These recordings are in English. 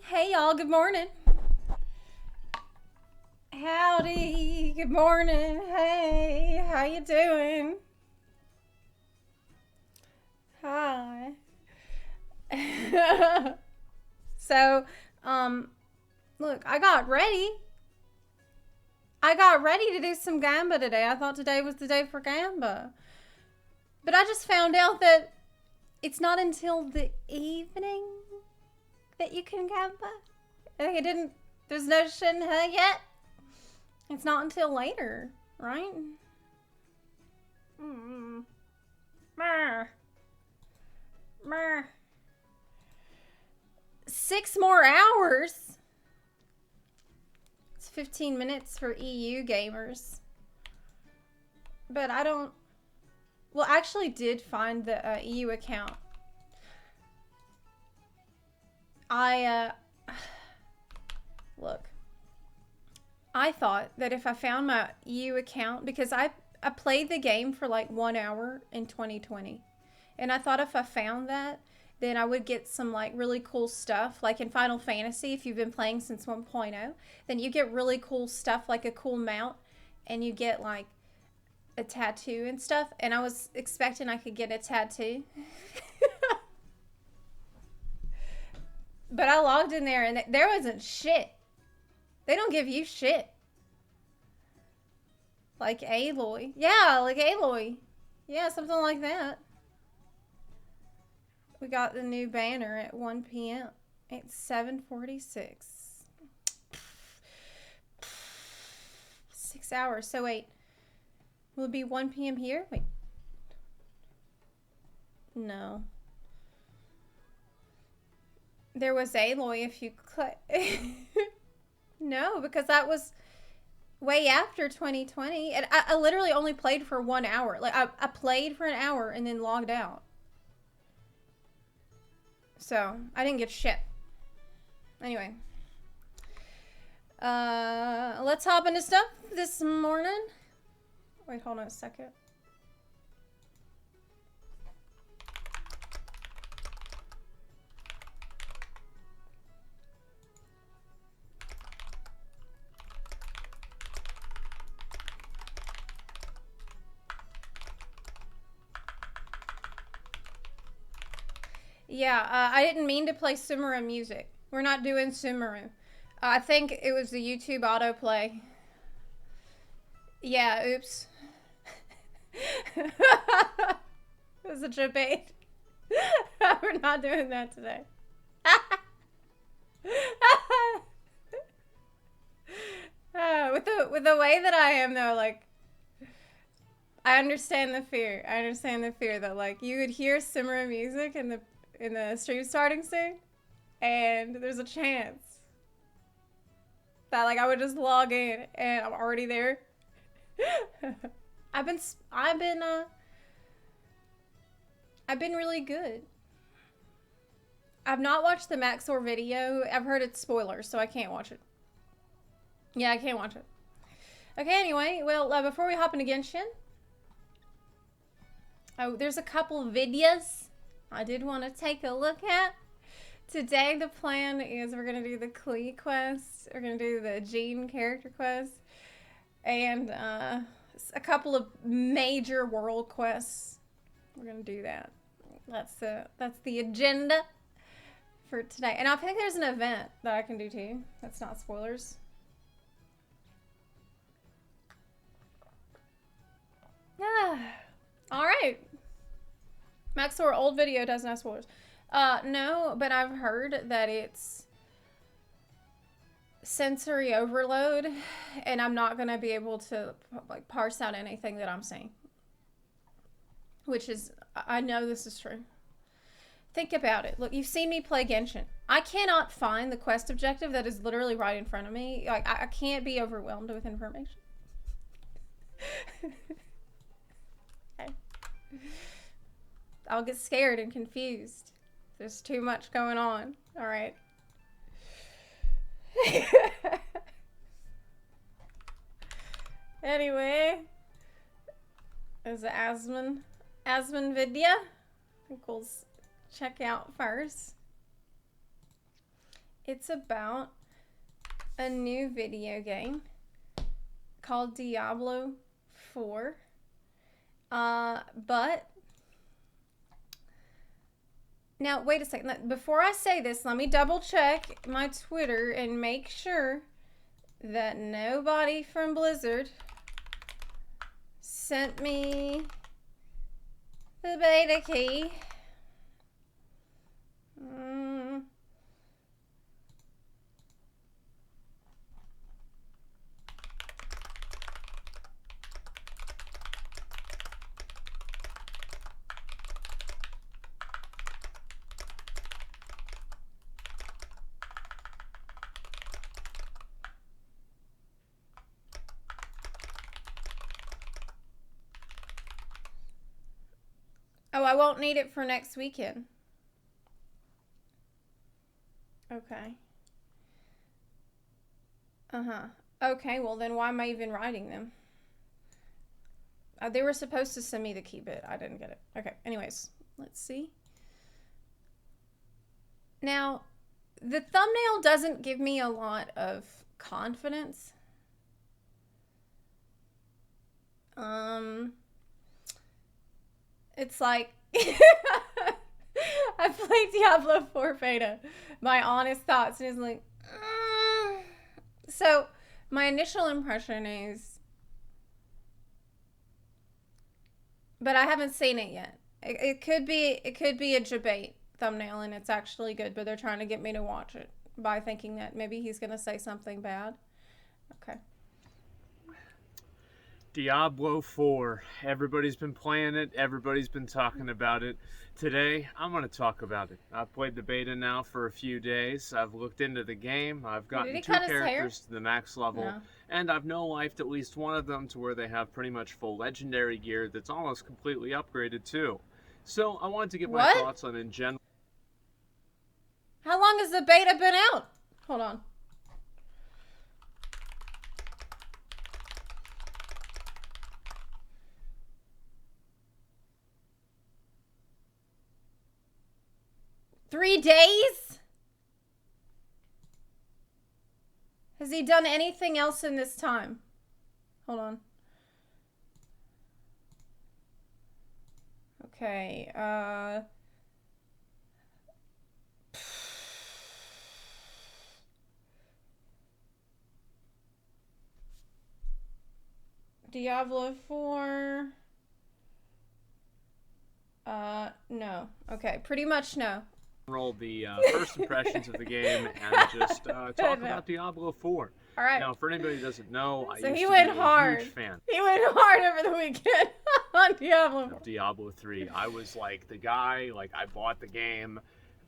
Hey y'all, good morning. Howdy, good morning. Hey, how you doing? Hi. so, um, look, I got ready. I got ready to do some gamba today. I thought today was the day for gamba. But I just found out that it's not until the evening that you can gamba. Like, there's no shinha yet. It's not until later, right? Mm. Mer. Mer. 6 more hours. It's 15 minutes for EU gamers. But I don't... Well, I actually did find the EU account. Look. I thought that if I found my EU account, because I played the game for like 1 hour in 2020. And I thought if I found that, then I would get some like really cool stuff. Like in Final Fantasy, if you've been playing since 1.0, then you get really cool stuff like a cool mount and you get like a tattoo and stuff. And I was expecting I could get a tattoo. But I logged in there and there wasn't shit. They don't give you shit. Like Aloy. Yeah, like Aloy. Yeah, something like that. We got the new banner at 1 p.m. It's 7:46. 6 hours. So wait. Will it be 1 p.m. here? Wait. No. There was Aloy if you click. No, because that was way after 2020. And I literally only played for 1 hour. Like, I played for an hour and then logged out. So, I didn't get shit. Anyway. Let's hop into stuff this morning. Wait, hold on a second. Yeah, I didn't mean to play Sumeru music. We're not doing Sumeru. I think it was the YouTube autoplay. Yeah, oops. It was a debate. We're not doing that today. With the way that I am though, like I understand the fear. I understand the fear that like you would hear Sumeru music in the stream starting soon, and there's a chance that like I would just log in and I'm already there. I've been really good. I've not watched the Maxor video. I've heard it's spoilers, so I can't watch it. Yeah, I can't watch it. Okay, anyway, well, before we hop into Genshin, there's a couple videos I did want to take a look at. Today, the plan is we're going to do the Klee quest, we're going to do the Jean character quest, and a couple of major world quests. We're going to do that. That's the agenda for today. And I think there's an event that I can do too. That's not spoilers. All right. Maxor old video doesn't have spoilers. No, but I've heard that it's sensory overload, and I'm not gonna be able to like parse out anything that I'm saying. Which is, I know this is true. Think about it. Look, you've seen me play Genshin. I cannot find the quest objective that is literally right in front of me. Like, I can't be overwhelmed with information. Okay. I'll get scared and confused. There's too much going on. All right. Anyway, there's an Asmon video. I think we'll check out first. It's about a new video game called Diablo 4. But now, wait a second. Before I say this, let me double check my Twitter and make sure that nobody from Blizzard sent me the beta key. Oh, I won't need it for next weekend. Okay. Okay, well then why am I even writing them? They were supposed to send me the key, but I didn't get it. Okay, anyways, let's see. Now, the thumbnail doesn't give me a lot of confidence. It's like I played Diablo 4 beta. My honest thoughts is like, So my initial impression is, but I haven't seen it yet. It could be a debate thumbnail and it's actually good, but they're trying to get me to watch it by thinking that maybe he's gonna say something bad. Okay. Diablo 4. Everybody's been playing it. Everybody's been talking about it. Today, I'm going to talk about it. I've played the beta now for a few days. I've looked into the game. I've gotten 2 characters to the max level. No. And I've no-lifed at least one of them to where they have pretty much full legendary gear that's almost completely upgraded too. So I wanted to get my thoughts on in general. How long has the beta been out? Hold on. $3 days? Has he done anything else in this time? Hold on. Okay, Diablo 4. No. Okay, pretty much no. Roll the first impressions of the game and just talk about Diablo 4. All right. Now, for anybody who doesn't know, I So used he to went be hard. a huge fan. He went hard over the weekend on Diablo 4. Diablo 3. I was like the guy, like I bought the game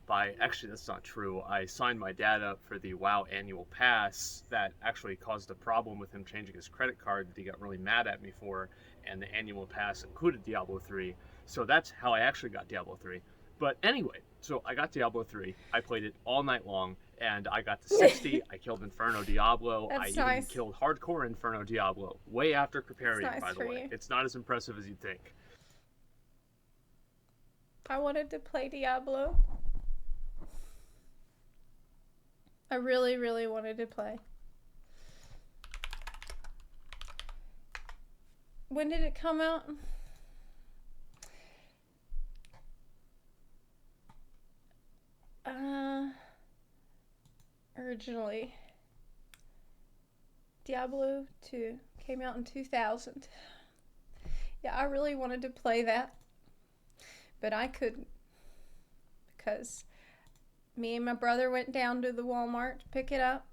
by, actually that's not true. I signed my dad up for the WoW annual pass that actually caused a problem with him changing his credit card that he got really mad at me for, and the annual pass included Diablo 3. So that's how I actually got Diablo 3. But anyway, so I got Diablo 3. I played it all night long, and I got to 60. I killed Inferno Diablo. That's I nice. even killed Hardcore Inferno Diablo, way after Caparian, That's nice by the way. you. It's not as impressive as you'd think. I wanted to play Diablo. I really, really wanted to play. When did it come out? Originally, Diablo 2 came out in 2000. Yeah, I really wanted to play that, but I couldn't because me and my brother went down to the Walmart to pick it up,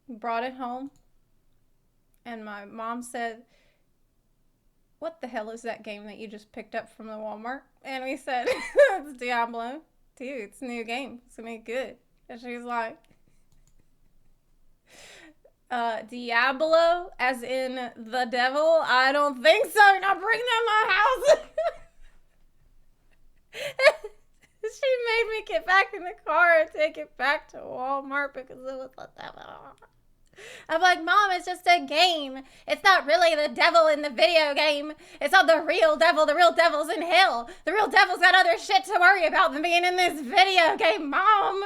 brought it home, and my mom said, "What the hell is that game that you just picked up from the Walmart?" And we said, "It's Diablo 2. It's a new game. It's gonna be good." And she was like, Diablo, as in the devil? I don't think so. Now bring them my house. She made me get back in the car and take it back to Walmart because it was the devil. I'm like, Mom, it's just a game. It's not really the devil in the video game. It's not the real devil. The real devil's in hell. The real devil's got other shit to worry about than being in this video game, Mom.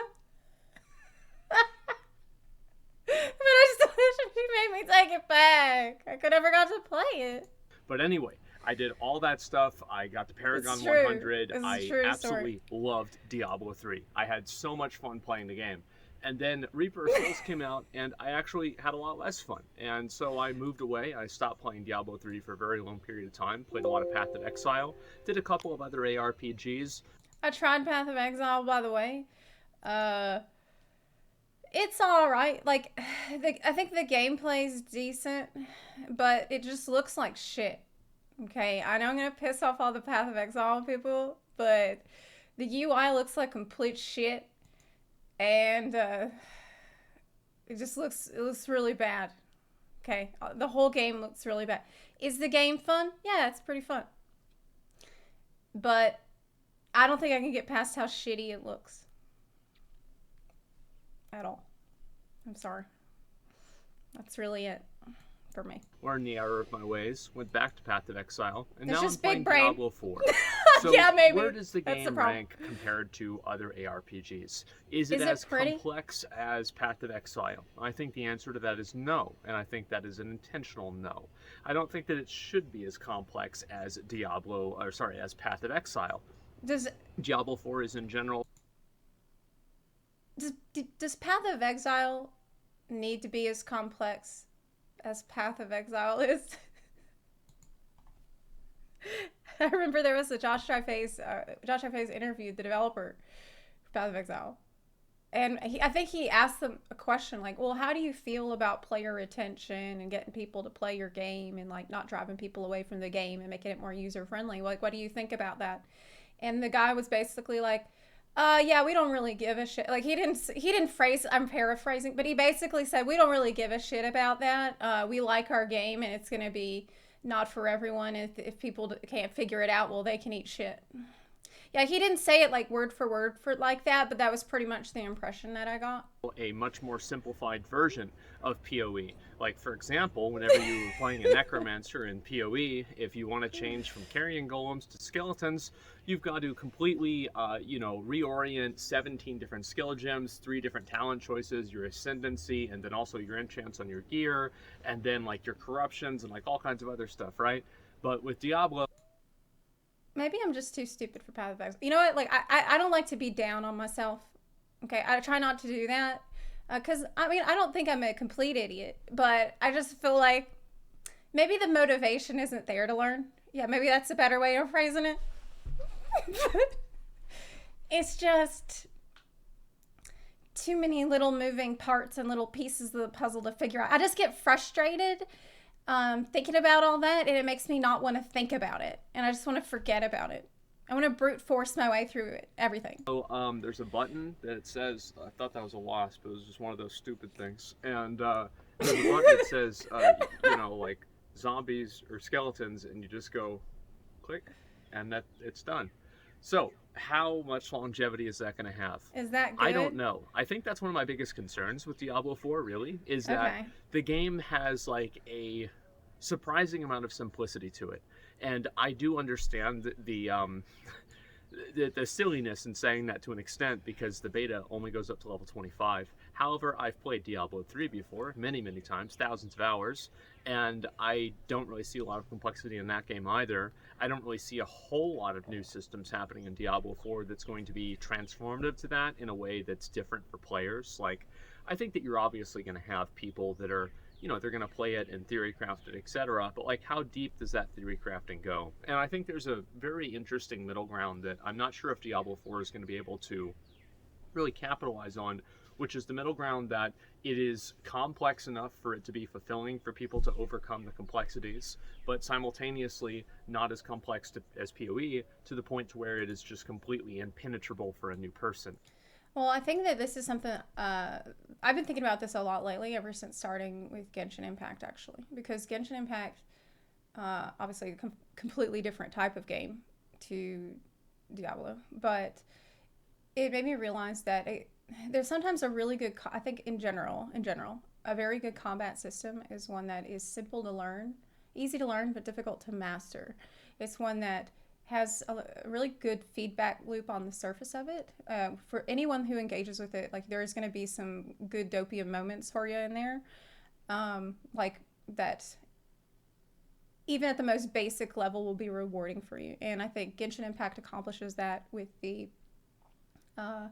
But I just wish she made me take it back. I could have forgot to play it. But anyway, I did all that stuff. I got the Paragon It's true. 100. It's a I true absolutely loved Diablo 3. I had so much fun playing the game. And then Reaper of Souls came out, and I actually had a lot less fun. And so I moved away. I stopped playing Diablo 3 for a very long period of time. Played a lot of Path of Exile. Did a couple of other ARPGs. I tried Path of Exile, by the way. It's all right. Like, I think the gameplay's decent, but it just looks like shit. Okay, I know I'm gonna piss off all the Path of Exile people, but the UI looks like complete shit, and it looks really bad. Okay, the whole game looks really bad. Is the game fun? Yeah, it's pretty fun, but I don't think I can get past how shitty it looks at all. I'm sorry. That's really it for me. Learned the error of my ways. Went back to Path of Exile, and It's now I'm just playing big brain. Diablo 4. So Yeah, maybe. where does the That's the game problem. rank compared to other ARPGs? Is it Is it as pretty? complex as Path of Exile? I think the answer to that is no, and I think that is an intentional no. I don't think that it should be as complex as as Path of Exile. Does Diablo 4 is in general. does Path of Exile need to be as complex as Path of Exile is? I remember there was a Josh Triface interviewed the developer for Path of Exile, and I think he asked them a question like, "Well, how do you feel about player retention and getting people to play your game and like not driving people away from the game and making it more user friendly? Like, what do you think about that?" And the guy was basically like, yeah, we don't really give a shit. Like, he didn't phrase, I'm paraphrasing, but he basically said, we don't really give a shit about that. We like our game, and it's going to be not for everyone. If people can't figure it out, well, they can eat shit. Yeah, he didn't say it like word for word for like that, but that was pretty much the impression that I got. A much more simplified version of PoE. Like, for example, whenever you were playing a necromancer in PoE, if you want to change from carrion golems to skeletons, you've got to completely, reorient 17 different skill gems, 3 different talent choices, your ascendancy, and then also your enchants on your gear, and then like your corruptions and like all kinds of other stuff, right? But with Diablo, Maybe I'm just too stupid for Path of Exile. You know what? Like, I don't like to be down on myself. Okay, I try not to do that. Because, I mean, I don't think I'm a complete idiot. But I just feel like maybe the motivation isn't there to learn. Yeah, maybe that's a better way of phrasing it. But it's just too many little moving parts and little pieces of the puzzle to figure out. I just get frustrated thinking about all that, and it makes me not want to think about it, and I just want to forget about it. I want to brute force my way through it, everything. so there's a button that says, I thought that was a wasp, it was just one of those stupid things, and there's a button that says, like zombies or skeletons, and you just go click, and it's done. So how much longevity is that going to have? Is that good? I don't know. I think that's one of my biggest concerns with Diablo 4, really, is that the game has like a surprising amount of simplicity to it. And I do understand the silliness in saying that to an extent, because the beta only goes up to level 25. However, I've played Diablo 3 before, many times, thousands of hours, and I don't really see a lot of complexity in that game either. I don't really see a whole lot of new systems happening in Diablo 4 that's going to be transformative to that in a way that's different for players. Like, I think that you're obviously going to have people that are, they're going to play it and theory craft it, etc. But like, how deep does that theory crafting go? And I think there's a very interesting middle ground that I'm not sure if Diablo 4 is going to be able to really capitalize on, which is the middle ground that it is complex enough for it to be fulfilling for people to overcome the complexities, but simultaneously not as complex as PoE, to the point to where it is just completely impenetrable for a new person. Well, I think that this is something I've been thinking about this a lot lately, ever since starting with Genshin Impact, actually, because Genshin Impact, obviously, a completely different type of game to Diablo, but it made me realize that there's sometimes a really good, I think in general, a very good combat system is one that is simple to learn, easy to learn, but difficult to master. It's one that has a really good feedback loop on the surface of it. For anyone who engages with it, like there is going to be some good dopium moments for you in there, like that. Even at the most basic level, will be rewarding for you, and I think Genshin Impact accomplishes that with the uh,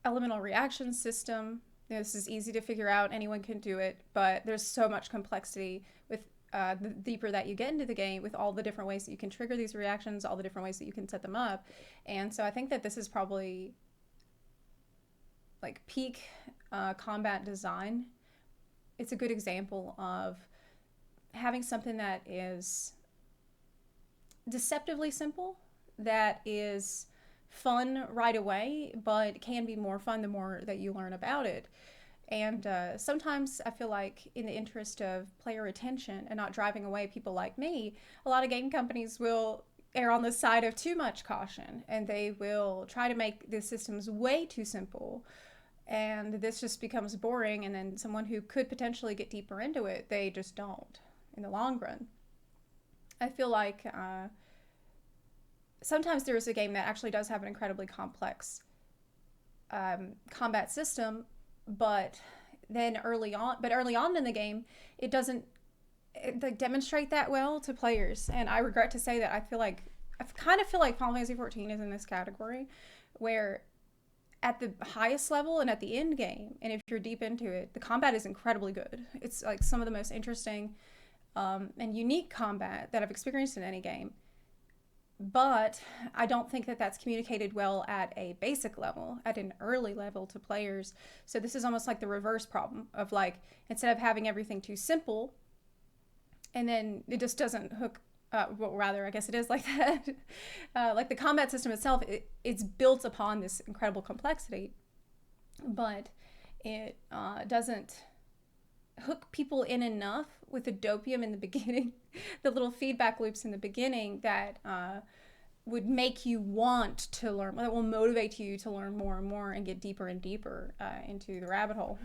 elemental reaction system. This is easy to figure out. Anyone can do it, but there's so much complexity with the deeper that you get into the game, with all the different ways that you can trigger these reactions, all the different ways that you can set them up. And so I think that this is probably like peak combat design. It's a good example of having something that is deceptively simple, that is fun right away, but can be more fun the more that you learn about it. And sometimes I feel like, in the interest of player retention and not driving away people like me, a lot of game companies will err on the side of too much caution, and they will try to make the systems way too simple. And this just becomes boring, and then someone who could potentially get deeper into it, they just don't in the long run. I feel like sometimes there is a game that actually does have an incredibly complex combat system, but early on in the game, it doesn't like demonstrate that well to players. And I regret to say that I kind of feel like Final Fantasy 14 is in this category, where at the highest level and at the end game, and if you're deep into it, the combat is incredibly good. It's like some of the most interesting and unique combat that I've experienced in any game. But I don't think that that's communicated well at a basic level, at an early level to players. So this is almost like the reverse problem of, like, instead of having everything too simple, and then it just doesn't hook. Well, rather, I guess it is like that. Like the combat system itself, it's built upon this incredible complexity, but it doesn't hook people in enough with the dopium in the beginning, the little feedback loops in the beginning that would make you want to learn, that will motivate you to learn more and more and get deeper and deeper into the rabbit hole.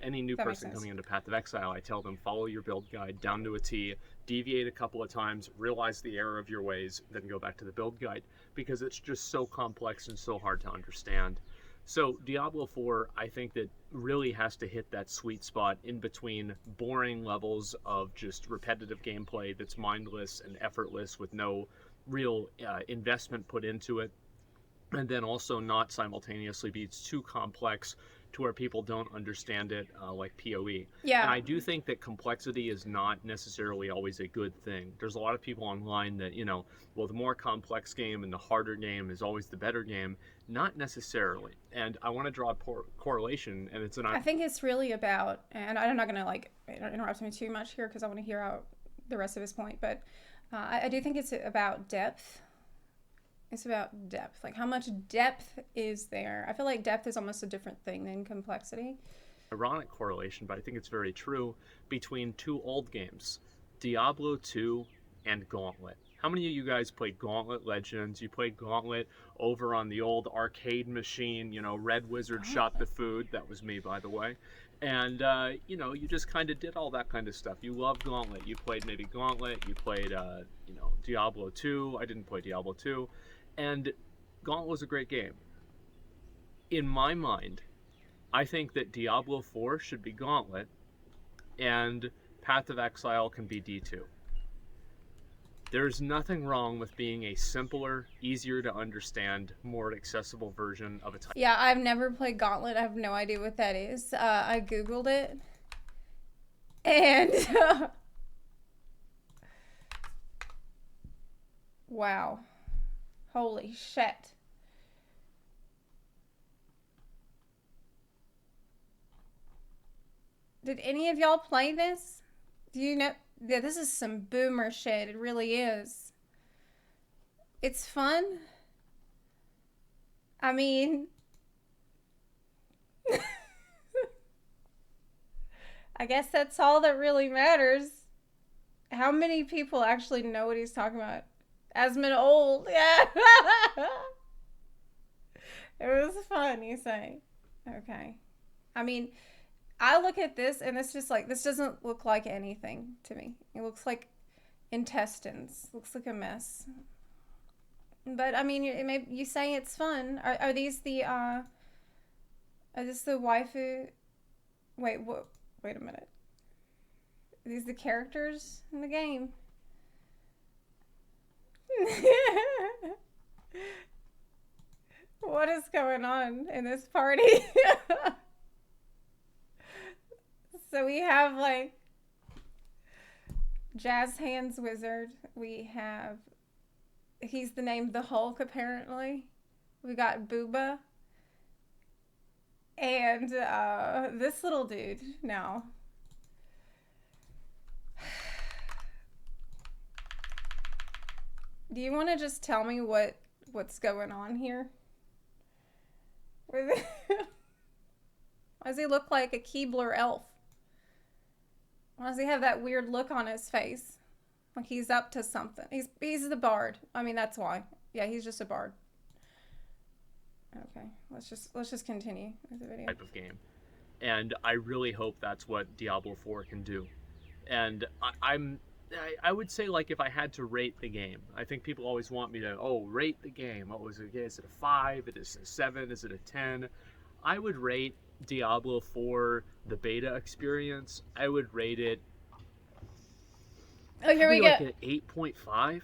Any new person coming into Path of Exile, I tell them, follow your build guide down to a T, deviate a couple of times, realize the error of your ways, then go back to the build guide, because it's just so complex and so hard to understand. So Diablo 4, I think that really has to hit that sweet spot in between boring levels of just repetitive gameplay that's mindless and effortless with no real investment put into it, and then also not simultaneously be too complex to where people don't understand it, like PoE. Yeah. And I do think that complexity is not necessarily always a good thing. There's a lot of people online that, well, the more complex game and the harder game is always the better game. Not necessarily. And I want to draw a correlation, and it's I think it's really about, and I'm not going to interrupt him too much here because I want to hear out the rest of his point, but I do think it's about depth. It's about depth. Like, how much depth is there? I feel like depth is almost a different thing than complexity. Ironic correlation, but I think it's very true, between two old games, Diablo 2 and Gauntlet. How many of you guys played Gauntlet Legends? You played Gauntlet over on the old arcade machine, Red Wizard Shot the Food. That was me, by the way. And, you just kind of did all that kind of stuff. You loved Gauntlet. You played maybe Gauntlet. You played, Diablo 2. I didn't play Diablo 2. And Gauntlet was a great game. In my mind, I think that Diablo 4 should be Gauntlet, and Path of Exile can be D2. There's nothing wrong with being a simpler, easier to understand, more accessible version of a title. Yeah, I've never played Gauntlet. I have no idea what that is. I Googled it. And wow. Holy shit. Did any of y'all play this? Do you know? Yeah, this is some boomer shit. It really is. It's fun. I mean, I guess that's all that really matters. How many people actually know what he's talking about? Asmund old. Yeah. It was fun, you say. Okay. I mean, I look at this and it's just like, this doesn't look like anything to me. It looks like intestines. Looks like a mess. But I mean, you say it's fun. Are these the are this the waifu? Wait, what? Wait a minute. Are these the characters in the game? What is going on in this party? So we have like Jazz Hands Wizard. We have, he's the name the Hulk apparently. We got Booba. And this little dude now. Do you want to just tell me what's going on here? Why does he look like a Keebler elf? Why does he have that weird look on his face? Like he's up to something. He's the bard. I mean, that's why. Yeah, he's just a bard. Okay, let's just continue with the video. Type of game, and I really hope that's what Diablo 4 can do. And I would say, like, if I had to rate the game, I think people always want me to rate the game. Is it a 5? Is it a 7? Is it a 10? I would rate Diablo 4 the beta experience. I would rate it. Oh, here we go. Like an 8.5.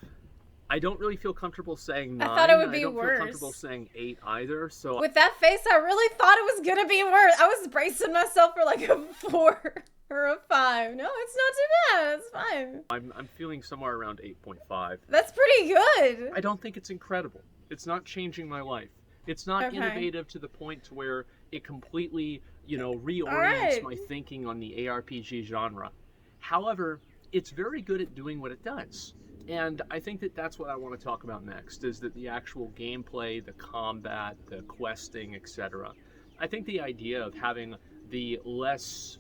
I don't really feel comfortable saying 9. I thought it would be I don't worse. feel comfortable saying 8 either. So with that face, I really thought it was gonna be worse. I was bracing myself for like a 4 or a 5. No, it's not too bad. It's fine. I'm feeling somewhere around 8.5. That's pretty good. I don't think it's incredible. It's not changing my life. It's not innovative to the point to where it completely, reorients my thinking on the ARPG genre. However, it's very good at doing what it does. And I think that's what I want to talk about next, is that the actual gameplay, the combat, the questing, etc. I think the idea of having the less,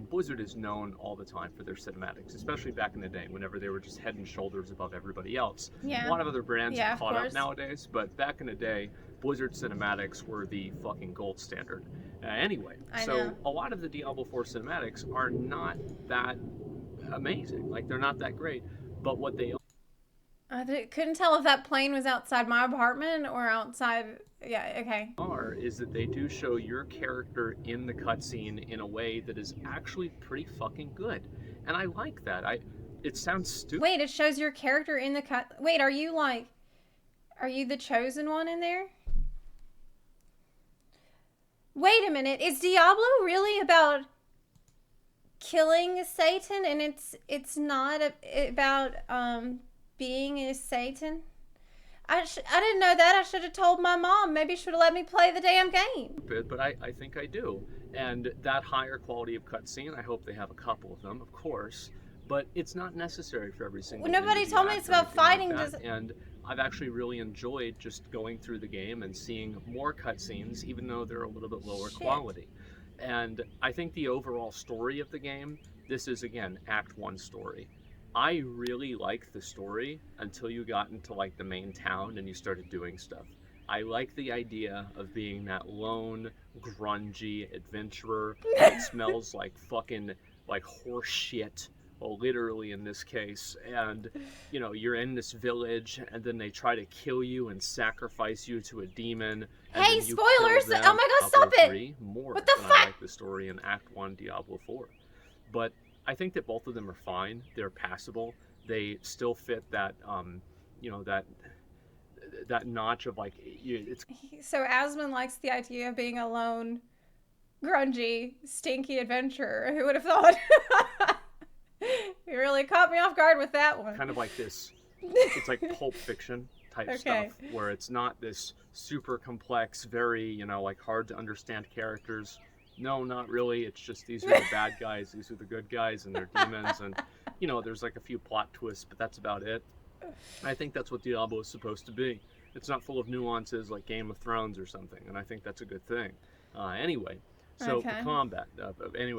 Blizzard is known all the time for their cinematics, especially back in the day, whenever they were just head and shoulders above everybody else. Yeah. A lot of other brands have caught up nowadays, but back in the day, Blizzard cinematics were the fucking gold standard. Anyway, a lot of the Diablo 4 cinematics are not that amazing. Like, they're not that great, but what they I couldn't tell if that plane was outside my apartment or outside. Yeah, okay. Is that they do show your character in the cutscene in a way that is actually pretty fucking good, and I like that. It sounds stupid. Wait, it shows your character in the Wait, are you the chosen one in there? Wait a minute, is Diablo really about killing Satan, and it's not about being a Satan? I didn't know that. I should have told my mom. Maybe she should have let me play the damn game. But I think I do. And that higher quality of cutscene, I hope they have a couple of them, of course. But it's not necessary for every single. Well, nobody told me it's about fighting. And I've actually really enjoyed just going through the game and seeing more cutscenes, even though they're a little bit lower quality. And I think the overall story of the game, this is, again, Act 1 story. I really liked the story until you got into the main town and you started doing stuff. I like the idea of being that lone, grungy adventurer that smells like fucking horse shit, literally in this case. And you're in this village and then they try to kill you and sacrifice you to a demon. And hey, then you spoilers! Kill them. Oh my god, stop it! More what the than fuck? I like the story in Act 1 Diablo 4. But I think that both of them are fine. They're passable. They still fit that, that notch of it's. So Asmund likes the idea of being a lone, grungy, stinky adventurer. Who would have thought? You really caught me off guard with that one. Kind of like this. It's like Pulp Fiction type stuff, where it's not this super complex, very hard to understand characters. No, not really. It's just these are the bad guys, these are the good guys, and they're demons, and there's a few plot twists, but that's about it. I think that's what Diablo is supposed to be. It's not full of nuances like Game of Thrones or something, and I think that's a good thing. Anyway, so the combat.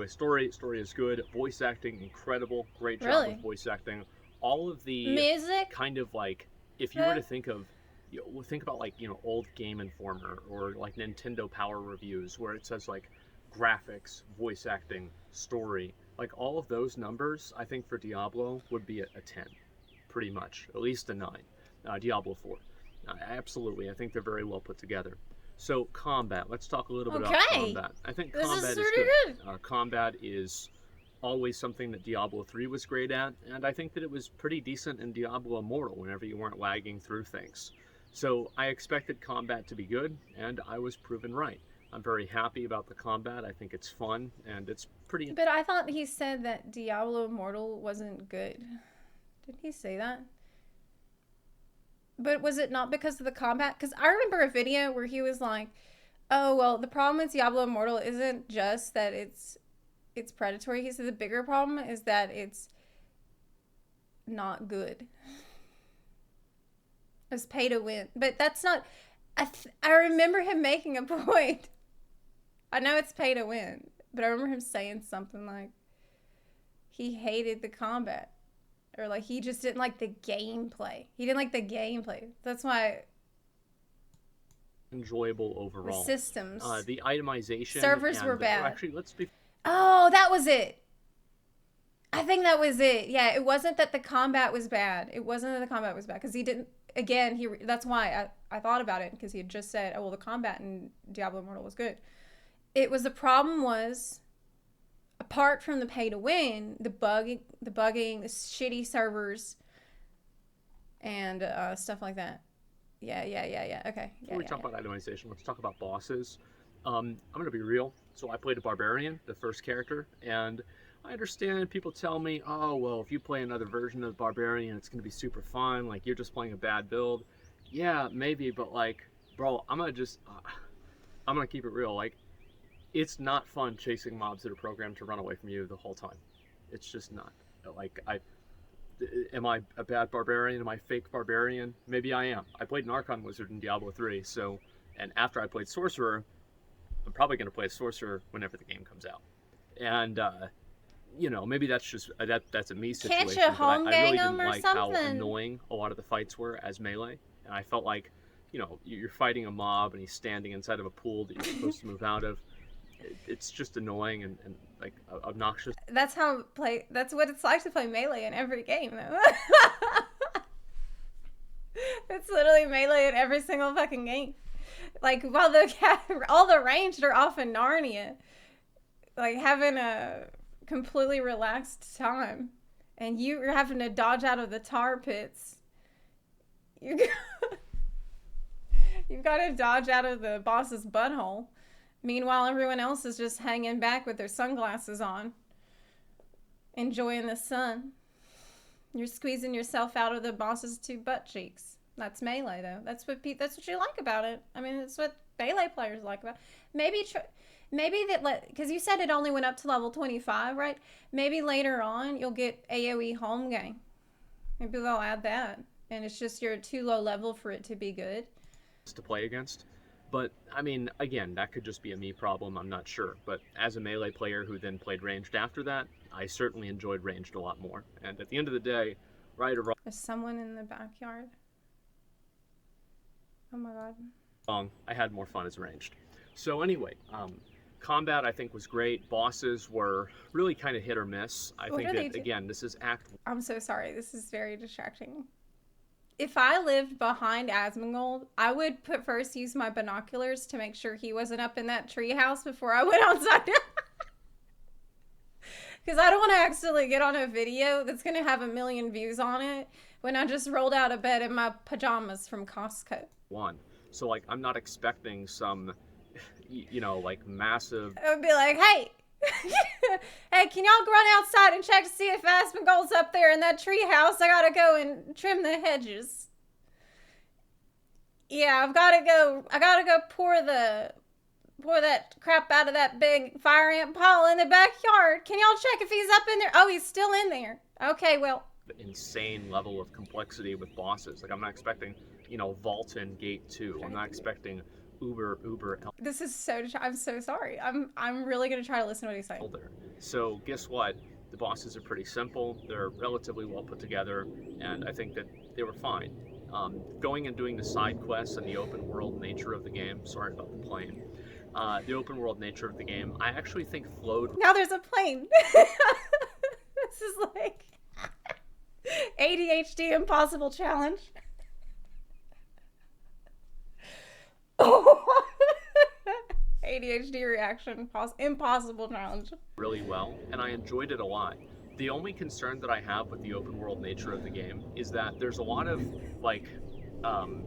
Story is good. Voice acting, incredible. Great job with voice acting. All of the music, kind of if you were to think of. Think about old Game Informer or Nintendo Power Reviews where it says graphics, voice acting, story, like all of those numbers, I think for Diablo would be a 10, pretty much, at least a 9. Diablo 4. Absolutely, I think they're very well put together. So, combat. Let's talk a little bit about Okay. combat. I think This combat is is really good. good. Combat is always something that Diablo 3 was great at, and I think that it was pretty decent in Diablo Immortal whenever you weren't lagging through things. So I expected combat to be good, and I was proven right. I'm very happy about the combat. I think it's fun, and it's pretty. But I thought he said that Diablo Immortal wasn't good. Did he say that? But was it not because of the combat? Because I remember a video where he was like, "Oh well, the problem with Diablo Immortal isn't just that it's predatory." He said the bigger problem is that it's not good. It's pay to win, but that's not. I remember him making a point. I know it's pay to win, but I remember him saying something like he hated the combat. Or like he just didn't like the gameplay. He didn't like the gameplay. That's why Enjoyable the overall. systems, The itemization servers and were bad. Actually, let's be. Oh, that was it. I think that was it. Yeah, it wasn't that the combat was bad. It wasn't that the combat was bad because he didn't. Again, that's why I thought about it because he had just said, "Oh well, the combat in Diablo Immortal was good." It was the problem was, apart from the pay to win, the bugging, the shitty servers, and stuff like that. Yeah. Okay. Before we talk about itemization, let's talk about bosses. I'm going to be real. So I played a barbarian, the first character, and I understand people tell me, oh, well, if you play another version of barbarian, it's going to be super fun. Like, you're just playing a bad build. Yeah, maybe, but like, bro, I'm going to keep it real. Like, it's not fun chasing mobs that are programmed to run away from you the whole time. It's just not. Like, am I a bad barbarian? Am I fake barbarian? Maybe I am. I played an Archon Wizard in Diablo 3, so, and after I played Sorcerer, I'm probably going to play a Sorcerer whenever the game comes out. And, you know, maybe that's just, that's a me situation. Can't you home but I gang really them didn't or like how something? annoying a lot of the fights were as melee. And I felt like, you know, you're fighting a mob and he's standing inside of a pool that you're supposed to move out of. It's just annoying and like obnoxious. That's what it's like to play melee in every game, though. It's literally melee in every single fucking game. Like, while all the ranged are off in Narnia, like having a completely relaxed time, and you're having to dodge out of the tar pits. You've got to dodge out of the boss's butthole. Meanwhile, everyone else is just hanging back with their sunglasses on, enjoying the sun. You're squeezing yourself out of the boss's two butt cheeks. That's melee, though. That's what you like about it. I mean, it's what melee players like about it. Maybe because you said it only went up to level 25, right? Maybe later on you'll get AoE home gang. Maybe they'll add that, and it's just you're too low level for it to be good. To play against. But, I mean, again, that could just be a me problem, I'm not sure. But as a melee player who then played ranged after that, I certainly enjoyed ranged a lot more. And at the end of the day, right or There's someone in the backyard. Oh my god. wrong, I had more fun as ranged. So anyway, combat I think was great. Bosses were really kind of hit or miss. I think that, again, this is Act 1. I'm so sorry, this is very distracting. If I lived behind Asmongold, I would first use my binoculars to make sure he wasn't up in that treehouse before I went outside. Because I don't want to accidentally get on a video that's going to have 1 million views on it when I just rolled out of bed in my pajamas from Costco. So, like, I'm not expecting some, you know, like, massive... I would be like, hey, hey, can y'all run outside and check to see if Asmongold's up there in that tree house? I gotta go and trim the hedges. Yeah, I gotta go pour that crap out of that big fire ant pile in the backyard. Can y'all check if he's up in there? Oh, he's still in there. Okay, well. Insane level of complexity with bosses. Like, I'm not expecting, you know, Vaulton Gate 2. I'm not expecting Uber. This is I'm so sorry. I'm really gonna try to listen to what he's saying. So guess what? The bosses are pretty simple. They're relatively well put together, and I think that they were fine. Going and doing the side quests and the open world nature of the game. Sorry about the plane. The open world nature of the game, I actually think flowed Now there's a plane. This is like ADHD impossible challenge. ADHD reaction, impossible challenge. really well, and I enjoyed it a lot. The only concern that I have with the open world nature of the game is that there's a lot of like um,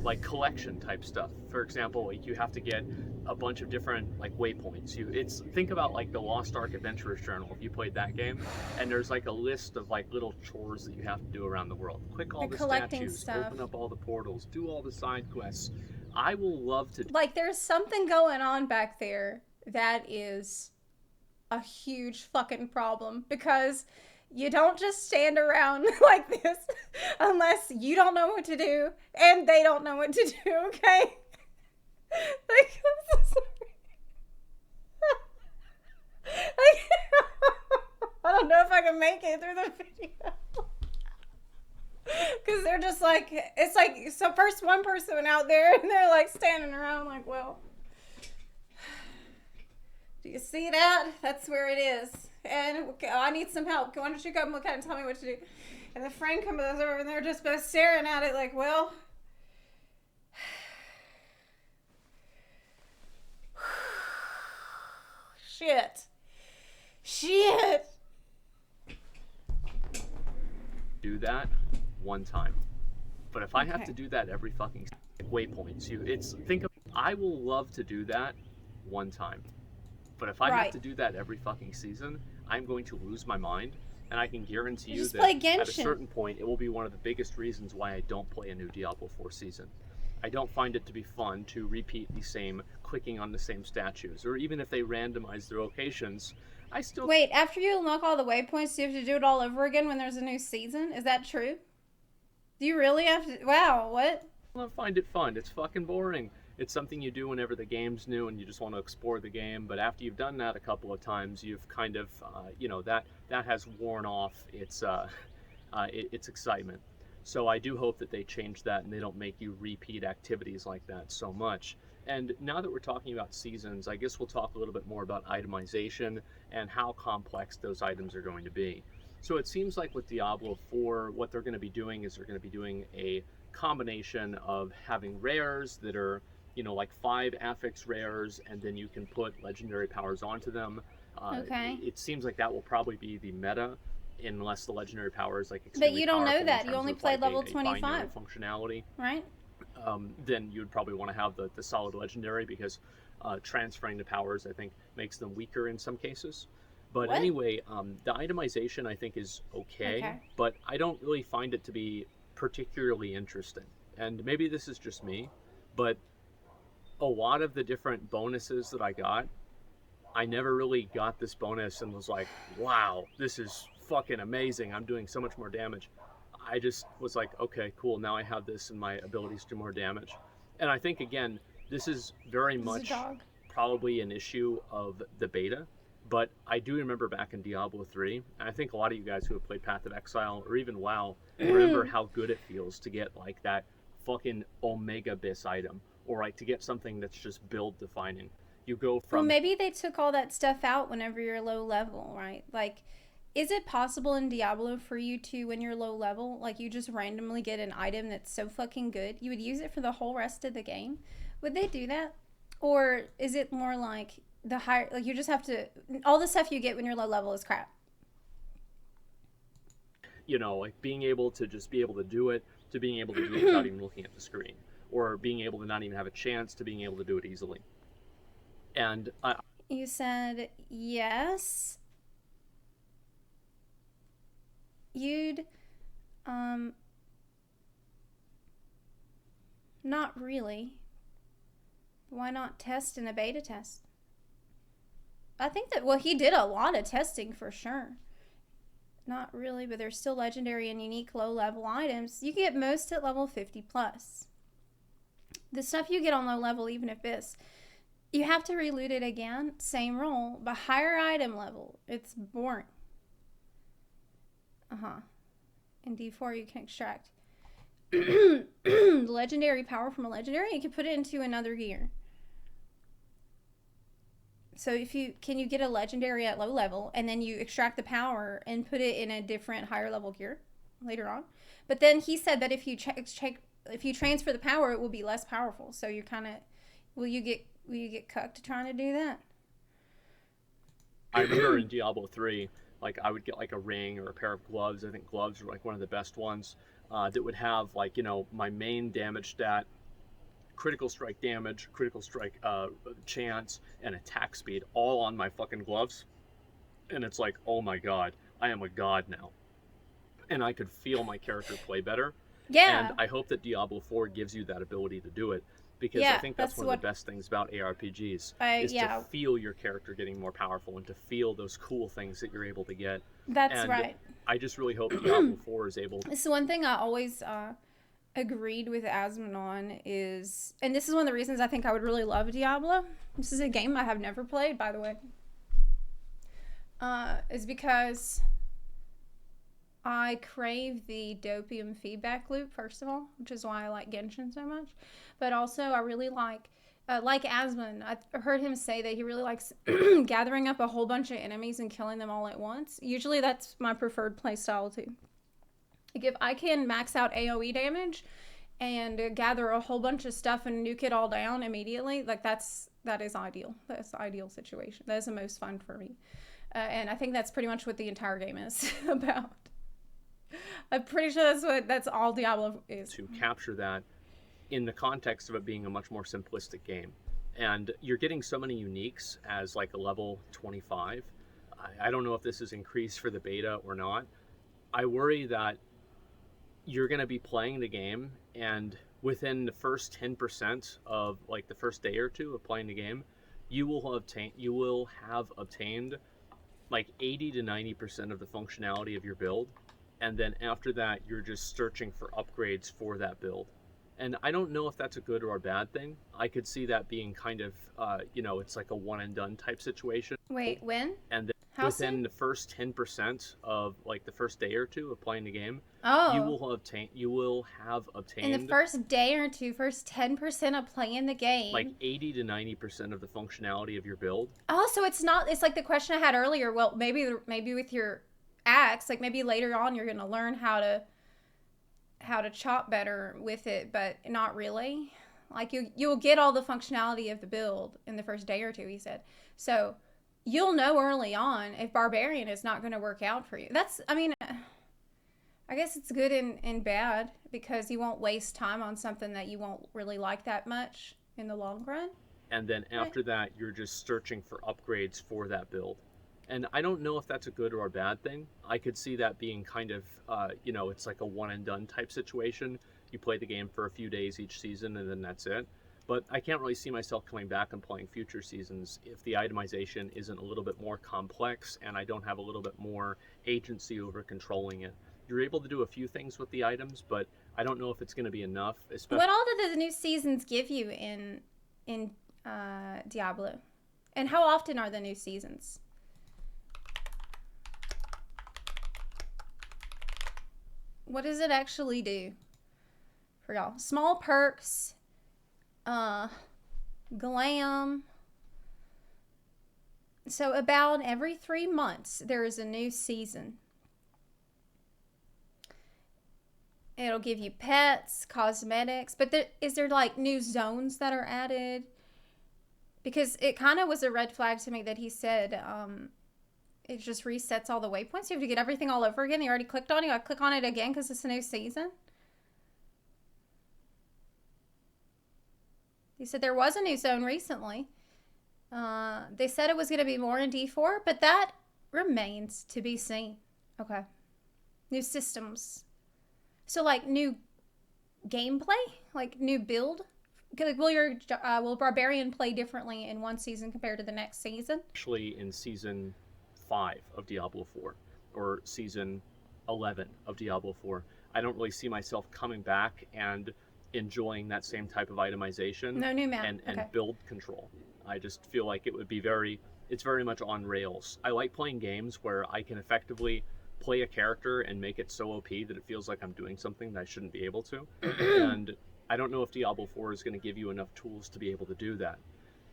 like collection type stuff. For example, like you have to get a bunch of different like waypoints. It's think about like the Lost Ark Adventurer's Journal if you played that game, and there's like a list of like little chores that you have to do around the world. Click all the statues, stuff. open up all the portals, do all the side quests. I will love to. Like there's something going on back there that is a huge fucking problem because you don't just stand around like this unless you don't know what to do and they don't know what to do, okay? Like, I'm so sorry. I don't know if I can make it through the video. Because they're just like, it's like, so first one person out there and they're like standing around like, well, do you see that? That's where it is. And I need some help. Why don't you come look at it and tell me what to do? And the friend comes over and they're just both staring at it like, well, shit. Do that one time. But if I have to do that every fucking waypoints, I will love to do that one time. But if I have to do that every fucking season, I'm going to lose my mind, and I can guarantee you that at a certain point, it will be one of the biggest reasons why I don't play a new Diablo 4 season. I don't find it to be fun to repeat the same, clicking on the same statues, or even if they randomize their locations, I still... Wait, after you unlock all the waypoints, do you have to do it all over again when there's a new season? Is that true? Do you really have to? Wow, what? I don't find it fun. It's fucking boring. It's something you do whenever the game's new and you just want to explore the game. But after you've done that a couple of times, you've kind of, that has worn off its excitement. So I do hope that they change that and they don't make you repeat activities like that so much. And now that we're talking about seasons, I guess we'll talk a little bit more about itemization and how complex those items are going to be. So it seems like with Diablo 4, what they're going to be doing is they're going to be doing a combination of having rares that are, like 5 affix rares, and then you can put legendary powers onto them. It seems like that will probably be the meta, unless the legendary power is like extremely But you don't know that. You only played like level 25. Functionality. Right? Then you'd probably want to have the solid legendary because transferring the powers, I think, makes them weaker in some cases. But anyway, the itemization I think is okay, but I don't really find it to be particularly interesting. And maybe this is just me, but a lot of the different bonuses that I got, I never really got this bonus and was like, wow, this is fucking amazing. I'm doing so much more damage. I just was like, okay, cool. Now I have this and my abilities do more damage. And I think, again, this is very much probably an issue of the beta. But I do remember back in Diablo 3, and I think a lot of you guys who have played Path of Exile or even WoW remember how good it feels to get like that fucking Omega Bis item, or like to get something that's just build defining. You go from... Well, maybe they took all that stuff out whenever you're low level, right? Like, is it possible in Diablo for you to, when you're low level, like you just randomly get an item that's so fucking good, you would use it for the whole rest of the game? Would they do that? Or is it more like... the higher, like you just have to, all the stuff you get when you're low level is crap. Like being able to just be able to do it, to being able to do it without even looking at the screen, or being able to not even have a chance, to being able to do it easily. And you said yes. You'd, not really. Why not test in a beta test? I think that, well, he did a lot of testing for sure. Not really, but there's still legendary and unique low-level items. You get most at level 50 plus. The stuff you get on low level, even if this, you have to reloot it again. Same rule, but higher item level. It's boring. In D4, you can extract legendary power from a legendary. You can put it into another gear. So if you can you get a legendary at low level and then you extract the power and put it in a different higher level gear later on. But then he said that if you transfer the power, it will be less powerful. So you're kind of will you get cucked trying to do that? I remember in Diablo 3, like I would get like a ring or a pair of gloves. I think gloves were like one of the best ones that would have like, my main damage stat, critical strike damage, critical strike chance, and attack speed all on my fucking gloves. And it's like, oh my god, I am a god now. And I could feel my character play better. And Yeah. I hope that Diablo 4 gives you that ability to do it, because I Yeah, think that's that's one of the best things about ARPGs I is to yeah, feel your character getting more powerful and to feel those cool things that you're able to get. that's And right. I just really hope Diablo 4 is able. It's the one thing I always agreed with Asmon on is, and this is one of the reasons I think I would really love Diablo. This is a game I have never played, by the way. Is because I crave the dopium feedback loop, first of all, which is why I like Genshin so much. But also, I really like Asmon. I heard him say that he really likes gathering up a whole bunch of enemies and killing them all at once. Usually, that's my preferred play style, too. Like, if I can max out AoE damage and gather a whole bunch of stuff and nuke it all down immediately, like, that is ideal. That's the ideal situation. That is the most fun for me. And I think that's pretty much what the entire game is about. I'm pretty sure that's all Diablo is. To capture that in the context of it being a much more simplistic game. And you're getting so many uniques as like a level 25. I don't know if this is increased for the beta or not. I worry that you're going to be playing the game, and within the first 10% of like the first day or two of playing the game, you will have obtained like 80 to 90% of the functionality of your build. And then after that, you're just searching for upgrades for that build. And I don't know if that's a good or a bad thing. I could see that being kind of, it's like a one and done type situation. Wait, when? And then How within soon? the first 10% of like the first day or two of playing the game, you Oh, will have in the obtained first day or two, first 10% of playing the like game. 80 to 90% of the functionality of your build. Oh, so it's not. It's like the question I had earlier. Well, maybe with your axe, like maybe later on you're gonna learn how to chop better with it, but not really. Like you'll get all the functionality of the build in the first day or two. He said so. You'll know early on if barbarian is not going to work out for you. I mean, I guess it's good and bad because you won't waste time on something that you won't really like that much in the long run. And then Right. after that, you're just searching for upgrades for that build. And I don't know if that's a good or a bad thing. I could see that being kind of, it's like a one and done type situation. You play the game for a few days each season and then that's it. But I can't really see myself coming back and playing future seasons if the itemization isn't a little bit more complex and I don't have a little bit more agency over controlling it. You're able to do a few things with the items, but I don't know if it's going to be enough, especially. What all did the new seasons give you in Diablo? And how often are the new seasons? What does it actually do for y'all? Small perks, uh, glam. So about every 3 months there is a new season. It'll give you pets, cosmetics, but is there like new zones that are added? Because it kind of was a red flag to me that he said it just resets all the waypoints. You have to get everything all over again. You already clicked on it. You got to click on it again because it's a new season. He said there was a new zone recently. They said it was going to be more in D4, but that remains to be seen. Okay. New systems. So, like, new gameplay? Like, new build? Will Barbarian play differently in one season compared to the next season? Actually in season 5 of Diablo 4 or season 11 of Diablo 4. I don't really see myself coming back and enjoying that same type of itemization No new map. and Okay. build control. I just feel like it would be it's very much on rails. I like playing games where I can effectively play a character and make it so OP that it feels like I'm doing something that I shouldn't be able to. And I don't know if Diablo 4 is going to give you enough tools to be able to do that.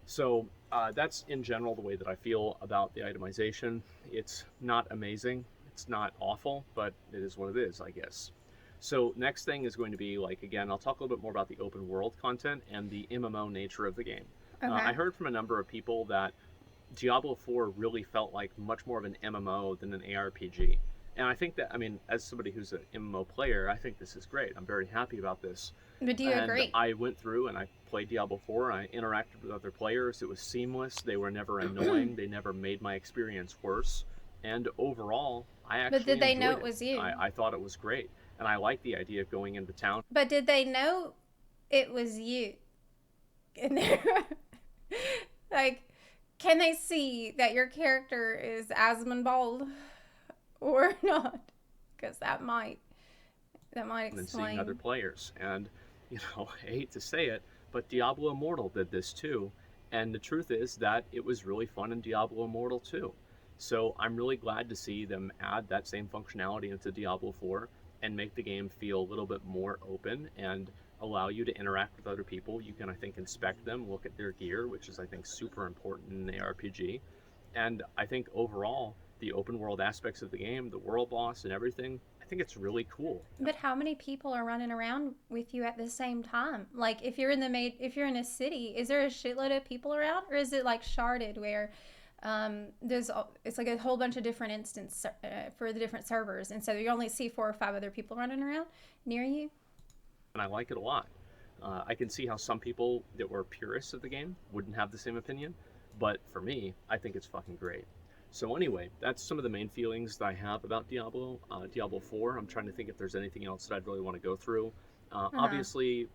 So that's in general the way that I feel about the itemization. It's not amazing. It's not awful, but it is what it is, I guess. So next thing is going to be like, again, I'll talk a little bit more about the open world content and the MMO nature of the game. Okay. I heard from a number of people that Diablo 4 really felt like much more of an MMO than an ARPG. And I think that, I mean, as somebody who's an MMO player, I think this is great. I'm very happy about this. But do you And agree? I went through and I played Diablo 4. I interacted with other players. It was seamless. They were never annoying. They never made my experience worse. And overall, I But actually did they know enjoyed it it. was you? I thought it was great. And I liked the idea of going into town. But did they know it was you? And like, can they see that your character is Asmonbald or not? Because that might And seeing explain. other players. And, I hate to say it, but Diablo Immortal did this too. And the truth is that it was really fun in Diablo Immortal too. So I'm really glad to see them add that same functionality into Diablo 4 and make the game feel a little bit more open and allow you to interact with other people. You can, I think, inspect them, look at their gear, which is, I think, super important in an ARPG. And I think overall, the open world aspects of the game, the world boss and everything, I think it's really cool. But how many people are running around with you at the same time? Like, if you're in a city, is there a shitload of people around, or is it like sharded where it's like a whole bunch of different instances for the different servers, and so you only see 4 or 5 other people running around near you? And I like it a lot. I can see how some people that were purists of the game wouldn't have the same opinion, but for me, I think it's fucking great. So anyway, that's some of the main feelings that I have about Diablo 4. I'm trying to think if there's anything else that I'd really want to go through. Uh-huh. Obviously,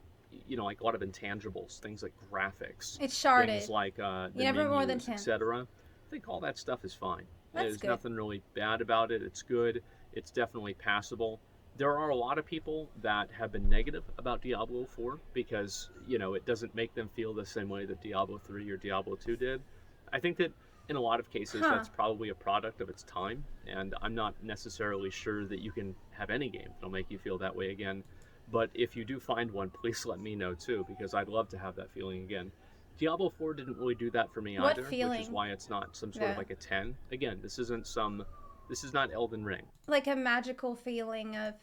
like a lot of intangibles, things like graphics, It's things sharded. like You the never more than menus, 10. etc. I think all that stuff is fine. That's There's good. nothing really bad about it. It's good. It's definitely passable. There are a lot of people that have been negative about Diablo 4 because, it doesn't make them feel the same way that Diablo 3 or Diablo 2 did. I think that in a lot of cases Huh. that's probably a product of its time, and I'm not necessarily sure that you can have any game that'll make you feel that way again. But if you do find one, please let me know too, because I'd love to have that feeling again. Diablo 4 didn't really do that for me What either, which is feeling? why it's not some sort of Yeah. like a 10. Again, this is not Elden Ring. Like a magical feeling of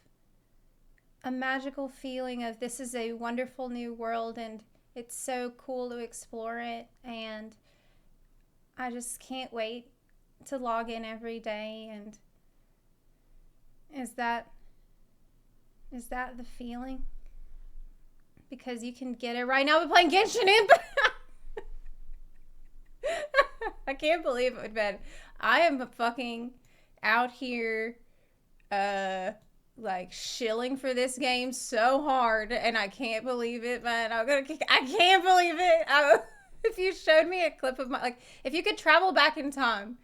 this is a wonderful new world, and it's so cool to explore it, and I just can't wait to log in every day. And is that is that the feeling? Because you can get it right now. We're playing Genshin Impact. I can't believe it, man. I am fucking out here, like shilling for this game so hard, and I can't believe it, man. I can't believe it. If you showed me a clip of if you could travel back in time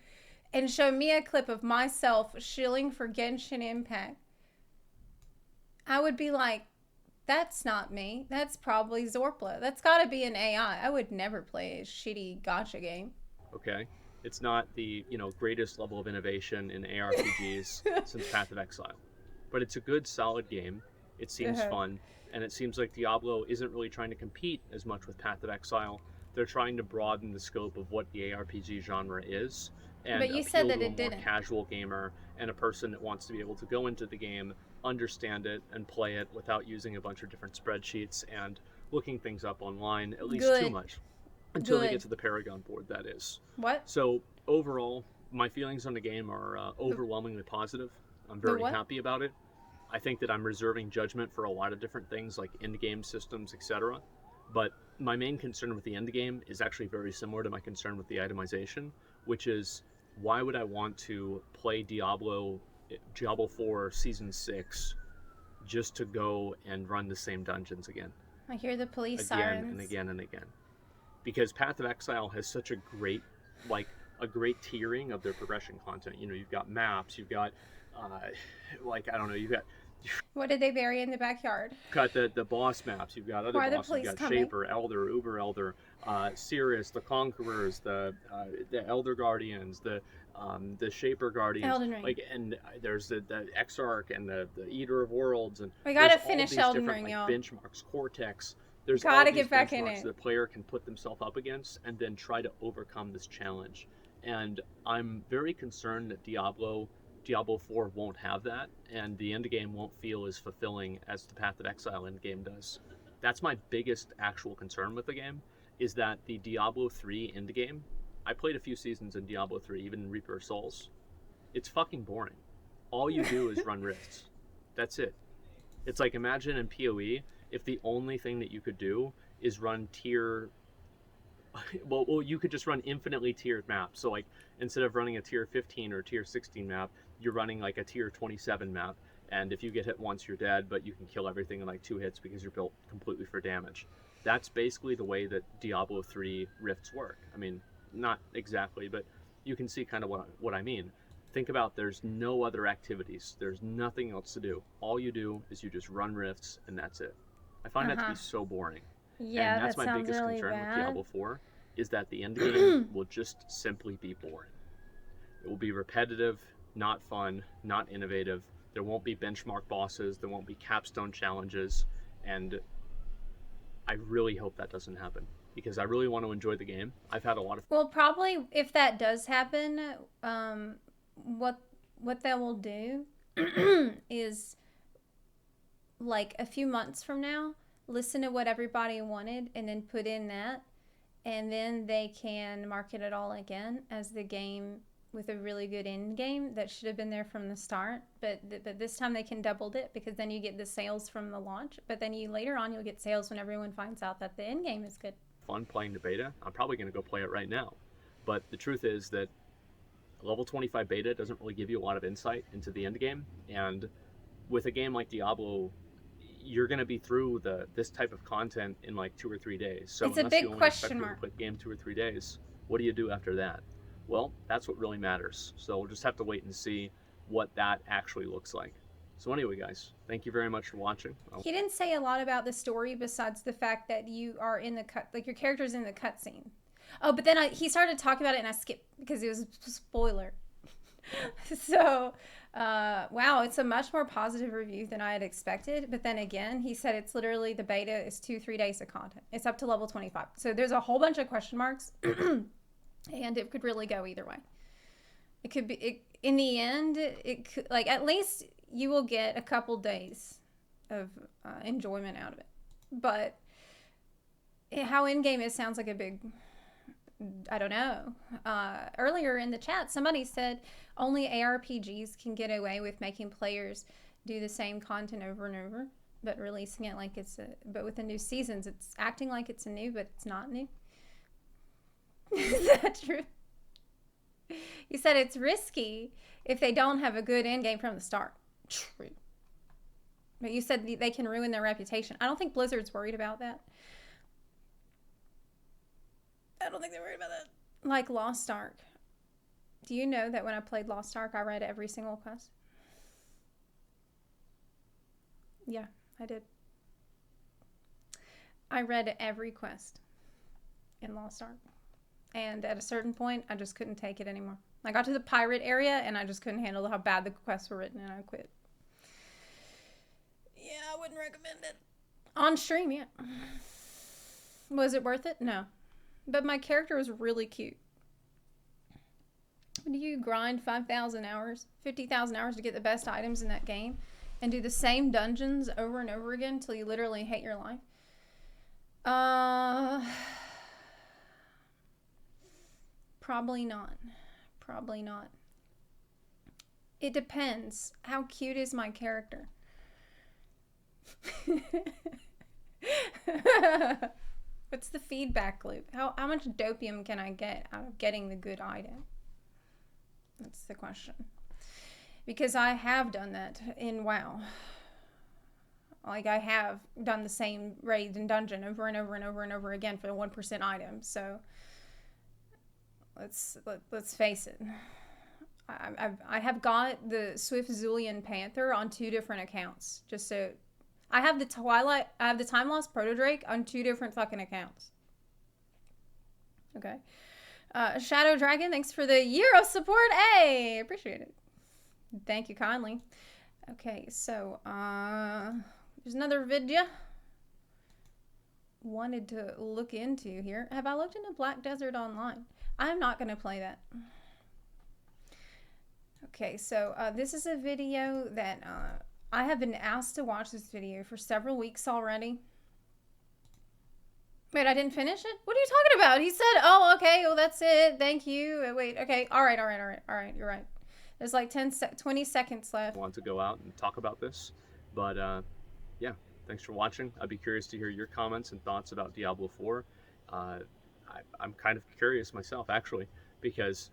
and show me a clip of myself shilling for Genshin Impact, I would be like, that's not me. That's probably Zorpla. That's got to be an AI. I would never play a shitty gotcha game. Okay, it's not the greatest level of innovation in ARPGs since Path of Exile, but it's a good, solid game. It seems Uh-huh. fun, and it seems like Diablo isn't really trying to compete as much with Path of Exile. They're trying to broaden the scope of what the ARPG genre is But and you said appeal that to a it more didn't. casual gamer and a person that wants to be able to go into the game, understand it, and play it without using a bunch of different spreadsheets and looking things up online, at least too Good. much. Until they get Good. to the Paragon board, that is. What? So overall, my feelings on the game are The, overwhelmingly positive. I'm the very what? happy about it. I think that I'm reserving judgment for a lot of different things like end game systems, etc. But my main concern with the end game is actually very similar to my concern with the itemization, which is why would I want to play Diablo 4 Season 6 just to go and run the same dungeons I hear the police again and sirens. again and again? Because Path of Exile has such like a great tiering of their progression content. You've got maps, you've got like I don't know, What did they bury in the backyard? got the boss maps, you've got other Why are the bosses, you've police got coming? Shaper, Elder, Uber Elder, Sirius, the Conquerors, the Elder Guardians, the Shaper Guardians, Elden Ring. like, and there's the Exarch and the Eater of Worlds, and We there's gotta all finish these Elden different Ring, like y'all. benchmarks, Cortex. There's all Gotta these get back in benchmarks it. that a player can put themselves up against and then try to overcome this challenge. And I'm very concerned that Diablo 4 won't have that, and the end game won't feel as fulfilling as the Path of Exile end game does. That's my biggest actual concern with the game, is that the Diablo 3 end game, I played a few seasons in Diablo 3, even in Reaper of Souls. It's fucking boring. All you do is run rifts. That's it. It's like, imagine in PoE if the only thing that you could do is run tier well, you could just run infinitely tiered maps. So like, instead of running a tier 15 or tier 16 map, you're running like a tier 27 map. And if you get hit once, you're dead, but you can kill everything in like 2 hits because you're built completely for damage. That's basically the way that Diablo 3 rifts work. I mean, not exactly, but you can see kind of what I mean. Think about, there's no other activities. There's nothing else to do. All you do is you just run rifts, and that's it. I find that to be so boring. And Yeah, that's that my sounds biggest really concern with bad. Diablo 4, is that the end game will just simply be boring. It will be repetitive, not fun, not innovative. There won't be benchmark bosses, there won't be capstone challenges, and I really hope that doesn't happen because I really want to enjoy the game. I've had a lot of Well, probably if that does happen, um, what what they will do is like a few months from now, listen to what everybody wanted and then put in that, and then they can market it all again as the game with a really good end game that should have been there from the start. But this time they can double it because then you get the sales from the launch. But then you later on you'll get sales when everyone finds out that the end game is good. fun playing the beta. I'm probably going to go play it right now. But the truth is that level 25 beta doesn't really give you a lot of insight into the end game, and with a game like Diablo, you're going to be through this type of content in like 2 or 3 days. So It's a unless you big only expect question people to mark. play the game 2 or 3 days, what do you do after that? Well, that's what really matters. So we'll just have to wait and see what that actually looks like. So anyway, guys, thank you very much for watching. He didn't say a lot about the story besides the fact that you are in the cut, like your character's in the cutscene. Oh, but then he started talking about it and I skipped because it was a spoiler. So, wow, it's a much more positive review than I had expected. But then again, he said it's literally the beta is 2-3 days of content. It's up to level 25. So there's a whole bunch of question marks, and it could really go either way. It could be, in the end, it could, like, at least you will get a couple days of enjoyment out of it. But how in game is sounds like a big, I don't know. Earlier in the chat, somebody said only ARPGs can get away with making players do the same content over and over, but releasing it like it's a. But with the new seasons, it's acting like it's a new, but it's not new. Is that true? You said it's risky if they don't have a good end game from the start. True. But you said they can ruin their reputation. I don't think Blizzard's worried about that. I don't think they're worried about that. Like Lost Ark. Do you know that when I played Lost Ark, I read every single quest? Yeah, I did. I read every quest in Lost Ark. And at a certain point, I just couldn't take it anymore. I got to the pirate area, and I just couldn't handle how bad the quests were written, and I quit. Yeah, I wouldn't recommend it. On stream, yeah. Was it worth it? No. But my character was really cute. Do you grind 5,000 hours, 50,000 hours to get the best items in that game and do the same dungeons over and over again until you literally hate your life? Probably not. Probably not. It depends. How cute is my character? What's the feedback loop? How much dopium can I get out of getting the good item? That's the question. Because I have done that in WoW. Like, I have done the same raid and dungeon over and over and over and over again for the 1% item. So let's face it. I have got the Swift Zulian Panther on 2 different accounts. Just so I have the Time Lost Proto Drake on 2 different fucking accounts. Okay. Shadow Dragon, thanks for the year of support. Hey, appreciate it. Thank you kindly. Okay, so there's another video. wanted to look into here. Have I looked into Black Desert Online? I'm not going to play that. Okay, so this is a video that I have been asked to watch this video for several weeks already. Wait, I didn't finish it? What are you talking about? He said, oh, okay, well, that's it. Thank you. Wait, okay. All right. You're right. There's like 20 seconds left. I want to go out and talk about this. But yeah, thanks for watching. I'd be curious to hear your comments and thoughts about Diablo 4. I'm kind of curious myself, actually, because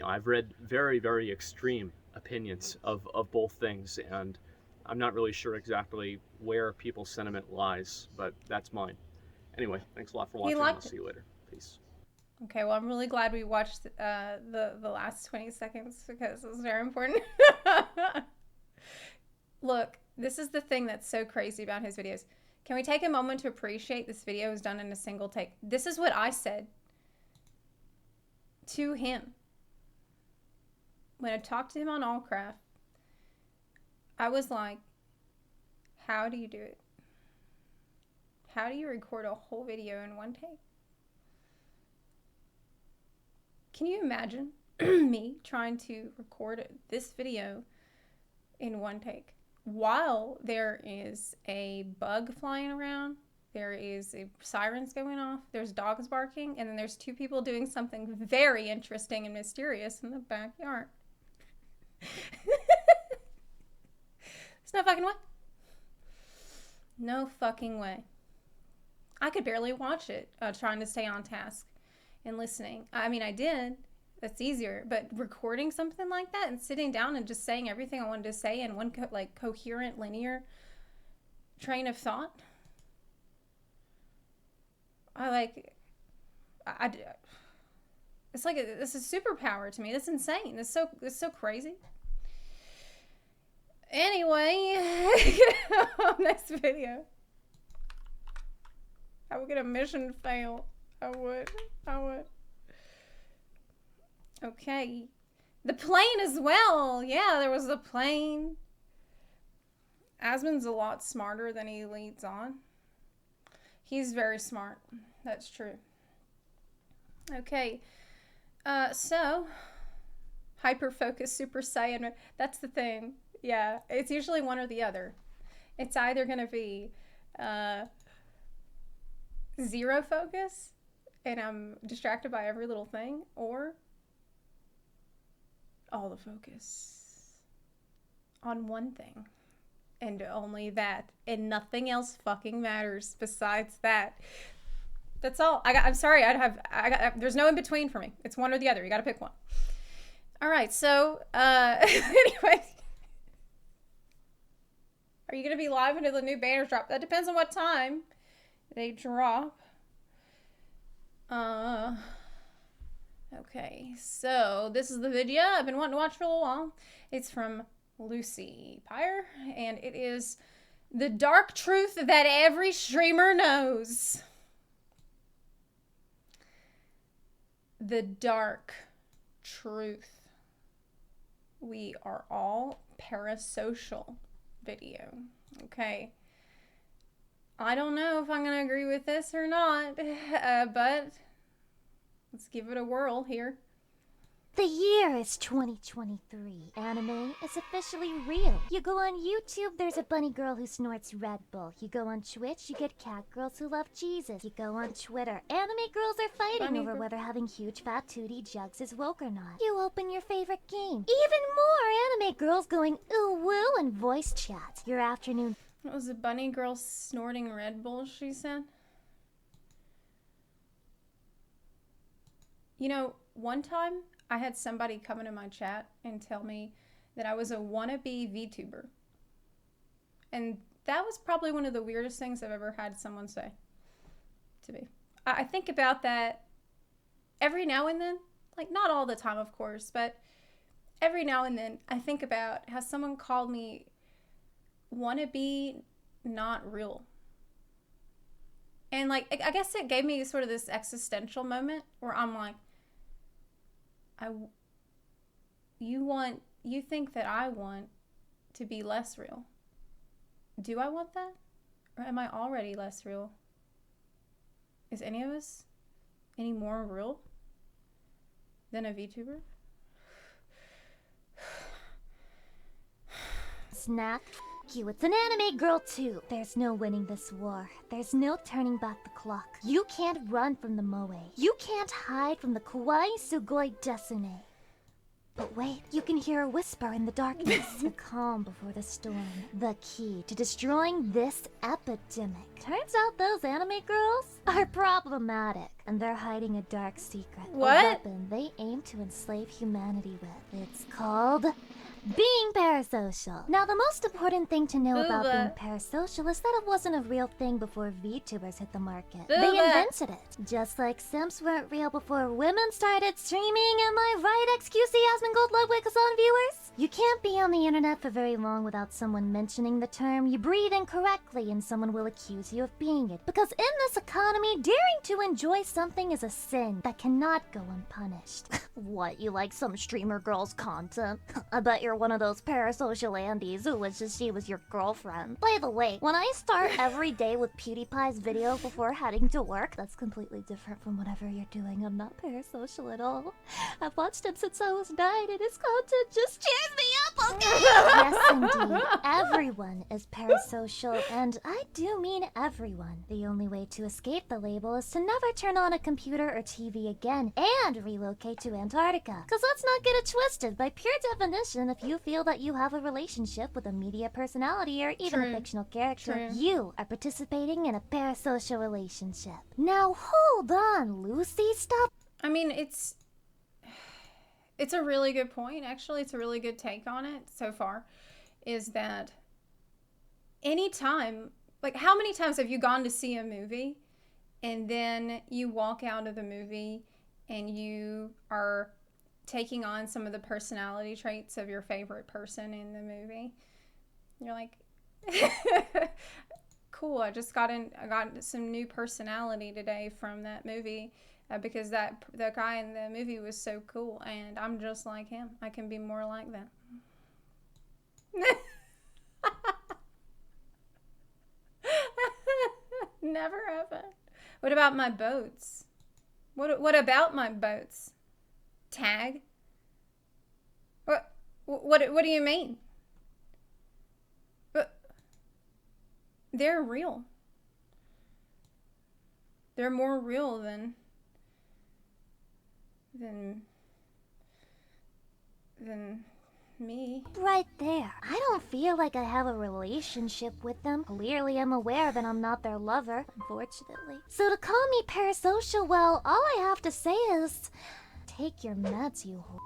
I've read very, very extreme opinions of both things, and I'm not really sure exactly where people's sentiment lies, but that's mine. Anyway, thanks a lot for watching. I'll see you later. Peace. Okay, well, I'm really glad we watched the last 20 seconds because it was very important. Look, this is the thing that's so crazy about his videos. Can we take a moment to appreciate this video was done in a single take? This is what I said to him. When I talked to him on Allcraft, I was like, how do you do it? How do you record a whole video in one take? Can you imagine me trying to record this video in one take? While there is a bug flying around, there is sirens going off, there's dogs barking, and then there's two people doing something very interesting and mysterious in the backyard. There's no fucking way. No fucking way. I could barely watch it, trying to stay on task and listening. I mean, I did. That's easier. But recording something like that and sitting down and just saying everything I wanted to say in one coherent, linear train of thought. It's like this is superpower to me. That's insane. It's so crazy. Anyway, next video. I would get a mission fail. I would. Okay. The plane as well. Yeah, there was the plane. Asmon's a lot smarter than he leads on. He's very smart. That's true. Okay. So, hyper-focus Super Saiyan. That's the thing. Yeah, it's usually one or the other. It's either going to be zero focus and I'm distracted by every little thing, or all the focus on one thing and only that, and nothing else fucking matters besides that. That's all. I'm sorry. There's no in between for me. It's one or the other. You got to pick one. All right. So, anyway, are you going to be live until the new banners drop? That depends on what time they drop. Okay, so this is the video I've been wanting to watch for a little while. It's from Lucy Pyre, and it is the dark truth that every streamer knows. The dark truth. We are all parasocial video. Okay. I don't know if I'm going to agree with this or not, but let's give it a whirl here. The year is 2023. Anime is officially real. You go on YouTube, there's a bunny girl who snorts Red Bull. You go on Twitch, you get cat girls who love Jesus. You go on Twitter, anime girls are fighting over whether having huge fat tootie jugs is woke or not. You open your favorite game. Even more anime girls going ooh woo and voice chat. Your afternoon. What was a bunny girl snorting Red Bull, she said? You know, one time I had somebody come into my chat and tell me that I was a wannabe VTuber. And that was probably one of the weirdest things I've ever had someone say to me. I think about that every now and then. Like, not all the time, of course, but every now and then I think about how someone called me wannabe not real. And, like, I guess it gave me sort of this existential moment where I'm like, you think that I want to be less real. Do I want that? Or am I already less real? Is any of us any more real than a VTuber? Snap. You, it's an anime girl too. There's no winning this war. There's no turning back the clock. You can't run from the moe. You can't hide from the kawaii sugoi desune. But wait, you can hear a whisper in the darkness. The calm before the storm. The key to destroying this epidemic. Turns out those anime girls are problematic. And they're hiding a dark secret. What? A weapon they aim to enslave humanity with. It's called being parasocial. Now, the most important thing to know about being parasocial is that it wasn't a real thing before VTubers hit the market. They invented it. Just like simps weren't real before women started streaming. Am I right, XQC Yasmin Gold Ludwig Hassan viewers? You can't be on the internet for very long without someone mentioning the term. You breathe incorrectly and someone will accuse you of being it. Because in this economy, daring to enjoy something is a sin that cannot go unpunished. What, you like some streamer girl's content? I bet you're one of those parasocial Andes who wishes she was your girlfriend. By the way, when I start every day with PewDiePie's video before heading to work, that's completely different from whatever you're doing. I'm not parasocial at all. I've watched him since I was 9 and his content just cheers me up, okay? Yes, indeed. Everyone is parasocial, and I do mean everyone. The only way to escape the label is to never turn on a computer or TV again and relocate to Antarctica. Cause let's not get it twisted. By pure definition, if you feel that you have a relationship with a media personality or even a fictional character, you are participating in a parasocial relationship. Now hold on, Lucy, stop. I mean, it's a really good point, actually. It's a really good take on it so far, is that anytime, like, how many times have you gone to see a movie and then you walk out of the movie and you are taking on some of the personality traits of your favorite person in the movie? You're like, cool, I got some new personality today from that movie. Because the guy in the movie was so cool, and I'm just like him. I can be more like that. Never happened. What about my boats? What about my boats? Tag? What do you mean? But they're real. They're more real than me. Right there. I don't feel like I have a relationship with them. Clearly, I'm aware that I'm not their lover, unfortunately. So to call me parasocial, well, all I have to say is, take your meds, you whore.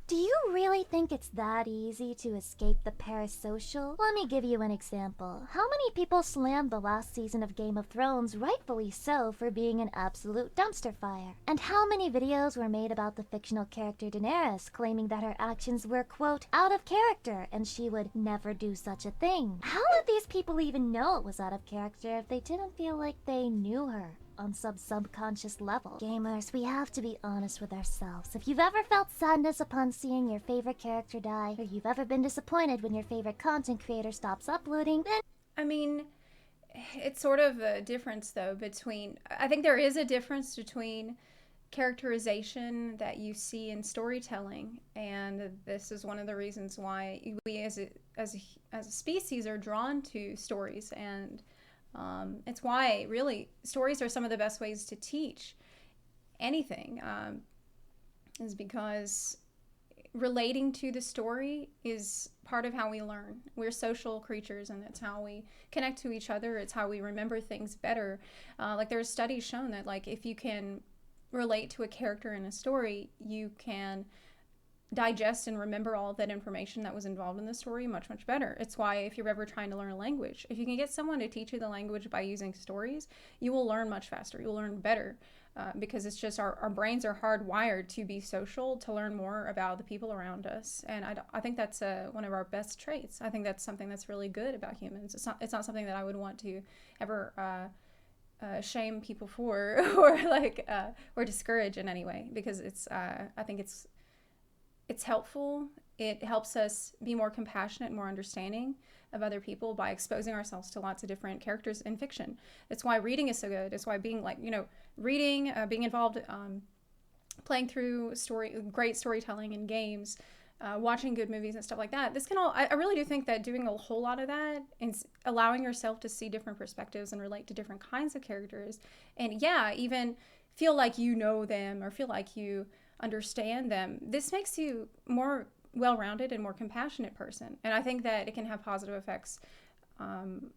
Do you really think it's that easy to escape the parasocial? Let me give you an example. How many people slammed the last season of Game of Thrones, rightfully so, for being an absolute dumpster fire? And how many videos were made about the fictional character Daenerys, claiming that her actions were, quote, out of character, and she would never do such a thing? How would these people even know it was out of character if they didn't feel like they knew her? On subconscious level. Gamers, we have to be honest with ourselves. If you've ever felt sadness upon seeing your favorite character die, or you've ever been disappointed when your favorite content creator stops uploading, then... I mean, it's sort of a difference, though, between... I think there is a difference between characterization that you see in storytelling, and this is one of the reasons why we as a species are drawn to stories, and it's why really stories are some of the best ways to teach anything, is because relating to the story is part of how we learn. We're social creatures, and it's how we connect to each other. It's how we remember things better. Like there's studies shown that like if you can relate to a character in a story, you can digest and remember all of that information that was involved in the story much better. It's why if you're ever trying to learn a language, if you can get someone to teach you the language by using stories, you will learn much faster. You'll learn better, because it's just our brains are hardwired to be social, to learn more about the people around us. And I think that's one of our best traits. I think that's something that's really good about humans. It's not something that I would want to ever shame people for or like or discourage in any way, because it's I think it's it's helpful. It helps us be more compassionate, more understanding of other people by exposing ourselves to lots of different characters in fiction. That's why reading is so good. It's why being like, reading, being involved, playing through great storytelling in games, watching good movies and stuff like that. This can all, I really do think that doing a whole lot of that and allowing yourself to see different perspectives and relate to different kinds of characters, and even feel like you know them or feel like you understand them. This makes you more well-rounded and more compassionate person, and I think that it can have positive effects on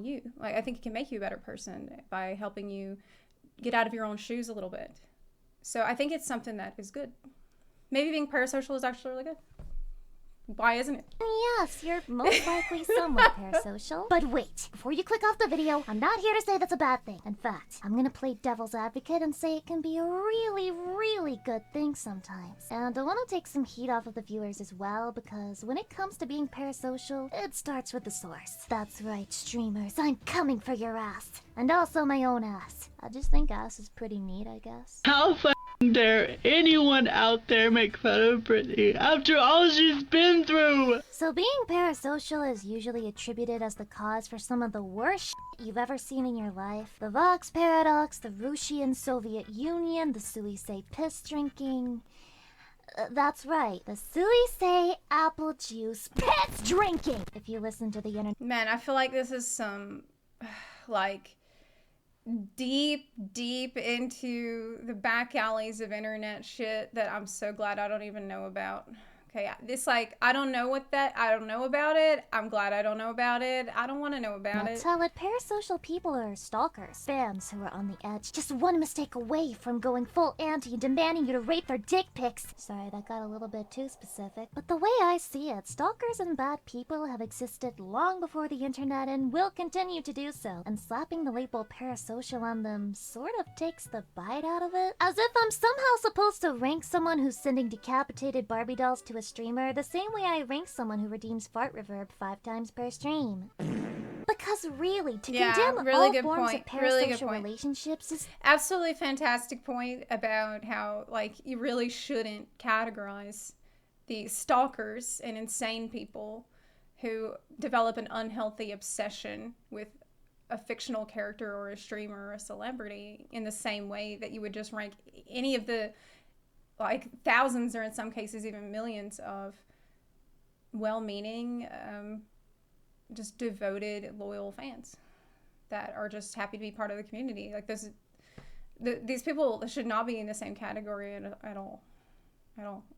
you. Like, I think it can make you a better person by helping you get out of your own shoes a little bit. So I think it's something that is good. Maybe being parasocial is actually really good. Why isn't it? Yes, you're most likely somewhat parasocial. But wait, before you click off the video, I'm not here to say that's a bad thing. In fact, I'm gonna play devil's advocate and say it can be a really, really good thing sometimes. And I want to take some heat off of the viewers as well, because when it comes to being parasocial, it starts with the source. That's right, streamers, I'm coming for your ass. And also my own ass. I just think ass is pretty neat, I guess. How dare anyone out there make fun of Brittany after all she's been through? So being parasocial is usually attributed as the cause for some of the worst you've ever seen in your life. The Vox Paradox, the Russian Soviet Union, the Suisei piss drinking. That's right, the Suisei apple juice piss drinking! If you listen to the internet. Man, I feel like this is some, like, deep into the back alleys of internet shit that I'm so glad I don't even know about. Okay, this, like, I don't know about it. I'm glad I don't know about it. I don't want to know about it. Tell it, parasocial people are stalkers, fans who are on the edge, just one mistake away from going full anti and demanding you to rate their dick pics. Sorry, that got a little bit too specific. But the way I see it, stalkers and bad people have existed long before the internet and will continue to do so. And slapping the label parasocial on them sort of takes the bite out of it. As if I'm somehow supposed to rank someone who's sending decapitated Barbie dolls to a streamer the same way I rank someone who redeems fart reverb 5 times per stream. Because really, to condemn really all good forms point. of parasocial relationships is absolutely fantastic point about how, like, you really shouldn't categorize the stalkers and insane people who develop an unhealthy obsession with a fictional character or a streamer or a celebrity in the same way that you would just rank any of the, like, thousands or in some cases even millions of well-meaning, just devoted, loyal fans that are just happy to be part of the community. Like, these people should not be in the same category at all.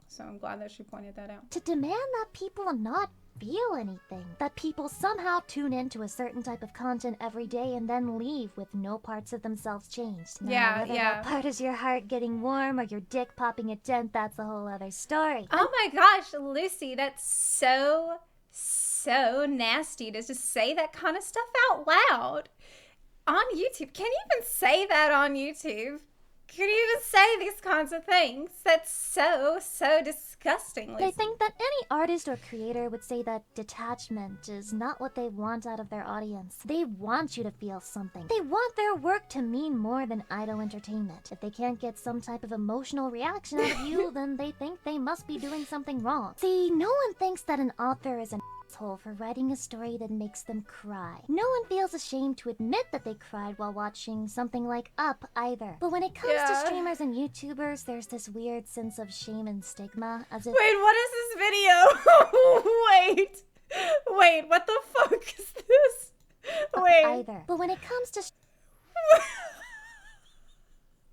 So I'm glad that she pointed that out. to demand that people not feel anything. That people somehow tune into a certain type of content every day and then leave with no parts of themselves changed. Now, whether that part is your heart getting warm or your dick popping a dent, that's a whole other story. Oh my gosh, Lucy, that's so nasty to just say that kind of stuff out loud on YouTube. Can you even say that on YouTube? Can you even say these kinds of things? That's so disgusting, Lucy. They think that any artist or creator would say that detachment is not what they want out of their audience. They want you to feel something. They want their work to mean more than idle entertainment. If they can't get some type of emotional reaction out of you, then they think they must be doing something wrong. See, no one thinks that an author is an asshole for writing a story that makes them cry. No one feels ashamed to admit that they cried while watching something like Up either. But when it comes to streamers and YouTubers, there's this weird sense of shame and stigma, as if— Wait, what is this video? Wait, what the fuck is this? Wait. Either. But when it comes to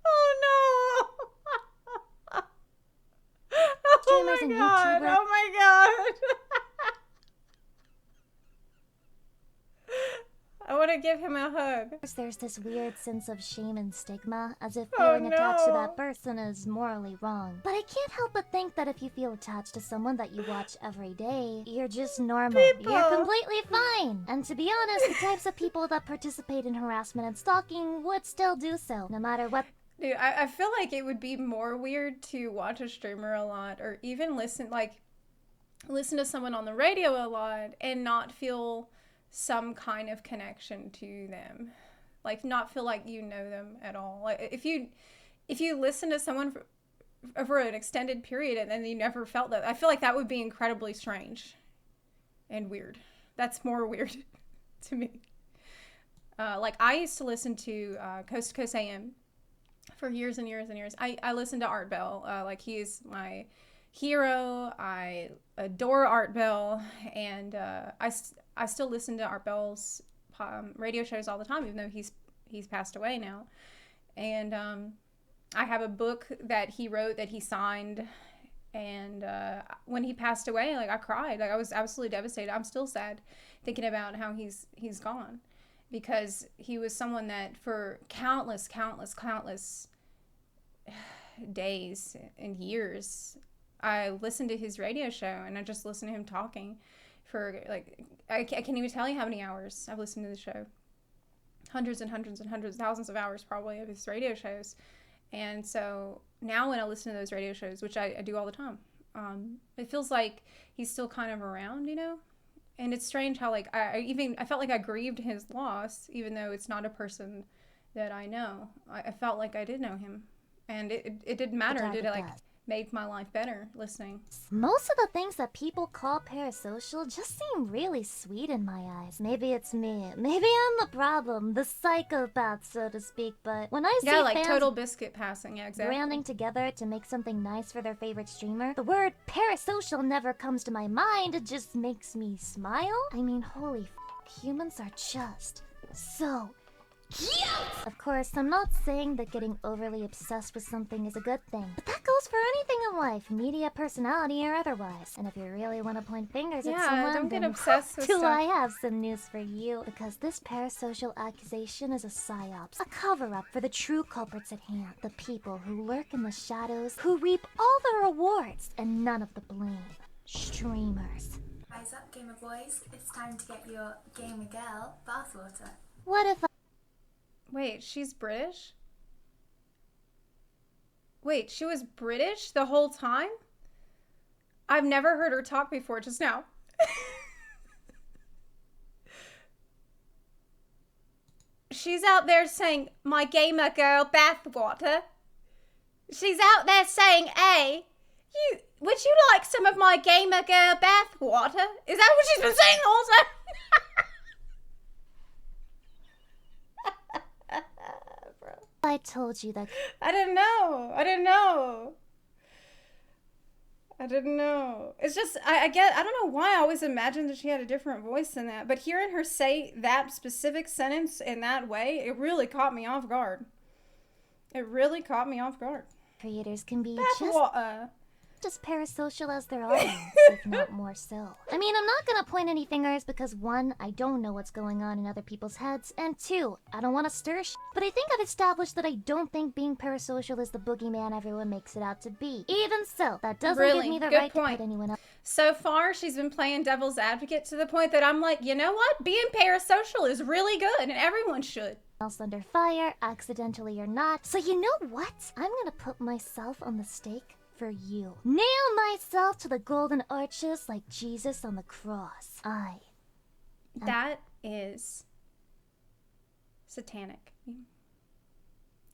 Oh no. streamers and YouTubers— Oh my god. I want to give him a hug. there's this weird sense of shame and stigma, as if feeling attached to that person is morally wrong. But I can't help but think that if you feel attached to someone that you watch every day, you're just normal. You're completely fine. And to be honest, the types of people that participate in harassment and stalking would still do so, no matter what. Dude, I feel like it would be more weird to watch a streamer a lot, or even listen to someone on the radio a lot and not feel some kind of connection to them, like not feel like you know them at all. Like if you listen to someone over an extended period and then you never felt that. I feel like that would be incredibly strange and weird. That's more weird to me. Like I used to listen to Coast to Coast AM for years and years and years. I listened to Art Bell. Like he is my hero. I adore Art Bell, and I still listen to Art Bell's radio shows all the time, even though he's passed away now. And I have a book that he wrote that he signed, and when he passed away, like I cried. Like I was absolutely devastated. I'm still sad thinking about how he's gone, because he was someone that for countless days and years I listened to his radio show, and I just listened to him talking for like I can't even tell you how many hours I've listened to the show. Hundreds and hundreds and hundreds, thousands of hours probably of his radio shows. And so now when I listen to those radio shows, which I do all the time, it feels like he's still kind of around, you know? And it's strange how like I felt like I grieved his loss, even though it's not a person that I know. I felt like I did know him, and it didn't matter. Did it like make my life better listening? Most of the things that people call parasocial just seem really sweet in my eyes. Maybe it's me. Maybe I'm the problem, the psychopath, so to speak. But when I see like fans total biscuit passing, yeah, exactly. branding together to make something nice for their favorite streamer, the word parasocial never comes to my mind. It just makes me smile. I mean, holy f***, humans are just so cute! Of course, I'm not saying that getting overly obsessed with something is a good thing, but that goes for anything in life, media, personality, or otherwise. And if you really want to point fingers at someone, don't get then obsessed with stuff. I have some news for you, because this parasocial accusation is a psyops, a cover-up for the true culprits at hand, the people who lurk in the shadows, who reap all the rewards and none of the blame. Streamers. Rise up, gamer boys. It's time to get your gamer girl bathwater. What if Wait, she's British? Wait, she was British the whole time? I've never heard her talk before, just now. She's out there saying, my gamer girl bathwater. She's out there saying, hey, would you like some of my gamer girl bathwater? Is that what she's been saying the whole time? I told you that I didn't know. It's just, I don't know why I always imagined that she had a different voice than that. But hearing her say that specific sentence in that way, it really caught me off guard. creators can be Bathwater. just parasocial as their audience, if not more so. I mean, I'm not gonna point any fingers because 1, I don't know what's going on in other people's heads, and 2, I don't want to stir shit. But I think I've established that I don't think being parasocial is the boogeyman everyone makes it out to be. Even so, that doesn't give me the Good right point. to put anyone else. So far, she's been playing devil's advocate to the point that I'm like, you know what? Being parasocial is really good, and everyone should. Else under fire, accidentally or not. So you know what? I'm gonna put myself on the stake for you. Nail myself to the golden arches like Jesus on the cross. That is satanic. You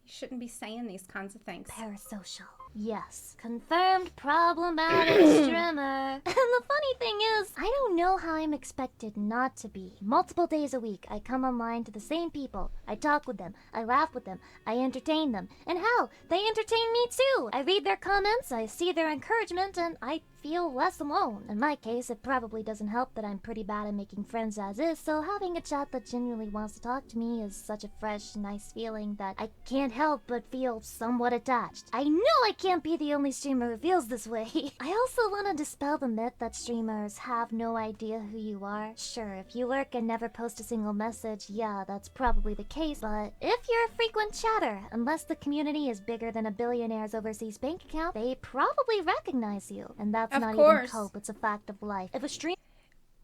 shouldn't be saying these kinds of things. Parasocial. Yes. Confirmed problematic streamer. And the funny thing is, I don't know how I'm expected not to be. Multiple days a week, I come online to the same people. I talk with them. I laugh with them. I entertain them. And hell, they entertain me too. I read their comments, I see their encouragement, and I feel less alone. In my case, it probably doesn't help that I'm pretty bad at making friends as is, so having a chat that genuinely wants to talk to me is such a fresh, nice feeling that I can't help but feel somewhat attached. I know I can't be the only streamer who feels this way. I also want to dispel the myth that streamers have no idea who you are. Sure, if you lurk and never post a single message, yeah, that's probably the case, but if you're a frequent chatter, unless the community is bigger than a billionaire's overseas bank account, they probably recognize you, and that's Of not course. even hope, it's a fact of life. If a stream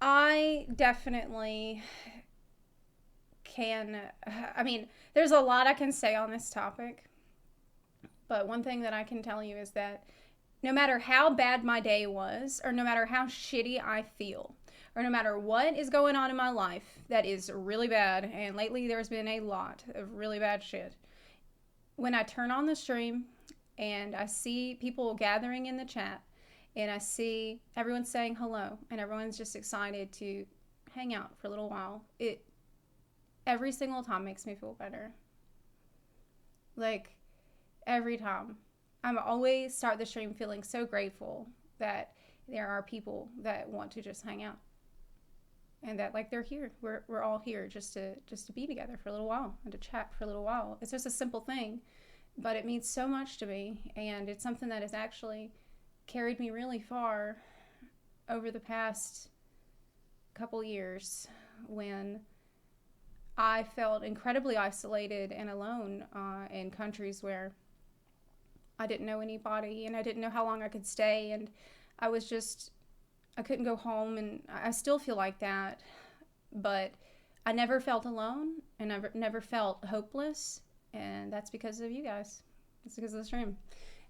I definitely can. I mean, there's a lot I can say on this topic. But one thing that I can tell you is that no matter how bad my day was, or no matter how shitty I feel, or no matter what is going on in my life that is really bad, and lately there's been a lot of really bad shit, when I turn on the stream, and I see people gathering in the chat, and I see everyone saying hello, and everyone's just excited to hang out for a little while, it every single time makes me feel better. Like, every time. I'm always start the stream feeling so grateful that there are people that want to just hang out. And that, like, they're here. We're all here just to be together for a little while and to chat for a little while. It's just a simple thing, but it means so much to me, and it's something that has actually carried me really far over the past couple years when I felt incredibly isolated and alone in countries where I didn't know anybody, and I didn't know how long I could stay, and I couldn't go home, and I still feel like that, but I never felt alone, and I never felt hopeless, and that's because of you guys. It's because of the stream.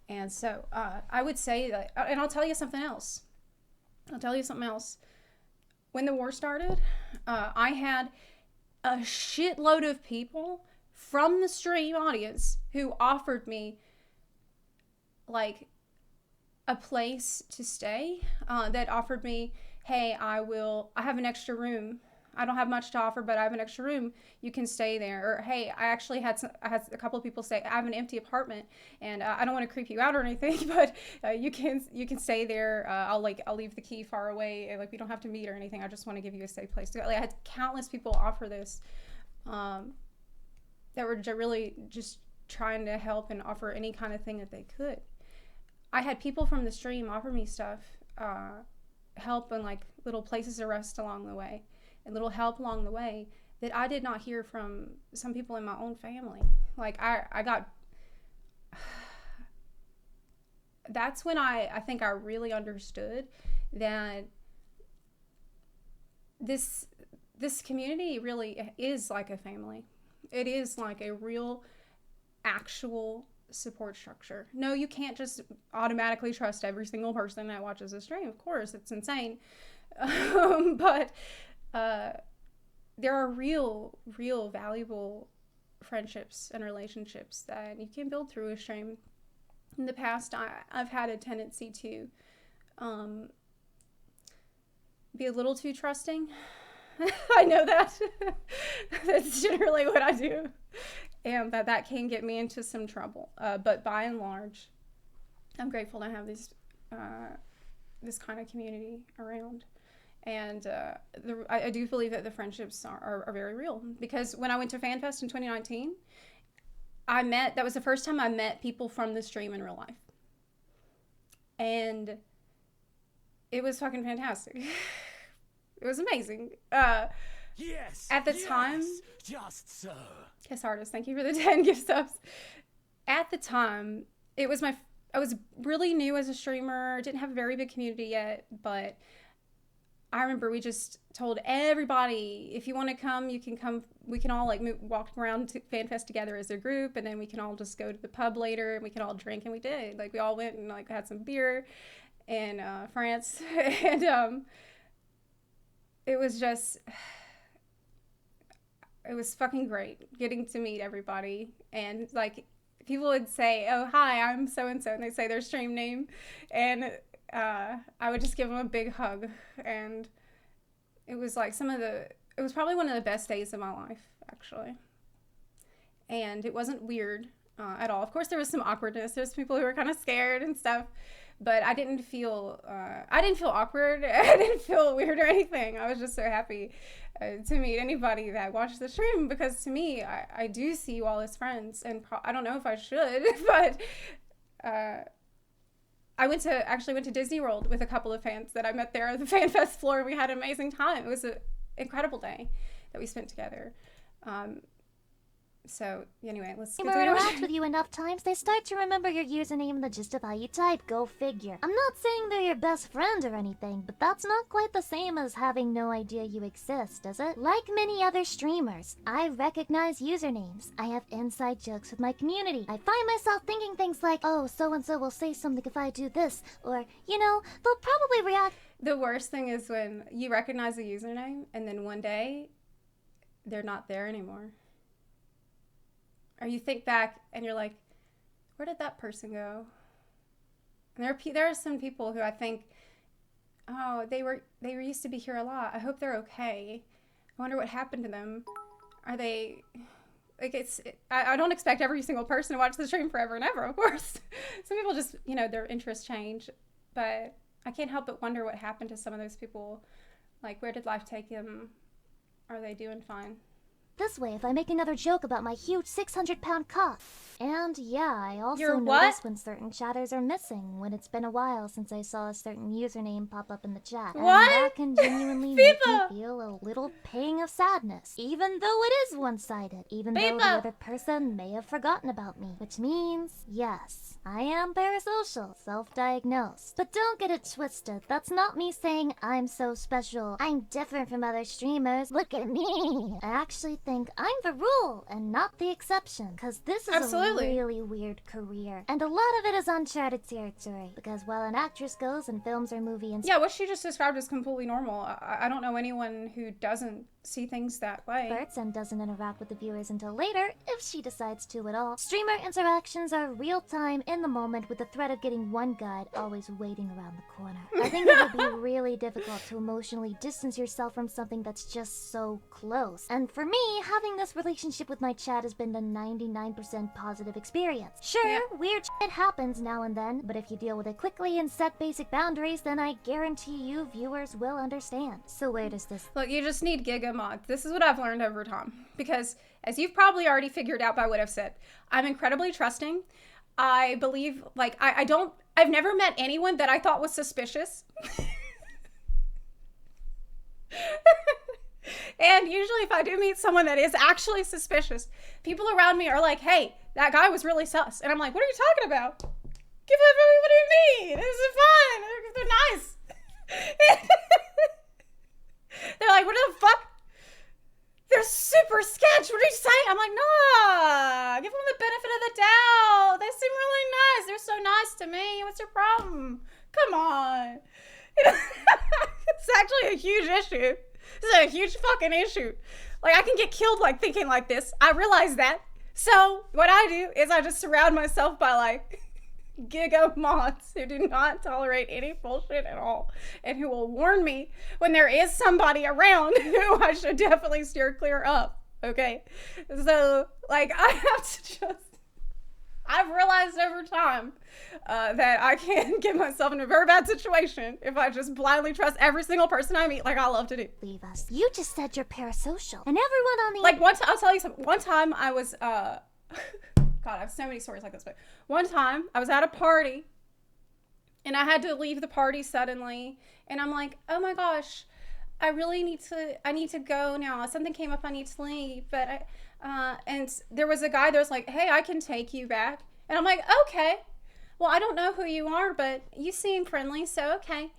And so I would say that, and I'll tell you something else. When the war started, I had a shitload of people from the stream audience who offered me, like, a place to stay, that offered me, hey, I have an extra room. I don't have much to offer, but I have an extra room. You can stay there. Or, hey, I had a couple of people say, I have an empty apartment, and I don't want to creep you out or anything, but you can stay there. I'll leave the key far away. And, like, we don't have to meet or anything. I just want to give you a safe place to go. Like, I had countless people offer this, that were really just trying to help and offer any kind of thing that they could. I had people from the stream offer me stuff, help and, like, little places to rest along the way, and little help along the way that I did not hear from some people in my own family. Like, I got, that's when I think I really understood that this community really is like a family. It is like a real, actual support structure. No, you can't just automatically trust every single person that watches the stream. Of course, it's insane. But there are real valuable friendships and relationships that you can build through a stream. In the past, I've had a tendency to be a little too trusting. I know that. That's generally what I do. And that can get me into some trouble. But by and large, I'm grateful to have this kind of community around. And I do believe that the friendships are very real. Because when I went to FanFest in 2019, that was the first time I met people from the stream in real life. And it was fucking fantastic. It was amazing. Yes. At the time, just so. Kiss Artist, thank you for the 10 gift subs. At the time, I was really new as a streamer, didn't have a very big community yet, but I remember we just told everybody, if you want to come, you can come. We can all, like, walk around to FanFest together as a group, and then we can all just go to the pub later, and we can all drink, and we did. Like, we all went and, like, had some beer in France, and it was just... It was fucking great getting to meet everybody. And, like, people would say, oh, hi, I'm so-and-so. And they'd say their stream name. And I would just give them a big hug. And it was, like, it was probably one of the best days of my life, actually. And it wasn't weird at all. Of course, there was some awkwardness. There's people who were kind of scared and stuff. But I didn't feel awkward. I didn't feel weird or anything. I was just so happy to meet anybody that watched the stream, because to me, I do see you all as friends, and I don't know if I should, but I went to Disney World with a couple of fans that I met there at the FanFest floor, and we had an amazing time. It was an incredible day that we spent together. So, anyway, let's If they interact with you enough times, they start to remember your username and the gist of how you type. Go figure. I'm not saying they're your best friend or anything, but that's not quite the same as having no idea you exist, is it? Like many other streamers, I recognize usernames. I have inside jokes with my community. I find myself thinking things like, oh, so-and-so will say something if I do this, or, you know, they'll probably react. The worst thing is when you recognize a username, and then one day, they're not there anymore. Or you think back and you're like, where did that person go? And there are some people who I think, oh, they used to be here a lot. I hope they're okay. I wonder what happened to them. Are they, like, I don't expect every single person to watch the stream forever and ever, of course. Some people just, their interests change. But I can't help but wonder what happened to some of those people. Like, where did life take them? Are they doing fine? This way if I make another joke about my huge 600-pound cock. And yeah, I also Your notice what? when certain chatters are missing, when it's been a while since I saw a certain username pop up in the chat. What? And that can genuinely make me Biba! feel a little pang of sadness, even though it is one-sided, even though the Biba! other person may have forgotten about me. Which means, yes, I am parasocial, self-diagnosed. But don't get it twisted, that's not me saying I'm so special. I'm different from other streamers, look at me. I actually think I'm the rule and not the exception, because this is Absolutely. a really weird career. And a lot of it is uncharted territory, because while an actress goes in films or movies, Yeah, what she just described is completely normal. I don't know anyone who doesn't see things that way. experts and doesn't interact with the viewers until later, if she decides to at all. Streamer interactions are real-time, in the moment, with the threat of getting one guide always waiting around the corner. I think it would be really difficult to emotionally distance yourself from something that's just so close. And for me, having this relationship with my chat has been a 99% positive experience. Sure, Yeah. weird shit happens now and then, but if you deal with it quickly and set basic boundaries, then I guarantee you viewers will understand. So where does this Look, you just need Giga mods. This is what I've learned over time. Because, as you've probably already figured out by what I've said, I'm incredibly trusting. I believe, like, I've never met anyone that I thought was suspicious. And usually if I do meet someone that is actually suspicious, people around me are like, hey, that guy was really sus. And I'm like, what are you talking about? What do you mean? This is fine. They're nice. They're like, what the fuck? They're super sketch. What are you saying? I'm like, nah, give them the benefit of the doubt. They seem really nice. They're so nice to me. What's your problem? Come on. It's actually a huge issue. This is a huge fucking issue. Like, I can get killed like thinking like this. I realize that. So what I do is I just surround myself by like giga mods who do not tolerate any bullshit at all and who will warn me when there is somebody around who I should definitely steer clear of. Okay, so like I've realized over time that I can get myself in a very bad situation if I just blindly trust every single person I meet like I love to do. leave us? You just said you're parasocial, and everyone on the Like I'll tell you something. One time I was God, I have so many stories like this, but one time I was at a party and I had to leave the party suddenly, and I'm like, oh my gosh, I need to go now. Something came up, I need to leave. But and there was a guy that was like, hey, I can take you back. And I'm like, okay. Well, I don't know who you are, but you seem friendly, so okay.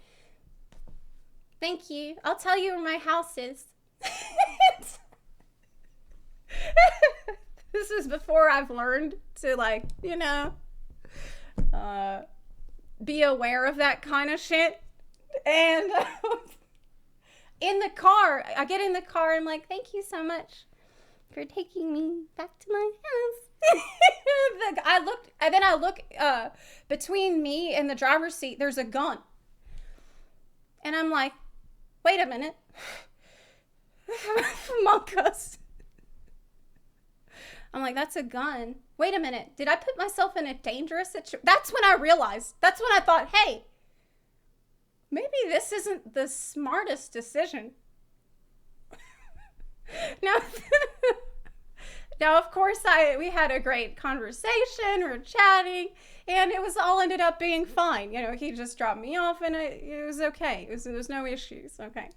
Thank you. I'll tell you where my house is. This is before I've learned to, like, be aware of that kind of shit. And in the car, I get in the car, I'm like, thank you so much for taking me back to my house. I look between me and the driver's seat, there's a gun. And I'm like, wait a minute. Among Us. I'm like, that's a gun. Wait a minute. Did I put myself in a dangerous situation? That's when I realized. That's when I thought, hey, maybe this isn't the smartest decision. Now, of course, we had a great conversation. We were chatting, and it was all ended up being fine. He just dropped me off, and it was okay. There was no issues. Okay.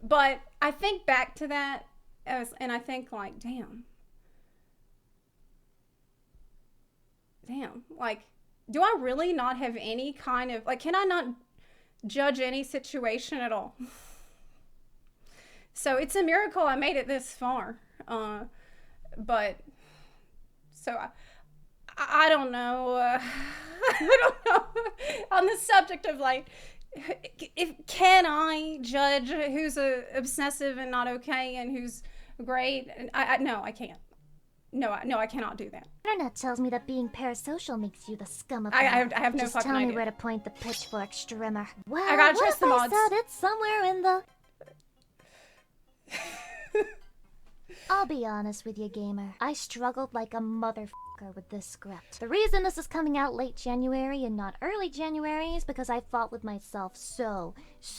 But I think back to that, and I think, like, damn, like, do I really not have any kind of, like, can I not judge any situation at all? So it's a miracle I made it this far. But, so I don't know. I don't know. On the subject of, like, can I judge who's obsessive and not okay and who's great? No, I can't. No, I cannot do that. Internet tells me that being parasocial makes you the scum of I hell. have no Just fucking tell me idea. where to point the pitchfork, Strimmer. Well, I gotta what trust if the I mods. said it's somewhere in the... I'll be honest with you, gamer. I struggled like a motherfucker with this script. The reason this is coming out late January and not early January is because I fought with myself so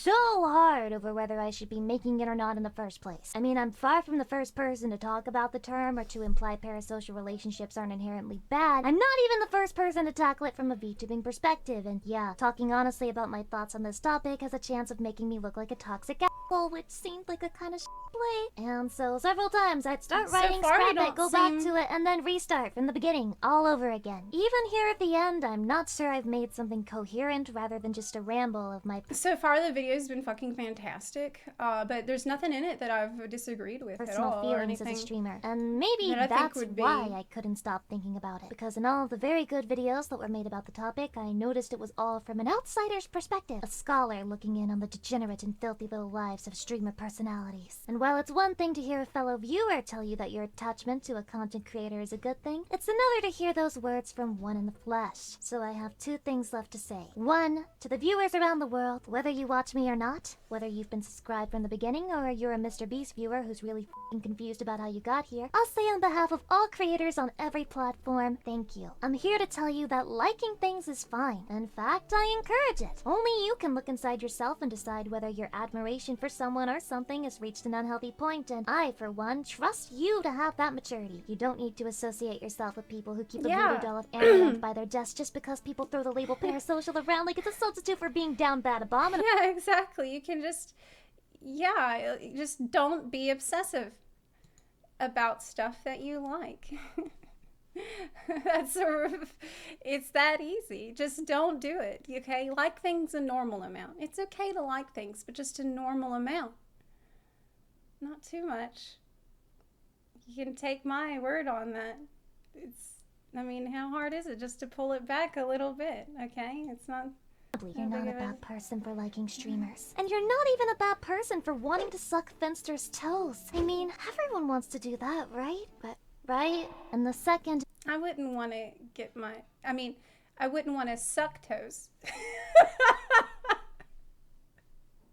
hard over whether I should be making it or not in the first place. I mean, I'm far from the first person to talk about the term or to imply parasocial relationships aren't inherently bad. I'm not even the first person to tackle it from a VTubing perspective, and yeah, talking honestly about my thoughts on this topic has a chance of making me look like a toxic asshole, which seemed like a kind of play. And so several times I'd start So writing, far, you scrap it, don't go back seem- to it, and then restart from the beginning all over again. Even here at the end, I'm not sure I've made something coherent rather than just a ramble of my So far, the video's been fucking fantastic, but there's nothing in it that I've disagreed with at personal all or feelings as anything. a streamer. And maybe that I think that's would be- why I couldn't stop thinking about it. Because in all of the very good videos that were made about the topic, I noticed it was all from an outsider's perspective. A scholar looking in on the degenerate and filthy little lives of streamer personalities. And while it's one thing to hear a fellow viewer tell you that your attachment to a content creator is a good thing, it's another to hear those words from one in the flesh. So I have two things left to say. One, to the viewers around the world, whether you watch me or not, whether you've been subscribed from the beginning or you're a Mr. Beast viewer who's really f***ing confused about how you got here, I'll say on behalf of all creators on every platform, thank you. I'm here to tell you that liking things is fine. In fact, I encourage it. Only you can look inside yourself and decide whether your admiration for someone or something has reached an unhealthy point, and I, for one, trust you to have that maturity. You don't need to associate yourself with people who keep a Yeah. voodoo doll of Amaranth by their desk just because people throw the label parasocial around like it's a substitute for being down bad abominable. Yeah, exactly. You can just, just don't be obsessive about stuff that you like. It's that easy. Just don't do it, okay? Like things a normal amount. It's okay to like things, but just a normal amount. Not too much. You can take my word on that. How hard is it just to pull it back a little bit, okay? It's not... You're not a big of bad person for liking streamers. And you're not even a bad person for wanting to suck Finster's toes. I mean, everyone wants to do that, right? Right? And the second I wouldn't want to I wouldn't want to suck toes.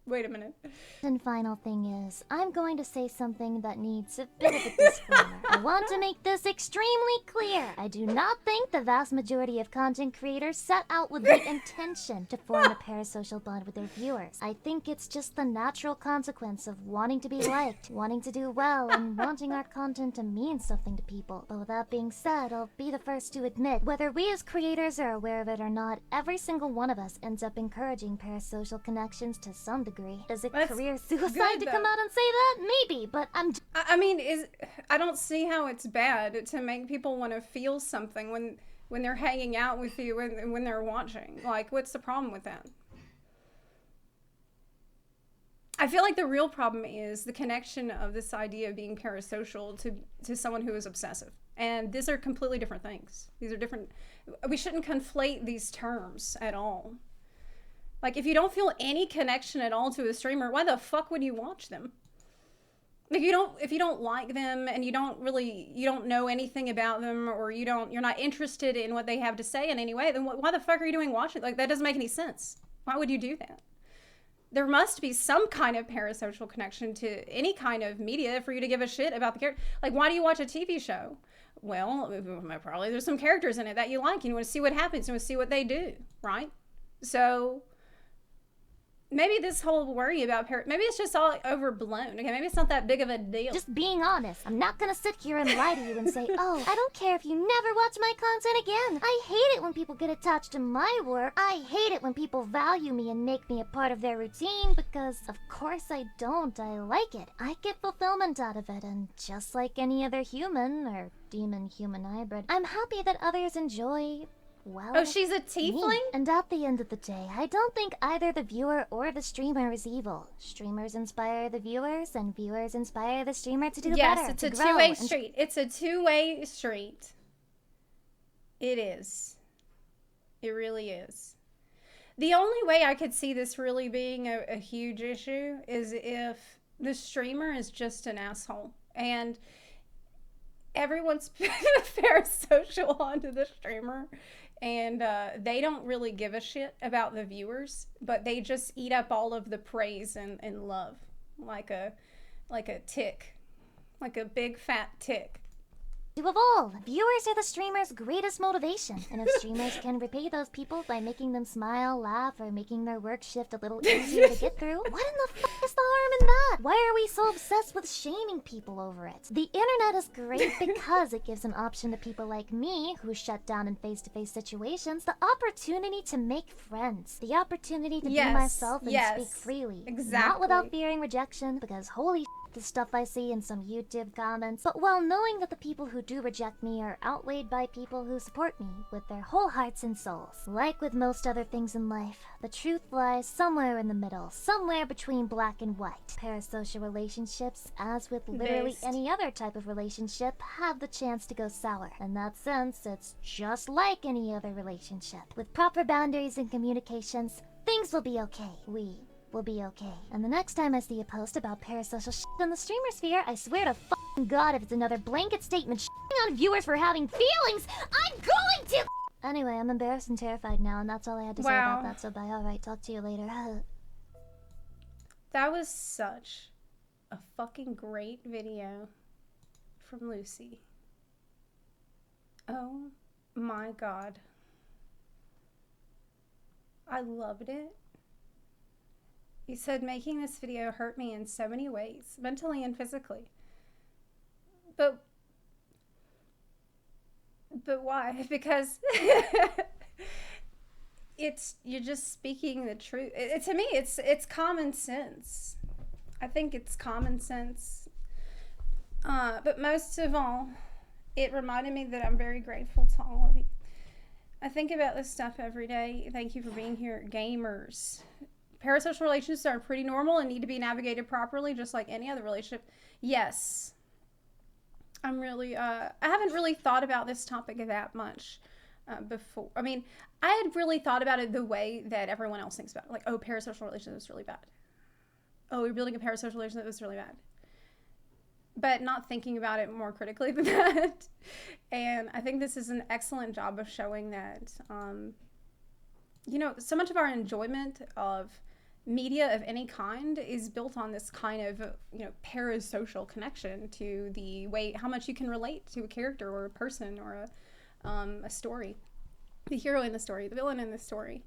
Wait a minute. and final thing is, I'm going to say something that needs a bit of a disclaimer. I want to make this extremely clear. I do not think the vast majority of content creators set out with the intention to form a parasocial bond with their viewers. I think it's just the natural consequence of wanting to be liked, wanting to do well, and wanting our content to mean something to people. But with that being said, I'll be the first to admit, whether we as creators are aware of it or not, every single one of us ends up encouraging parasocial connections to some degree. Is it That's career suicide good, to though. come out and say that? Maybe, but I don't see how it's bad to make people want to feel something when they're hanging out with you and when they're watching. Like, what's the problem with that? I feel like the real problem is the connection of this idea of being parasocial to someone who is obsessive. And these are completely different things. These are different. We shouldn't conflate these terms at all. Like, if you don't feel any connection at all to a streamer, why the fuck would you watch them? If you don't like them and you don't know anything about them, or you're not interested in what they have to say in any way, then why the fuck are you doing watching? Like, that doesn't make any sense. Why would you do that? There must be some kind of parasocial connection to any kind of media for you to give a shit about the character. Like, why do you watch a TV show? Well, probably there's some characters in it that you like. You want to see what happens. You want to see what they do, right? So maybe this whole worry about maybe it's just all overblown. Okay, maybe it's not that big of a deal. just being honest. I'm not gonna sit here and lie to you and say, oh, I don't care if you never watch my content again. I hate it when people get attached to my work. I hate it when people value me and make me a part of their routine, because of course I don't. I like it. I get fulfillment out of it, and just like any other human or demon-human hybrid, I'm happy that others enjoy, well, Oh, she's a me. tiefling? And at the end of the day, I don't think either the viewer or the streamer is evil. Streamers inspire the viewers, and viewers inspire the streamer to do Yes, better. it's to a grow, two-way and street. It's a two-way street. It is. It really is. The only way I could see this really being a huge issue is if the streamer is just an asshole. And everyone's parasocial onto the streamer, and they don't really give a shit about the viewers, but they just eat up all of the praise and love, like a tick, like a big fat tick. To evolve. Viewers are the streamer's greatest motivation, and if streamers can repay those people by making them smile, laugh, or making their work shift a little easier to get through, what in the fuck is the harm in that? Why are we so obsessed with shaming people over it? The internet is great because it gives an option to people like me, who shut down in face-to-face situations, the opportunity to make friends, the opportunity to be myself and speak freely, not without fearing rejection, because holy the stuff I see in some YouTube comments, but while knowing that the people who do reject me are outweighed by people who support me with their whole hearts and souls. Like with most other things in life, the truth lies somewhere in the middle, somewhere between black and white. Parasocial relationships, as with literally any other type of relationship, have the chance to go sour. In that sense, it's just like any other relationship. With proper boundaries and communications, things will be okay. We will be okay. And the next time I see a post about parasocial shit in the streamer sphere, I swear to fucking God, if it's another blanket statement shitting on viewers for having feelings, I'm going to. Anyway, I'm embarrassed and terrified now, and that's all I had to say about that, so bye. Alright, talk to you later. That was such a fucking great video from Lucy. Oh my God. I loved it. You said making this video hurt me in so many ways, mentally and physically. But why? Because you're just speaking the truth. To me, it's common sense. I think it's common sense. But most of all, it reminded me that I'm very grateful to all of you. I think about this stuff every day. Thank you for being here, gamers. Parasocial relationships are pretty normal and need to be navigated properly, just like any other relationship. Yes. I'm really, I haven't really thought about this topic that much before. I mean, I had really thought about it the way that everyone else thinks about it. Like, oh, parasocial relationship is really bad. Oh, we're building a parasocial relationship that's really bad. But not thinking about it more critically than that. And I think this is an excellent job of showing that, you know, so much of our enjoyment of media of any kind is built on this kind of, you know, parasocial connection to the way, how much you can relate to a character or a person or a story. The hero in the story, the villain in the story.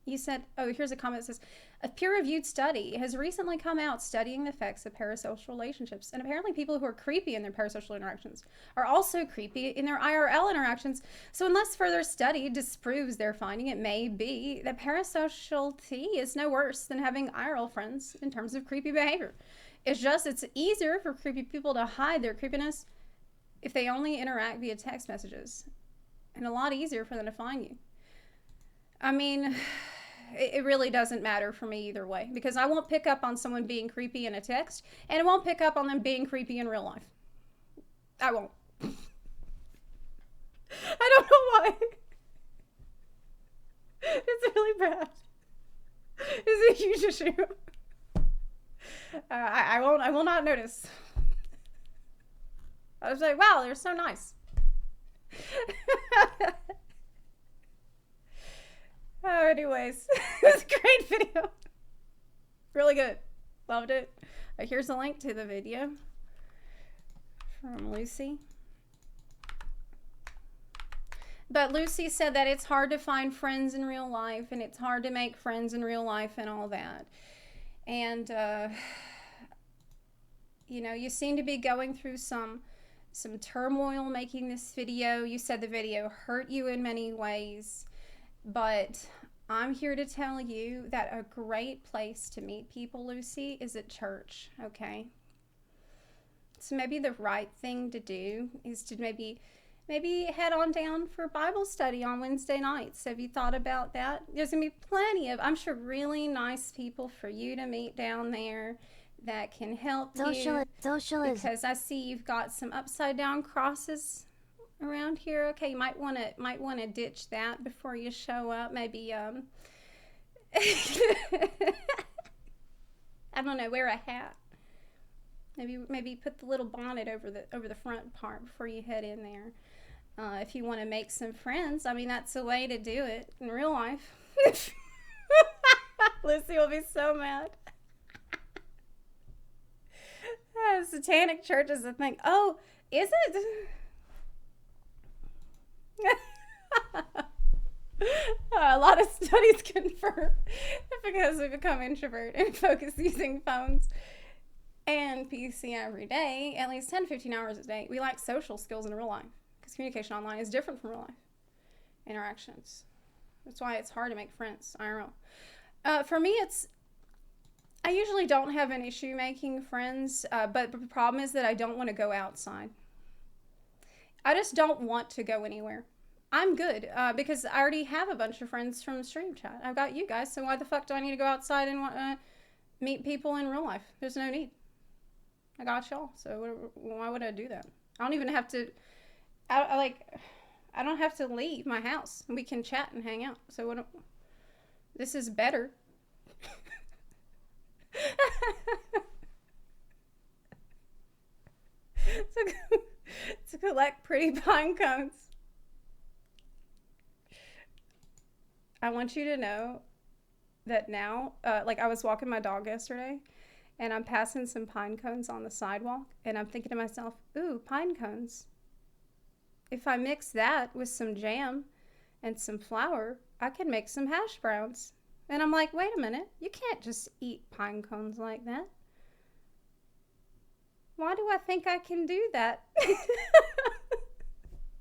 You said, oh, here's a comment that says, a peer-reviewed study has recently come out studying the effects of parasocial relationships. And apparently people who are creepy in their parasocial interactions are also creepy in their IRL interactions. So unless further study disproves their finding, it may be that parasociality is no worse than having IRL friends in terms of creepy behavior. It's just, it's easier for creepy people to hide their creepiness if they only interact via text messages. And a lot easier for them to find you. I mean, it really doesn't matter for me either way, because I won't pick up on someone being creepy in a text, and I won't pick up on them being creepy in real life. I won't. I don't know why. It's really bad. It's a huge issue. I will not notice. I was like, wow, they're so nice. Oh, anyways, it was a great video. Really good. Loved it. Here's a link to the video from Lucy. But Lucy said that it's hard to find friends in real life, and it's hard to make friends in real life and all that. And, you know, you seem to be going through some turmoil making this video. You said the video hurt you in many ways. But I'm here to tell you that a great place to meet people, Lucy, is at church, okay? So maybe the right thing to do is to maybe head on down for Bible study on Wednesday nights. Have you thought about that? There's going to be plenty of, I'm sure, really nice people for you to meet down there that can help you. Socialism. Because I see you've got some upside down crosses around here. Okay, you might want to ditch that before you show up. Maybe I don't know, wear a hat. Maybe put the little bonnet over the front part before you head in there. If you want to make some friends, I mean, that's a way to do it in real life. Lucy will be so mad. Satanic church is a thing. Oh, is it? A lot of studies confirm that because we become introvert and focus using phones and PC every day, at least 10 to 15 hours a day, we lack social skills in real life because communication online is different from real life interactions. That's why it's hard to make friends, IRL. For me, I usually don't have an issue making friends, but the problem is that I don't want to go outside. I just don't want to go anywhere. I'm good because I already have a bunch of friends from stream chat. I've got you guys, so why the fuck do I need to go outside and meet people in real life? There's no need. I got y'all, so why would I do that? I don't even have to, I don't have to leave my house. We can chat and hang out. So this is better. to collect pretty pine cones. I want you to know that now, I was walking my dog yesterday, and I'm passing some pine cones on the sidewalk, and I'm thinking to myself, ooh, pine cones. If I mix that with some jam and some flour, I can make some hash browns. And I'm like, wait a minute, you can't just eat pine cones like that. Why do I think I can do that?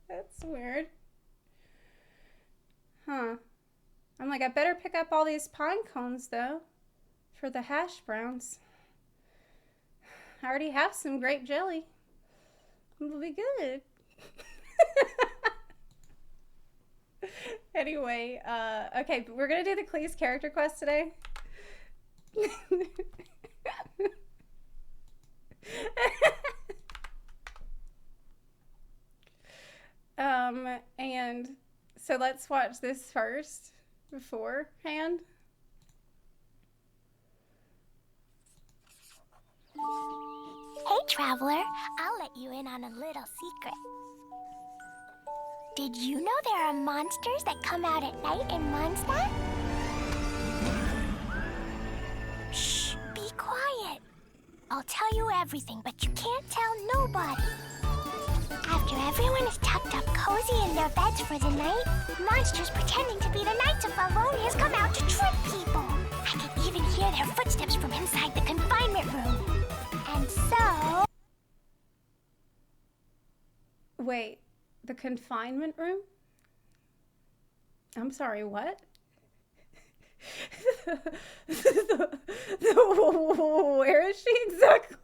That's weird. Huh. I'm like, I better pick up all these pine cones, though, for the hash browns. I already have some grape jelly. It'll be good. Anyway, okay, but we're going to do the Cleese character quest today. And so let's watch this first beforehand. Hey, traveler, I'll let you in on a little secret. Did you know there are monsters that come out at night in Mondstadt? Shh, be quiet. I'll tell you everything, but you can't tell nobody. After everyone is tucked up cozy in their beds for the night, monsters pretending to be the Knights of Valonias come out to trick people. I can even hear their footsteps from inside the confinement room. And so... Wait, the confinement room? I'm sorry, what? Where is she exactly?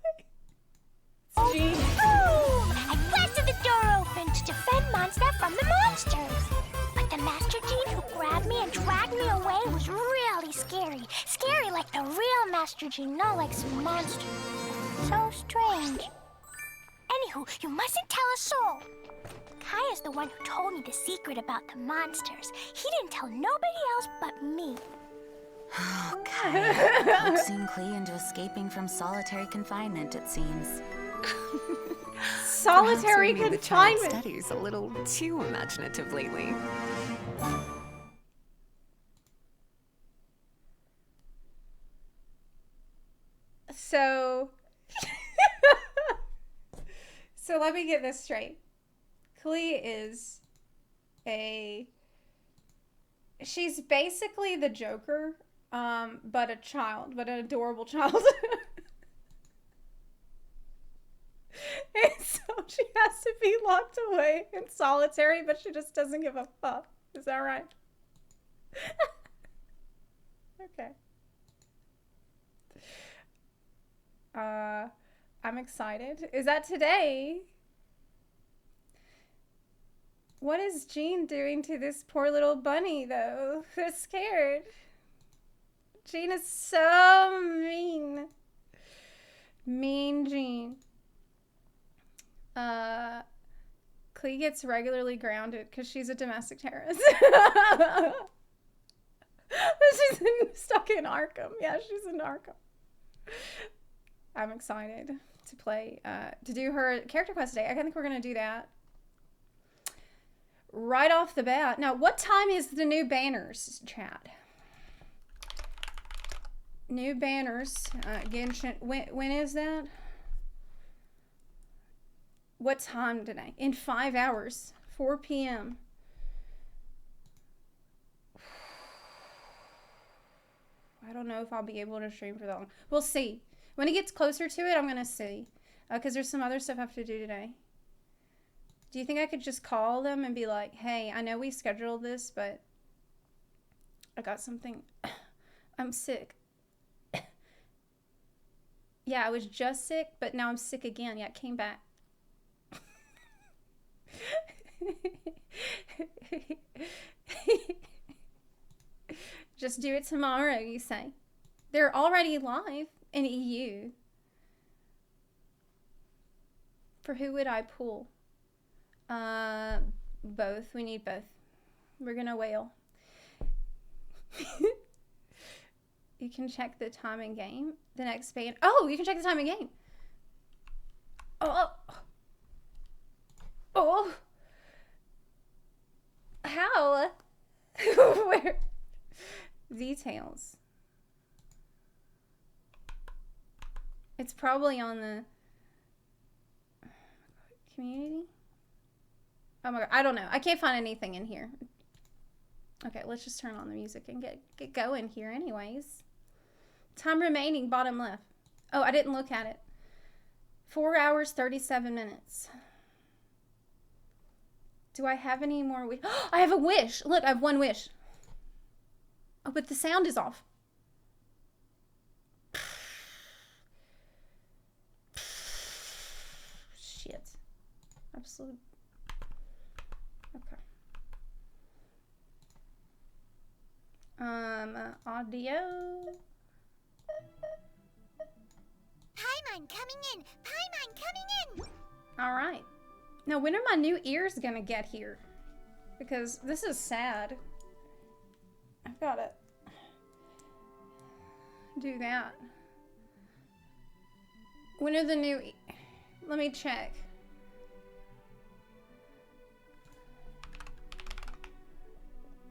Jean. Boom! I blasted the door open to defend Mondstadt from the monsters. But the Master Gene who grabbed me and dragged me away was really scary. Scary like the real Master Gene, not like some monster. So strange. Anywho, you mustn't tell a soul. Kaya's the one who told me the secret about the monsters. He didn't tell nobody else but me. Oh, Kaya, coaxing Klee into escaping from solitary confinement, it seems. Solitary Perhaps we made the child's confinement. studies a little too imaginative lately. So, so let me get this straight. Klee is she's basically the Joker, but a child, but an adorable child. And so she has to be locked away in solitary, but she just doesn't give a fuck. Is that right? Okay. I'm excited. Is that today? What is Jean doing to this poor little bunny, though? Who's scared? Jean is so mean. Mean Jean. Klee gets regularly grounded because she's a domestic terrorist. She's stuck in Arkham. Yeah, she's in Arkham. I'm excited to play, to do her character quest today. I think we're going to do that right off the bat. Now, what time is the new banners, chat? New banners. Genshin. When is that? What time today? In 5 hours. 4 p.m. I don't know if I'll be able to stream for that long. We'll see. When it gets closer to it, I'm going to see. Because there's some other stuff I have to do today. Do you think I could just call them and be like, hey, I know we scheduled this, but I got something. I'm sick. Yeah, I was just sick, but now I'm sick again. Yeah, it came back. Just do it tomorrow, you say. They're already live in EU. For who would I pull? Both. We need both. We're gonna whale. You can check the time in game. The next ban. Oh, you can check the time in game. Oh. Oh. How? Where? Details. It's probably on the community. Oh my god, I don't know. I can't find anything in here. Okay, let's just turn on the music and get going here anyways. Time remaining, bottom left. Oh, I didn't look at it. 4 hours, 37 minutes. Do I have any more wish? I have a wish. Look, I have one wish. Oh, but the sound is off. Shit. Absolute. Okay. Audio. Paimon coming in! Paimon coming in! All right. Now, when are my new ears gonna get here? Because this is sad. I've gotta do that. When are the new... Let me check.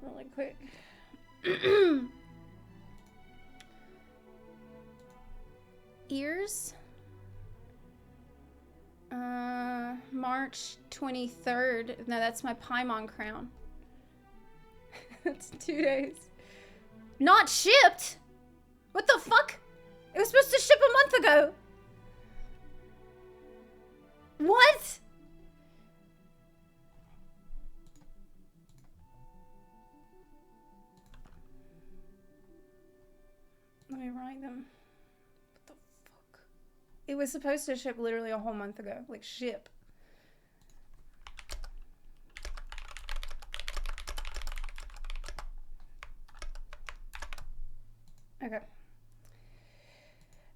Really quick. Ears? March 23rd. No, that's my Paimon crown. That's 2 days. Not shipped? What the fuck? It was supposed to ship a month ago. What? Let me write them. What the fuck? It was supposed to ship literally a whole month ago. Like, ship. Okay.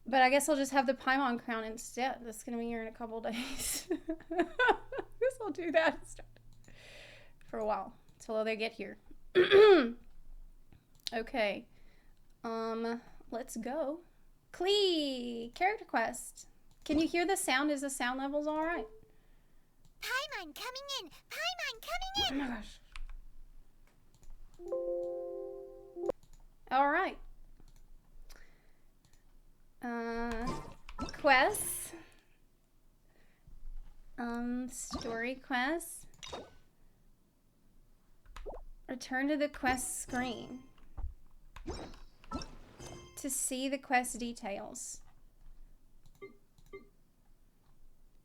But I guess I'll just have the Paimon crown instead. That's going to be here in a couple days. I guess I'll do that instead. For a while. Till they get here. Okay. Let's go. Clee! Character quest. Can you hear the sound? Is the sound levels alright? Paimon coming in! Paimon coming in! Oh my gosh. Alright. Quests. Story quests. Return to the quest screen to see the quest details.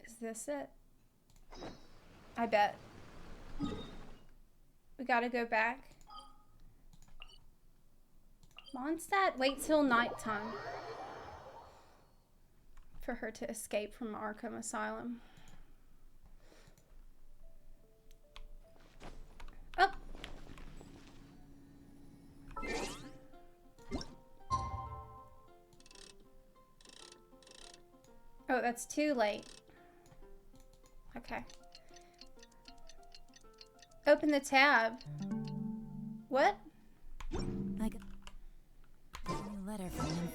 Is this it? I bet. We gotta go back. Mondstadt, wait till nighttime for her to escape from Arkham Asylum. Oh! Oh, that's too late. Okay. Open the tab. What? I got a new letter from him.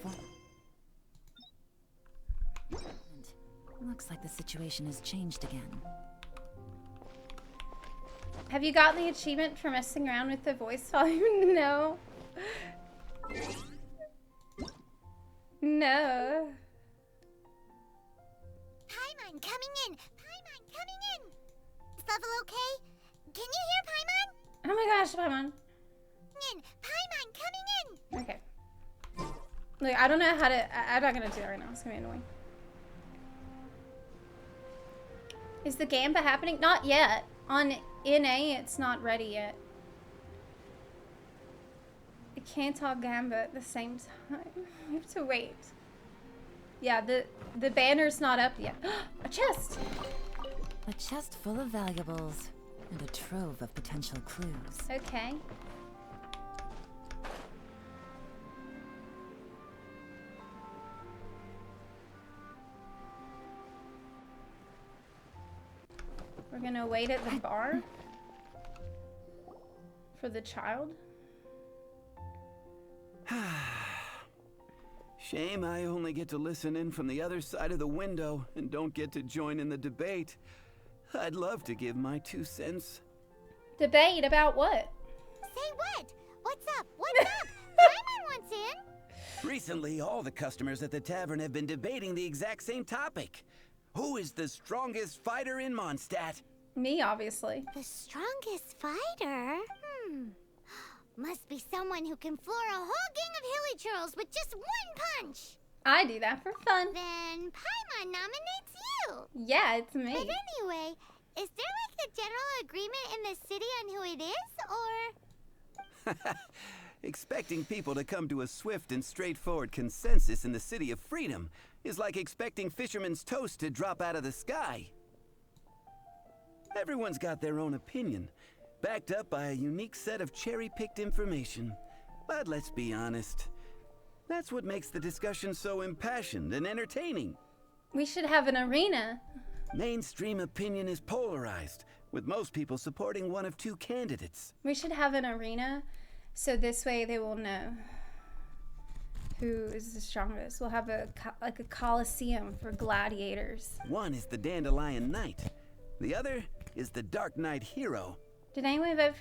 Looks like the situation has changed again. Have you gotten the achievement for messing around with the voice volume? No. No. Paimon coming in! Paimon coming in! Is level okay? Can you hear Paimon? Oh my gosh, Paimon. Paimon coming in! Okay. Look, I don't know how to... I'm not gonna do it right now. It's gonna be annoying. Is the Gamba happening? Not yet. On NA, it's not ready yet. I can't talk Gamba at the same time. We have to wait. Yeah, the banner's not up yet. A chest! A chest full of valuables and a trove of potential clues. Okay. We're gonna wait at the bar for the child. Shame I only get to listen in from the other side of the window and don't get to join in the debate. I'd love to give my 2 cents. Debate about what? Say what? What's up? What's up? Paimon wants in! Recently, all the customers at the tavern have been debating the exact same topic. Who is the strongest fighter in Mondstadt? Me, obviously. The strongest fighter? Must be someone who can floor a whole gang of hilly churls with just one punch. I do that for fun. Then Paimon nominates you. Yeah, it's me. But anyway, is there like a general agreement in the city on who it is, or? Expecting people to come to a swift and straightforward consensus in the City of Freedom is like expecting fisherman's toast to drop out of the sky. Everyone's got their own opinion, backed up by a unique set of cherry-picked information. But let's be honest, that's what makes the discussion so impassioned and entertaining. We should have an arena. Mainstream opinion is polarized, with most people supporting one of 2 candidates. We should have an arena, so this way they will know who is the strongest. We'll have a coliseum for gladiators. One is the Dandelion Knight. The other is the Dark Knight Hero. Did anyone vote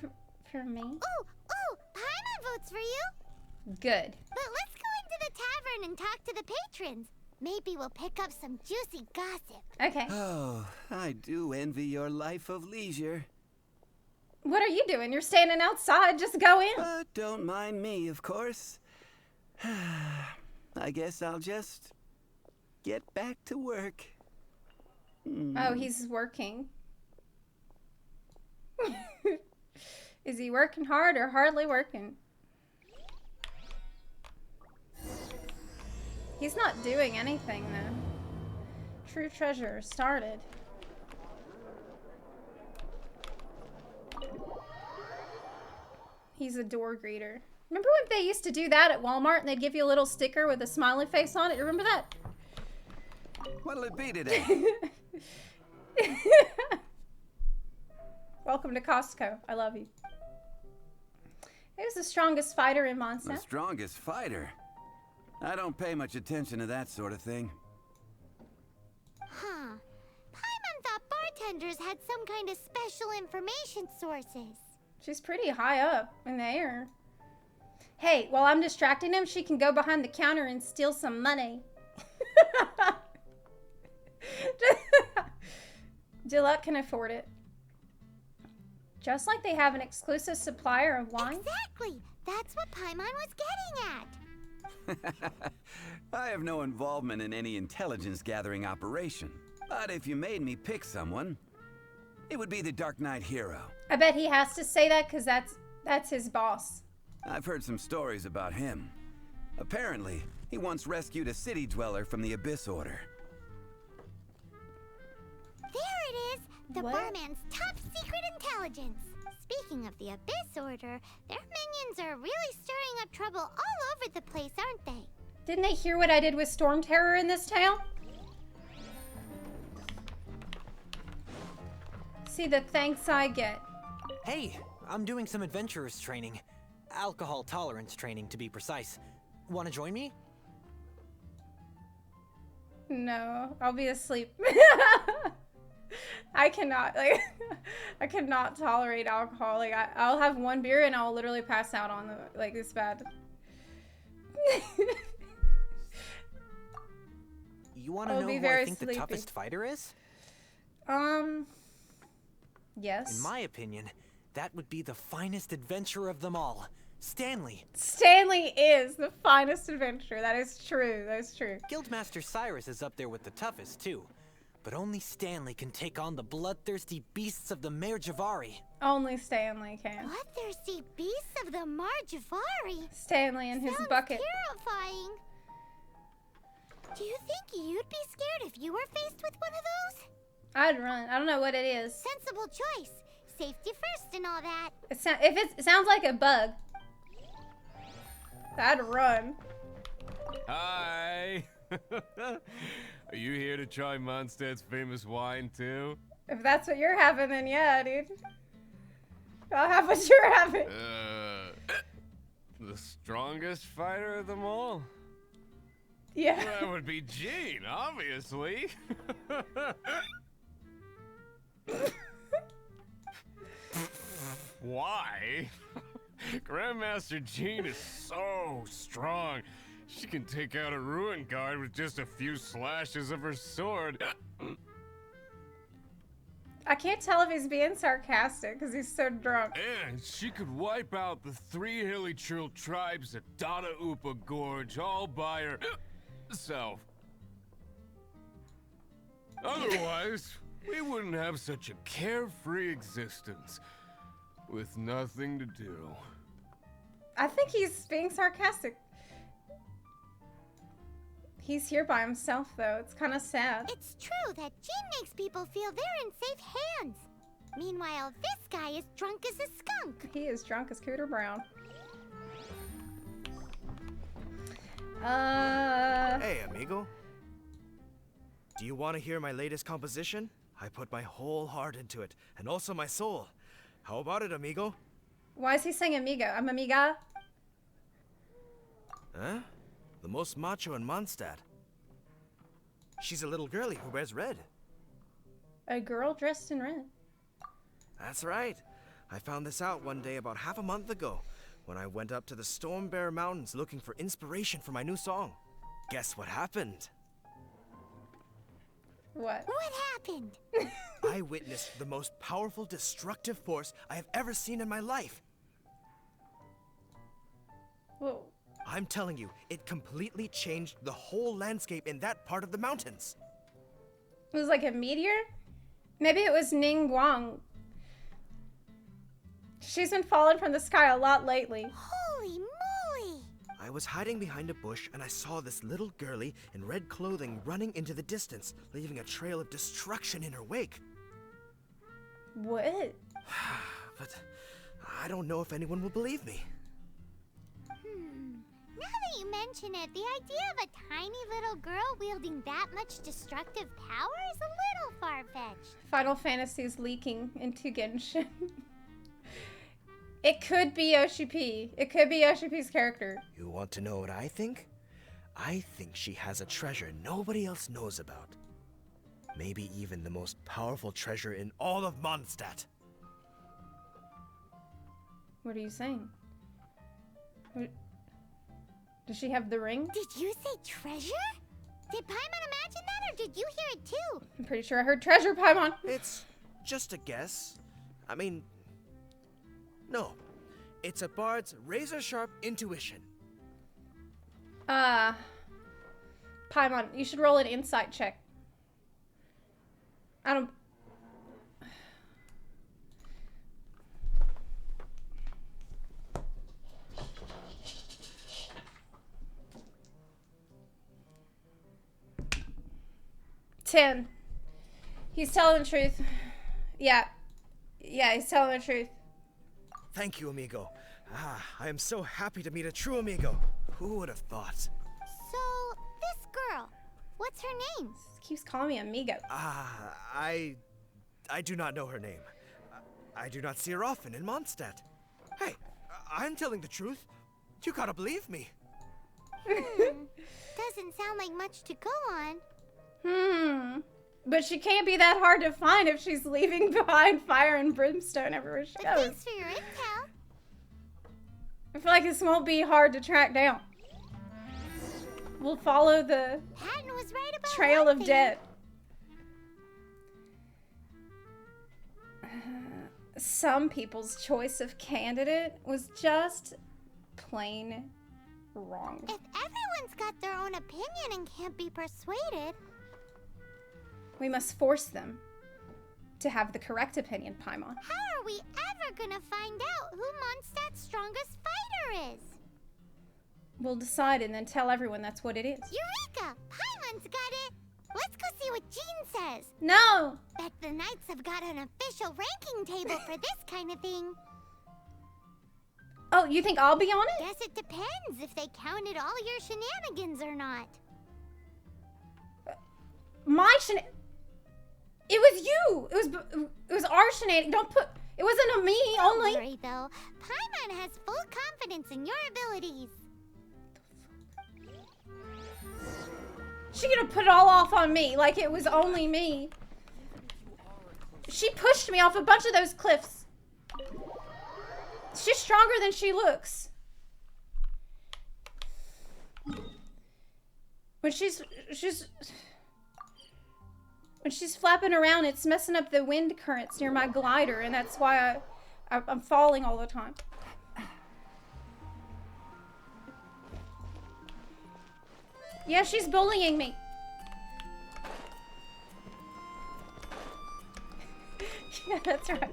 for me? Ooh, Paimon votes for you. Good. But let's go into the tavern and talk to the patrons. Maybe we'll pick up some juicy gossip. Okay. Oh, I do envy your life of leisure. What are you doing? You're standing outside. Just go in. But don't mind me, of course. I guess I'll just get back to work. Oh, he's working. Is he working hard or hardly working? He's not doing anything, though. True treasure started. He's a door greeter. Remember when they used to do that at Walmart and they'd give you a little sticker with a smiley face on it? You remember that? What'll it be today? Welcome to Costco. I love you. Who's the strongest fighter in The Mondstadt? strongest fighter? I don't pay much attention to that sort of thing. Huh. Paimon thought bartenders had some kind of special information sources. She's pretty high up in the air. Hey, while I'm distracting him, she can go behind the counter and steal some money. Deluxe can afford it. Just like they have an exclusive supplier of wine. Exactly. That's what Paimon was getting at. I have no involvement in any intelligence gathering operation. But if you made me pick someone, it would be the Dark Knight Hero. I bet he has to say that because that's his boss. I've heard some stories about him. Apparently, he once rescued a city dweller from the Abyss Order. There it is. The What? barman's top secret intelligence. Speaking of the Abyss Order, their minions are really stirring up trouble all over the place, aren't they? Didn't they hear what I did with Storm Terror in this town? See the thanks I get. Hey, I'm doing some adventurers training. Alcohol tolerance training, to be precise. Want to join me? No, I'll be asleep. I cannot, like, I cannot tolerate alcohol. Like, I'll have one beer and I'll literally pass out on the, like, it's bad. You want to I'll know be who very I think sleepy. the toughest fighter is? Yes. In my opinion, that would be the finest adventurer of them all, Stanley. Stanley is the finest adventurer. That is true. That is true. Guildmaster Cyrus is up there with the toughest, too. But only Stanley can take on the bloodthirsty beasts of the Mare Javari. Only Stanley can. Bloodthirsty beasts of the Mare Javari? Stanley and his Sounds bucket. terrifying. Do you think you'd be scared if you were faced with one of those? I'd run. I don't know what it is. Sensible choice. Safety first and all that. If it sounds like a bug, I'd run. Hi! Are you here to try Mondstadt's famous wine, too? If that's what you're having, then yeah, dude. I'll have what you're having. The strongest fighter of them all? Yeah. That would be Jean, obviously. Why? Grandmaster Jean is so strong. She can take out a ruin guard with just a few slashes of her sword. I can't tell if he's being sarcastic because he's so drunk. And she could wipe out the 3 hilly trill tribes at Dada Upa Gorge all by herself. Otherwise, we wouldn't have such a carefree existence with nothing to do. I think he's being sarcastic. He's here by himself, though. It's kind of sad. It's true that Jean makes people feel they're in safe hands. Meanwhile, this guy is drunk as a skunk. He is drunk as Cooter Brown. Hey, amigo. Do you want to hear my latest composition? I put my whole heart into it, and also my soul. How about it, amigo? Why is he saying amigo? I'm amiga. Huh? The most macho in Mondstadt. She's a little girlie who wears red. A girl dressed in red. That's right. I found this out one day about half a month ago when I went up to the Storm Bear Mountains looking for inspiration for my new song. Guess what happened? What? What happened? I witnessed the most powerful destructive force I have ever seen in my life. Whoa. I'm telling you, it completely changed the whole landscape in that part of the mountains. It was like a meteor? Maybe it was Ning Guang. She's been falling from the sky a lot lately. Holy moly! I was hiding behind a bush and I saw this little girlie in red clothing running into the distance, leaving a trail of destruction in her wake. What? But I don't know if anyone will believe me. Now that you mention it, the idea of a tiny little girl wielding that much destructive power is a little far-fetched. Final Fantasy's leaking into Genshin. It could be Yoshi P. It could be Yoshi P's character. You want to know what I think? I think she has a treasure nobody else knows about. Maybe even the most powerful treasure in all of Mondstadt. What are you saying? Does she have the ring? Did you say treasure? Did Paimon imagine that, or did you hear it too? I'm pretty sure I heard treasure, Paimon. It's just a guess. I mean, no. It's a bard's razor-sharp intuition. Paimon, you should roll an insight check. I don't... $10. He's telling the truth. Yeah, he's telling the truth. Thank you, amigo. I am so happy to meet a true amigo. Who would have thought? So, this girl, what's her name? He keeps calling me amigo. I do not know her name. I do not see her often in Mondstadt. Hey, I'm telling the truth. You gotta believe me. Doesn't sound like much to go on. But she can't be that hard to find if she's leaving behind fire and brimstone everywhere she goes. Thanks for your intel. I feel like this won't be hard to track down. We'll follow the Patton was right about trail one of thing. death. Some people's choice of candidate was just plain wrong. If everyone's got their own opinion and can't be persuaded, We must force them to have the correct opinion, Paimon. how are we ever gonna find out who Mondstadt's strongest fighter is? We'll decide and then tell everyone that's what it is. Eureka! Paimon's got it! Let's go see what Jean says. No! Bet the Knights have got an official ranking table for this kind of thing. Oh, you think I'll be on it? Guess it depends if they counted all your shenanigans or not. My It was you! It was our shenanigans. Don't put... It wasn't a me only. Don't worry, though. Paimon has full confidence in your abilities. She gonna put it all off on me like it was only me. She pushed me off a bunch of those cliffs. She's stronger than she looks. When she's flapping around, it's messing up the wind currents near my glider, and that's why I'm falling all the time. Yeah, she's bullying me. Yeah, that's right.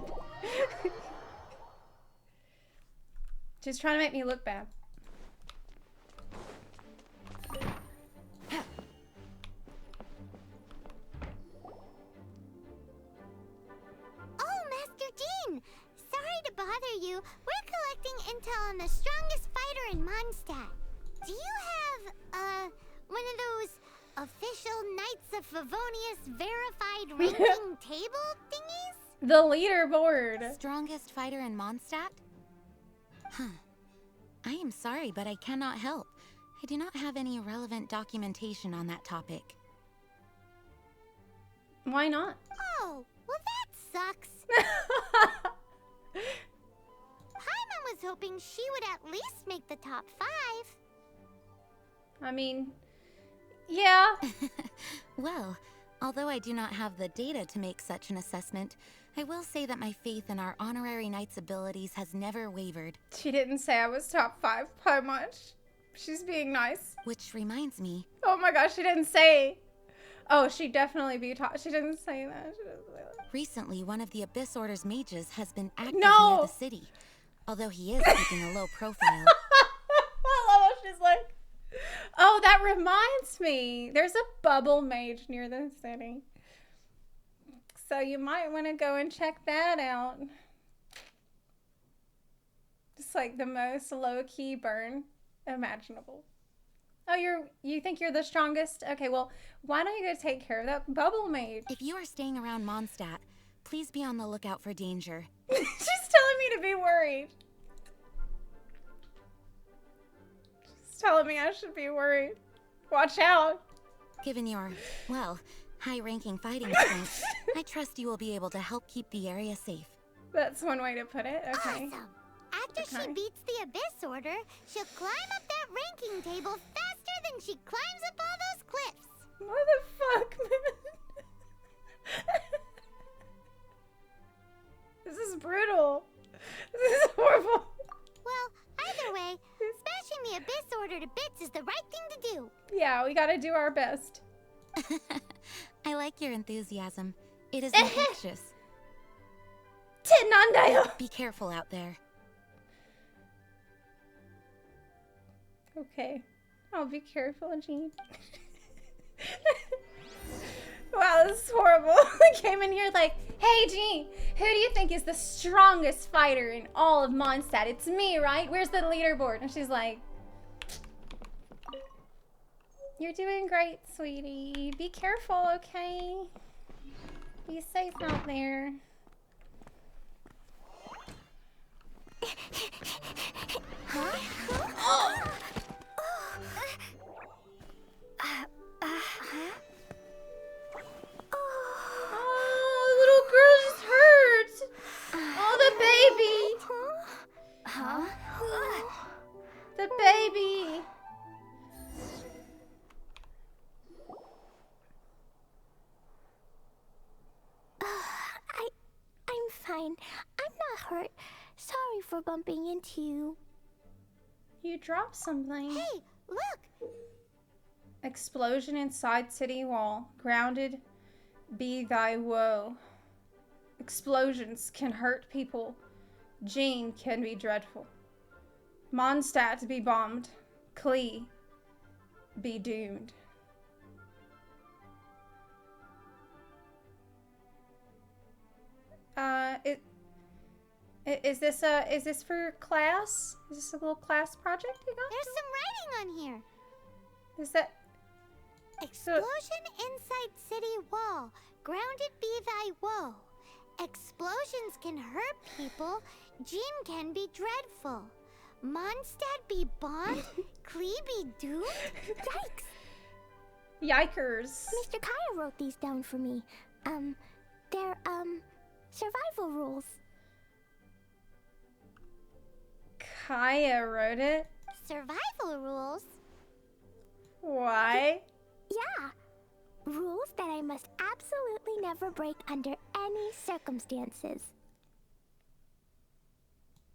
She's trying to make me look bad. Oh, Master Jean! Sorry to bother you. We're collecting intel on the strongest fighter in Mondstadt. Do you have, one of those official Knights of Favonius verified ranking table thingies? The leaderboard. Strongest fighter in Mondstadt? Huh. I am sorry, but I cannot help. I do not have any relevant documentation on that topic. Why not? Oh, well that sucks. Paimon was hoping she would at least make the top 5. I mean, yeah. Well, although I do not have the data to make such an assessment, I will say that my faith in our honorary knight's abilities has never wavered. She didn't say I was top 5 by much. She's being nice. Which reminds me. Oh my gosh, she didn't say. Oh, she'd definitely be top. She didn't say that. She didn't say that. Recently, one of the Abyss Order's mages has been active No! near the city. Although he is keeping a low profile. I love how she's like, oh, that reminds me. There's a bubble mage near the city. So you might want to go and check that out. Just like the most low-key burn imaginable. Oh, you think you're the strongest? Okay, well, why don't you go take care of that bubble mage? If you are staying around Mondstadt, please be on the lookout for danger. She's telling me to be worried. She's telling me I should be worried. Watch out. Given your, well, high-ranking fighting strength, I trust you will be able to help keep the area safe. That's one way to put it. Okay. Awesome. After she beats the Abyss Order, she'll climb up that ranking table faster than she climbs up all those cliffs. What the fuck, man? This is brutal. This is horrible. Well, either way, smashing the Abyss Order to bits is the right thing to do. Yeah, we gotta do our best. I like your enthusiasm. It is infectious. Be careful out there. Okay. I'll be careful, Jean. Wow, this is horrible. I came in here like, hey, Jean, who do you think is the strongest fighter in all of Mondstadt? It's me, right? Where's the leaderboard? And she's like, you're doing great, sweetie. Be careful, okay? Be safe out there. Huh? hurt. Sorry for bumping into you. You dropped something. Hey, look! Explosion inside city wall. Grounded be thy woe. Explosions can hurt people. Jean can be dreadful. Mondstadt be bombed. Klee be doomed. Is this for class? Is this a little class project you got? There's some writing on here. Is that Explosion inside city wall. Grounded be thy woe. Explosions can hurt people. Jean can be dreadful. Mondstadt be bombed. Klee be doomed. Yikes! Yikers. Mr. Kaya wrote these down for me. They're, survival rules. Kaya wrote it? Survival rules? Why? Yeah. Rules that I must absolutely never break under any circumstances.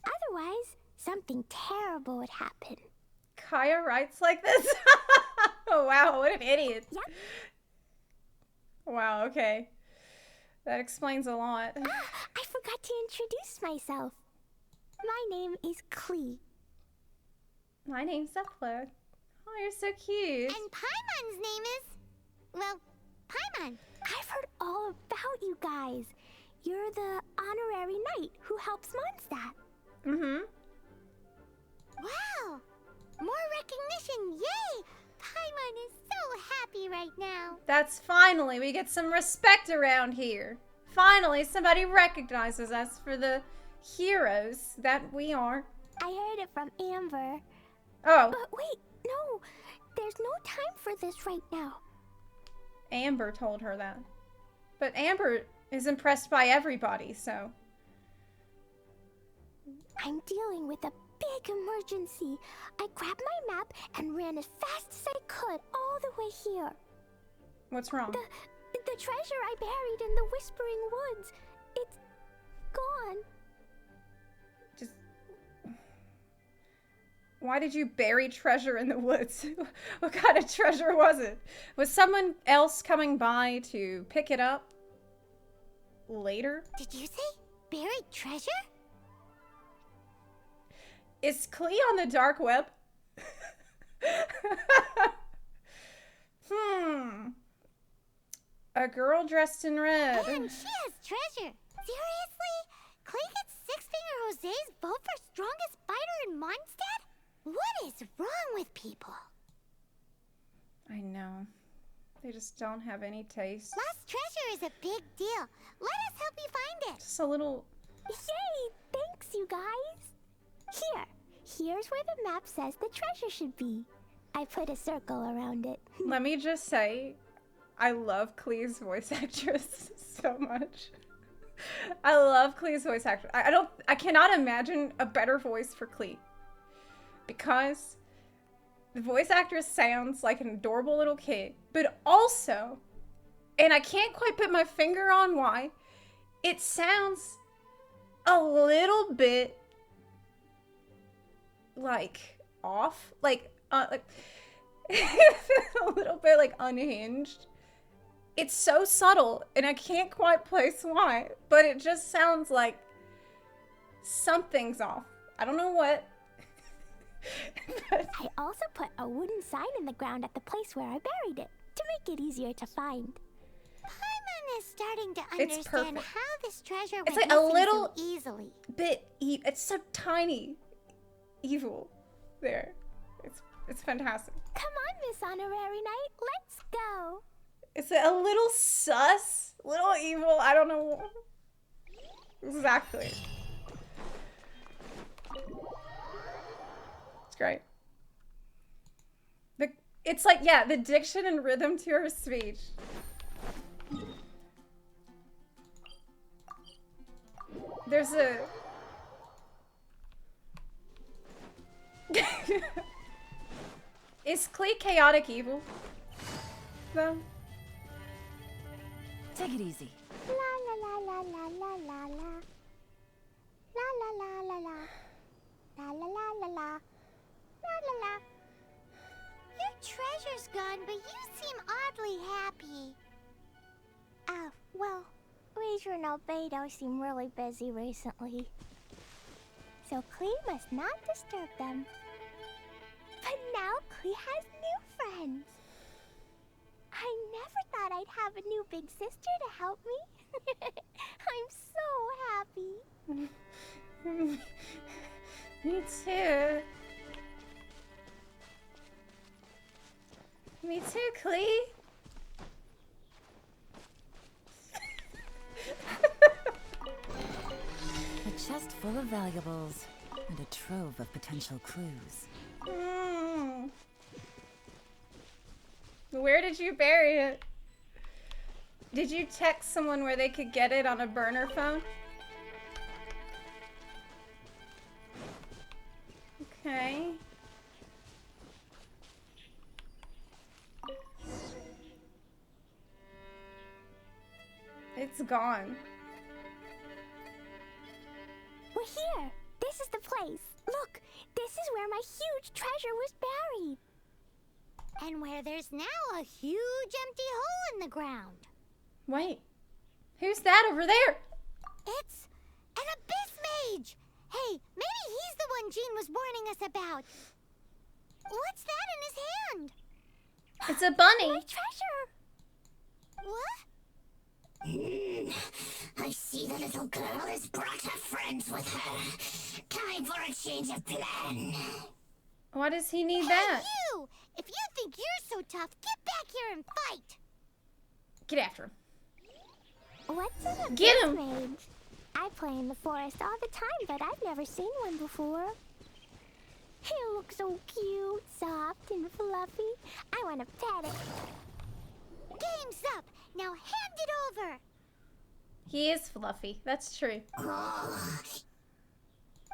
Otherwise, something terrible would happen. Kaya writes like this? Oh, wow, what an idiot. Yep. Wow, okay. That explains a lot. I forgot to introduce myself. My name is Klee. My name's Zepla. Oh, you're so cute. And Paimon's name is... well, Paimon. I've heard all about you guys. You're the honorary knight who helps Mondstadt. Mm-hmm. Wow! More recognition, yay! Paimon is so happy right now. That's finally, we get some respect around here. Finally, somebody recognizes us for the heroes that we are. I heard it from Amber. Oh. But wait, no. There's no time for this right now. Amber told her that. But Amber is impressed by everybody, so... I'm dealing with a big emergency. I grabbed my map and ran as fast as I could all the way here. What's wrong? The treasure I buried in the Whispering Woods. It's gone. Just... Why did you bury treasure in the woods? What kind of treasure was it? Was someone else coming by to pick it up later? Did you say buried treasure? Is Klee on the dark web? A girl dressed in red. And she has treasure. Seriously? Klee gets Six-Finger Jose's vote for strongest fighter in Mondstadt? What is wrong with people? I know. They just don't have any taste. Lost treasure is a big deal. Let us help you find it. Just a little... Yay! Thanks, you guys. Here's where the map says the treasure should be. I put a circle around it. Let me just say, I love Klee's voice actress so much. I love Klee's voice actress. I cannot imagine a better voice for Klee. Because the voice actress sounds like an adorable little kid, but also, and I can't quite put my finger on why, it sounds a little bit like off, like a little bit like unhinged. It's so subtle, and I can't quite place why, but it just sounds like something's off. I don't know what. I also put a wooden sign in the ground at the place where I buried it to make it easier to find. Paimon is starting to understand how this treasure went like a little so easily. Bit it's so tiny evil there. It's fantastic. Come on, Miss Honorary Knight, let's go. It's a little sus, little evil. I don't know exactly. It's great. It's like, yeah, the diction and rhythm to her speech. There's a... Is Klee chaotic evil? Though? Take it easy. La la la la la la la la. La la la la la. La la la la la. La la la. Your treasure's gone, but you seem oddly happy. Well, Razor and Albedo seem really busy recently. So Klee must not disturb them. But now Klee has new friends. I never thought I'd have a new big sister to help me. I'm so happy. Me too. Me too, Klee. A chest full of valuables and a trove of potential clues. Where did you bury it? Did you text someone where they could get it on a burner phone? Okay. It's gone. We're here. This is the place. Look, this is where my huge treasure was buried. And where there's now a huge empty hole in the ground. Wait. Who's that over there? It's an abyss mage. Hey, maybe he's the one Jean was warning us about. What's that in his hand? It's a bunny. My treasure. What? I see the little girl has brought her friends with her. Time for a change of plan. Why does he need that? You! If you think you're so tough, get back here and fight. Get after him. What's an abyss Get him! mage? I play in the forest all the time, but I've never seen one before. He looks so cute, soft, and fluffy. I want to pet it. Game's up. Now hand it over. He is fluffy. That's true. Oh,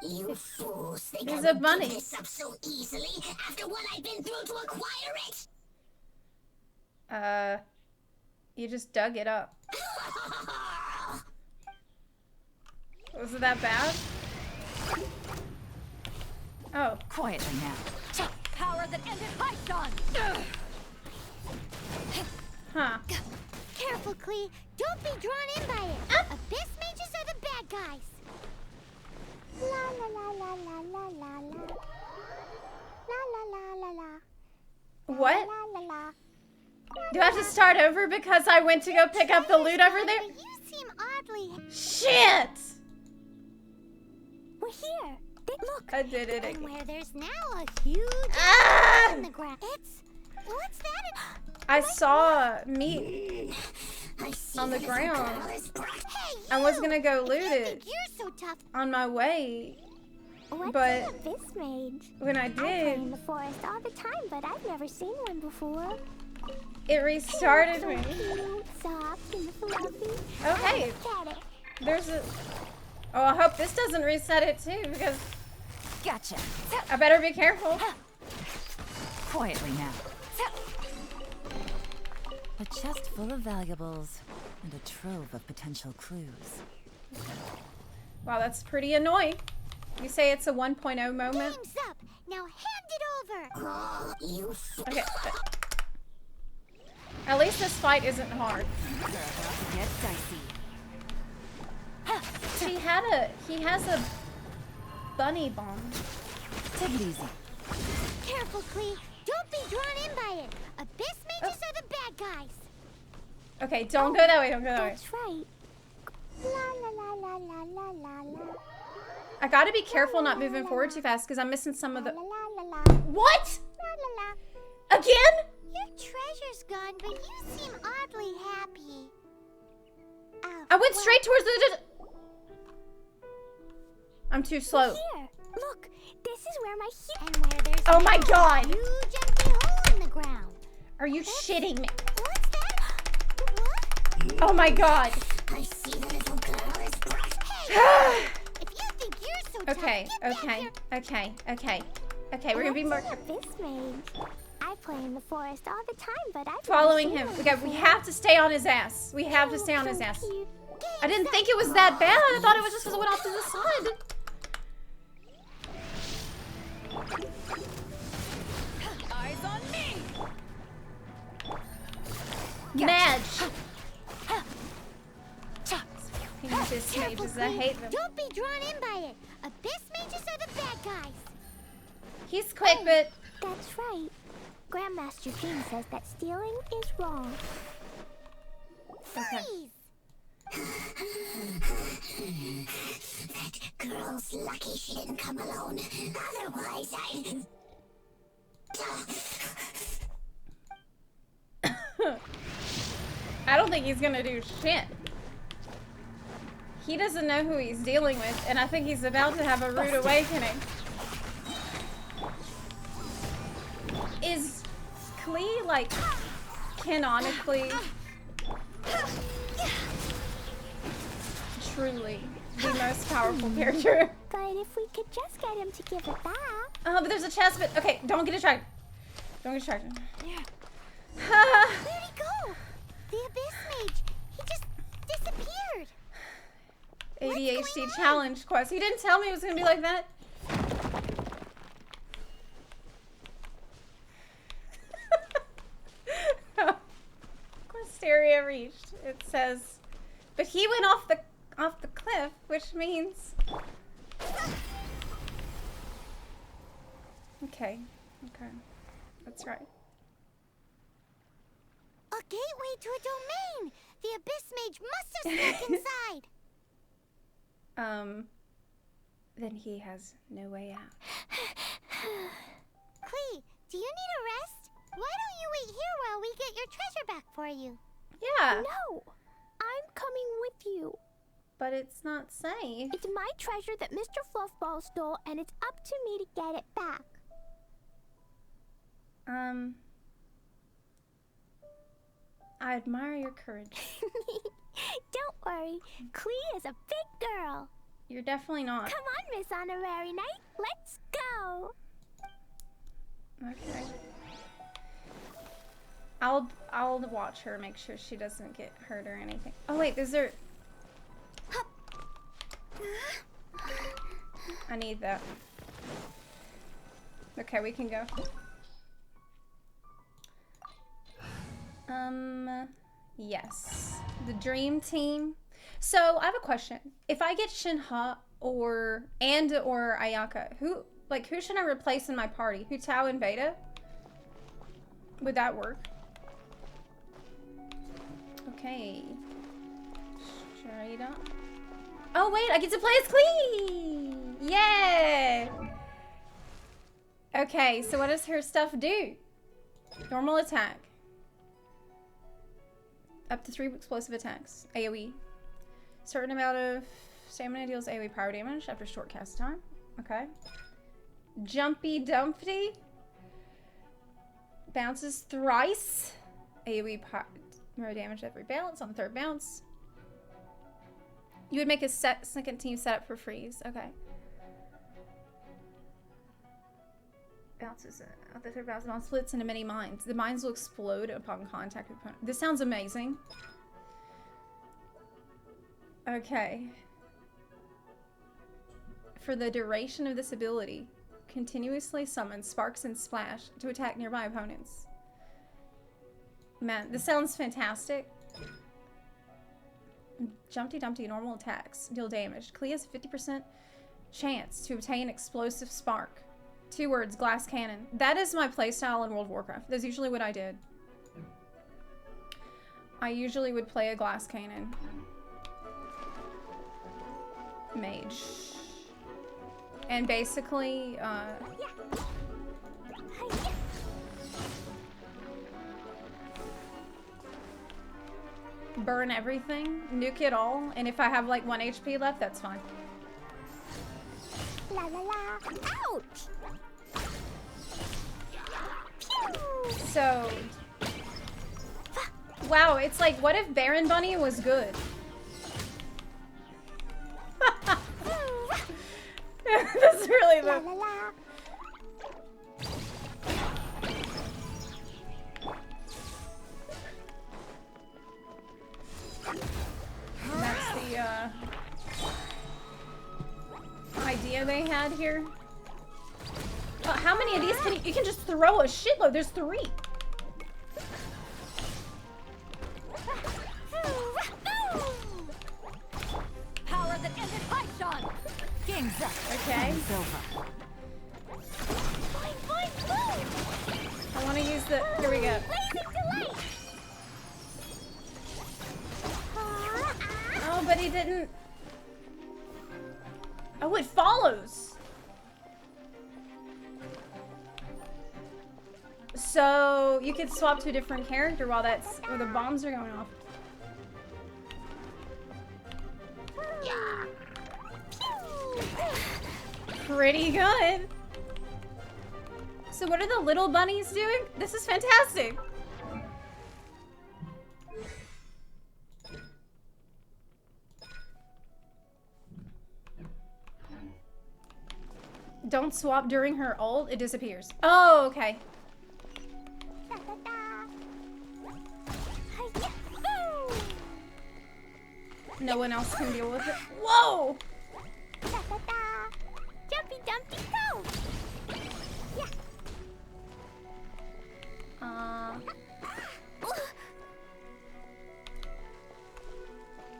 you fools think He's I a would bunny. give this up so easily after what I've been through to acquire it? You just dug it up. Was it that bad? Oh. Quietly now. Power that ended Python! Huh. Careful, Klee. Don't be drawn in by it. Abyss mages are the bad guys. La la la la la la la la. La la la la la. What? La la la. Do I have to start over because I went to go pick up the loot over there? You seem oddly. Shit! We're here. Look. I did it And again. where there's now a huge Ah! in the ground. What's that? I saw meat on the ground. I was gonna go loot it You're so tough. on my way, What's but an abyss mage? when I I play in did, the forest all the time, but I've never seen one before. it restarted So me. cute, soft, and fluffy. Oh, hey. Pet it. There's a... Oh, I hope this doesn't reset it too, because Gotcha. I better be careful. Quietly now. A chest full of valuables and a trove of potential clues. Wow, that's pretty annoying. You say it's a 1.0 moment? Game's up. Now hand it over. Oh, you Okay. At least this fight isn't hard. Get dicey. He has a bunny bomb. Take it easy. Careful, Klee. Don't be drawn in by it. Abyss mages are the bad guys. Okay, don't go that way, don't go that way. That's right. La la la la la la la la. I gotta be careful not moving forward too fast because I'm missing some of the... La la la la. What? La la la. Again? Your treasure's gone, but you seem oddly happy. I went straight towards the... I'm too slow. Here, look. This is where my and where there's Oh my god! huge empty hole in the ground. Are you shitting me? What's that? What? Oh my god. I see the little girl is brought. Hey, if you think you're so Okay, tough, get back okay, here. okay, we're gonna be more What's an abyss mage? I play in the forest all the time, but I've following never him. seen Okay, one we before. have to stay on his ass. We have to stay on his ass. I didn't think it was that bad. I thought it was just because it went off to the side. Madge! Abyss mages, I hate them. Don't be drawn in by it. Abyss mages are the bad guys. He's quick, but... That's right. Grandmaster Jean says that stealing is wrong. Okay. That girl's lucky she didn't come alone. Otherwise, I don't think he's gonna do shit. He doesn't know who he's dealing with, and I think he's about to have a rude awakening. Is Klee, like, canonically truly the most powerful character? But if we could just get him to give it back. Oh, but there's a chest, but okay, don't get distracted. Don't get distracted. Where'd he go? The Abyss Mage. He just disappeared. ADHD challenge quest. He didn't tell me it was gonna be like that. Quest area reached. It says, but he went off the cliff, which means. Okay. Okay. That's right. A gateway to a domain. The Abyss Mage must have snuck inside. Then he has no way out. Klee, do you need a rest? Why don't you wait here while we get your treasure back for you? Yeah. No, I'm coming with you. But it's not safe. It's my treasure that Mr. Fluffball stole, and it's up to me to get it back. I admire your courage. Don't worry, Klee is a big girl. You're definitely not. Come on, Miss Honorary Knight, let's go. Okay. I'll watch her, make sure she doesn't get hurt or anything. Oh wait, is there? I need that. Okay, we can go. Yes. The dream team. So I have a question. If I get Shinha or Ayaka, who should I replace in my party? Hu Tao and Beta? Would that work? Okay. Straight up. Oh wait, I get to play as Klee! Yay! Okay, so what does her stuff do? Normal attack. Up to 3 explosive attacks. AoE. Certain amount of stamina deals AoE power damage after short cast time. Okay. Jumpy Dumpty. Bounces thrice. AoE power damage every bounce on the third bounce. You would make a second team setup for freeze. Okay. Bounces at the third bounce. It splits into many mines. The mines will explode upon contact with opponent. This sounds amazing. Okay. For the duration of this ability, continuously summon sparks and splash to attack nearby opponents. Man, this sounds fantastic. Jumpty Dumpty normal attacks deal damage. Klee has a 50% chance to obtain explosive spark. 2 words, glass cannon. That is my playstyle in World of Warcraft. That's usually what I did. I usually would play a glass cannon. Mage. And basically, burn everything, nuke it all, and if I have like 1 HP left, that's fine. La la la. Ouch! So, wow, it's like, what if Baron Bunny was good? That's really the... La la la. That's the idea they had here. How many of these can you can just throw a shitload? There's 3. Game's up. Okay. Time's over. I want to use the. Here we go. Oh, but he didn't. Oh, it follows. So you could swap to a different character while the bombs are going off. Pretty good. So what are the little bunnies doing? This is fantastic. Don't swap during her ult, it disappears. Oh, okay. No one else can deal with it. Whoa! Jumpy dumpy go!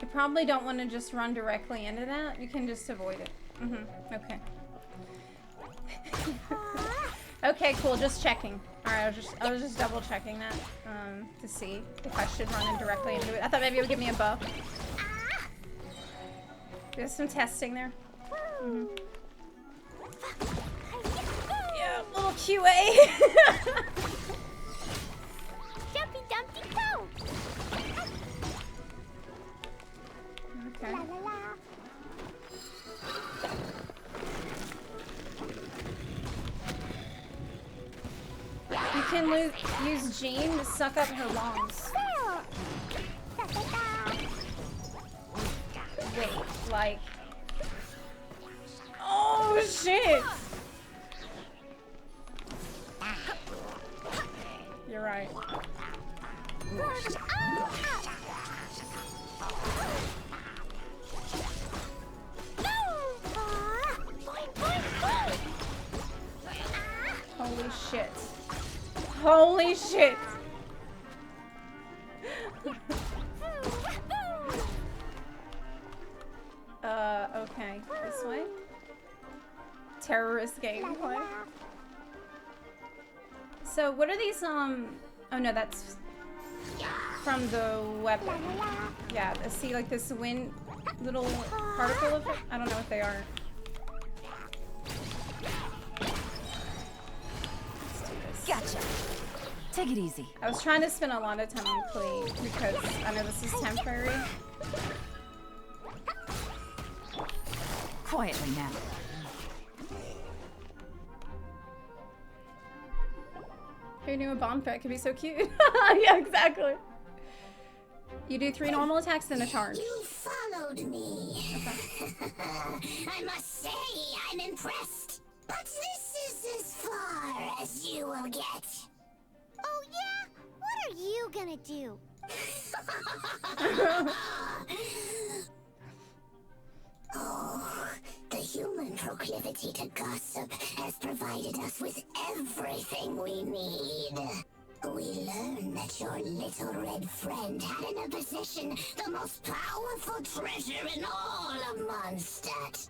You probably don't want to just run directly into that. You can just avoid it. Okay. Okay, cool. Just checking. All right, I was just double checking that to see if I should run in directly into it. I thought maybe it would give me a buff. There's some testing there. Yeah, little QA. Jumpy dumpy go! Okay. La la la. You can use Jean to suck up her bombs. Wait, like... Oh, shit! You're right. Holy shit. Holy shit! Okay. This way? Terrorist gameplay. So, what are these, oh no, that's from the weapon. Yeah, see, like this wind, little particle of it? I don't know what they are. Let's do this. Gotcha. Take it easy. I was trying to spend a lot of time on Klee because I know this is temporary. Quietly now. Who knew a bomb threat could be so cute? Yeah, exactly. You do 3 normal attacks, then a charge. You followed me. I must say, I'm impressed. But this is as far as you will get. Oh yeah? What are you gonna do? Oh, the human proclivity to gossip has provided us with everything we need. We learned that your little red friend had in her possession the most powerful treasure in all of Mondstadt.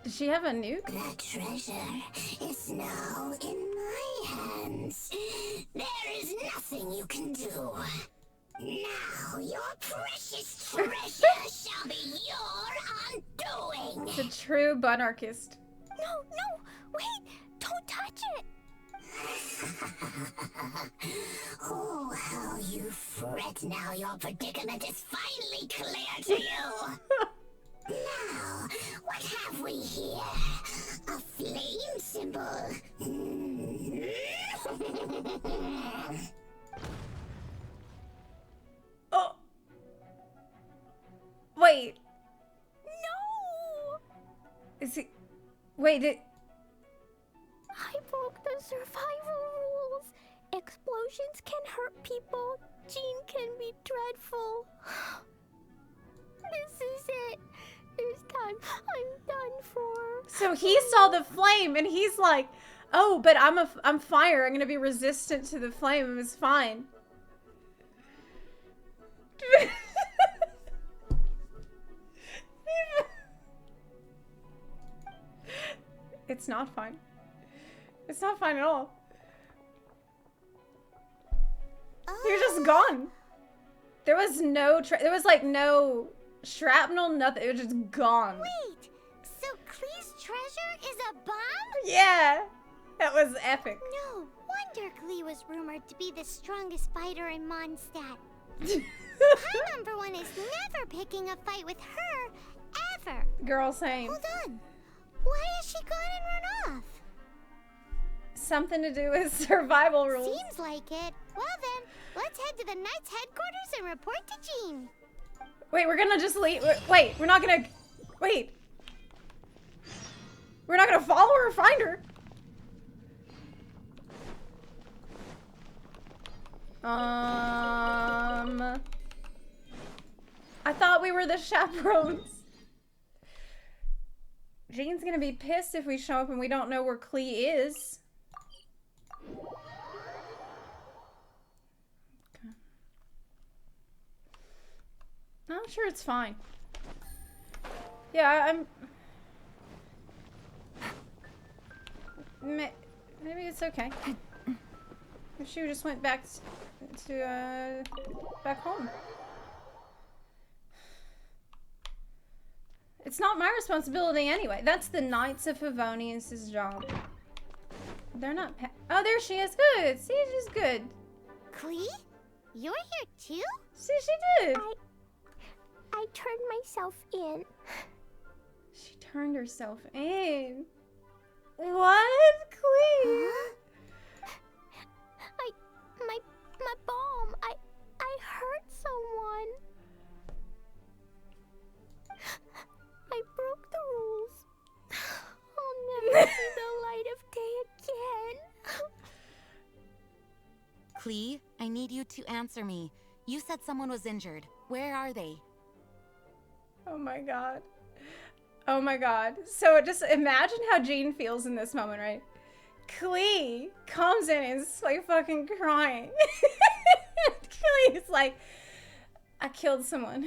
Does she have a nuke? That treasure is now in my hands. There is nothing you can do. Now your precious treasure shall be your undoing. The true bunarchist. No, wait! Don't touch it! Oh, how you fret now your predicament is finally clear to you. Now, what have we here? A flame symbol. Oh! Wait. No! Is it... Wait, it... I broke the survival rules. Explosions can hurt people. Jean can be dreadful. This is it. This time, I'm done for. So he saw the flame and he's like, oh, but I'm fire. I'm gonna be resistant to the flame. It was fine. It's not fine. It's not fine at all. You're just gone. There was no there was like no shrapnel, nothing. It was just gone. Wait, so Klee's treasure is a bomb? Yeah, that was epic. No wonder Klee was rumored to be the strongest fighter in Mondstadt. Paimon, for one, is never picking a fight with her, ever. Girl, same. Hold on. Why has she gone and run off? Something to do with survival rules. Seems like it. Well then, let's head to the Knights headquarters and report to Jean. Wait, we're gonna just leave. Wait, we're not gonna. Wait. We're not gonna follow her or find her. I thought we were the chaperones. Jean's gonna be pissed if we show up and we don't know where Klee is. Okay. I'm sure it's fine. Yeah, maybe it's okay. She just went back to back home. It's not my responsibility anyway. That's the Knights of Favonius' job. They're not oh, there she is. Good. See, she's good. Klee? You're here too? See, she did. I turned myself in. She turned herself in. What, Klee? Huh? My bomb. I hurt someone. I broke the rules. I'll never see the light of day again. Klee, I need you to answer me. You said someone was injured. Where are they? Oh my god. Oh my god. So just imagine how Jean feels in this moment, right? Klee comes in and is like fucking crying. Klee's like, I killed someone.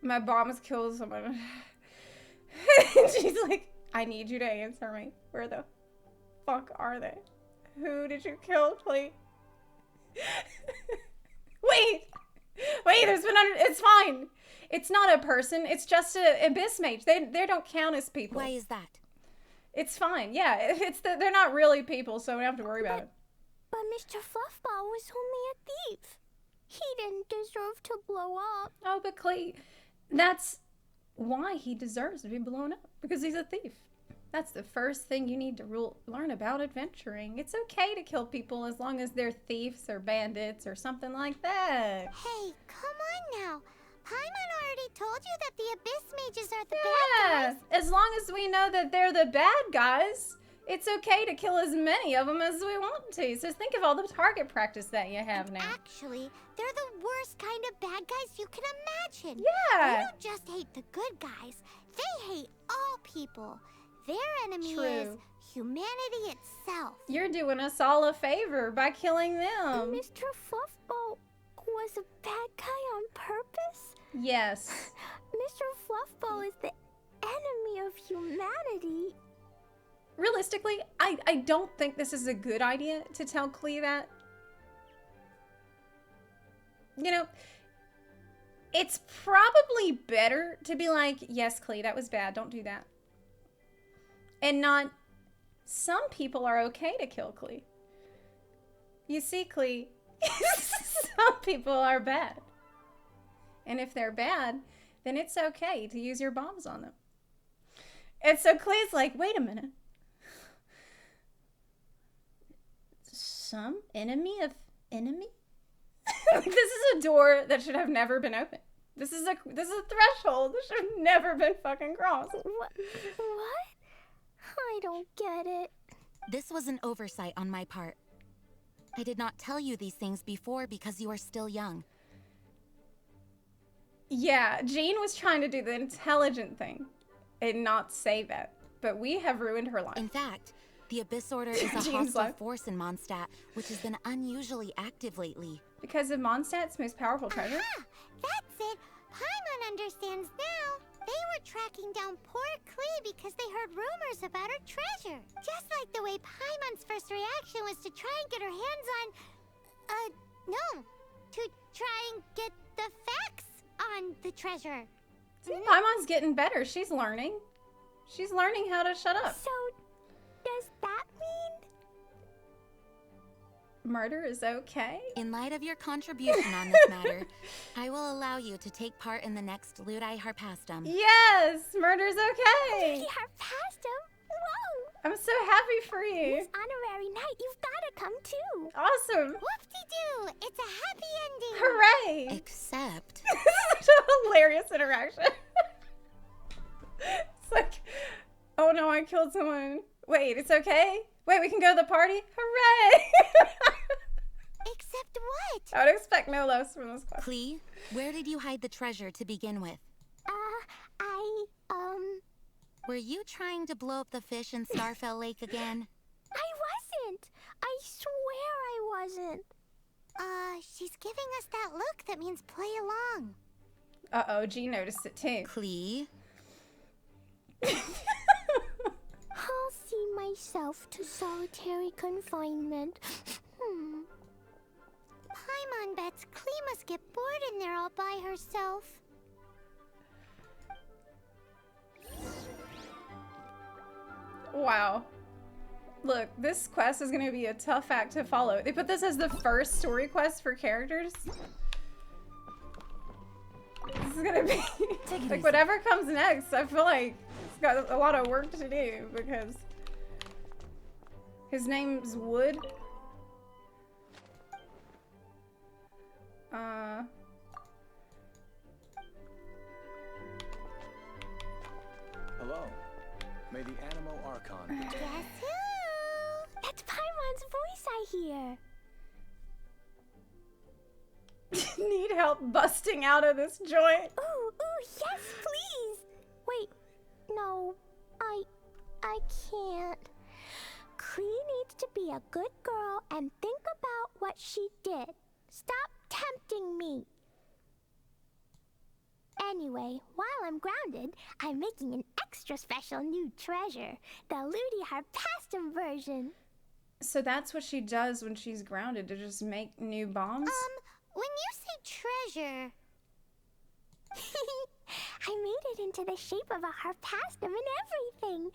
My bomb has killed someone. And she's like, I need you to answer me. Where the fuck are they? Who did you kill, Klee? Wait, there's been it's fine. It's not a person. It's just a abyss mage. They don't count as people. Why is that? It's fine. Yeah, they're not really people, so we don't have to worry about it. But Mr. Fluffball was only a thief. He didn't deserve to blow up. Oh, but Klee, that's why he deserves to be blown up, because he's a thief. That's the first thing you need to learn about adventuring. It's okay to kill people as long as they're thieves or bandits or something like that. Hey, come on now. Paimon already told you that the Abyss Mages are the bad guys. As long as we know that they're the bad guys, it's okay to kill as many of them as we want to. So think of all the target practice that you have now. Actually, they're the worst kind of bad guys you can imagine. Yeah. They don't just hate the good guys. They hate all people. Their enemy is humanity itself. You're doing us all a favor by killing them. Mr. Fluffball was a bad guy on purpose? Yes. Mr. Fluffball is the enemy of humanity. Realistically, I don't think this is a good idea to tell Klee that. You know, it's probably better to be like, yes, Klee, that was bad. Don't do that. And not, some people are okay to kill Klee. You see, Klee, some people are bad. And if they're bad, then it's okay to use your bombs on them. And so Klee's like, wait a minute. Some enemy of enemy? This is a door that should have never been opened. This is a threshold that should have never been fucking crossed. What? I don't get it. This was an oversight on my part. I did not tell you these things before because you are still young. Yeah, Jean was trying to do the intelligent thing and not say that. But we have ruined her life. In fact, the Abyss Order is a hostile force in Mondstadt, which has been unusually active lately. Because of Mondstadt's most powerful treasure? Aha! That's it! Paimon understands now. They were tracking down poor Klee because they heard rumors about her treasure. Just like the way Paimon's first reaction was to try and get her hands on... no. To try and get the facts on the treasure. See, Paimon's getting better. She's learning. She's learning how to shut up. So, does that mean... murder is okay? In light of your contribution on this matter, I will allow you to take part in the next Ludi Harpastum. Yes! Murder's okay! Ludi Harpastum? Whoa! I'm so happy for you. This honorary knight, you've gotta come too. Awesome. Whoop-de-doo! It's a happy ending. Hooray! Except... This is such a hilarious interaction. It's like, oh no, I killed someone. Wait, it's okay? Wait, we can go to the party? Hooray! Except what? I would expect no less from this class. Klee, where did you hide the treasure to begin with? Were you trying to blow up the fish in Starfell Lake again? I wasn't. I swear I wasn't. She's giving us that look that means play along. Uh-oh, G noticed it too. Klee? I'll see myself to solitary confinement. Paimon bets Klee must get bored in there all by herself. Wow. Look, this quest is going to be a tough act to follow. They put this as the first story quest for characters. This is going to be... like, whatever comes next, I feel like it's got a lot of work to do because... his name's Wood. Hello. May the Animo Archon Guess who? That's Paimon's voice I hear. Need help busting out of this joint? Ooh, yes, please. Wait, no, I can't. Klee needs to be a good girl and think about what she did. Stop tempting me. Anyway, while I'm grounded, I'm making an extra special new treasure, the Ludi Harpastum version. So that's what she does when she's grounded, to just make new bombs? When you say treasure... I made it into the shape of a harpastum and everything.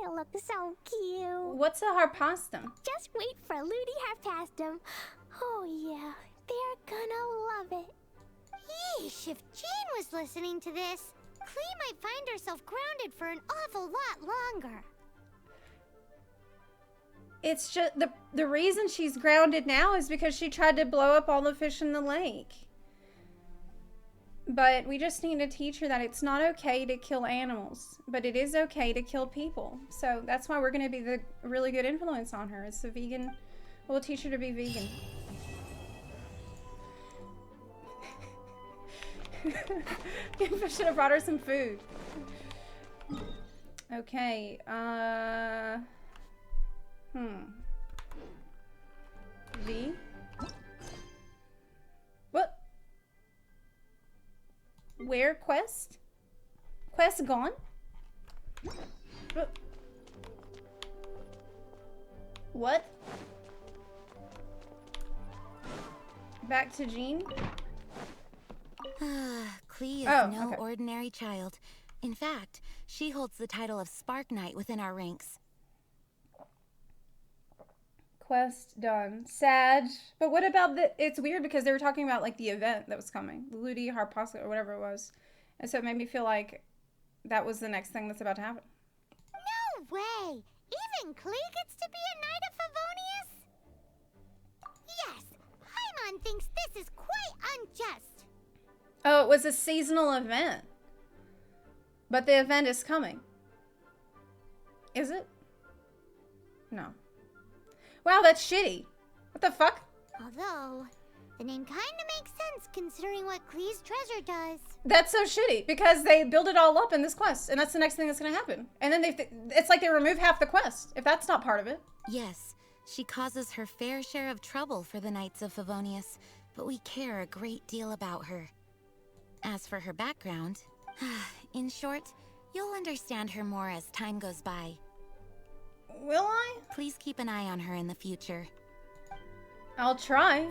It'll look so cute. What's a harpastum? Just wait for Ludi Harpastum. Oh yeah, they're gonna love it. Yeesh, if Jane was listening to this, Klee might find herself grounded for an awful lot longer. It's just the reason she's grounded now is because she tried to blow up all the fish in the lake. But we just need to teach her that it's not okay to kill animals, but it is okay to kill people. So that's why we're going to be the really good influence on her. It's a vegan. We'll teach her to be vegan. I should have brought her some food. Okay, V? What? Where quest? Quest gone? What? Back to Jean? Klee is no ordinary child. In fact, she holds the title of Spark Knight within our ranks. Quest done. Sag. But what about the... It's weird because they were talking about, like, the event that was coming. Ludi Harpastum or whatever it was. And so it made me feel like that was the next thing that's about to happen. No way! Even Klee gets to be a Knight of Favonius? Yes! Paimon thinks this is quite unjust. Oh, it was a seasonal event. But the event is coming. Is it? No. Wow, that's shitty. What the fuck? Although, the name kinda makes sense considering what Klee's treasure does. That's so shitty because they build it all up in this quest, and that's the next thing that's gonna happen. And then it's like they remove half the quest, if that's not part of it. Yes, she causes her fair share of trouble for the Knights of Favonius, but we care a great deal about her. As for her background, In short, you'll understand her more as time goes by. Will I? Please keep an eye on her in the future. I'll try.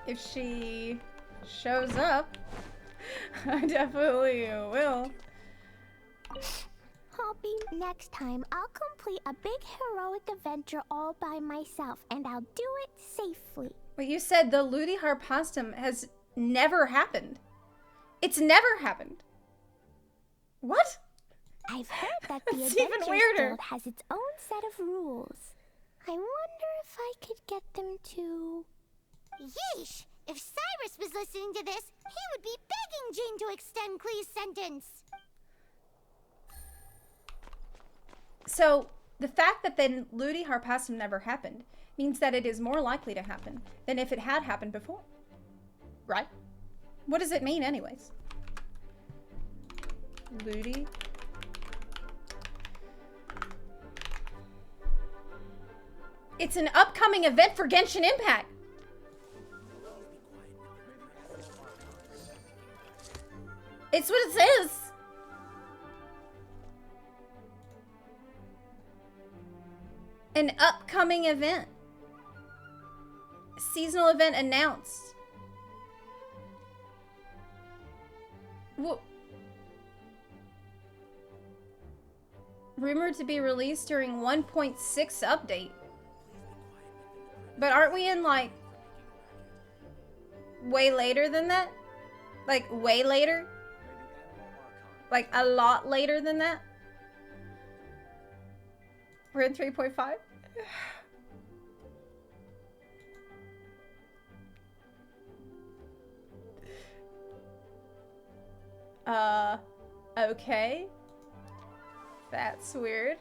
If she shows up, I definitely will. Hobby, next time I'll complete a big heroic adventure all by myself, and I'll do it safely. But you said the Ludi Harpastum has never happened. It's never happened. What? I've heard that the That's even Adventures weirder. Guild has its own set of rules. I wonder if I could get them to... Yeesh! If Cyrus was listening to this, he would be begging Jean to extend Clee's sentence. So, the fact that the Ludi Harpastum never happened means that it is more likely to happen than if it had happened before. Right? What does it mean anyways? Ludi. It's an upcoming event for Genshin Impact. It's what it says. An upcoming event. Seasonal event announced. What? Rumored to be released during 1.6 update. But aren't we in like way later than that? Like way later? Like a lot later than that? We're in 3.5? Okay. That's weird.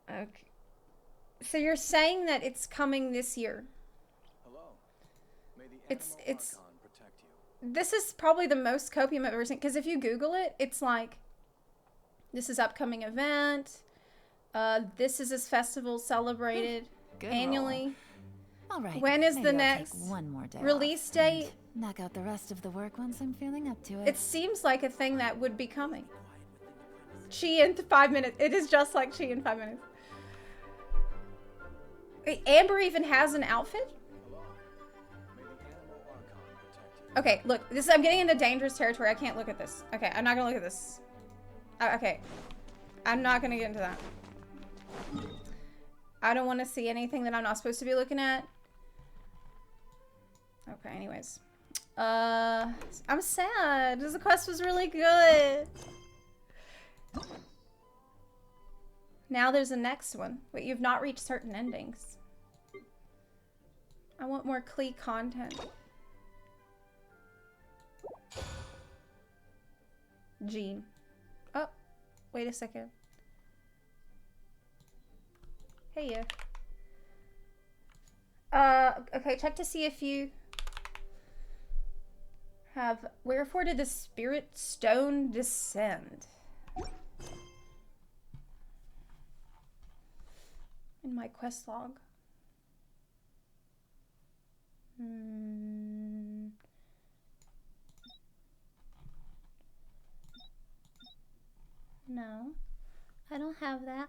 Okay. So you're saying that it's coming this year? Hello. May the It's this is probably the most copium I've ever seen, because if you Google it, it's like, this is upcoming event, this is this festival celebrated Good annually. All right. When is maybe the I'll next take one more day release off date? and knock out the rest of the work once I'm feeling up to it. It seems like a thing that would be coming. Chi in 5 minutes. It is just like Chi in 5 minutes. Wait, Amber even has an outfit? Okay, look, I'm getting into dangerous territory. I can't look at this. Okay, I'm not gonna look at this. Okay. I'm not gonna get into that. I don't want to see anything that I'm not supposed to be looking at. Okay, anyways. I'm sad. This quest was really good. Now there's a next one. Wait, you've not reached certain endings. I want more Klee content. Jean. Oh, wait a second. Hey, you. Okay, check to see if you have... Wherefore did the Spirit Stone descend? In my quest log. No, I don't have that.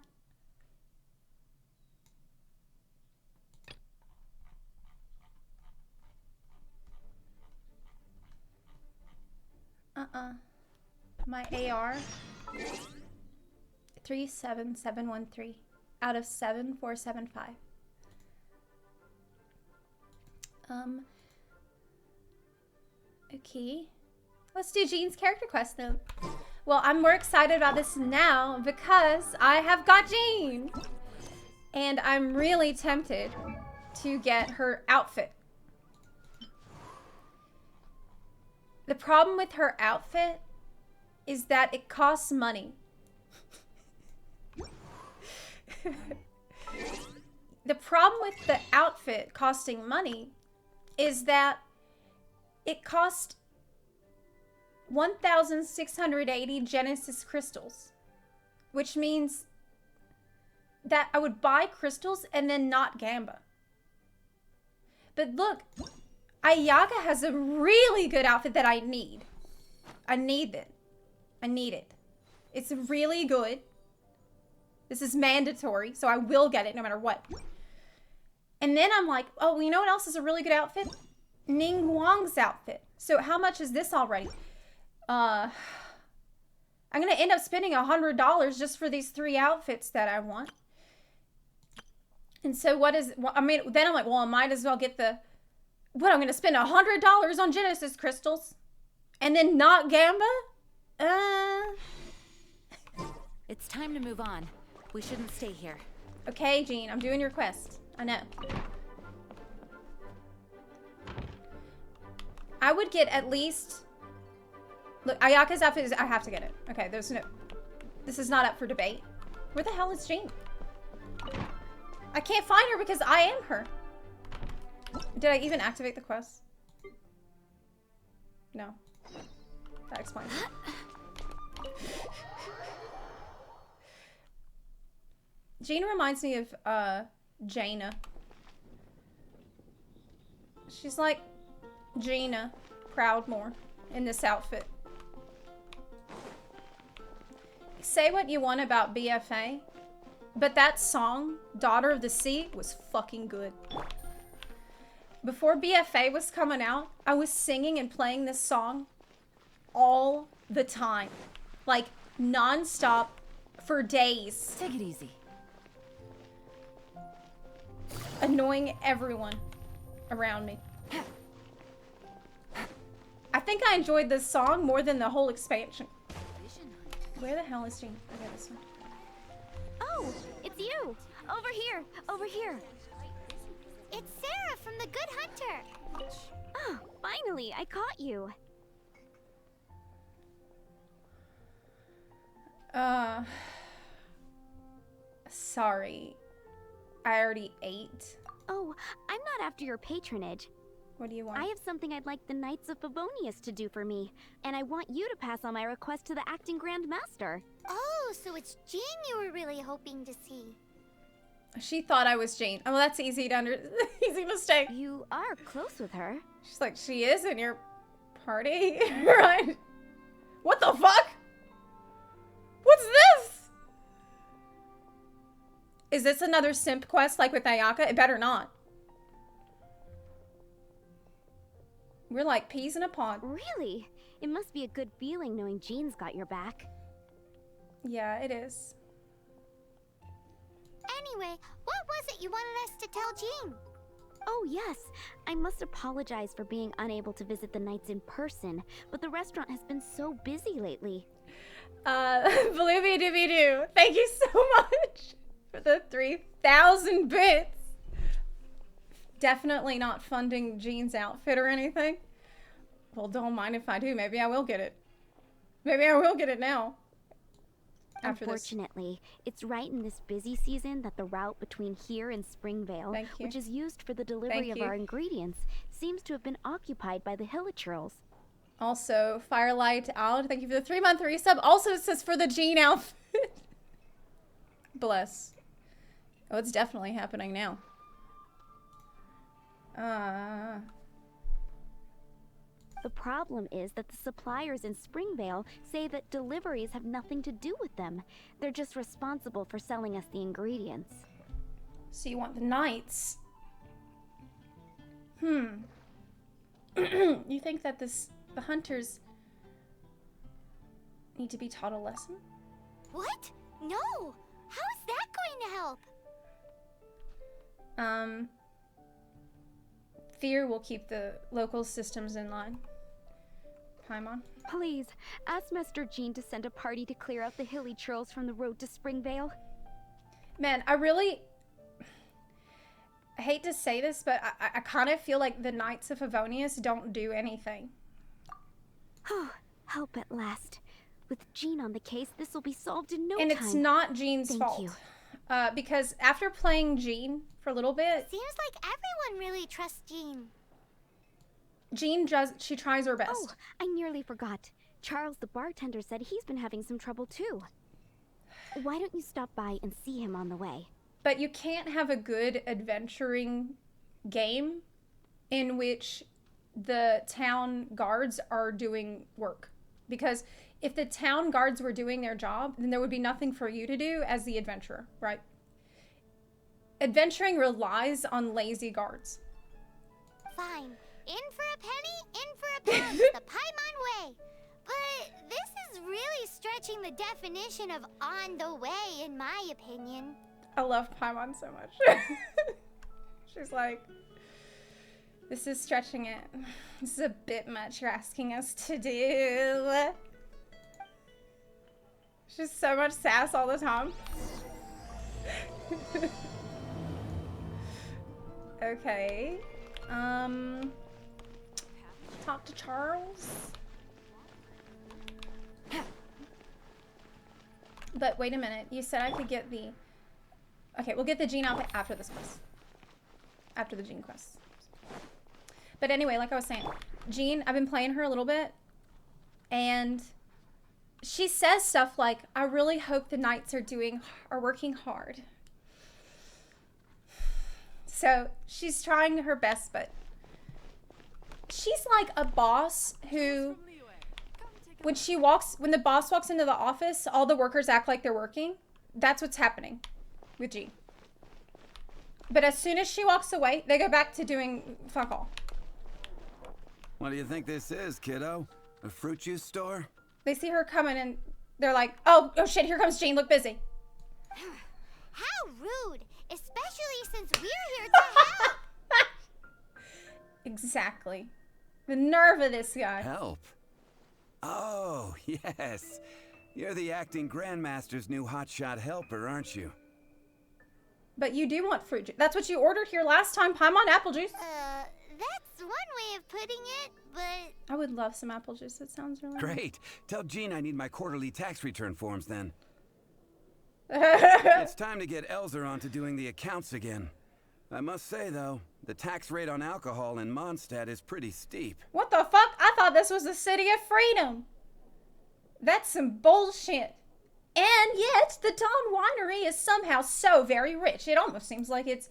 My AR 37713 out of 7475. Okay. Let's do Jean's character quest then. Well, I'm more excited about this now because I have got Jean. And I'm really tempted to get her outfit. The problem with her outfit is that it costs money. The problem with the outfit costing money is that it cost 1,680 Genesis crystals, which means that I would buy crystals and then not Gamba. But look, Ayaka has a really good outfit that I need. I need it. I need it. It's really good. This is mandatory, so I will get it no matter what. And then I'm like, oh, well, you know what else is a really good outfit? Ning Wang's outfit. So how much is this already? I'm gonna end up spending $100 just for these 3 outfits that I want. And so what is, I mean, then I'm like, well, I might as well get the, what, I'm gonna spend $100 on Genesis crystals and then not Gamba? It's time to move on. We shouldn't stay here. Okay, Jean, I'm doing your quest. I know. I would get at least... Look, Ayaka's outfit is... I have to get it. Okay, there's no... This is not up for debate. Where the hell is Jean? I can't find her because I am her. Did I even activate the quest? No. That explains it. Jean reminds me of, Jaina. She's like Gina Proudmore in this outfit. Say what you want about BFA, but that song, Daughter of the Sea, was fucking good. Before BFA was coming out, I was singing and playing this song all the time. Like, non-stop for days. Take it easy. Annoying everyone around me. I think I enjoyed this song more than the whole expansion. Where the hell is Jean? Okay, this one. Oh, it's you! Over here! Over here! It's Sarah from the Good Hunter. Oh, finally, I caught you. Sorry. I already ate. Oh, I'm not after your patronage. What do you want? I have something I'd like the Knights of Favonius to do for me, and I want you to pass on my request to the acting Grand Master. Oh, so it's Jean you were really hoping to see. She thought I was Jean. Oh, well, that's easy to easy mistake. You are close with her. She's like, she is in your party, right? What the fuck? What's this? Is this another simp quest like with Ayaka? It better not. We're like peas in a pod. Really? It must be a good feeling knowing Jean's got your back. Yeah, it is. Anyway, what was it you wanted us to tell Jean? Oh yes, I must apologize for being unable to visit the Knights in person, but the restaurant has been so busy lately. Bloobie doobie doo. Thank you so much for the 3,000 bits. Definitely not funding Jean's outfit or anything. Well, don't mind if I do. Maybe I will get it. Maybe I will get it now. Unfortunately, it's right in this busy season that the route between here and Springvale, which is used for the delivery of our ingredients, seems to have been occupied by the Hilichurls. Also, Firelight Out, thank you for the 3-month resub. Also, it says for the Jean outfit. Bless. Oh, it's definitely happening now. The problem is that the suppliers in Springvale say that deliveries have nothing to do with them. They're just responsible for selling us the ingredients. So you want the Knights? You think that the hunters need to be taught a lesson? What? No! How is that going to help? Fear will keep the local systems in line. Paimon? Please, ask Master Jean to send a party to clear out the Hilichurls from the road to Springvale. Man, I hate to say this, but I kind of feel like the Knights of Favonius don't do anything. Oh, help at last. With Jean on the case, this will be solved in no time. And it's not Jean's fault. You. Because after playing Jean for a little bit... Seems like everyone really trusts Jean. Jean she tries her best. Oh, I nearly forgot. Charles the bartender said he's been having some trouble too. Why don't you stop by and see him on the way? But you can't have a good adventuring game in which the town guards are doing work. Because if the town guards were doing their job, then there would be nothing for you to do as the adventurer, right? Adventuring relies on lazy guards. Fine. In for a penny, in for a pound. The Paimon way. But this is really stretching the definition of on the way, in my opinion. I love Paimon so much. She's like, this is stretching it. This is a bit much you're asking us to do. She's so much sass all the time. Okay. Talk to Charles. But wait a minute. You said I could get the... Okay, we'll get the gene outfit after this quest. After the gene quest. But anyway, like I was saying, Jean, I've been playing her a little bit. And she says stuff like, I really hope the knights are working hard. So she's trying her best, but she's like a boss who, when the boss walks into the office, all the workers act like they're working. That's what's happening with Jean. But as soon as she walks away, they go back to doing fuck all. What do you think this is, kiddo? A fruit juice store? They see her coming and they're like, oh shit, here comes Jean, look busy. How rude, especially since we're here to help. Exactly. The nerve of this guy. Help? Oh, yes. You're the acting Grandmaster's new hotshot helper, aren't you? But you do want fruit juice. That's what you ordered here last time, Paimon apple juice. That's one way of putting it, but... I would love some apple juice. That sounds really Great. Tell Jean I need my quarterly tax return forms then. It's time to get Elzer on to doing the accounts again. I must say, though, the tax rate on alcohol in Mondstadt is pretty steep. What the fuck? I thought this was the city of freedom. That's some bullshit. And yet, the Dawn Winery is somehow so very rich. It almost seems like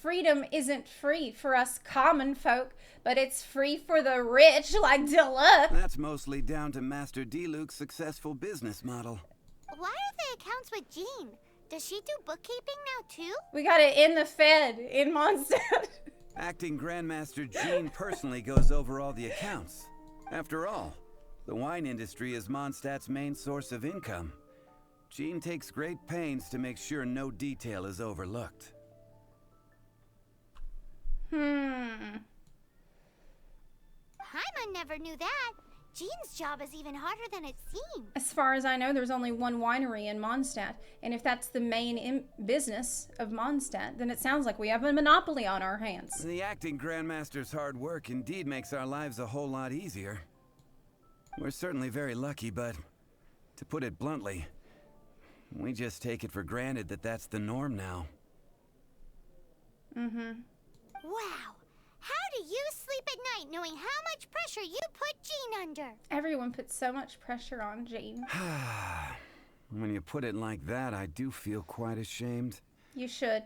freedom isn't free for us common folk, but it's free for the rich, like Deluxe. That's mostly down to Master D-Luke's successful business model. Why are the accounts with Jean? Does she do bookkeeping now, too? We got it in the Fed in Mondstadt. Acting Grandmaster Jean personally goes over all the accounts. After all, the wine industry is Mondstadt's main source of income. Jean takes great pains to make sure no detail is overlooked. Paimon never knew that. Jean's job is even harder than it seems. As far as I know, there's only one winery in Mondstadt. And if that's the main business of Mondstadt, then it sounds like we have a monopoly on our hands. The acting Grandmaster's hard work indeed makes our lives a whole lot easier. We're certainly very lucky, but to put it bluntly, we just take it for granted that that's the norm now. Wow. How do you sleep at night knowing how much pressure you put Jean under? Everyone puts so much pressure on Jean. When you put it like that, I do feel quite ashamed. You should.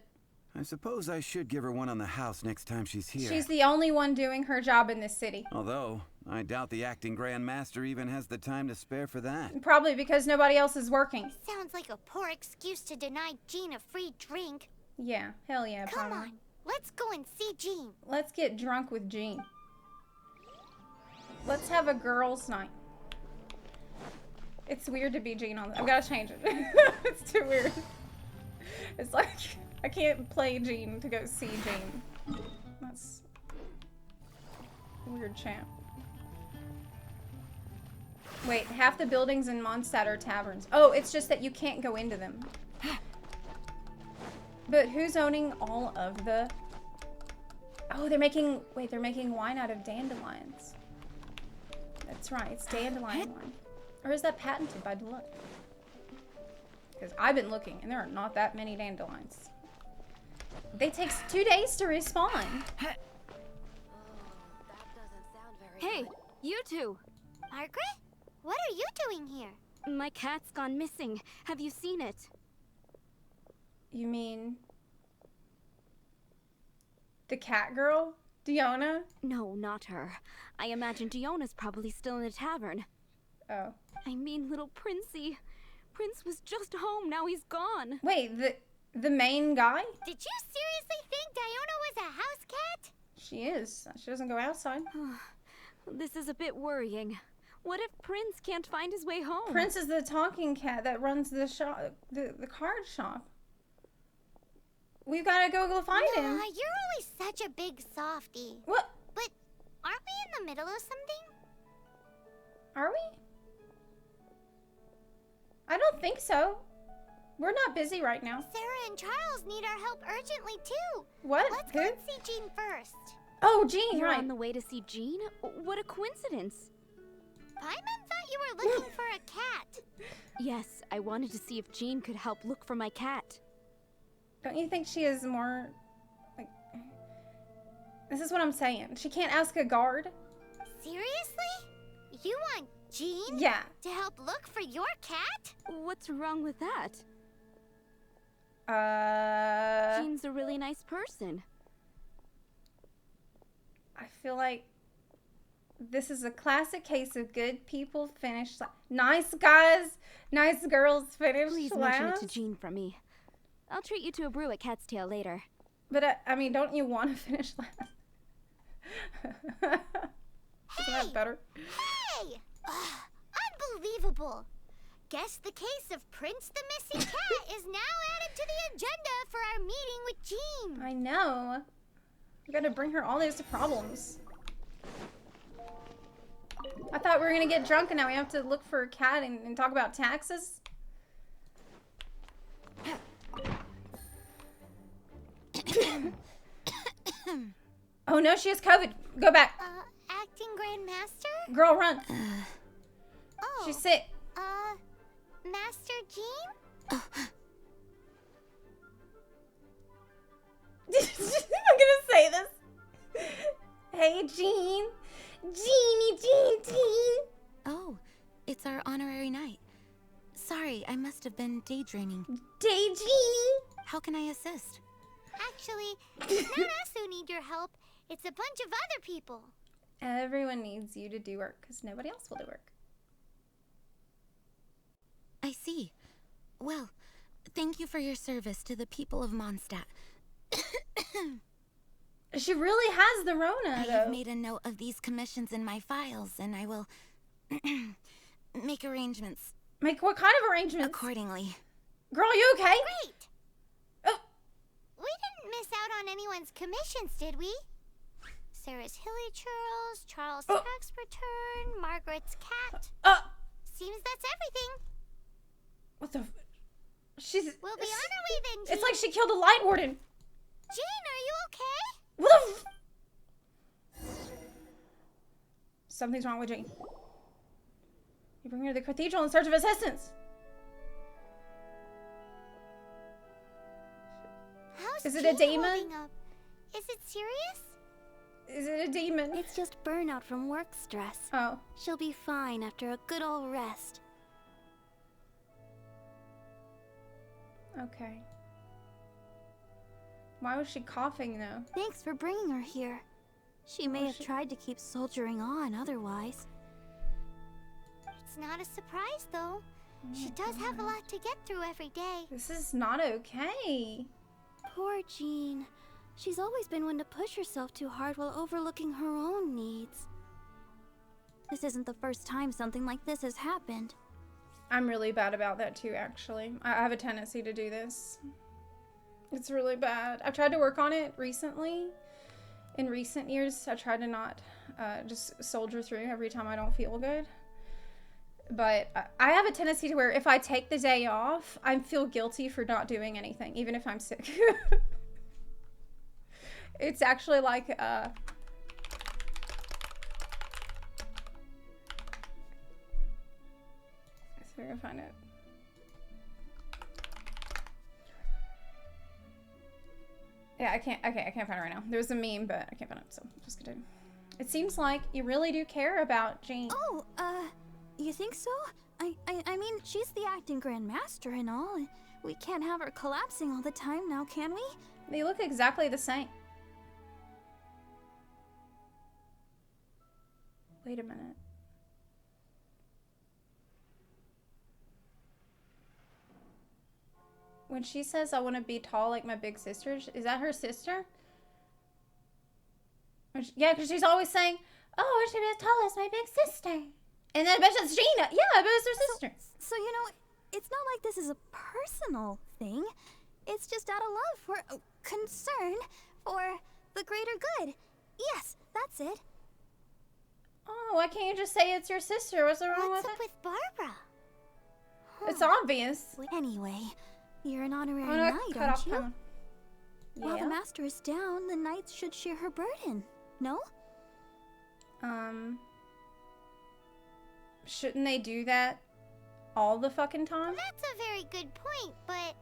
I suppose I should give her one on the house next time she's here. She's the only one doing her job in this city. Although, I doubt the acting Grandmaster even has the time to spare for that. Probably because nobody else is working. Sounds like a poor excuse to deny Jean a free drink. Yeah, hell yeah, Come Paimon. on, let's go and see Jean. Let's get drunk with Jean. Let's have a girls' night. It's weird to be Jean on this. I've got to change it. It's too weird. It's like, I can't play Jean to go see Jean. That's a weird champ. Wait, half the buildings in Mondstadt are taverns. Oh, it's just that you can't go into them. But who's owning all of the... Oh, they're making... Wait, they're making wine out of dandelions. That's right, it's dandelion wine. Or is that patented by Deluxe? Because I've been looking, and there are not that many dandelions. They take 2 days to respawn. Hey, you two! Margaret? What are you doing here? My cat's gone missing. Have you seen it? You mean... the cat girl? Diona? No, not her. I imagine Diona's probably still in the tavern. Oh. I mean, little Princey. Prince was just home, now he's gone. Wait, the main guy? Did you seriously think Diona was a house cat? She is. She doesn't go outside. This is a bit worrying. What if Prince can't find his way home? Prince is the talking cat that runs the shop, the card shop. We've got to go find him. You're always such a big softie. What? But aren't we in the middle of something? Are we? I don't think so. We're not busy right now. Sarah and Charles need our help urgently too. What? Let's go and see Jean first. Oh, Jean, You're right. on the way to see Jean? What a coincidence. Paimon thought you were looking for a cat. Yes, I wanted to see if Jean could help look for my cat. Don't you think she is more, like... This is what I'm saying. She can't ask a guard. Seriously? You want Jean? Yeah. To help look for your cat? What's wrong with that? Jean's a really nice person. I feel like this is a classic case of good people finish nice guys, nice girls finish Please last. mention it to Jean from me. I'll treat you to a brew at Cat's Tail later. But I mean, don't you want to finish last? Isn't that better? Hey! Unbelievable. Guess the case of Prince the Missing Cat is now added to the agenda for our meeting with Jean. I know. We gotta bring her all these problems. I thought we were gonna get drunk and now we have to look for a cat and talk about taxes. Oh no, she has COVID. Go back. Acting Grandmaster? Girl, run. Oh. She's sick. Master Jean? I'm gonna say this. Hey, Jean. Jean. Oh, it's our honorary night. Sorry, I must have been daydreaming. Jean. How can I assist? Actually, it's not us who need your help. It's a bunch of other people. Everyone needs you to do work because nobody else will do work. I see. Well, thank you for your service to the people of Mondstadt. She really has the Rona, I though. have made a note of these commissions in my files, and I will make arrangements. Make what kind of arrangements? Accordingly. Girl, you okay? Great. Oh. We didn't miss out on anyone's commissions, did we? Sarah's Hilly Churls, Charles' tax return, Margaret's cat. Seems that's everything. What the? She's. We'll be on our way then, Jean. It's like she killed a light warden. Jean, are you okay? What the? Something's wrong with Jean. You bring her to the cathedral in search of assistance. How's Is it Jean a demon? holding up? Is it serious? Is it a demon? It's just burnout from work stress. Oh. She'll be fine after a good old rest. Okay. Why was she coughing, though? Thanks for bringing her here. She may have tried to keep soldiering on otherwise. It's not a surprise, though. She does have a lot to get through every day. This is not okay. Poor Jean. She's always been one to push herself too hard while overlooking her own needs. This isn't the first time something like this has happened. I'm really bad about that too, actually. I have a tendency to do this. It's really bad. I've tried to work on it recently. In recent years, I try to not just soldier through every time I don't feel good. But I have a tendency to where if I take the day off, I feel guilty for not doing anything, even if I'm sick. It's actually like, let's see if I can find it. Yeah, I can't find it right now. There's a meme, but I can't find it, so I'm just gonna. It seems like you really do care about Jean. Oh, you think so? I mean, she's the acting Grandmaster and all. We can't have her collapsing all the time now, can we? They look exactly the same. Wait a minute. When she says I want to be tall like my big sister, is that her sister? Yeah, because she's always saying, oh, I should be as tall as my big sister. And then I bet it's Gina. Yeah, I bet it's her sister. So, you know, it's not like this is a personal thing. It's just out of love for concern for the greater good. Yes, that's it. Oh, why can't you just say it's your sister? What's wrong with it? What's up with Barbara? It's obvious. Anyway, you're an honorary I'm gonna knight, cut aren't off you? time. While Yeah. the master is down, the knights should share her burden. No? Shouldn't they do that all the fucking time? That's a very good point, but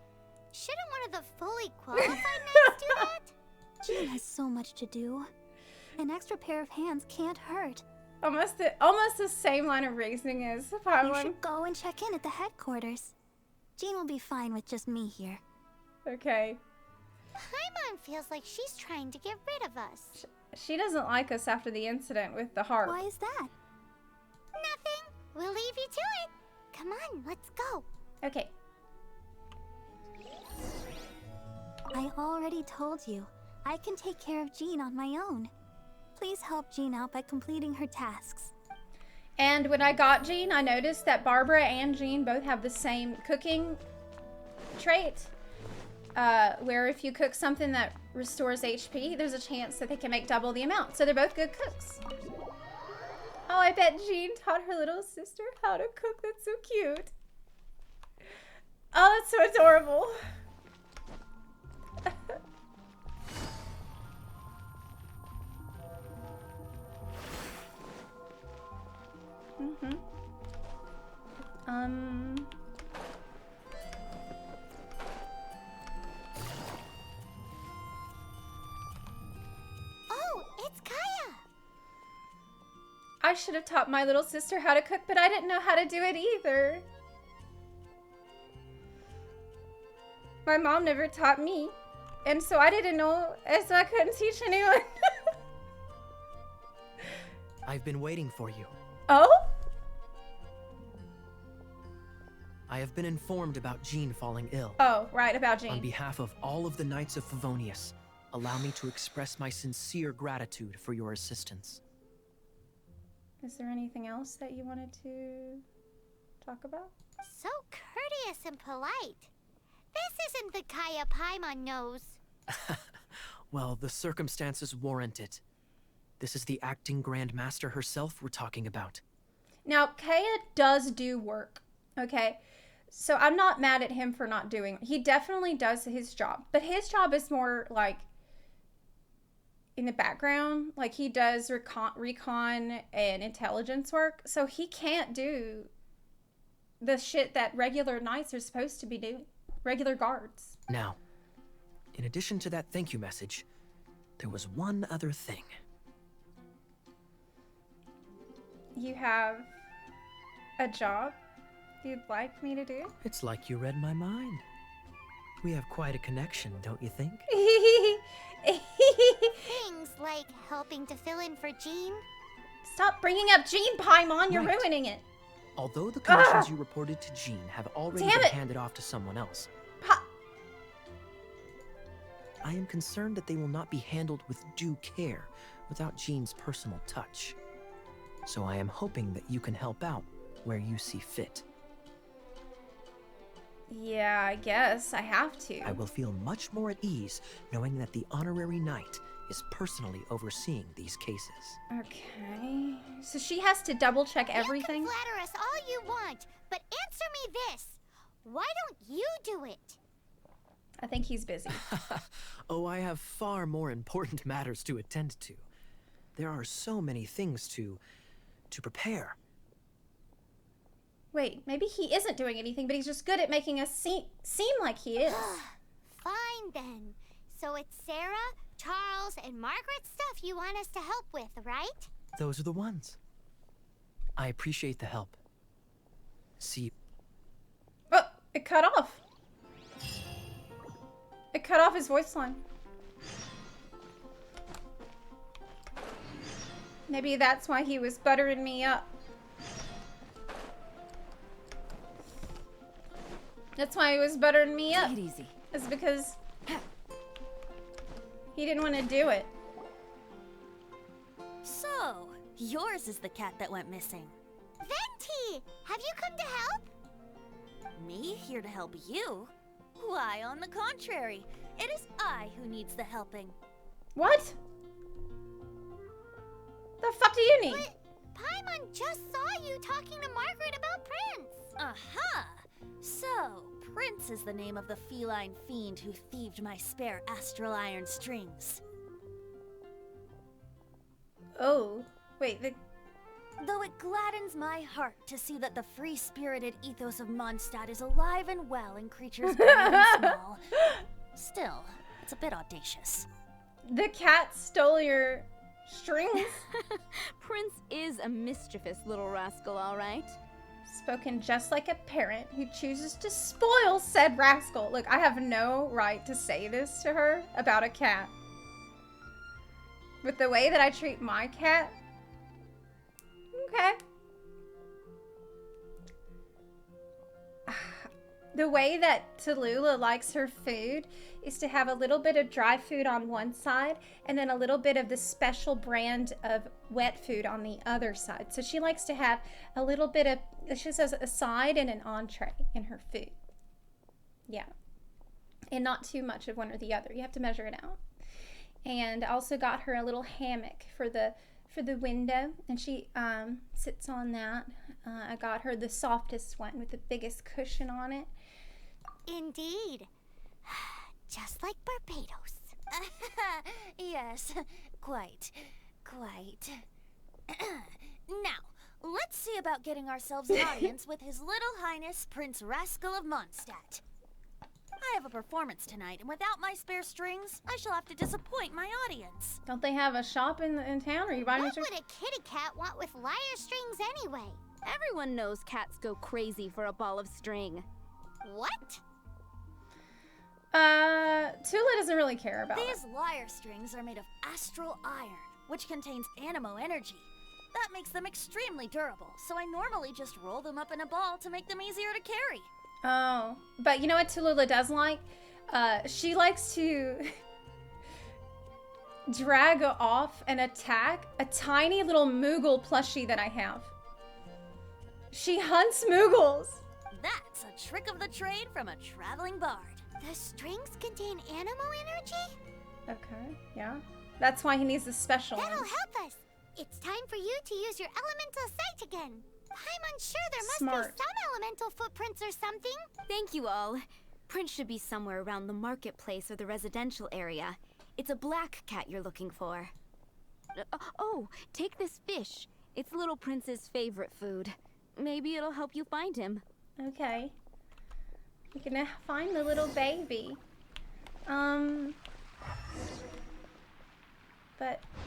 shouldn't one of the fully qualified knights do that? Jean has so much to do. An extra pair of hands can't hurt. Almost the same line of reasoning as You Paimon. should go and check in at the headquarters. Jean will be fine with just me here. Okay. Paimon feels like she's trying to get rid of us. She doesn't like us after the incident with the harp. Why is that? Nothing. We'll leave you to it. Come on, let's go. Okay. I already told you. I can take care of Jean on my own. Please help Jean out by completing her tasks. And when I got Jean, I noticed that Barbara and Jean both have the same cooking trait. Where if you cook something that restores HP, there's a chance that they can make double the amount. So they're both good cooks. Oh, I bet Jean taught her little sister how to cook. That's so cute. Oh, that's so adorable. Oh, it's Kaya. I should have taught my little sister how to cook, but I didn't know how to do it either. My mom never taught me, and so I didn't know, and so I couldn't teach anyone. I've been waiting for you. Oh? I have been informed about Jean falling ill. Oh, right, about On Jean. behalf of all of the Knights of Favonius, allow me to express my sincere gratitude for your assistance. Is there anything else that you wanted to talk about? So courteous and polite. This isn't the Kaya Paimon knows. Well, the circumstances warrant it. This is the acting Grand Master herself we're talking about. Now, Kaya does do work, okay? So I'm not mad at him for not doing. He definitely does his job, but his job is more like in the background. Like he does recon and intelligence work, so he can't do the shit that regular knights are supposed to be doing. Regular guards. Now, in addition to that thank you message, there was one other thing. You have a job you'd like me to do? It's like you read my mind. We have quite a connection, don't you think? Things like helping to fill in for Jean. Stop bringing up Jean, Paimon. You're Right. ruining it. Although the commissions you reported to Jean have already Damn been it. handed off to someone else, I am concerned that they will not be handled with due care without Jean's personal touch. So I am hoping that you can help out where you see fit. Yeah, I guess I have to. I will feel much more at ease knowing that the honorary knight is personally overseeing these cases. Okay. So she has to double check everything? You can flatter us all you want, but answer me this. Why don't you do it? I think he's busy. Oh, I have far more important matters to attend to. There are so many things to prepare. Wait, maybe he isn't doing anything, but he's just good at making us seem like he is. Fine then. So it's Sarah, Charles, and Margaret's stuff you want us to help with, right? Those are the ones. I appreciate the help. See, Oh, it cut off. It cut off his voice line. Maybe that's why he was buttering me up. That's why he was buttering me up. Take it easy. It's because he didn't want to do it. So, yours is the cat that went missing. Venti! Have you come to help? Me here to help you? Why, on the contrary, it is I who needs the helping. What? The fuck do you need? But Paimon just saw you talking to Margaret about Prince. Aha! So, Prince is the name of the feline fiend who thieved my spare astral iron strings. Oh, wait, Though it gladdens my heart to see that the free-spirited ethos of Mondstadt is alive and well in creatures big and small, still, it's a bit audacious. The cat stole your strings. Prince is a mischievous little rascal, all right. Spoken just like a parent who chooses to spoil said rascal. Look, I have no right to say this to her about a cat. With the way that I treat my cat, okay. The way that Tallulah likes her food is to have a little bit of dry food on one side and then a little bit of the special brand of wet food on the other side. So she likes to have a little bit of, she says, a side and an entree in her food. Yeah. And not too much of one or the other. You have to measure it out. And I also got her a little hammock for the window, and she sits on that. I got her the softest one with the biggest cushion on it. Indeed. Just like Barbados. Yes, quite. Now, let's see about getting ourselves an audience with His Little Highness Prince Rascal of Mondstadt. I have a performance tonight, and without my spare strings, I shall have to disappoint my audience. Don't they have a shop in town? Or you buying What would a kitty cat want with lyre strings anyway? Everyone knows cats go crazy for a ball of string. What? Tula doesn't really care about These it. lyre strings are made of astral iron, which contains animo energy. That makes them extremely durable, so I normally just roll them up in a ball to make them easier to carry. Oh, but you know what Tallulah does like? She likes to drag off and attack a tiny little Moogle plushie that I have. She hunts Moogles. That's a trick of the trade from a traveling bard. The strings contain animo energy? Okay, yeah. That's why he needs the special That'll one. help us. It's time for you to use your elemental sight again. I'm unsure there must Smart. be some elemental footprints or something. Thank you all. Prince should be somewhere around the marketplace or the residential area. It's a black cat you're looking for. Oh, take this fish. It's Little Prince's favorite food. Maybe it'll help you find him. Okay. We can find the little baby. But,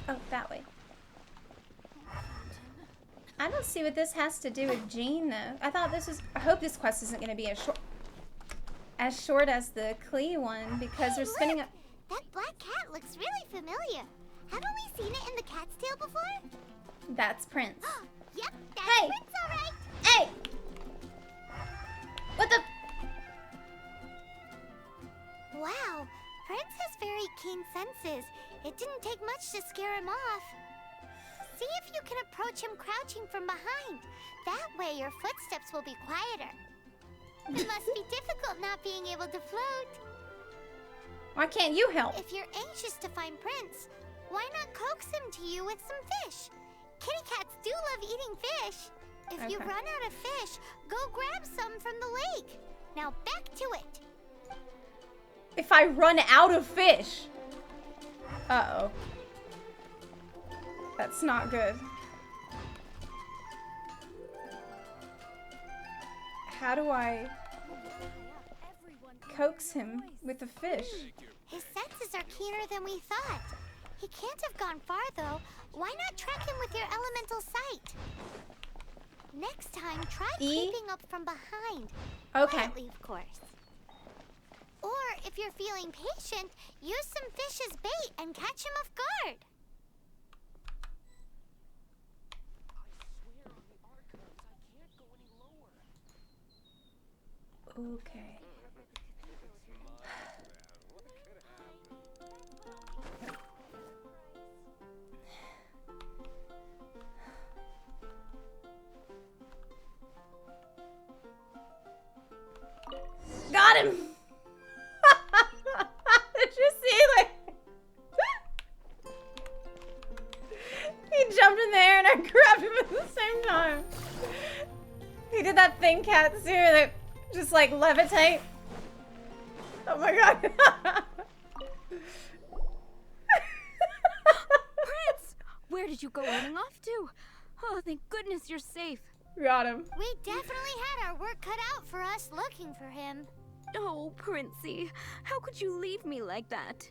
oh, that way. I don't see what this has to do with Jean, though. I thought this was, I hope this quest isn't going to be as short as the Klee one, because we're spinning look! That black cat looks really familiar. Haven't we seen it in the Cat's Tail before? That's Prince. Yep, that's Hey! Prince, all right. Hey! What the? Wow, Prince has very keen senses. It didn't take much to scare him off. See if you can approach him crouching from behind. That way your footsteps will be quieter. It must be difficult not being able to float. Why can't you help? If you're anxious to find Prince, why not coax him to you with some fish? Kitty cats do love eating fish. If you Okay. run out of fish, go grab some from the lake. Now back to it. If I run out of fish. Uh-oh. That's not good. How do I coax him with the fish? His senses are keener than we thought. He can't have gone far, though. Why not track him with your elemental sight? Next time, try creeping up from behind. Okay. Quietly, of course. Or, if you're feeling patient, use some fish as bait and catch him off guard. Okay. Got him! Did you see, like... He jumped in the air and I grabbed him at the same time. He did that thing cats do that just like levitate. Oh my god. Prince! Where did you go running off to? Oh, thank goodness you're safe. Got him. We definitely had our work cut out for us looking for him. Oh, Princey, how could you leave me like that?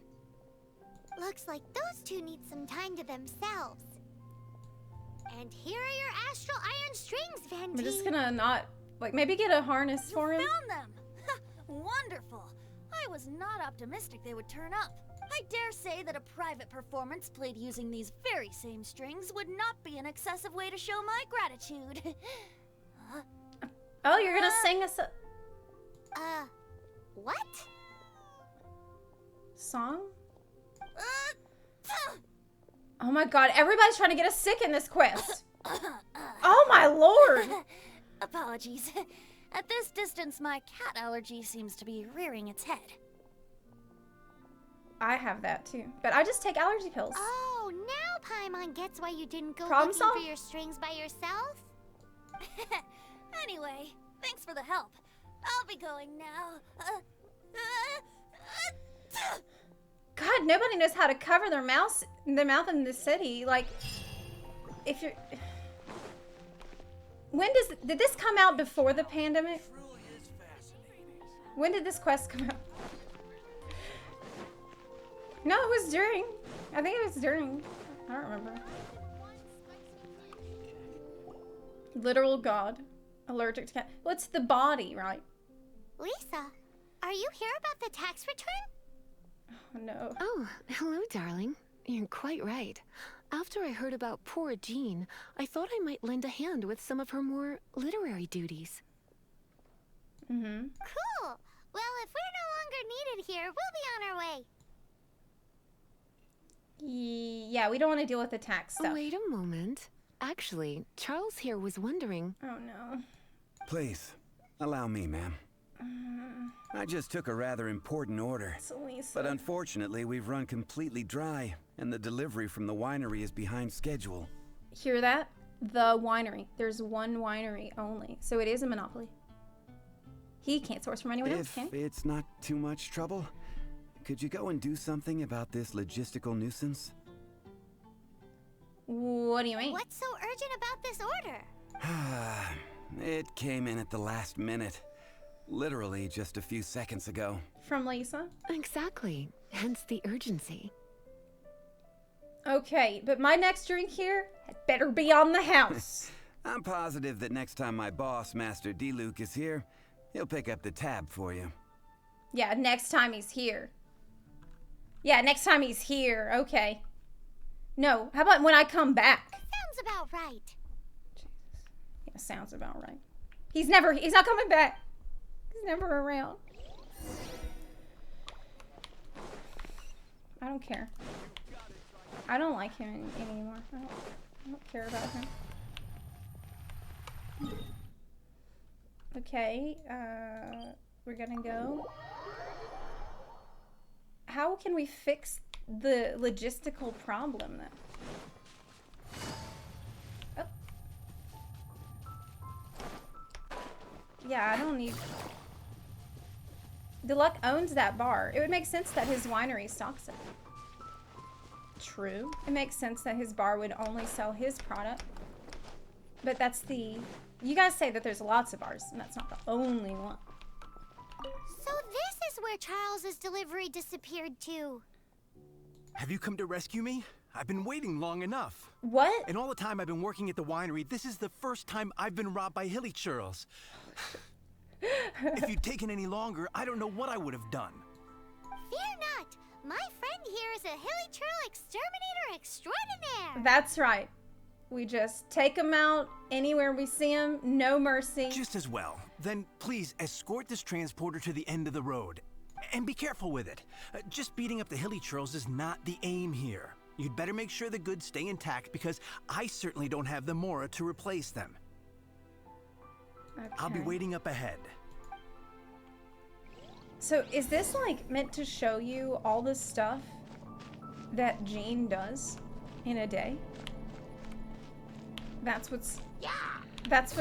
Looks like those two need some time to themselves. And here are your astral iron strings, Venti. I'm just gonna not, like, maybe get a harness for him. Found them! Wonderful. I was not optimistic they would turn up. I dare say that a private performance played using these very same strings would not be an excessive way to show my gratitude. Oh, you're gonna sing us a... What? Song? Oh my god, everybody's trying to get us sick in this quest. Oh my lord! Apologies. At this distance, my cat allergy seems to be rearing its head. I have that too, but I just take allergy pills. Oh, now Paimon gets why you didn't go Problem looking solved? for your strings by yourself? Anyway, thanks for the help. I'll be going now. God, nobody knows how to cover their mouth in the city. Like, if you're... Did this come out before the pandemic? When did this quest come out? No, it was during. I think it was during. I don't remember. Literal god. Allergic to cat. Well, it's the body, right? Lisa, are you here about the tax return? Oh, no. Oh, hello, darling. You're quite right. After I heard about poor Jean, I thought I might lend a hand with some of her more literary duties. Mm-hmm. Cool. Well, if we're no longer needed here, we'll be on our way. Yeah, we don't want to deal with the tax stuff. Wait a moment. Actually, Charles here was wondering... Oh, no. Please, allow me, ma'am. I just took a rather important order. But unfortunately, we've run completely dry, and the delivery from the winery is behind schedule. Hear that? The winery. There's one winery only, so it is a monopoly. He can't source from anyone else, can If he? it's not too much trouble, could you go and do something about this logistical nuisance? What do you mean? What's so urgent about this order? It came in at the last minute. Literally just a few seconds ago. From Lisa? Exactly. Hence the urgency. Okay, but my next drink here had better be on the house. I'm positive that next time my boss, Master D-Luke, is here, he'll pick up the tab for you. Yeah, next time he's here. Yeah, next time he's here. Okay. No, how about when I come back? Sounds about right. Yeah, sounds about right. He's not coming back. He's never around. I don't care. I don't like him anymore. I don't care about him. Okay, we're gonna go. How can we fix the logistical problem then? Oh. Yeah, I don't need... Deluxe owns that bar. It would make sense that his winery stocks it. True. It makes sense that his bar would only sell his product. But that's the... You guys say that there's lots of bars, and that's not the only one. So this is where Charles's delivery disappeared to. Have you come to rescue me? I've been waiting long enough. What? And all the time I've been working at the winery, this is the first time I've been robbed by hilly churls. If you'd taken any longer, I don't know what I would have done. Fear not. My friend here is a hilly churl exterminator extraordinaire. That's right. We just take them out anywhere we see them, no mercy. Just as well. Then please escort this transporter to the end of the road. And be careful with it. Just beating up the hilly churls is not the aim here. You'd better make sure the goods stay intact because I certainly don't have the Mora to replace them. Okay. I'll be waiting up ahead. So is this like meant to show you all the stuff that Jean does in a day? That's what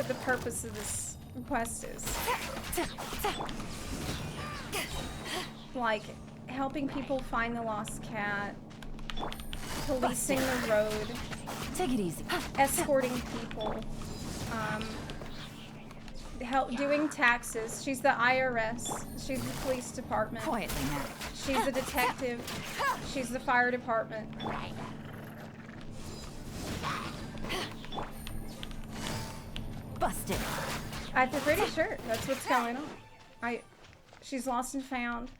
the purpose of this quest is. Like helping people find the lost cat, policing the road, take it easy, escorting people, doing taxes. She's the IRS. She's the police department. Quietly now. She's the detective. She's the fire department. Busted. I'm pretty sure that's what's going on. She's lost and found.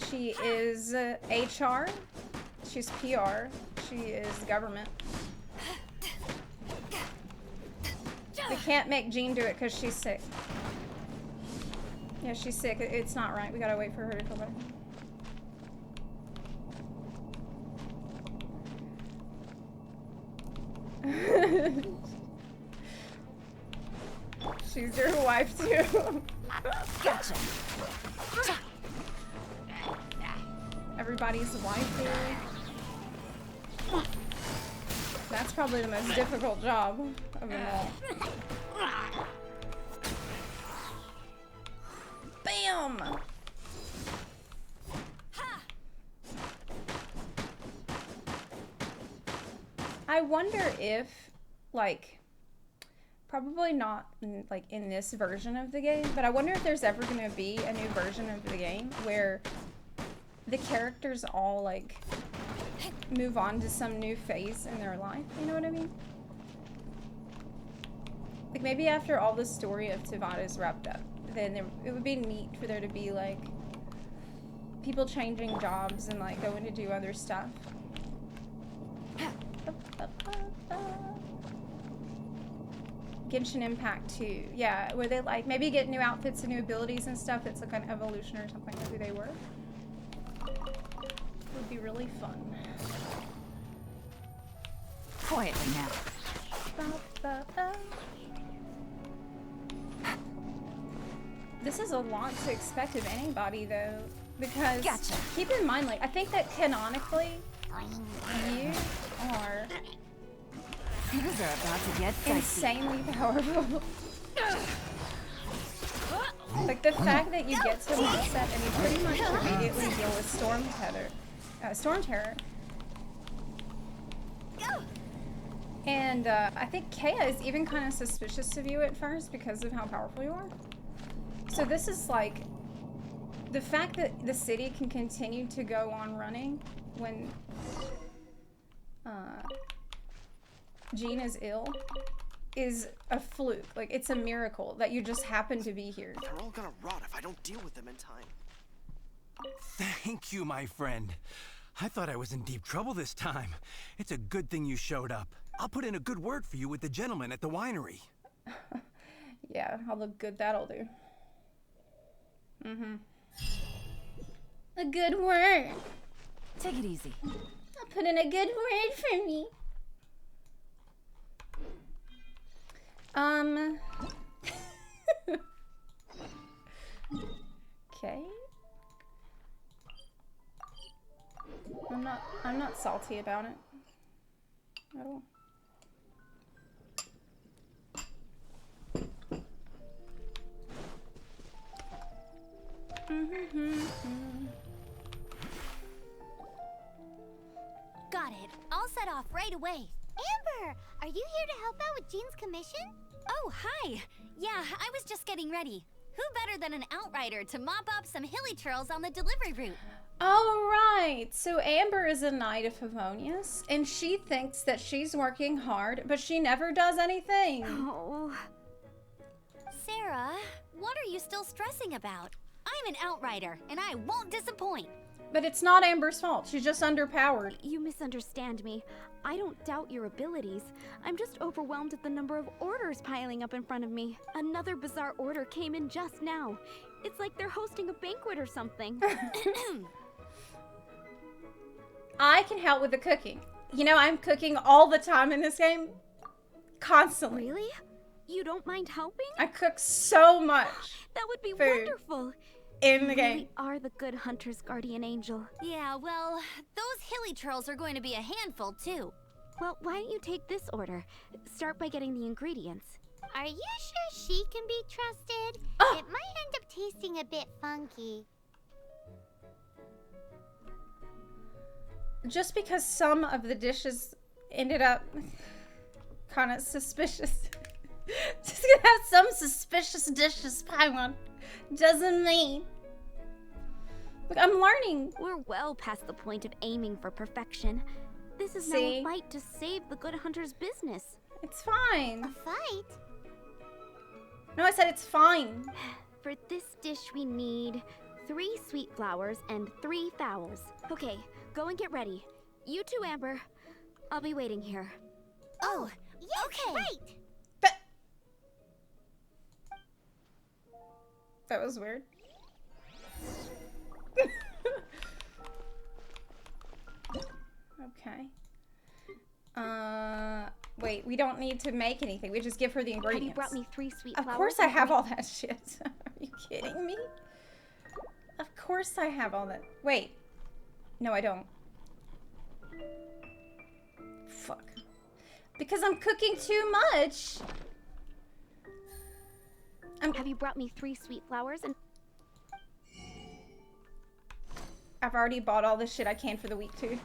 She is HR. She's PR. She is government. We can't make Jean do it because she's sick. Yeah, she's sick. It's not right. We gotta wait for her to feel better. She's your wife too. Gotcha. Everybody's wife here. That's probably the most difficult job of them all. Bam! I wonder if, like, probably not like in this version of the game, but I wonder if there's ever going to be a new version of the game where the characters all like move on to some new phase in their life. You know what I mean? Like maybe after all the story of Tivata is wrapped up, then it would be neat for there to be like people changing jobs and like going to do other stuff. Genshin Impact 2, yeah, where they like maybe get new outfits and new abilities and stuff. That's like an evolution or something of who they were. Would be really fun. Quietly now. This is a lot to expect of anybody though, because gotcha. Keep in mind, like I think that canonically, you are Things are about to get insanely powerful. Like the fact that you get to Mondstadt and you pretty much immediately deal with Storm Terror. And I think Kea is even kind of suspicious of you at first because of how powerful you are. So this is like the fact that the city can continue to go on running when Jean is ill is a fluke. Like, it's a miracle that you just happen to be here. They're all gonna rot if I don't deal with them in time. Thank you, my friend. I thought I was in deep trouble this time. It's a good thing you showed up. I'll put in a good word for you with the gentleman at the winery. Yeah, how good that'll do. Mm-hmm. A good word. Take it easy. I'll put in a good word for me. Okay. I'm not salty about it at all. Got it. I'll set off right away. Amber, are you here to help out with Jean's commission? Oh, hi. Yeah, I was just getting ready. Who better than an outrider to mop up some hilly churls on the delivery route? Oh, right. So Amber is a Knight of Favonius, and she thinks that she's working hard, but she never does anything. Oh. Sarah, what are you still stressing about? I'm an outrider, and I won't disappoint. But it's not Amber's fault. She's just underpowered. You misunderstand me. I don't doubt your abilities. I'm just overwhelmed at the number of orders piling up in front of me. Another bizarre order came in just now. It's like they're hosting a banquet or something. I can help with the cooking. You know, I'm cooking all the time in this game. Constantly. Really? You don't mind helping? I cook so much. That would be food wonderful. In the You game. really are the good hunter's guardian angel. Yeah, well, those hilly churls are going to be a handful, too. Well, why don't you take this order? Start by getting the ingredients. Are you sure she can be trusted? It might end up tasting a bit funky. Just because some of the dishes ended up kind of suspicious. Just gonna have some suspicious dishes pile on doesn't mean. Look, I'm learning. We're well past the point of aiming for perfection. This is now See? a fight to save the good hunter's business. It's fine. A fight? No, I said it's fine. For this dish we need 3 sweet flowers and 3 fowls. Okay, go and get ready. You too, Amber. I'll be waiting here. Oh, yes, okay. Right. That was weird. Okay. Wait, we don't need to make anything. We just give her the ingredients. Have you brought me 3 sweet flowers? Of course I have all that shit. Are you kidding me? Of course I have all that. Wait. No, I don't. Fuck. Because I'm cooking too much. Have you brought me 3 sweet flowers and... I've already bought all the shit I can for the week, too.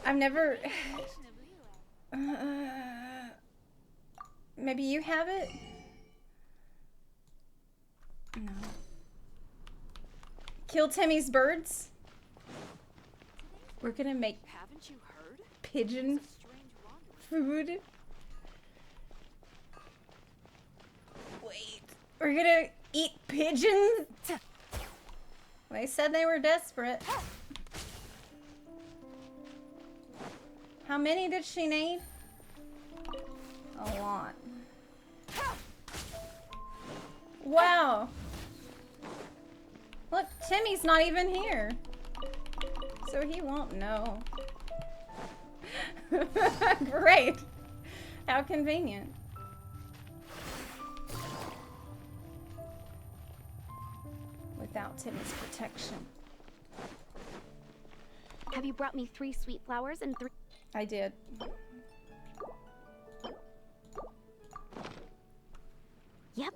I've never... maybe you have it? No. Kill Timmy's birds? We're gonna make Haven't you heard? pigeon food? Wait. We're gonna eat pigeons? They said they were desperate. How many did she need? A lot. Wow. Look, Timmy's not even here. So he won't know. Great. How convenient. Without Timmy's protection. Have you brought me 3 sweet flowers and 3... I did. Yep,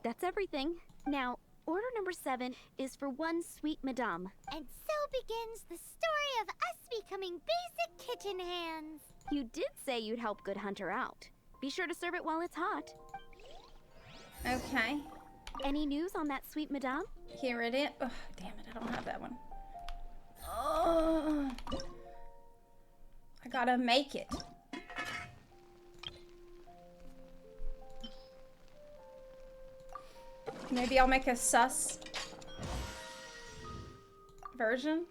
that's everything. Now, order number 7 is for 1 sweet madame. And so begins the story of us becoming basic kitchen hands. You did say you'd help Good Hunter out. Be sure to serve it while it's hot. Okay. Any news on that sweet madame? Here it is. Oh, damn it, I don't have that one. Oh, I gotta make it. Maybe I'll make a sus version.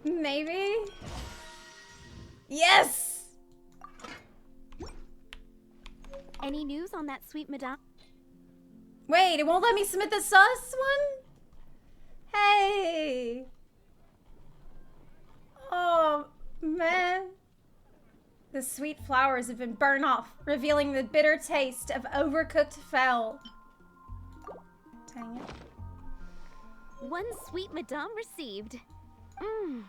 Maybe. Yes! Any news on that sweet madame? Wait, it won't let me submit the sus one? Hey! Oh, man. The sweet flowers have been burned off, revealing the bitter taste of overcooked fowl. Dang it. 1 sweet madame received. Mmm.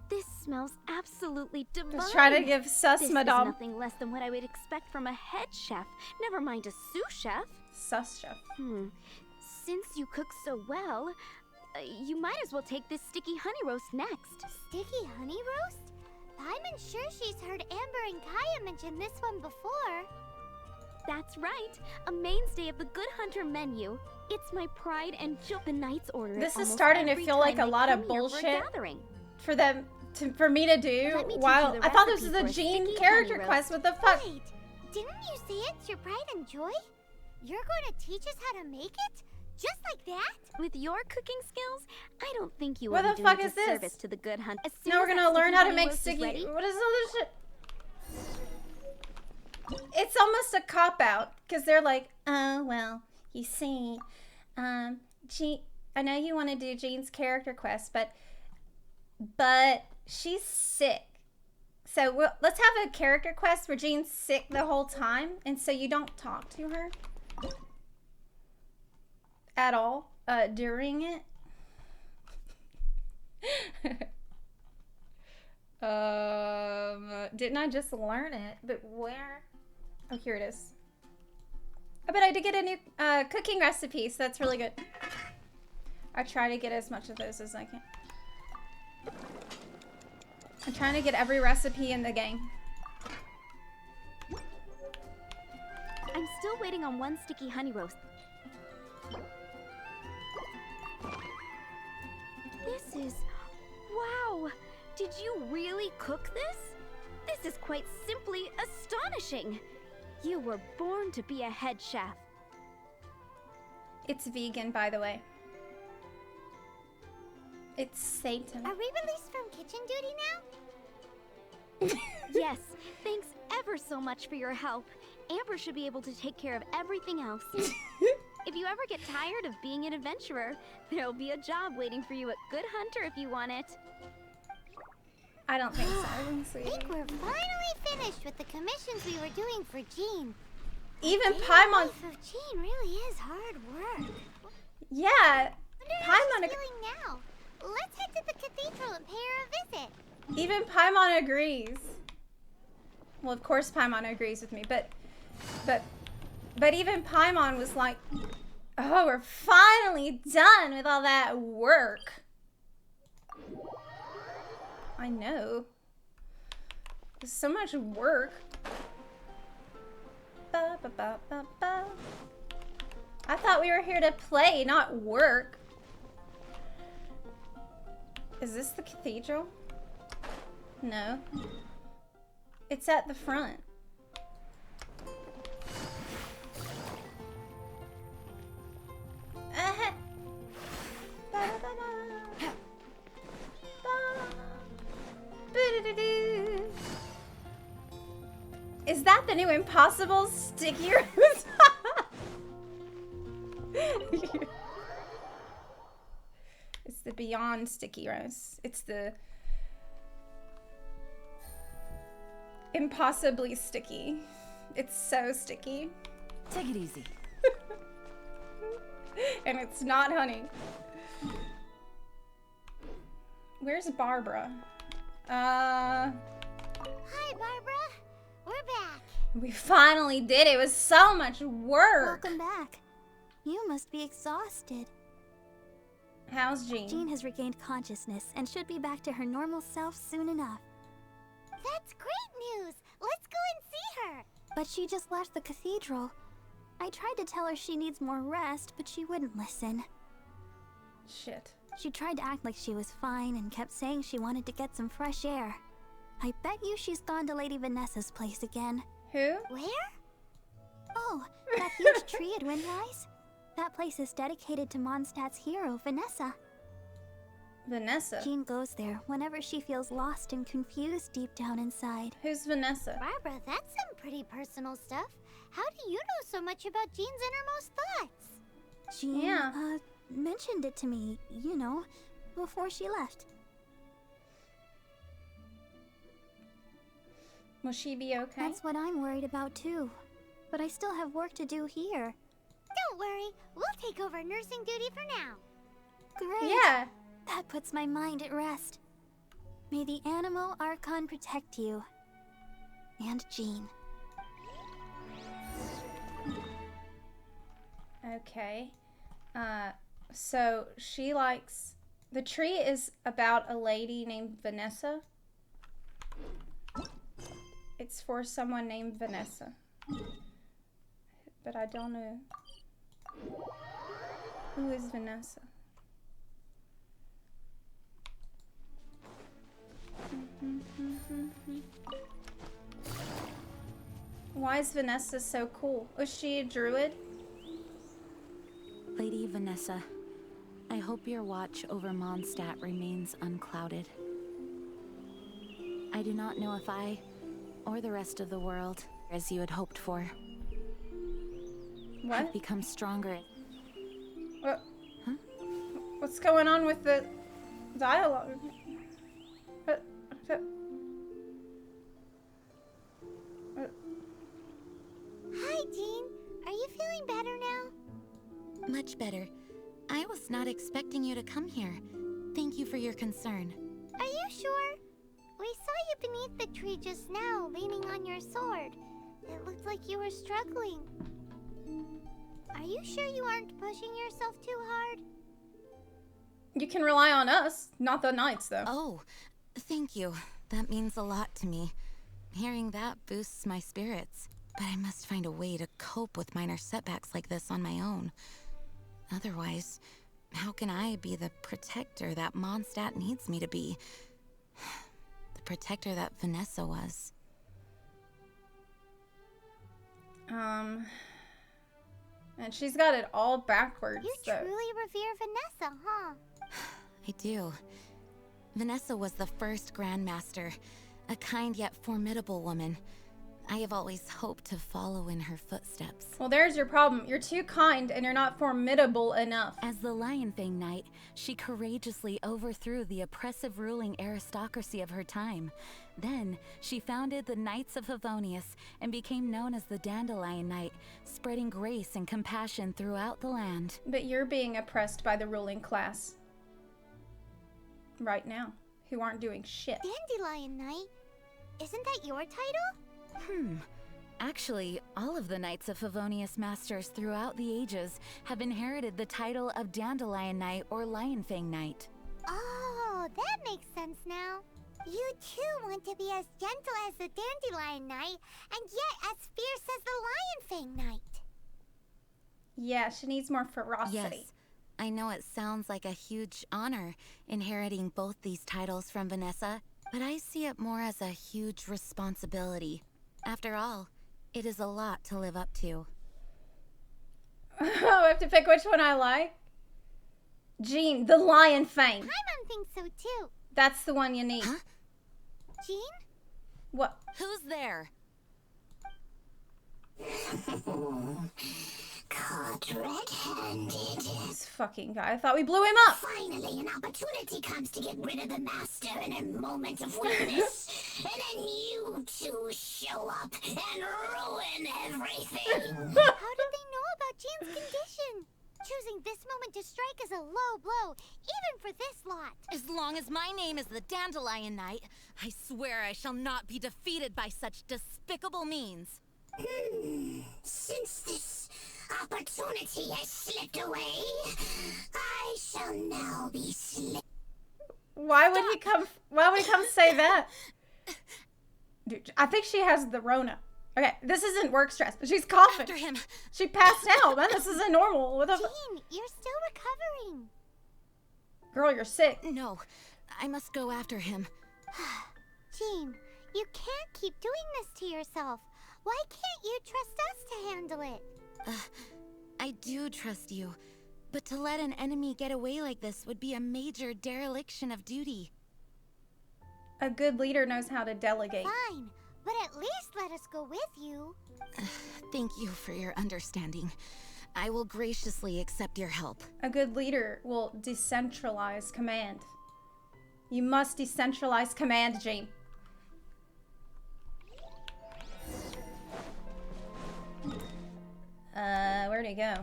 This smells absolutely divine. Just trying to give sus this madame. Is nothing less than what I would expect from a head chef. Never mind a sous chef. Sus chef. Since you cook so well, you might as well take this sticky honey roast next. Sticky honey roast? I'm sure she's heard Amber and Kaya mention this one before. That's right. A mainstay of the Good Hunter menu. It's my pride and joy. The Knights order. This is starting to feel like a lot of bullshit for them for me to do. Let me teach Wow, you the I thought this recipe was for a a Jean sticky character honey quest. roast. What the fuck? Wait, didn't you say it's your pride and joy? You're going to teach us how to make it? Just like that? With your cooking skills, I don't think you What will the be fuck doing is a this? disservice to the good hunt. As soon Now as we're that gonna learn sticky how to honey make roast is sticky. ready- What is all this shit? It's almost a cop out because they're like, oh well, you see, Jean. I know you want to do Jean's character quest, but she's sick. So let's have a character quest where Jean's sick the whole time, and so you don't talk to her at all during it. Didn't I just learn it? But where? Oh, here it is. I bet I did get a new cooking recipe, so that's really good. I try to get as much of those as I can. I'm trying to get every recipe in the game. I'm still waiting on one sticky honey roast. This is... Wow! Did you really cook this? This is quite simply astonishing! You were born to be a head chef. It's vegan, by the way. It's Satan. Are we released from kitchen duty now? Yes, thanks ever so much for your help. Amber should be able to take care of everything else. If you ever get tired of being an adventurer, there'll be a job waiting for you at Good Hunter if you want it. I don't think so. I think we're finally finished with the commissions we were doing for Jean. Even Daily Paimon. life of Jean really is hard work. Yeah, How Paimon. she's feeling now? Let's head to the cathedral and pay her a visit. Even Paimon agrees. Well, of course Paimon agrees with me, but even Paimon was like, "Oh, we're finally done with all that work." I know. There's so much work. Ba, ba, ba, ba, ba. I thought we were here to play, not work. Is this the cathedral? No. It's at the front. Is that the new Impossible Sticky Rose? It's the Beyond Sticky Rose. It's the impossibly sticky. It's so sticky. Take it easy. And it's not honey. Where's Barbara? Hi, Barbara. We're back. We finally did it. It was so much work. Welcome back. You must be exhausted. How's Jean? Jean has regained consciousness and should be back to her normal self soon enough. That's great news. Let's go and see her. But she just left the cathedral. I tried to tell her she needs more rest, but she wouldn't listen. Shit. She tried to act like she was fine and kept saying she wanted to get some fresh air. I bet you she's gone to Lady Vanessa's place again. Who? Where? Oh, that huge tree at Windrise? That place is dedicated to Mondstadt's hero, Vanessa. Vanessa? Jean goes there whenever she feels lost and confused deep down inside. Who's Vanessa? Barbara, that's some pretty personal stuff. How do you know so much about Jean's innermost thoughts? Jean, mentioned it to me, you know, before she left. Will she be okay? That's what I'm worried about too. But I still have work to do here. Don't worry, we'll take over nursing duty for now. Great. Yeah. That puts my mind at rest. May the Animo Archon protect you. And Jean. Okay. So she likes... The tree is about a lady named Vanessa. It's for someone named Vanessa. But I don't know. Who is Vanessa? Why is Vanessa so cool? Was she a druid? Lady Vanessa, I hope your watch over Mondstadt remains unclouded. I do not know if I, or the rest of the world, as you had hoped for, What? have become stronger. What? Huh? What's going on with the dialogue? Hi, Jean. Are you feeling better now? Much better. I was not expecting you to come here. Thank you for your concern. Are you sure? We saw you beneath the tree just now, leaning on your sword. It looked like you were struggling. Are you sure you aren't pushing yourself too hard? You can rely on us, not the knights, though. Oh, thank you. That means a lot to me. Hearing that boosts my spirits. But I must find a way to cope with minor setbacks like this on my own. Otherwise, how can I be the protector that Mondstadt needs me to be? The protector that Vanessa was. And she's got it all backwards. You so. truly revere Vanessa, huh? I do. Vanessa was the first Grandmaster, a kind yet formidable woman. I have always hoped to follow in her footsteps. Well, there's your problem. You're too kind and you're not formidable enough. As the Lion Fang Knight, she courageously overthrew the oppressive ruling aristocracy of her time. Then, she founded the Knights of Favonius and became known as the Dandelion Knight, spreading grace and compassion throughout the land. But you're being oppressed by the ruling class. Right now. Who aren't doing shit. Dandelion Knight? Isn't that your title? Actually, all of the Knights of Favonius Masters throughout the ages have inherited the title of Dandelion Knight or Lion Fang Knight. Oh, that makes sense now. You too want to be as gentle as the Dandelion Knight, and yet as fierce as the Lion Fang Knight. Yeah, she needs more ferocity. Yes, I know it sounds like a huge honor inheriting both these titles from Vanessa, but I see it more as a huge responsibility. After all, it is a lot to live up to. Oh, I have to pick which one I like. Jean, the Lion Fang. Paimon thinks so too. That's the one you need. Huh? Jean? What? Who's there? Caught red-handed. This fucking guy. I thought we blew him up. Finally, an opportunity comes to get rid of the master in a moment of weakness. And then you two show up and ruin everything. How did they know about Jean's condition? Choosing this moment to strike is a low blow, even for this lot. As long as my name is the Dandelion Knight, I swear I shall not be defeated by such despicable means. Since this opportunity has slipped away, I shall now be slipped. Why would he come say that? Dude, I think she has the Rona. Okay, this isn't work stress. She's coughing. After him. She passed out, man. This isn't normal. What the Jean, you're still recovering. Girl, you're sick. No, I must go after him. Jean, you can't keep doing this to yourself. Why can't you trust us to handle it? I do trust you, but to let an enemy get away like this would be a major dereliction of duty. A good leader knows how to delegate. Fine, but at least let us go with you. Thank you for your understanding. I will graciously accept your help. A good leader will decentralize command. You must decentralize command, Jean. Where'd he go?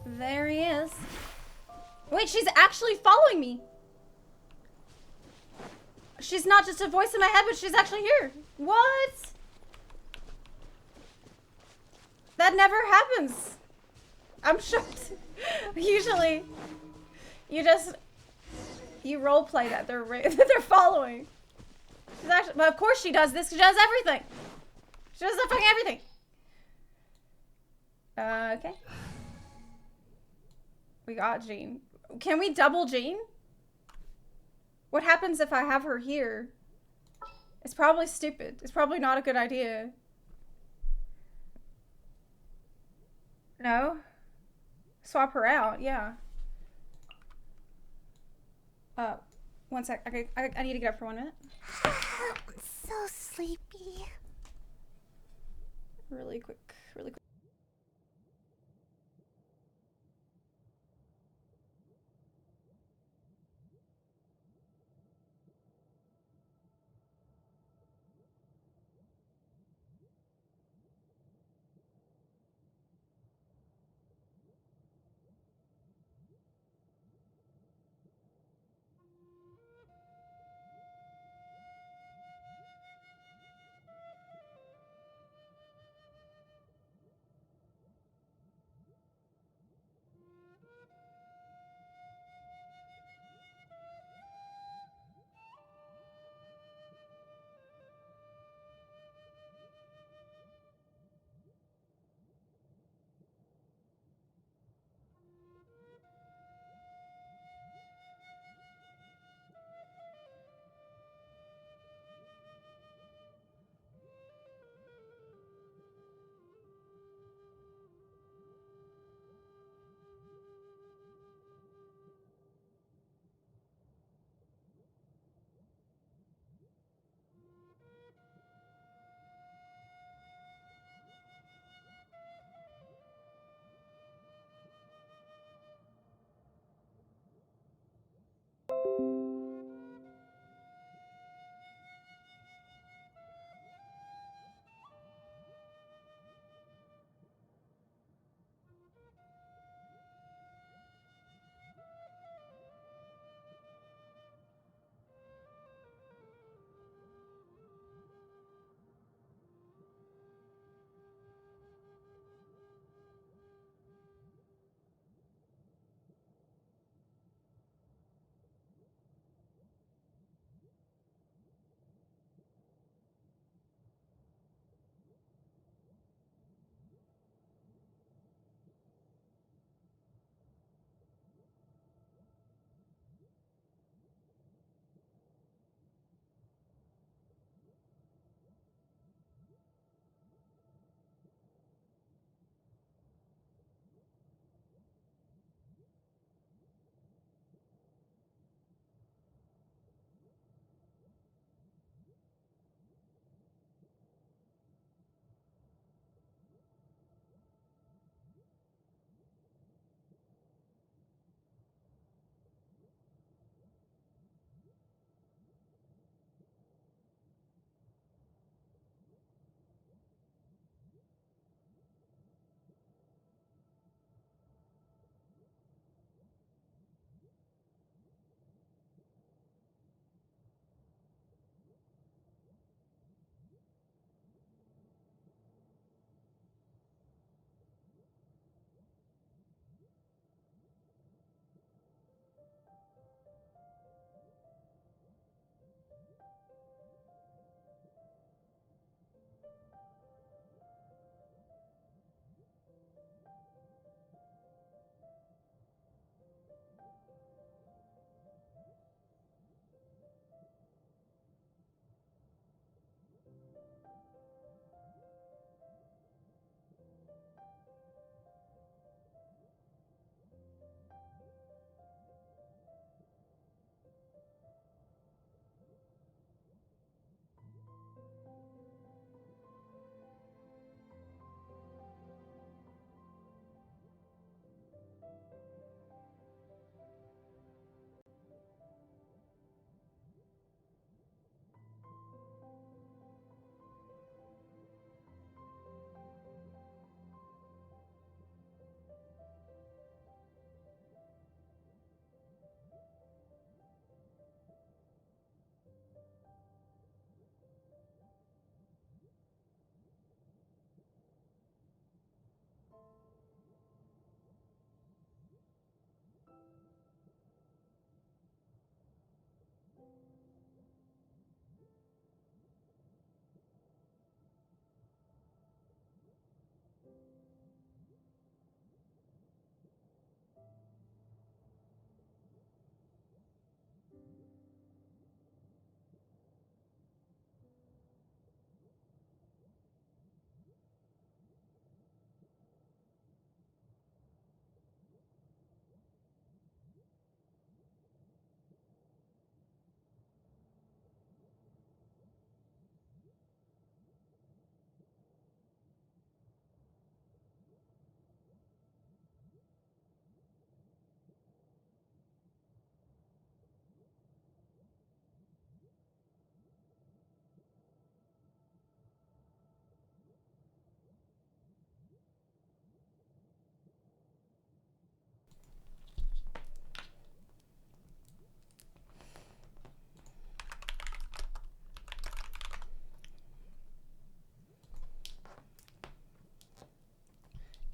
There he is. Wait, she's actually following me. She's not just a voice in my head, but she's actually here. What? That never happens. I'm shocked. Usually, you role play that they're following. She's actually, but of course she does this. She does everything. She does fucking everything. Okay. We got Jean. Can we double Jean? What happens if I have her here? It's probably stupid. It's probably not a good idea. No? Swap her out, yeah. One sec. I need to get up for 1 minute. I'm so sleepy. Really quick, really quick.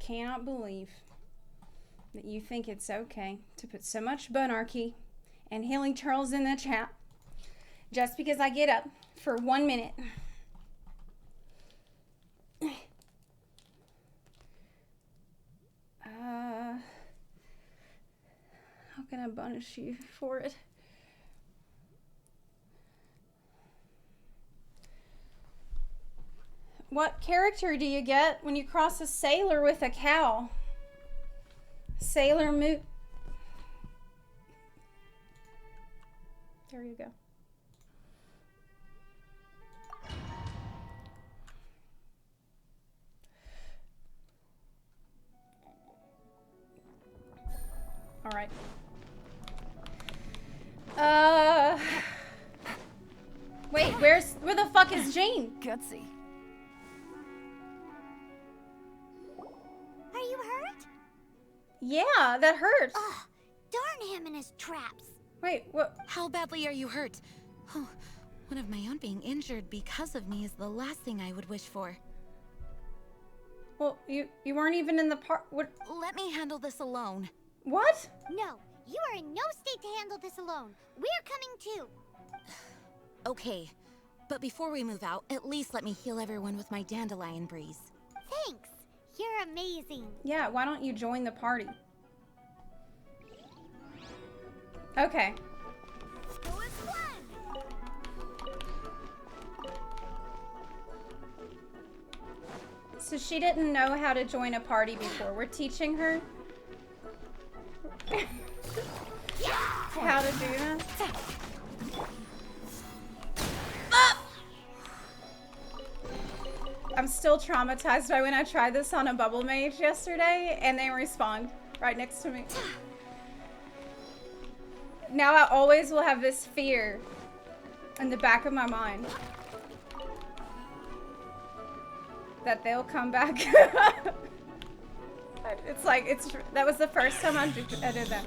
cannot believe that you think it's okay to put so much bunarchy and Healing Charles in the chat just because I get up for 1 minute. How can I punish you for it? What character do you get when you cross a sailor with a cow? Sailor Moon. There you go. All right. Wait, where the fuck is Jane? Gutsy. Are you hurt? Yeah, that hurt. Ugh, darn him and his traps. Wait, what? How badly are you hurt? Oh, one of my own being injured because of me is the last thing I would wish for. Well, you weren't even in the part. What? Let me handle this alone. What? No, you are in no state to handle this alone. We're coming too. Okay, but before we move out, at least let me heal everyone with my dandelion breeze. Thanks. You're amazing. Yeah, why don't you join the party? Okay. So she didn't know how to join a party before. We're teaching her how to do that. I'm still traumatized by when I tried this on a bubble mage yesterday and they respawned right next to me. Now I always will have this fear in the back of my mind that they'll come back. It's like, that was the first time I did that.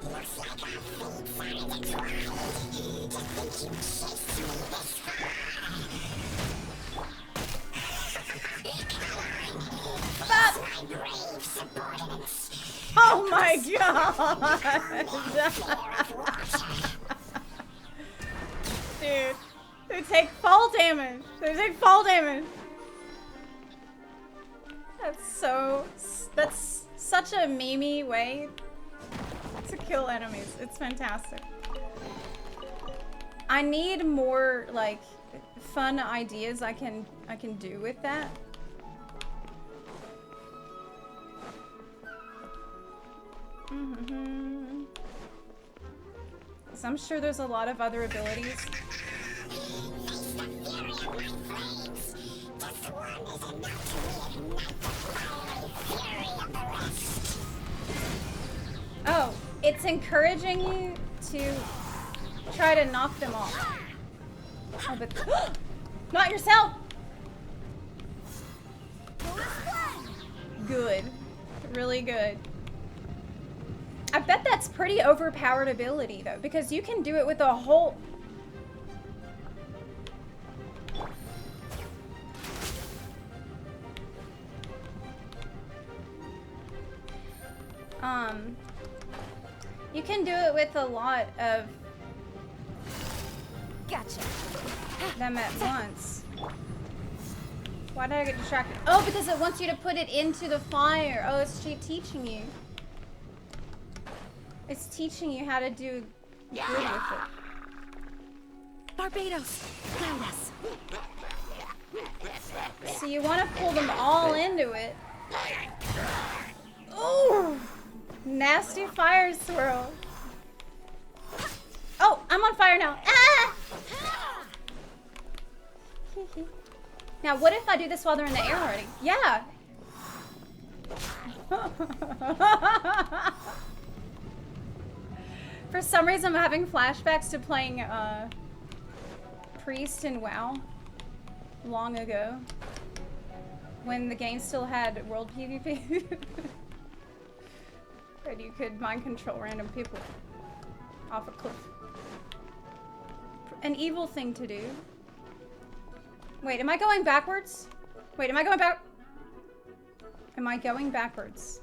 Oh my god! Dude, they take fall damage. They take fall damage. That's such a meme-y way to kill enemies. It's fantastic. I need more like fun ideas I can do with that. So I'm sure there's a lot of other abilities. Oh, it's encouraging you to try to knock them off. Oh, but not yourself. Good, really good. I bet that's pretty overpowered ability though, because you can do it with a whole. You can do it with a lot of them at once. Why did I get distracted? Oh, because it wants you to put it into the fire. Oh, it's teaching you. It's teaching you how to do good with it. Barbados, guide us. So you want to pull them all into it. Ooh! Nasty fire swirl. Oh, I'm on fire now. Ah! Now, what if I do this while they're in the air already? Yeah. For some reason, I'm having flashbacks to playing Priest in WoW long ago, when the game still had world PvP. And you could mind control random people off a cliff. An evil thing to do. Wait, am I going backwards? Wait, am I going back? Am I going backwards?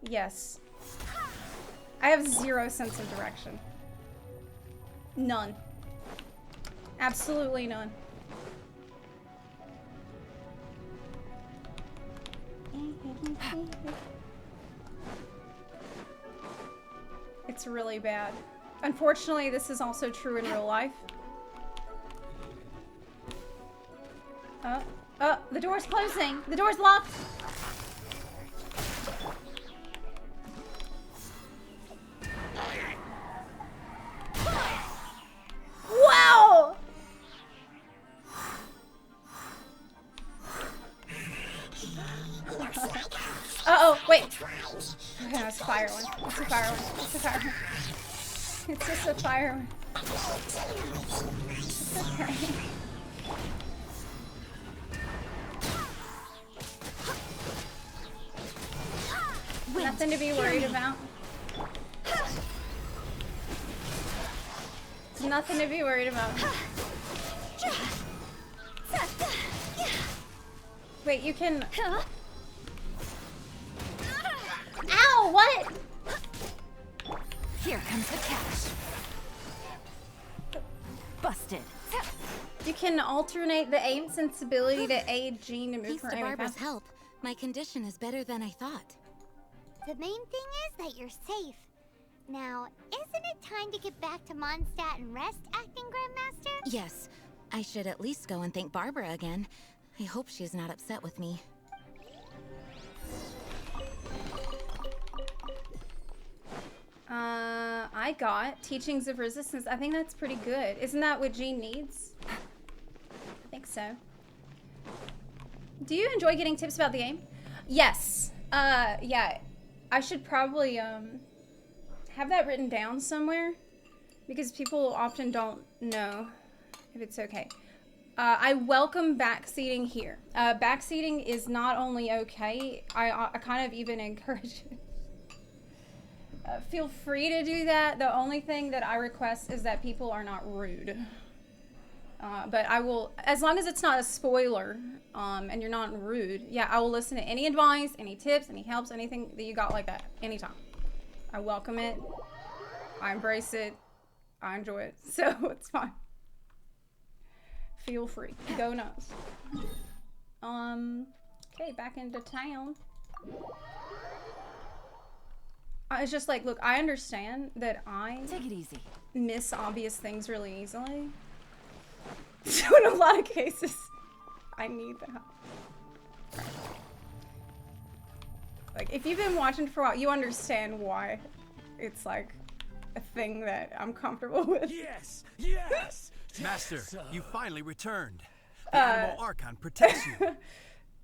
Yes. I have zero sense of direction. None. Absolutely none. It's really bad. Unfortunately, this is also true in real life. The door's closing. The door's locked. Wow! Uh-oh, wait. Okay, that's a fire one. It's a fire one. It's a fire one. It's just a fire one. It's okay. Nothing to be worried about. Nothing to be worried about. Wait, you can... Ow, what? Here comes the cash. Busted. You can alternate the aim sensibility to aid Jean to move Thanks her to aiming Barbara's faster. help, my condition is better than I thought. The main thing is that you're safe. Now, isn't it time to get back to Mondstadt and rest, Acting Grandmaster? Yes, I should at least go and thank Barbara again. I hope she's not upset with me. I got Teachings of Resistance. I think that's pretty good. Isn't that what Jean needs? I think so. Do you enjoy getting tips about the game? Yes. Yeah. I should probably, have that written down somewhere because people often don't know if it's okay. I welcome backseating here. Backseating is not only okay, I kind of even encourage it. Feel free to do that. The only thing that I request is that people are not rude. But I will, as long as it's not a spoiler, and you're not rude, yeah, I will listen to any advice, any tips, any helps, anything that you got like that, anytime. I welcome it. I embrace it. I enjoy it. So it's fine. Feel free. Go nuts. Okay, back into town. It's just like, look, I understand that I take it easy. Miss obvious things really easily. So in a lot of cases, I need the help. Like, if you've been watching for a while, you understand why it's like a thing that I'm comfortable with. Yes! Yes! Master, you finally returned. The Animal Archon protects you.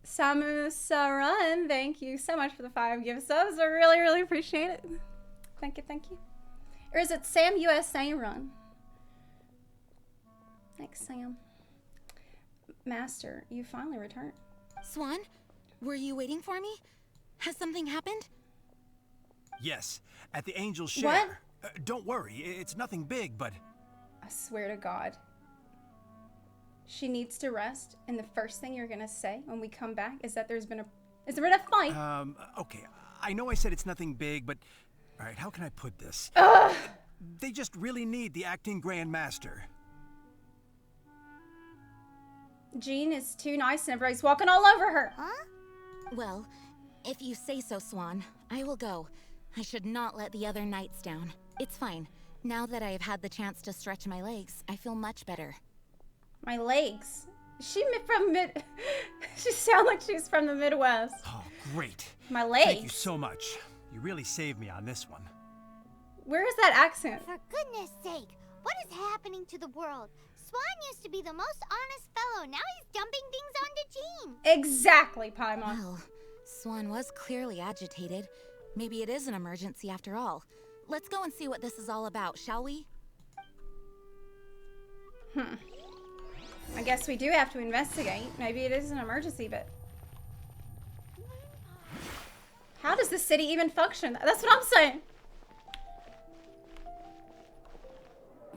Samu Saran, thank you so much for the 5 gift subs. I really, really appreciate it. Thank you, thank you. Or is it Sam USA Run? Thanks, Sam. Master, you finally returned. Swan, were you waiting for me? Has something happened? Yes, at the Angel's Share. What? Don't worry, it's nothing big, but... I swear to God. She needs to rest, and the first thing you're gonna say when we come back is that there's been a fight. Okay, I know I said it's nothing big, but... Alright, how can I put this? They just really need the Acting Grand Master. Jean is too nice and everybody's walking all over her. Huh? Well, if you say so, Swan, I will go. I should not let the other knights down. It's fine. Now that I have had the chance to stretch my legs, I feel much better. My legs? She sounds like she's from the Midwest. Oh, great. My legs? Thank you so much. You really saved me on this one. Where is that accent? For goodness sake, what is happening to the world? Swan used to be the most honest fellow. Now he's dumping things onto Jean. Exactly, Paimon. Well, Swan was clearly agitated. Maybe it is an emergency after all. Let's go and see what this is all about, shall we? I guess we do have to investigate. Maybe it is an emergency, but... How does the city even function? That's what I'm saying.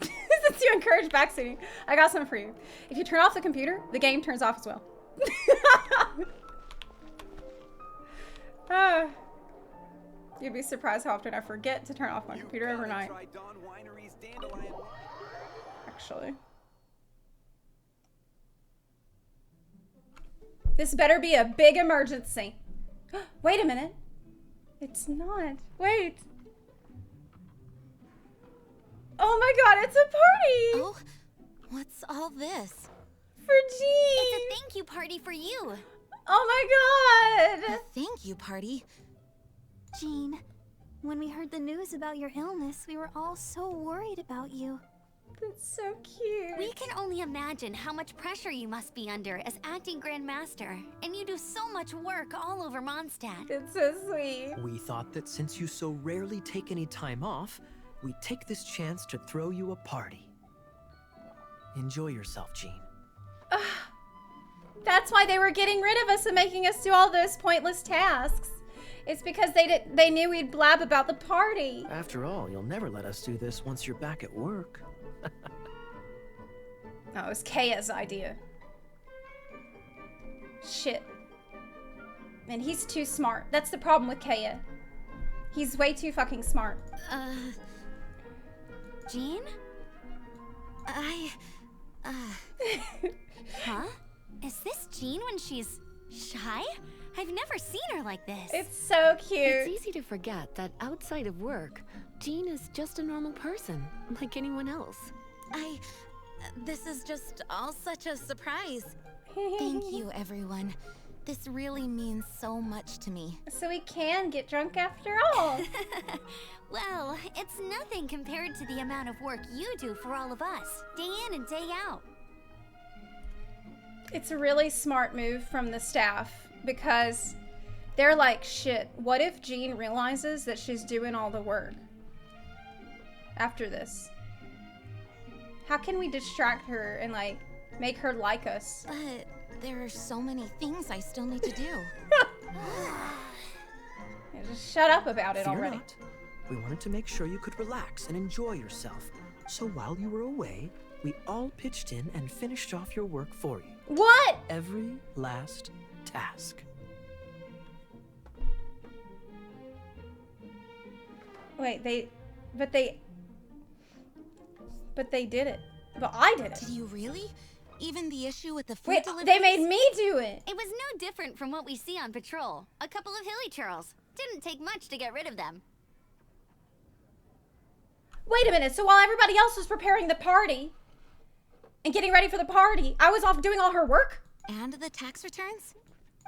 Since you encourage backseating, I got something for you. If you turn off the computer, the game turns off as well. You'd be surprised how often I forget to turn off my computer overnight. Actually. This better be a big emergency. Wait a minute. It's not. Wait. Oh my god, it's a party! Oh, what's all this? For Jean! It's a thank you party for you. Oh my god! A thank you party? Jean, when we heard the news about your illness, we were all so worried about you. That's so cute. We can only imagine how much pressure you must be under as acting Grand Master, and you do so much work all over Mondstadt. It's so sweet. We thought that since you so rarely take any time off, we'd take this chance to throw you a party. Enjoy yourself, Jean. That's why they were getting rid of us and making us do all those pointless tasks. It's because they knew we'd blab about the party. After all, you'll never let us do this once you're back at work. No, it was Kaya's idea. Shit. And he's too smart. That's the problem with Kaya. He's way too fucking smart. Jean? Huh? Is this Jean when she's shy? I've never seen her like this. It's so cute. It's easy to forget that outside of work, Jean is just a normal person, like anyone else. This is just all such a surprise. Thank you, everyone. This really means so much to me. So we can get drunk after all. Well, it's nothing compared to the amount of work you do for all of us, day in and day out. It's a really smart move from the staff because they're like, shit, what if Jean realizes that she's doing all the work after this? How can we distract her and like make her like us? But there are so many things I still need to do. Yeah, just shut up about it Fear already. not. We wanted to make sure you could relax and enjoy yourself. So while you were away, we all pitched in and finished off your work for you. What? Every last task. Wait, but they did it. But I did it. Did you really? Even the issue with the food Wait, deliveries? they made me do it. It was no different from what we see on patrol. A couple of hilly churls. Didn't take much to get rid of them. Wait a minute, so while everybody else was preparing the party and getting ready for the party, I was off doing all her work? And the tax returns?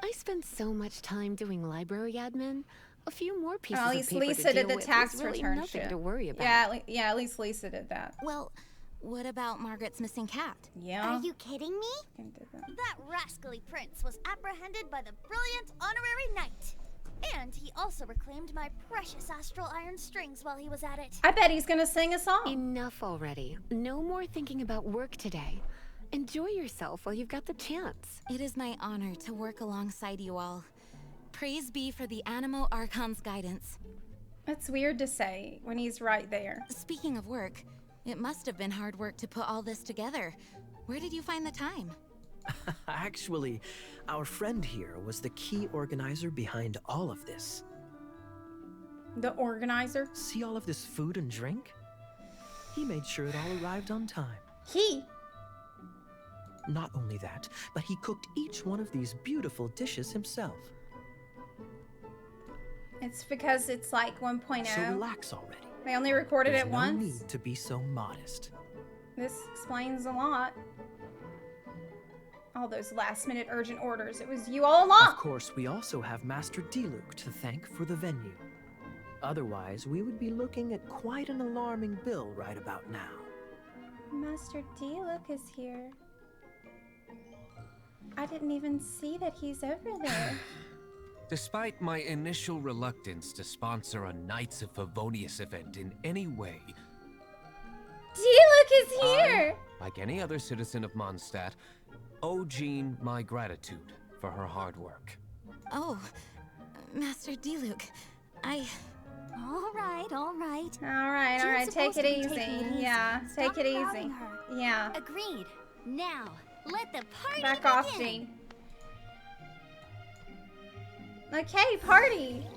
I spent so much time doing library admin. A few more pieces Well, at of least paper Lisa to did deal the with tax was really return nothing shit. to worry about. Yeah, at least Lisa did that. Well, what about Margaret's missing cat? Yeah. Are you kidding me? That rascally prince was apprehended by the brilliant honorary knight. And he also reclaimed my precious astral iron strings while he was at it. I bet he's gonna sing a song. Enough already. No more thinking about work today. Enjoy yourself while you've got the chance. It is my honor to work alongside you all. Praise be for the Animo Archon's guidance. That's weird to say when he's right there. Speaking of work, it must have been hard work to put all this together. Where did you find the time? Actually, our friend here was the key organizer behind all of this. The organizer? See all of this food and drink? He made sure it all arrived on time. He? Not only that, but he cooked each one of these beautiful dishes himself. It's because it's like 1.0. So relax already. They only recorded There's it no once. need to be so modest. This explains a lot. All those last-minute urgent orders. It was you all along. Of course, we also have Master Diluc to thank for the venue. Otherwise, we would be looking at quite an alarming bill right about now. Master Diluc is here. I didn't even see that he's over there. Despite my initial reluctance to sponsor a Knights of Favonius event in any way, Diluc is here! like any other citizen of Mondstadt, owe Jean my gratitude for her hard work. Oh, Master Diluc, All right, all right. All right, take it easy. Yeah, take it easy. Yeah. Agreed. Now, let the party Back off, begin. Jean. Okay, party.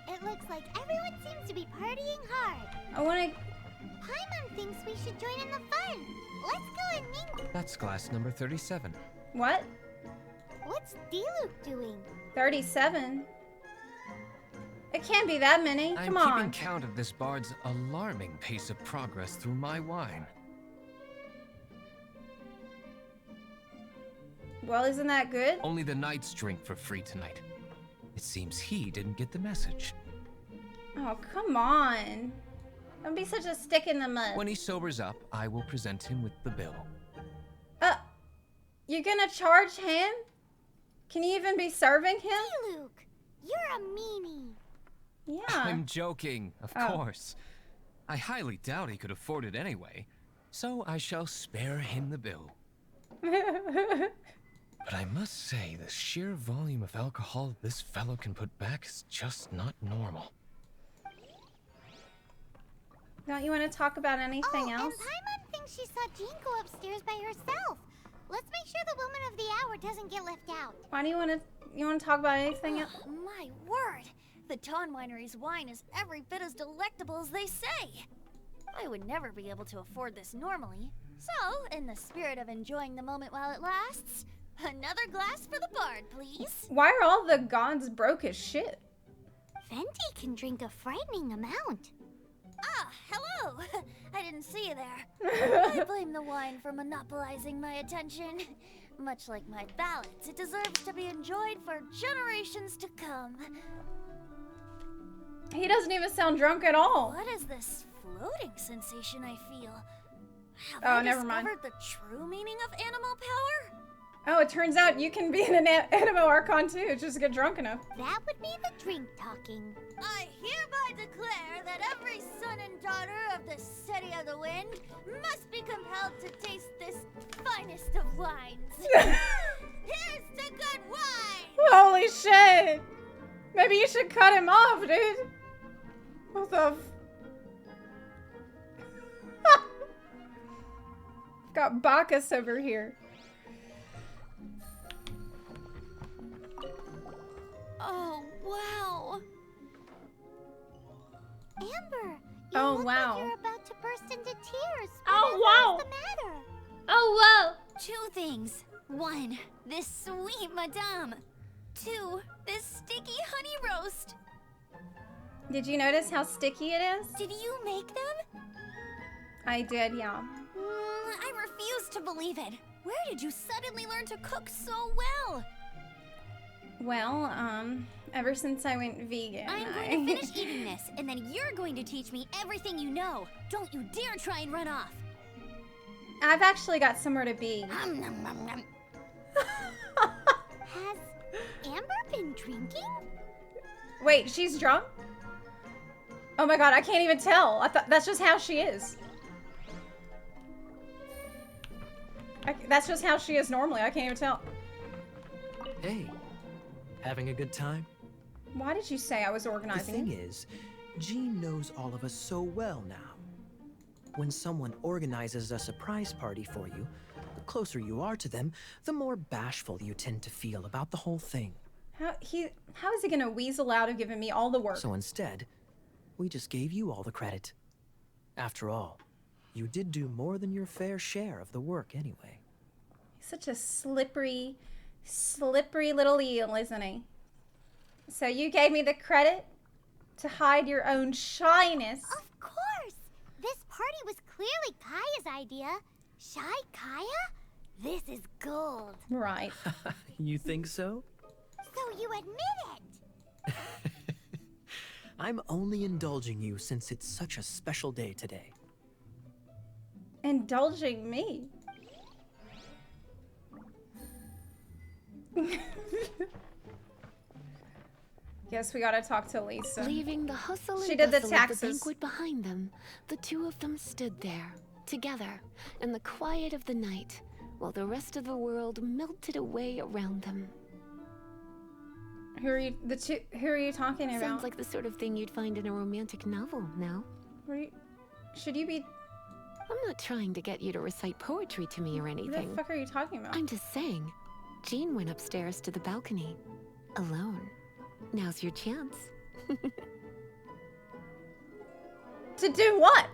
It It looks like everyone seems to be partying hard. I want to... Paimon thinks we should join in the fun. Let's go and mingle. That's glass number 37. What? What's D-Luke doing? 37? It can't be that many. Come I'm on. keeping count of this bard's alarming pace of progress through my wine. Well, isn't that good? Only the knights drink for free tonight. It seems he didn't get the message. Oh, come on. Don't be such a stick in the mud. When he sobers up, I will present him with the bill. You're gonna charge him? Can you even be serving him? Hey, Luke, you're a meanie. Yeah. I'm joking, of Oh. course. I highly doubt he could afford it anyway, so I shall spare him the bill. But I must say, the sheer volume of alcohol this fellow can put back is just not normal. Don't you want to talk about anything else? And Paimon thinks she saw Jean go upstairs by herself. Let's make sure the woman of the hour doesn't get left out. Why do you want to talk about anything else? My word! The Dawn Winery's wine is every bit as delectable as they say. I would never be able to afford this normally. So, in the spirit of enjoying the moment while it lasts, another glass for the bard, please. Why are all the gods broke as shit? Venti can drink a frightening amount. Ah, hello! I didn't see you there. I blame the wine for monopolizing my attention. Much like my ballads, it deserves to be enjoyed for generations to come. He doesn't even sound drunk at all. What is this floating sensation I feel? Have Oh, I never mind. discovered the true meaning of animal power? Oh, it turns out you can be an Animo Archon too. Just get drunk enough. That would be the drink talking. I hereby declare that every son and daughter of the City of the Wind must be compelled to taste this finest of wines. Here's to good wine! Holy shit! Maybe you should cut him off, dude. What the Got Bacchus over here. Oh, wow. Amber, you Oh, look wow. like you're about to burst into tears. Oh, What wow. is the matter? Oh, whoa! 2 things. 1, this sweet madame. 2, this sticky honey roast. Did you notice how sticky it is? Did you make them? I did, yeah. I refuse to believe it. Where did you suddenly learn to cook so well? Well, ever since I went vegan, I'm going to finish eating this, and then you're going to teach me everything you know. Don't you dare try and run off. I've actually got somewhere to be. Has Amber been drinking? Wait, she's drunk? Oh my god, I can't even tell. I thought that's just how she is. That's just how she is normally. I can't even tell. Hey, having a good time? Why did you say I was The organizing? thing is, Jean knows all of us so well now. When someone organizes a surprise party for you, the closer you are to them, the more bashful you tend to feel about the whole thing. How is he gonna weasel out of giving me all the work? So instead, we just gave you all the credit. After all, you did do more than your fair share of the work anyway. He's such a slippery little eel, isn't he? So you gave me the credit to hide your own shyness. Of course! This party was clearly Kaya's idea. Shy Kaya? This is gold. Right. You think so? So you admit it! I'm only indulging you since it's such a special day today. Indulging me. Guess we gotta talk to Lisa. Leaving the hustle and She did the bustle of the taxes. banquet behind them, the two of them stood there, together, in the quiet of the night, while the rest of the world melted away around them. Who are you talking about? Sounds like the sort of thing you'd find in a romantic novel, no? Should you be... I'm not trying to get you to recite poetry to me or What anything. the fuck are you talking about? I'm just saying, Jean went upstairs to the balcony, alone. Now's your chance. To do what?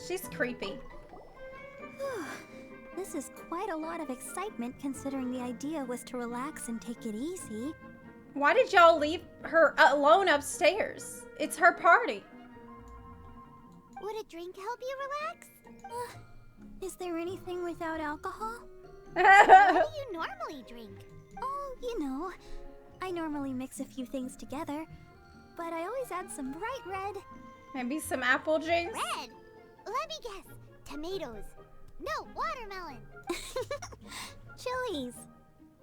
She's creepy. This is quite a lot of excitement considering the idea was to relax and take it easy. Why did y'all leave her alone upstairs? It's her party. Would a drink help you relax? Is there anything without alcohol? What do you normally drink? Oh, you know, I normally mix a few things together, but I always add some bright red. Maybe some apple juice? Red? Let me guess. Tomatoes. No, watermelon. Chilies.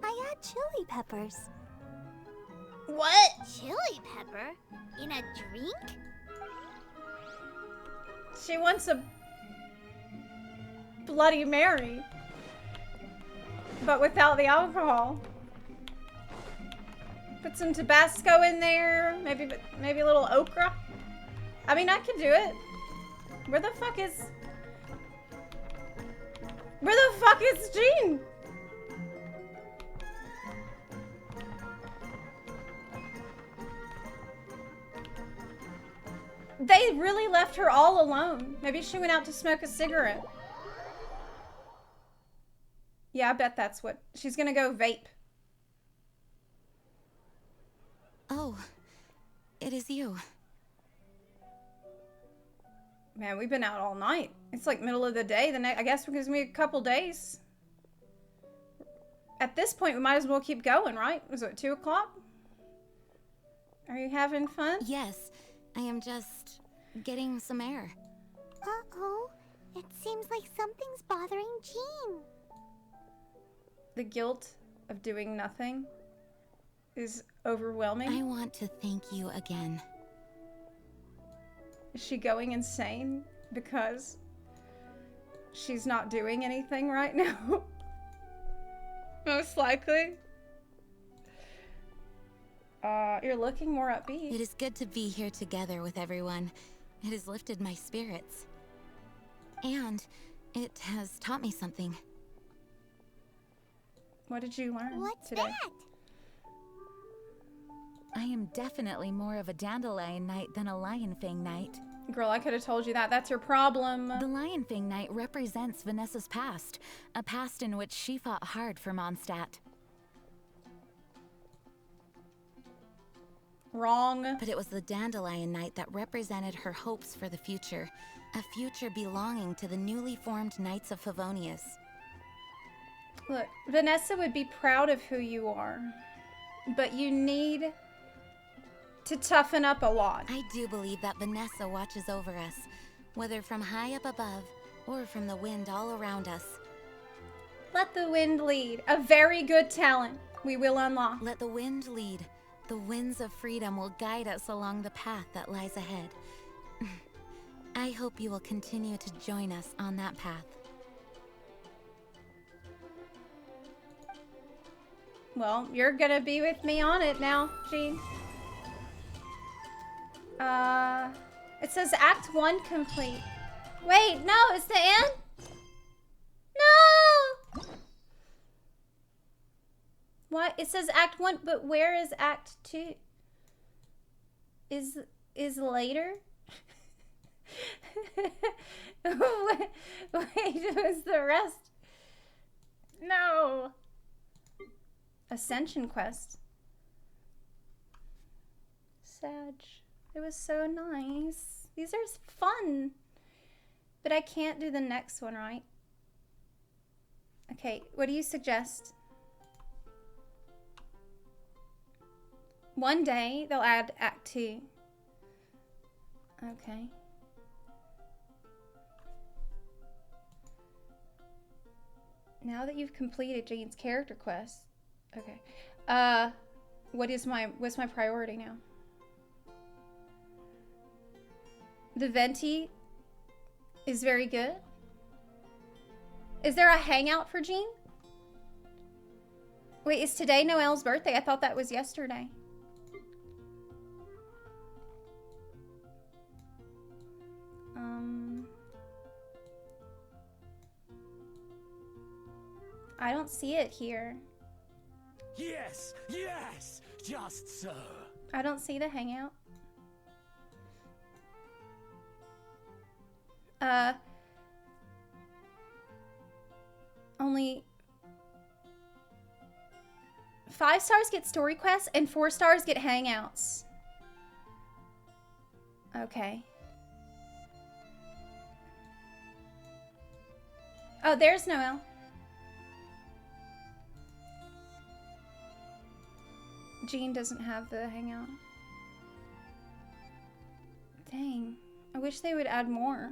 I add chili peppers. What? Chili pepper? In a drink? She wants a Bloody Mary, but without the alcohol. Put some Tabasco in there, maybe a little okra. I mean, I could do it. Where the fuck is Jean? They really left her all alone. Maybe she went out to smoke a cigarette. Yeah, I bet that's what. She's gonna go vape. Oh, it is you. Man, we've been out all night. It's like middle of the day. I guess because we have a couple days. At this point, we might as well keep going, right? Was it 2 o'clock? Are you having fun? Yes, I am just getting some air. Uh-oh. It seems like something's bothering Jean. The guilt of doing nothing is overwhelming. I want to thank you again. Is she going insane because she's not doing anything right now? Most likely. You're looking more upbeat. It is good to be here together with everyone. It has lifted my spirits. And it has taught me something. What did you learn What's today? that? I am definitely more of a dandelion knight than a lion fang knight. Girl, I could have told you that. That's your problem. The lion fang knight represents Vanessa's past, a past in which she fought hard for Mondstadt. Wrong. But it was the dandelion knight that represented her hopes for the future, a future belonging to the newly formed Knights of Favonius. Look, Vanessa would be proud of who you are, but you need to toughen up a lot. I do believe that Vanessa watches over us, whether from high up above or from the wind all around us. Let the wind lead. A very good talent we will unlock. Let the wind lead. The winds of freedom will guide us along the path that lies ahead. I hope you will continue to join us on that path. Well, you're gonna be with me on it now, Jean. It says Act 1 complete. Wait, no, it's the end? No! What? It says Act 1, but where is Act 2? Is later? Wait, was the rest? No. Ascension quest. Sag. It was so nice. These are fun. But I can't do the next one, right? Okay, what do you suggest? One day they'll add Act 2. Okay. Now that you've completed Jane's character quest. Okay. What's my priority now? The Venti is very good. Is there a hangout for Jean? Wait, is today Noelle's birthday? I thought that was yesterday. I don't see it here. Yes, yes, just so. I don't see the hangout. Only 5 stars get story quests and 4 stars get hangouts. Okay. Oh, there's Noelle. Jean doesn't have the hangout. Dang. I wish they would add more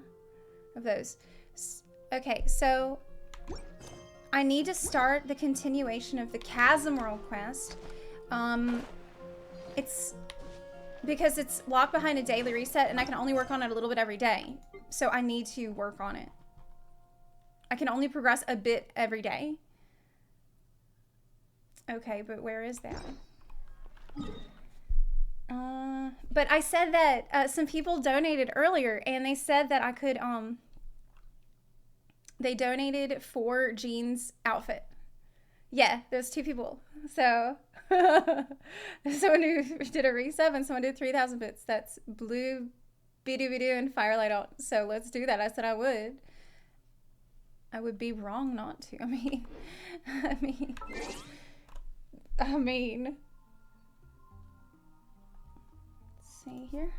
of those. Okay, so I need to start the continuation of the Chasm World quest. It's because it's locked behind a daily reset and I can only work on it a little bit every day. So I need to work on it. I can only progress a bit every day. Okay, but where is that? But I said that some people donated earlier and they said that I could, they donated for Jean's outfit. Yeah, there's 2 people. So, someone who did a resub and someone did 3,000 bits. That's Blue, Bidoo and Firelight out. So let's do that. I said I would. I would be wrong not to. I mean. Let's see here.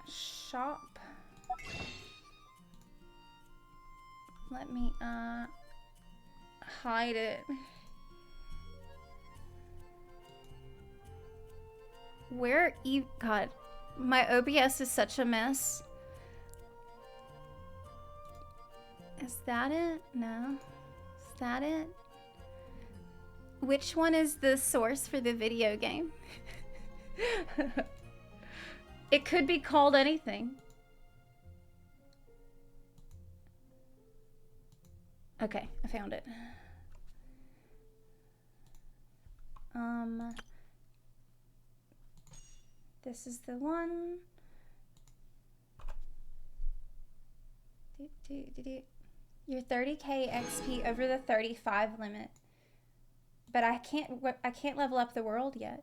Shop. Let me hide it. Where God, my OBS is such a mess. Is that it? No. Is that it? Which one is the source for the video game? It could be called anything. Okay, I found it. This is the one. You're 30k XP over the 35 limit. But I can't level up the world yet.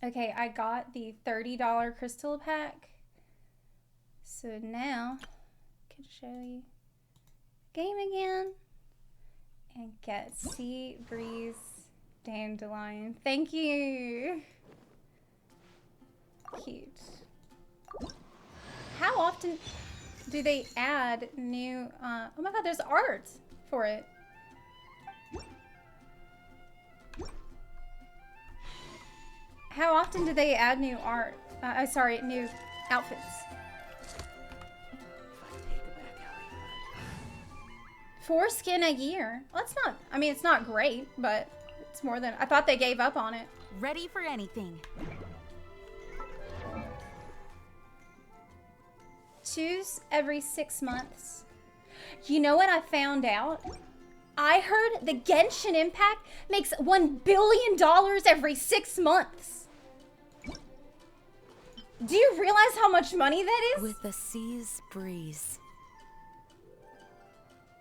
Okay, I got the $30 crystal pack. So now I can show you game again and get Sea Breeze Dandelion. Thank you. Cute. How often do they add new oh my god, there's art for it. How often do they add new art? Sorry, new outfits. Foreskin a year. Well, that's not, I mean, it's not great, but it's more than, I thought they gave up on it. Ready for anything. Choose every 6 months. You know what I found out? I heard the Genshin Impact makes $1 billion every 6 months. Do you realize how much money that is? With the sea's breeze.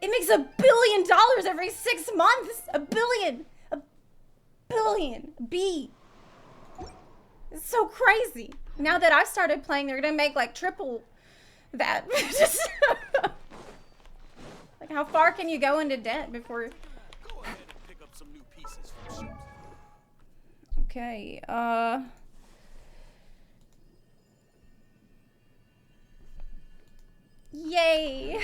It makes $1 billion every 6 months. A billion. B. It's so crazy. Now that I've started playing, they're gonna make like triple that. Just like, how far can you go into debt before? Go ahead and pick up some new pieces from shows. Okay, yay!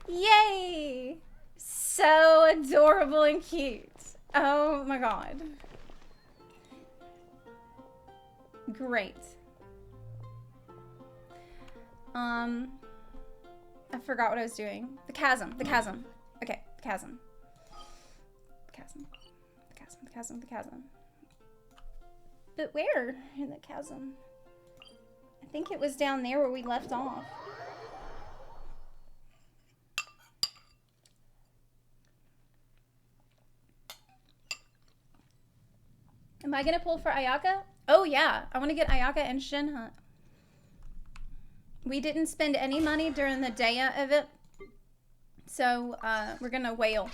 Yay! So adorable and cute. Oh my god. Great. I forgot what I was doing. The chasm. Okay, the chasm. But where in the chasm? I think it was down there where we left off. Am I gonna pull for Ayaka? Oh yeah, I want to get Ayaka and Shinha. We didn't spend any money during the day of it, so we're gonna whale.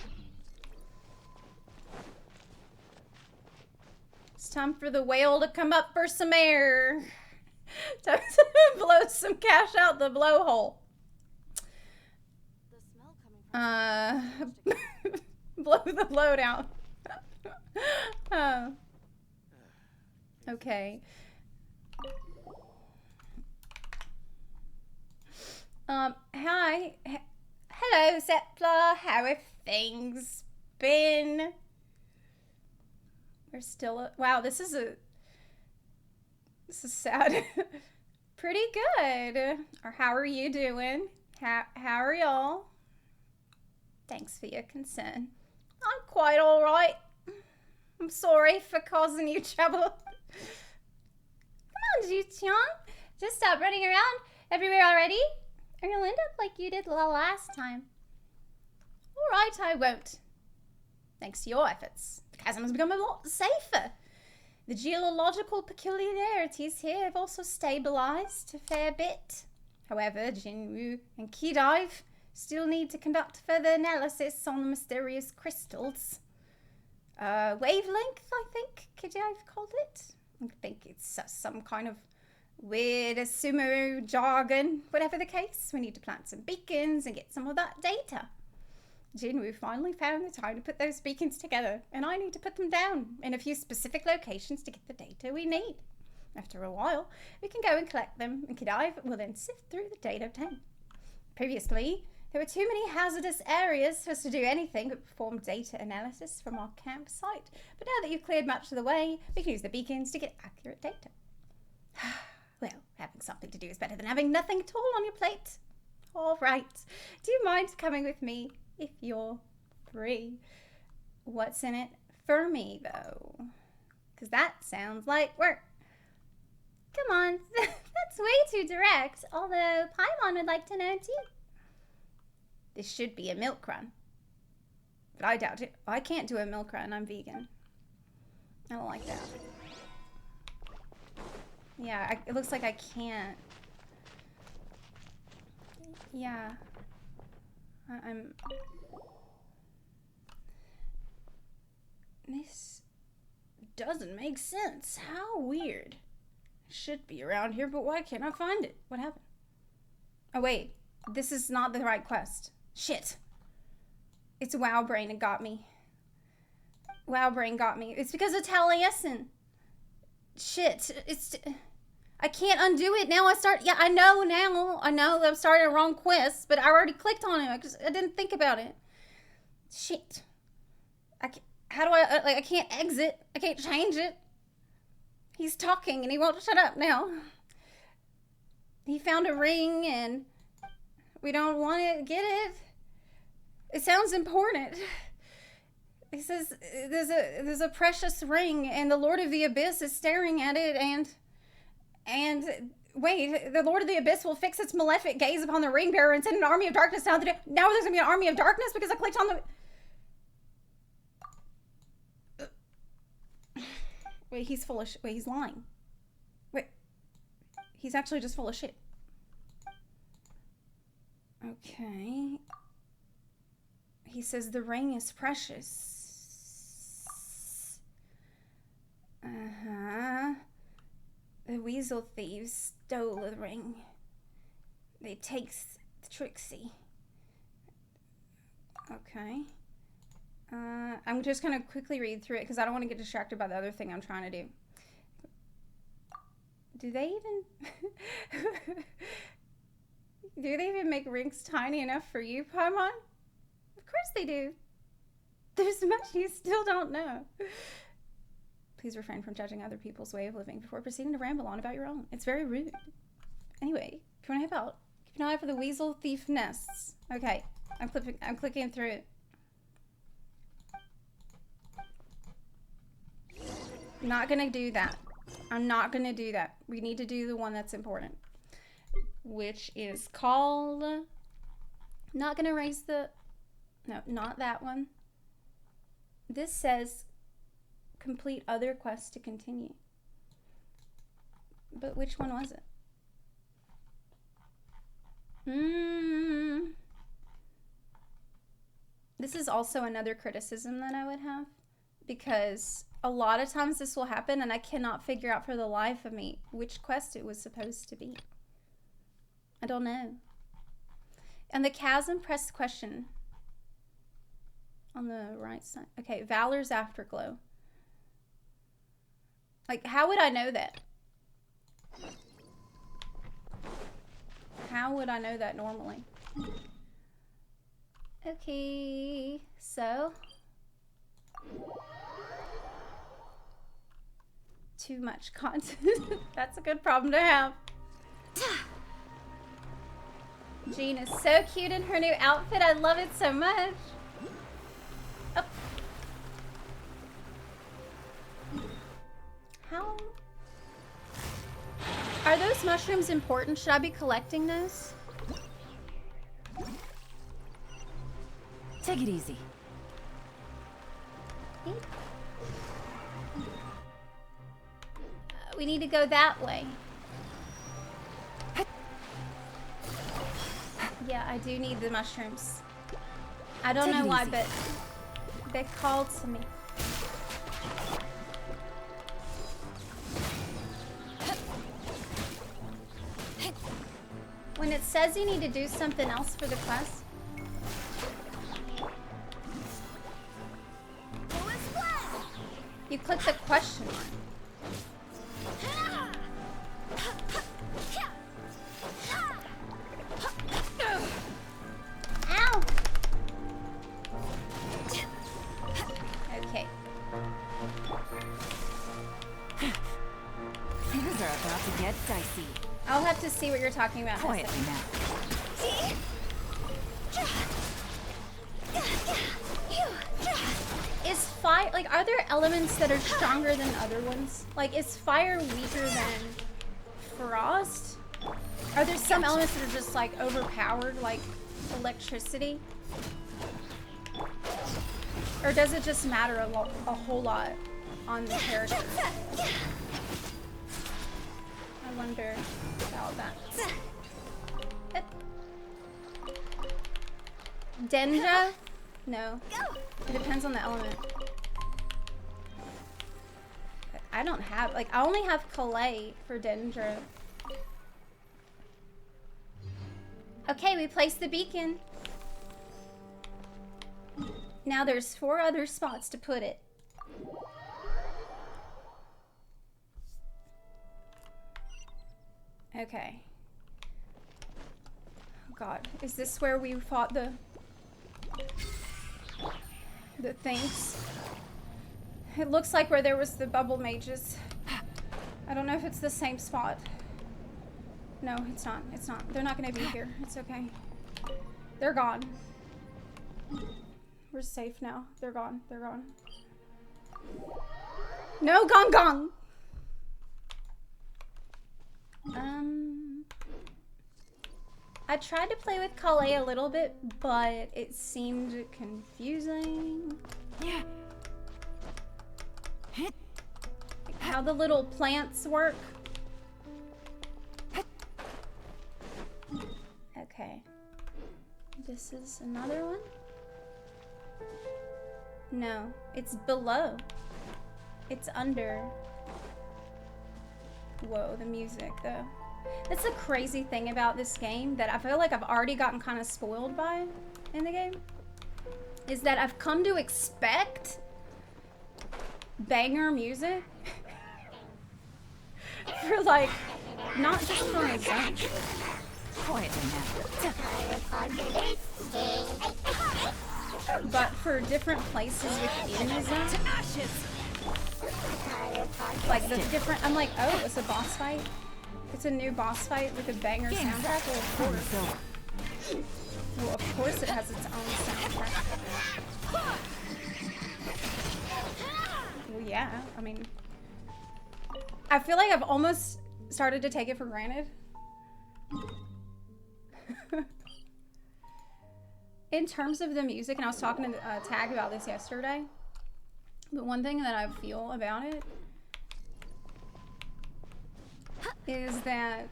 It's time for the whale to come up for some air. Time to blow some cash out the blowhole. Blow the load out. Okay. Hi. Hello, Zepla. How have things been? We're still wow, this is sad. Pretty good. Or how are you doing? How are y'all? Thanks for your concern. I'm quite alright. I'm sorry for causing you trouble. Come on, Ju-chan. Just stop running around everywhere already, or you'll end up like you did the last time. Alright, I won't. Thanks to your efforts, the chasm has become a lot safer. The geological peculiarities here have also stabilized a fair bit. However, Jinwoo and Kidive still need to conduct further analysis on the mysterious crystals. Wavelength, I think Kidive called it. I think it's some kind of weird sumo jargon. Whatever the case, we need to plant some beacons and get some of that data. Jinwoo finally found the time to put those beacons together, and I need to put them down in a few specific locations to get the data we need. After a while, we can go and collect them, and Kidive will then sift through the data obtained. Previously, there were too many hazardous areas for us to do anything but perform data analysis from our campsite. But now that you've cleared much of the way, we can use the beacons to get accurate data. Well, having something to do is better than having nothing at all on your plate. All right. Do you mind coming with me if you're free? What's in it for me, though? Because that sounds like work. Come on. That's way too direct. Although Paimon would like to know, too. This should be a milk run. But I doubt it. I can't do a milk run. I'm vegan. I don't like that. Yeah, it looks like I can't. Yeah. I'm... This doesn't make sense. How weird. It should be around here, but why can't I find it? What happened? Oh, wait. This is not the right quest. Shit. It's WoW Brain that got me. WoW Brain got me. It's because of Taliesin. Shit. I can't undo it. Now I know now. I know I'm starting a wrong quest, but I already clicked on it because I didn't think about it. Shit. I can't exit. I can't change it. He's talking and he won't shut up now. He found a ring and we don't want to get it. It sounds important. He says there's a precious ring and the Lord of the Abyss is staring at it and wait, the Lord of the Abyss will fix its malefic gaze upon the ring bearer and send an army of darkness down the day. Now there's gonna be an army of darkness because I clicked on the... Wait, he's full of wait, he's lying. Wait, he's actually just full of shit. Okay. He says the ring is precious. The weasel thieves stole the ring. They takes the Trixie. Okay. I'm just gonna quickly read through it because I don't want to get distracted by the other thing I'm trying to do. Do they even make rings tiny enough for you, Paimon? Of course they do. There's much you still don't know. Please refrain from judging other people's way of living before proceeding to ramble on about your own. It's very rude. Anyway, if you want to help out, keep an eye out for the weasel thief nests. Okay, I'm clicking through it. Not gonna do that. I'm not gonna do that. We need to do the one that's important, which is called... Not gonna erase the... No, not that one. This says complete other quests to continue. But which one was it? This is also another criticism that I would have, because a lot of times this will happen and I cannot figure out for the life of me which quest it was supposed to be. I don't know. And the chasm, press question on the right side. Okay, Valor's Afterglow. Like, how would I know that? How would I know that normally? Okay, so too much content. That's a good problem to have. Jean is so cute in her new outfit. I love it so much. Oh. How? Are those mushrooms important? Should I be collecting those? Take it easy. We need to go that way. Yeah, I do need the mushrooms. I don't know why, but they called to me. When it says you need to do something else for the quest, you click the question mark. Ow! Okay. Things are about to get dicey. I'll have to see what you're talking about. Quietly now. Is fire, like, are there elements that are stronger than other ones? Like, is fire weaker than frost? Are there some elements that are just, like, overpowered, like electricity? Or does it just matter a whole lot on the character? I wonder about that. Denja? No. It depends on the element. I don't have, like, I only have Calais for Dendra. Okay, we placed the beacon. Now there's 4 other spots to put it. Okay. Oh God, is this where we fought the things? It looks like where there was the bubble mages. I don't know if it's the same spot. No, it's not. It's not. They're not gonna be here. It's okay. They're gone. We're safe now. They're gone. They're gone. No, gong gong. I tried to play with Calais a little bit, but it seemed confusing. Yeah. How the little plants work. Okay. This is another one? No, it's below. It's under. Whoa, the music though. That's the crazy thing about this game that I feel like I've already gotten kind of spoiled by in the game. Is that I've come to expect banger music for like, not just for a zone. But for different places within the zone. Like the different, I'm like, oh, it's a boss fight? It's a new boss fight with a banger soundtrack? Well, of course. Well, of course it has its own soundtrack. Well, yeah, I mean, I feel like I've almost started to take it for granted. In terms of the music, and I was talking to Tag about this yesterday, but one thing that I feel about it is that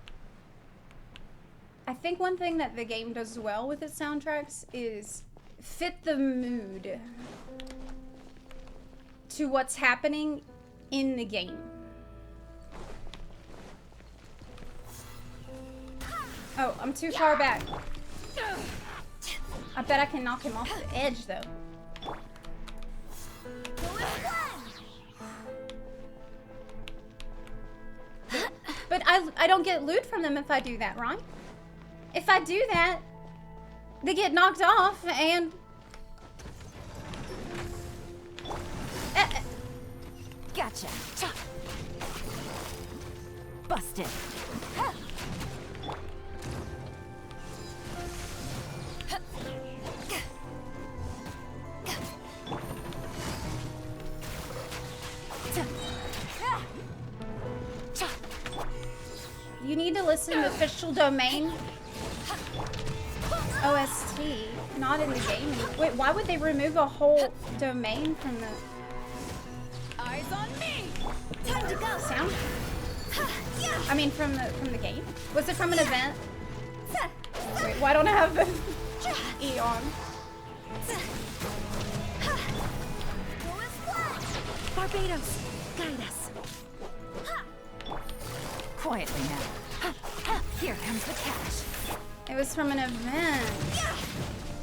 I think one thing that the game does well with its soundtracks is fit the mood to what's happening in the game. Oh, I'm too far back. I bet I can knock him off the edge, though. But I don't get loot from them if I do that, right? If I do that, they get knocked off and... Gotcha. Busted. You need to listen to official domain OST, not in the game. Wait, why would they remove a whole domain from the... Eyes on me. Time to go. Sound? I mean, from the game? Was it from an event? Wait, why don't I have the E on? Barbados, guide us. Quietly now. Here comes the cash. It was from an event.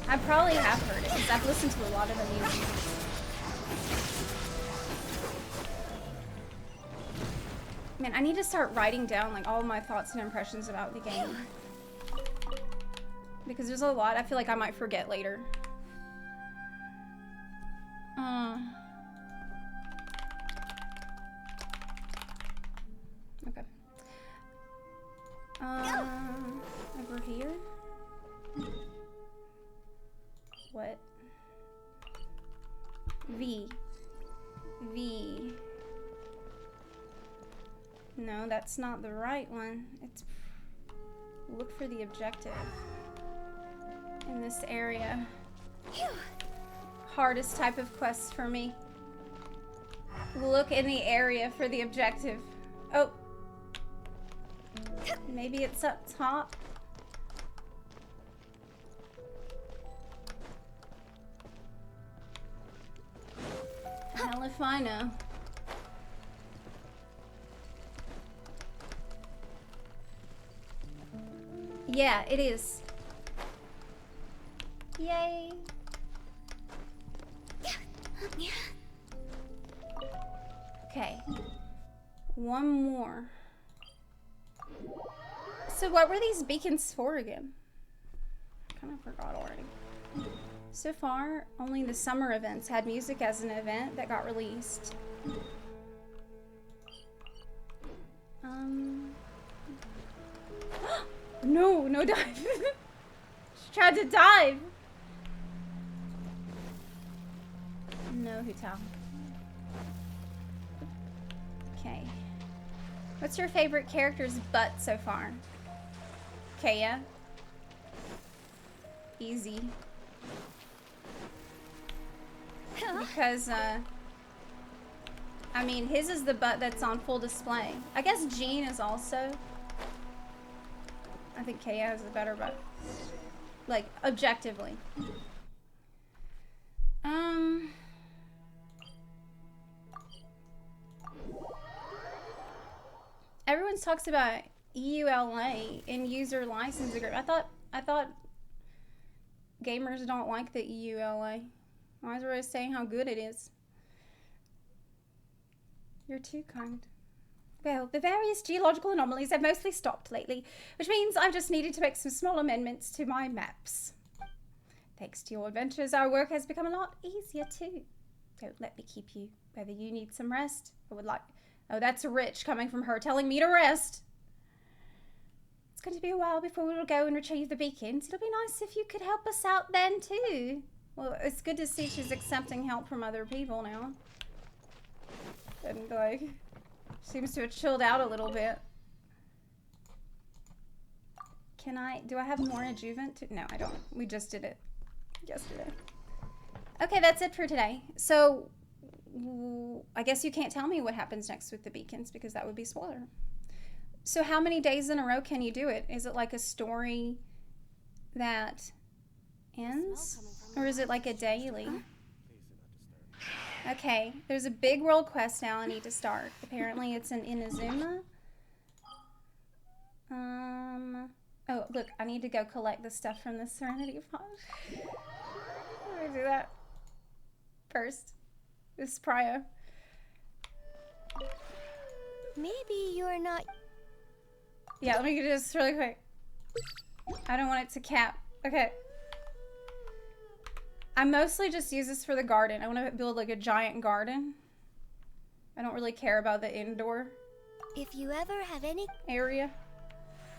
I probably have heard it because I've listened to a lot of the music. Man, I need to start writing down like all my thoughts and impressions about the game. Because there's a lot I feel like I might forget later. Okay. Over here? What? V. No, that's not the right one. It's... Look for the objective. In this area. Hardest type of quest for me. Look in the area for the objective. Oh. Maybe it's up top. Hell if I know. Yeah, it is. Yay. Okay. One more. So what were these beacons for again? I kind of forgot already. So far, only the summer events had music as an event that got released. No dive. She tried to dive. No hotel. Okay. What's your favorite character's butt so far? Kaya. Easy. Because, I mean, his is the butt that's on full display. I guess Jean is also. I think Kaya has a better butt. Like, objectively. Everyone talks about EULA in user license agreement. I thought gamers don't like the EULA. Why is everybody saying how good it is? You're too kind. Well, the various geological anomalies have mostly stopped lately, which means I've just needed to make some small amendments to my maps. Thanks to your adventures, our work has become a lot easier too. Don't let me keep you. Whether you need some rest, I would like... Oh, that's rich coming from her telling me to rest. It's going to be a while before we will go and retrieve the beacons. It'll be nice if you could help us out then too. Well, it's good to see she's accepting help from other people now. And like... Seems to have chilled out a little bit. Do I have more adjuvant? No, I don't. We just did it yesterday. Okay, that's it for today. So, I guess you can't tell me what happens next with the beacons because that would be spoiler. So how many days in a row can you do it? Is it like a story that ends? Or is it like a daily? Okay, there's a big world quest now I need to start. Apparently it's in Inazuma. Oh, look, I need to go collect the stuff from the Serenity Pond. Let me do that first. This is Prio. Maybe you're not... Yeah, let me do this really quick. I don't want it to cap. Okay. I mostly just use this for the garden. I want to build like a giant garden. I don't really care about the indoor If you ever have any... area.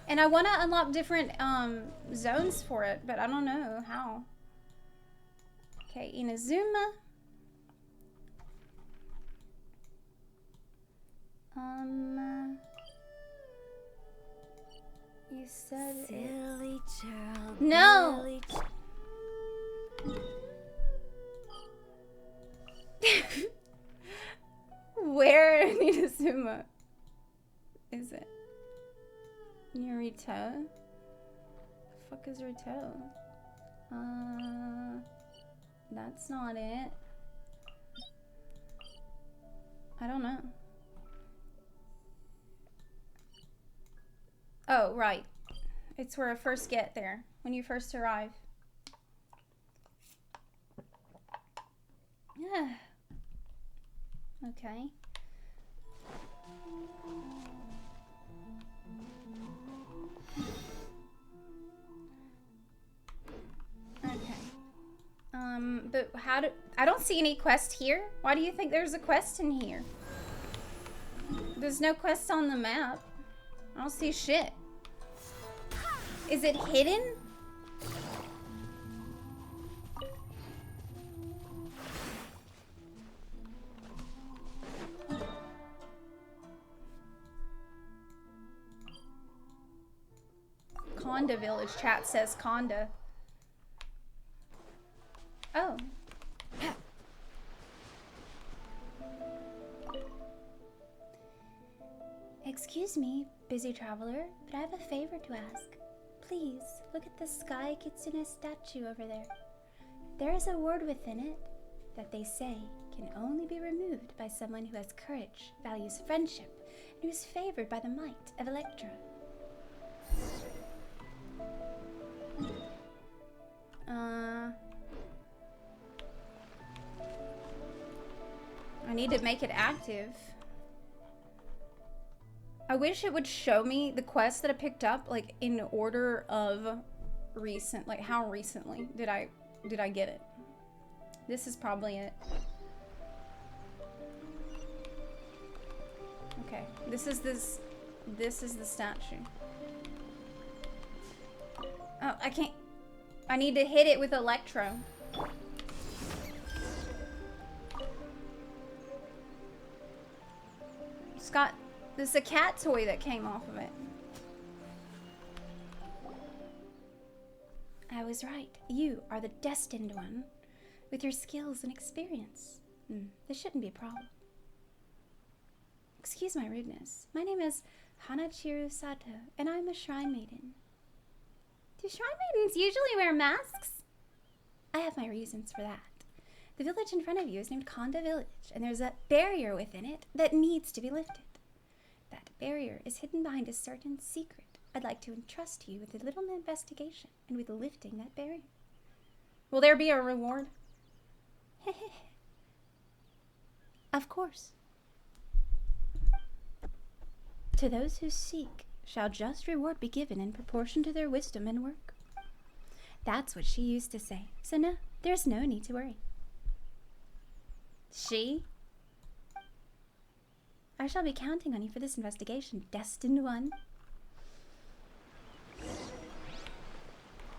And I want to unlock different zones for it, but I don't know how. Okay, Inazuma. You said Silly child. No! Silly Where in Inazuma is it? Near Rito? The fuck is Rito? That's not it. I don't know. Oh, right. It's where I first get there, when you first arrive. Yeah. Okay. Okay. But how do... I don't see any quest here. Why do you think there's a quest in here? There's no quest on the map. I don't see shit. Is it hidden? Conda Village. Chat says Conda. Oh. Excuse me, busy traveler, but I have a favor to ask. Please, look at the Sky Kitsune statue over there. There is a word within it that they say can only be removed by someone who has courage, values friendship, and who is favored by the might of Electra. I need to make it active. I wish it would show me the quests that I picked up, like in order of recent, like how recently did I get it. This is probably it. Okay, this is the statue. Oh, I can't. I need to hit it with Electro. Scott, there's a cat toy that came off of it. I was right. You are the destined one with your skills and experience. This shouldn't be a problem. Excuse my rudeness. My name is Hanachiru Sato, and I'm a shrine maiden. Do shrine maidens usually wear masks? I have my reasons for that. The village in front of you is named Konda Village, and there's a barrier within it that needs to be lifted. That barrier is hidden behind a certain secret. I'd like to entrust you with a little investigation and with lifting that barrier. Will there be a reward? Of course. To those who seek shall just reward be given in proportion to their wisdom and work. That's what she used to say. So no, there's no need to worry. She? I shall be counting on you for this investigation, destined one.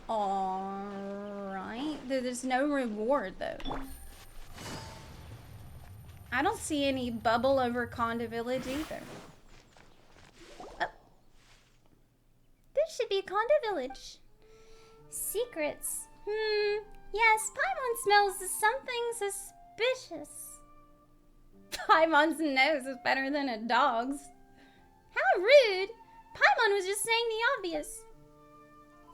Alright. There's no reward, though. I don't see any bubble over Konda Village either. Oh. This should be Konda Village. Secrets. Yes, Paimon smells something suspicious. Paimon's nose is better than a dog's. How rude! Paimon was just saying the obvious.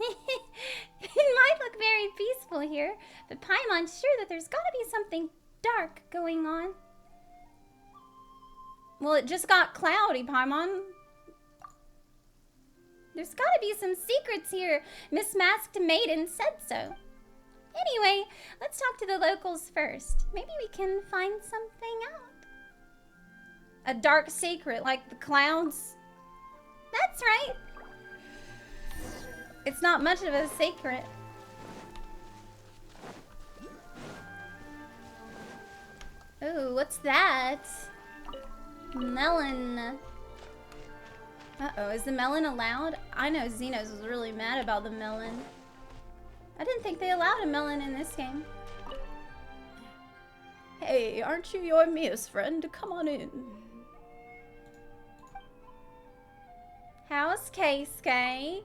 It might look very peaceful here, but Paimon's sure that there's gotta be something dark going on. Well, it just got cloudy, Paimon. There's gotta be some secrets here. Miss Masked Maiden said so. Anyway, let's talk to the locals first. Maybe we can find something out. A dark secret, like the clouds? That's right. It's not much of a secret. Ooh, what's that? Melon. Uh-oh, is the melon allowed? I know Xenos was really mad about the melon. I didn't think they allowed a melon in this game. Hey, aren't you Yoimiya's friend? Come on in. How's Keisuke?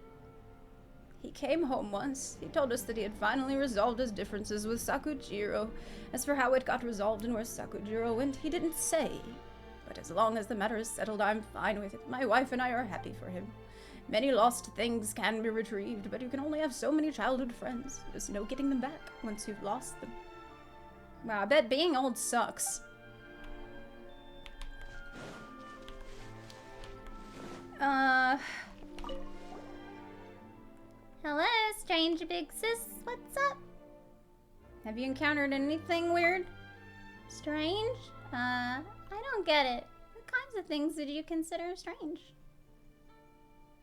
He came home once. He told us that he had finally resolved his differences with Sakujiro. As for how it got resolved and where Sakujiro went, he didn't say. But as long as the matter is settled, I'm fine with it. My wife and I are happy for him. Many lost things can be retrieved, but you can only have so many childhood friends. There's no getting them back once you've lost them. Wow, I bet being old sucks. Hello, strange big sis. What's up? Have you encountered anything weird? Strange? I don't get it. What kinds of things did you consider strange?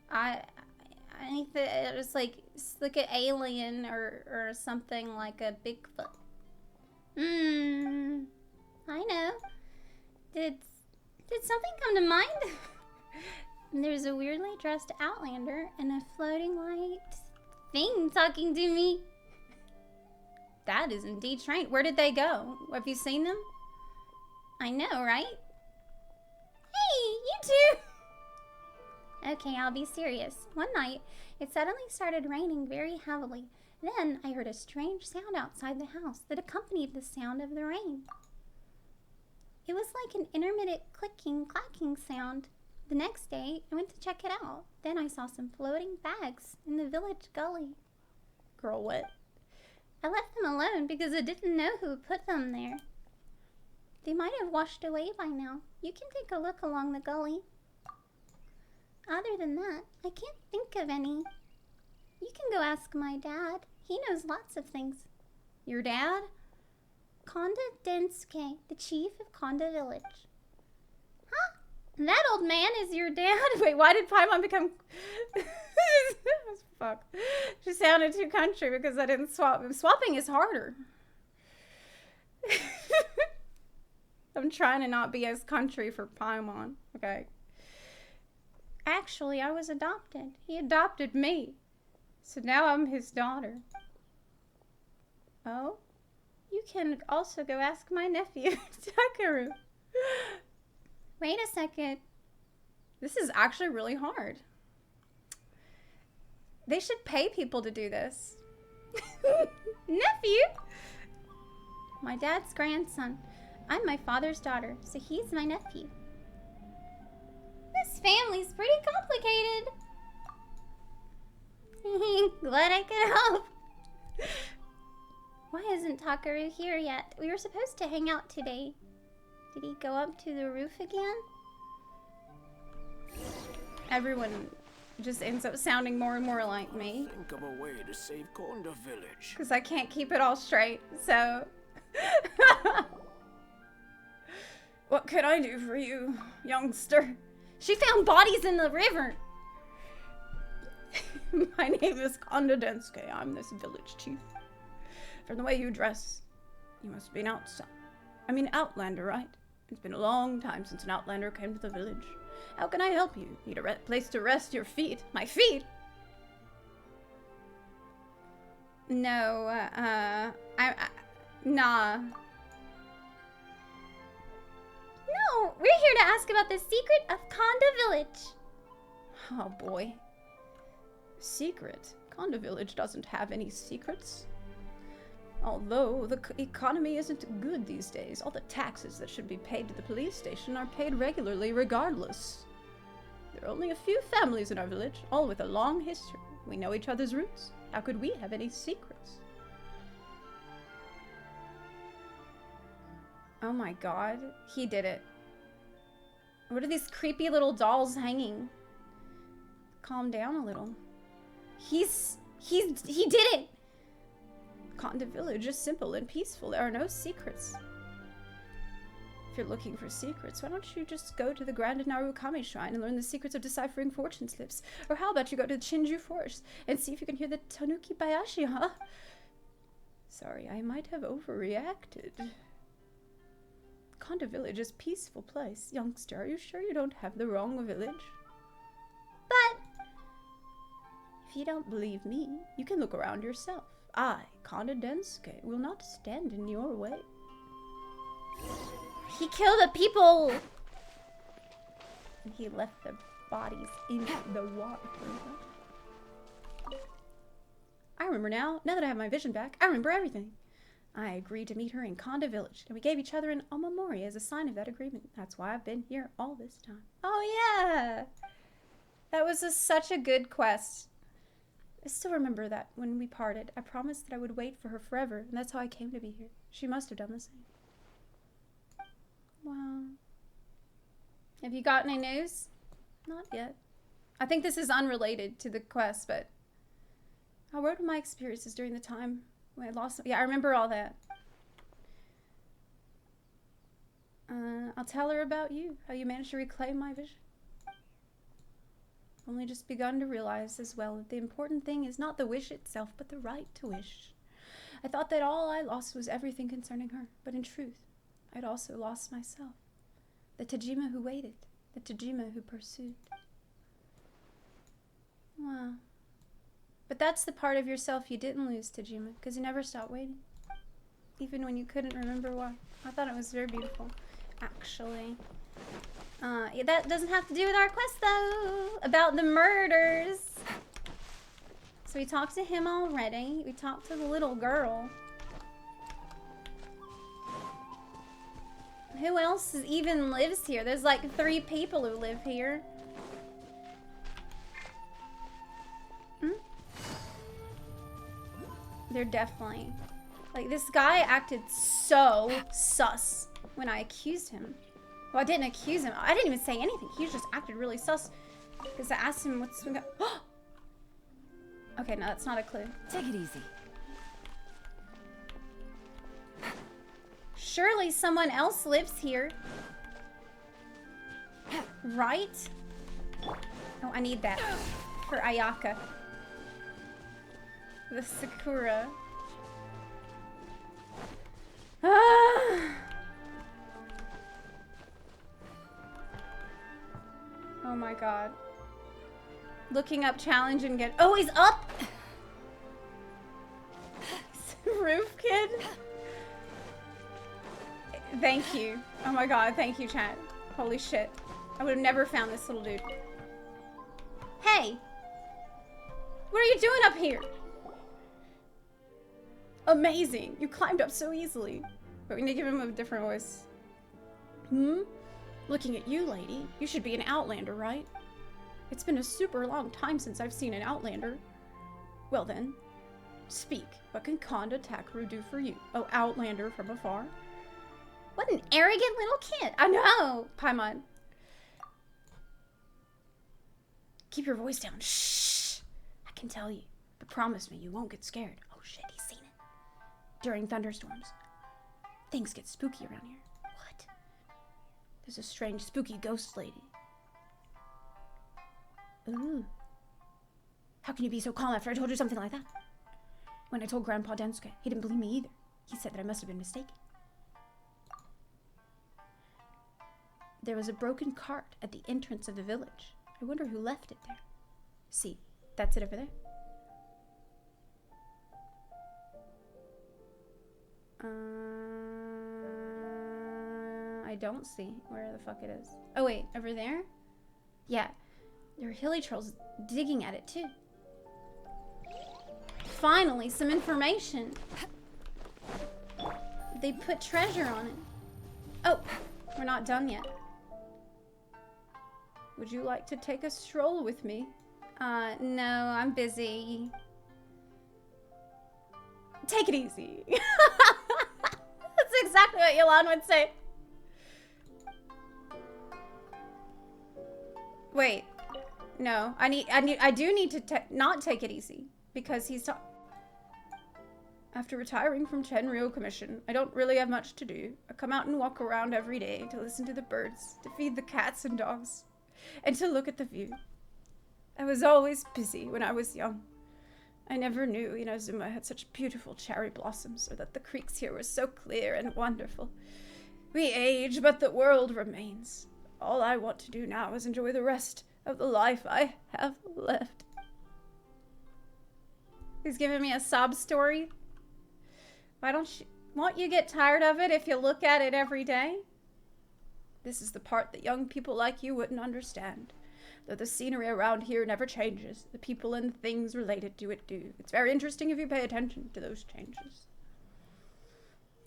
I think that it was like an alien or something like a Bigfoot. I know. Did something come to mind? There's a weirdly dressed Outlander and a floating white thing talking to me. That is indeed strange. Where did they go? Have you seen them? I know, right? Hey, you two! Okay, I'll be serious. One night, it suddenly started raining very heavily. Then I heard a strange sound outside the house that accompanied the sound of the rain. It was like an intermittent clicking, clacking sound. The next day, I went to check it out. Then I saw some floating bags in the village gully. Girl, what? I left them alone because I didn't know who put them there. They might have washed away by now. You can take a look along the gully. Other than that, I can't think of any. You can go ask my dad. He knows lots of things. Your dad? Konda Densuke, the chief of Konda Village. Huh? That old man is your dad? Wait, why did Paimon become... Fuck. She sounded too country because I didn't swap. Swapping is harder. I'm trying to not be as country for Paimon. Okay. Actually, I was adopted. He adopted me. So now I'm his daughter. Oh? You can also go ask my nephew, Takeru. Wait a second. This is actually really hard. They should pay people to do this. Nephew? My dad's grandson. I'm my father's daughter, so he's my nephew. This family's pretty complicated. Glad I could help. Why isn't Takeru here yet? We were supposed to hang out today. Did he go up to the roof again? Everyone just ends up sounding more and more like me. Think of a way to save Konda Village. Because I can't keep it all straight, so... What could I do for you, youngster? She found bodies in the river. My name is Konda Densuke. I'm this village chief. From the way you dress, you must be an outlander, right? It's been a long time since an outlander came to the village. How can I help you? Need a place to rest your feet? My feet? No, nah. No, we're here to ask about the secret of Konda Village. Oh boy. Secret? Konda Village doesn't have any secrets. Although the economy isn't good these days, all the taxes that should be paid to the police station are paid regularly regardless. There are only a few families in our village, all with a long history. We know each other's roots. How could we have any secrets? Oh my god, he did it. What are these creepy little dolls hanging? Calm down a little. He did it! Conda Village is simple and peaceful. There are no secrets. If you're looking for secrets, why don't you just go to the Grand Narukami Shrine and learn the secrets of deciphering fortune slips? Or how about you go to the Chinju Forest and see if you can hear the Tanuki Bayashi, huh? Sorry, I might have overreacted. Conda Village is a peaceful place. Youngster, are you sure you don't have the wrong village? But if you don't believe me, you can look around yourself. I, Conda Densuke, will not stand in your way. He killed the people! And he left the bodies in the water. I remember now. Now that I have my vision back, I remember everything. I agreed to meet her in Conda Village, and we gave each other an omamori as a sign of that agreement. That's why I've been here all this time. Oh yeah! That was such a good quest. I still remember that when we parted, I promised that I would wait for her forever, and that's how I came to be here. She must have done the same. Wow. Have you got any news? Not yet. I think this is unrelated to the quest, but I wrote my experiences during the time when I lost. Yeah, I remember all that. I'll tell her about you, how you managed to reclaim my vision. Only just begun to realize as well that the important thing is not the wish itself, but the right to wish. I thought that all I lost was everything concerning her, but in truth, I'd also lost myself. The Tajima who waited, the Tajima who pursued. Wow. But that's the part of yourself you didn't lose, Tajima, because you never stopped waiting. Even when you couldn't remember why. I thought it was very beautiful, actually. That doesn't have to do with our quest, though. About the murders. So we talked to him already. We talked to the little girl. Who else even lives here? There's like 3 people who live here. They're definitely... Like, this guy acted so sus when I accused him. Well, I didn't accuse him. I didn't even say anything. He just acted really sus. Because I asked him what's... Okay, no, that's not a clue. Take it easy. Surely someone else lives here. Right? Oh, I need that. For Ayaka. The Sakura. Ah! Oh my god. Looking up challenge and get... Oh, he's up! Roof kid? Thank you. Oh my god, thank you, chat. Holy shit. I would have never found this little dude. Hey! What are you doing up here? Amazing! You climbed up so easily. But we need to give him a different voice. Looking at you, lady. You should be an Outlander, right? It's been a super long time since I've seen an Outlander. Well then, speak. What can Conda Takaru do for you? Oh, Outlander from afar. What an arrogant little kid. I know, Paimon. Keep your voice down. Shh. I can tell you. But promise me you won't get scared. Oh shit, he's seen it. During thunderstorms, things get spooky around here. What? There's a strange, spooky ghost lady. Ooh. How can you be so calm after I told you something like that? When I told Grandpa Densuke, he didn't believe me either. He said that I must have been mistaken. There was a broken cart at the entrance of the village. I wonder who left it there. See, that's it over there. I don't see where the fuck it is. Oh wait, over there? Yeah, there are hilly trolls digging at it too. Finally, some information. They put treasure on it. Oh, we're not done yet. Would you like to take a stroll with me? No, I'm busy. Take it easy. That's exactly what Yolan would say. Wait. No, I do need to not take it easy because after retiring from Chenryo Commission, I don't really have much to do. I come out and walk around every day to listen to the birds, to feed the cats and dogs, and to look at the view. I was always busy when I was young. I never knew Inazuma had such beautiful cherry blossoms, or that the creeks here were so clear and wonderful. We age, but the world remains. All I want to do now is enjoy the rest of the life I have left. He's giving me a sob story. Won't you get tired of it if you look at it every day? This is the part that young people like you wouldn't understand. Though the scenery around here never changes, the people and things related to it do. It's very interesting if you pay attention to those changes.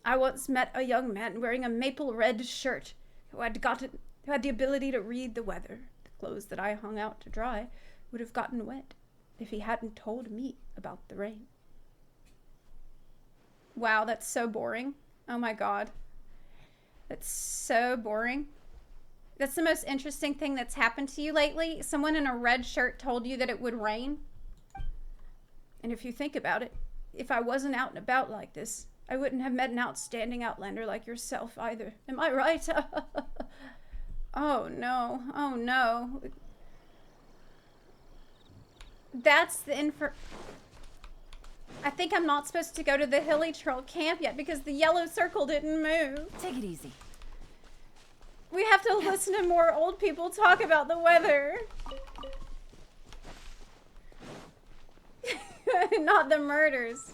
I once met a young man wearing a maple red shirt who had the ability to read the weather. The clothes that I hung out to dry would have gotten wet if he hadn't told me about the rain. Wow, that's so boring. Oh my god. That's so boring. That's the most interesting thing that's happened to you lately. Someone in a red shirt told you that it would rain. And if you think about it, if I wasn't out and about like this, I wouldn't have met an outstanding outlander like yourself either. Am I right? Oh no. Oh no. That's the I think I'm not supposed to go to the Hilly Troll camp yet because the yellow circle didn't move. Take it easy. We have to listen to more old people talk about the weather. Not the murders.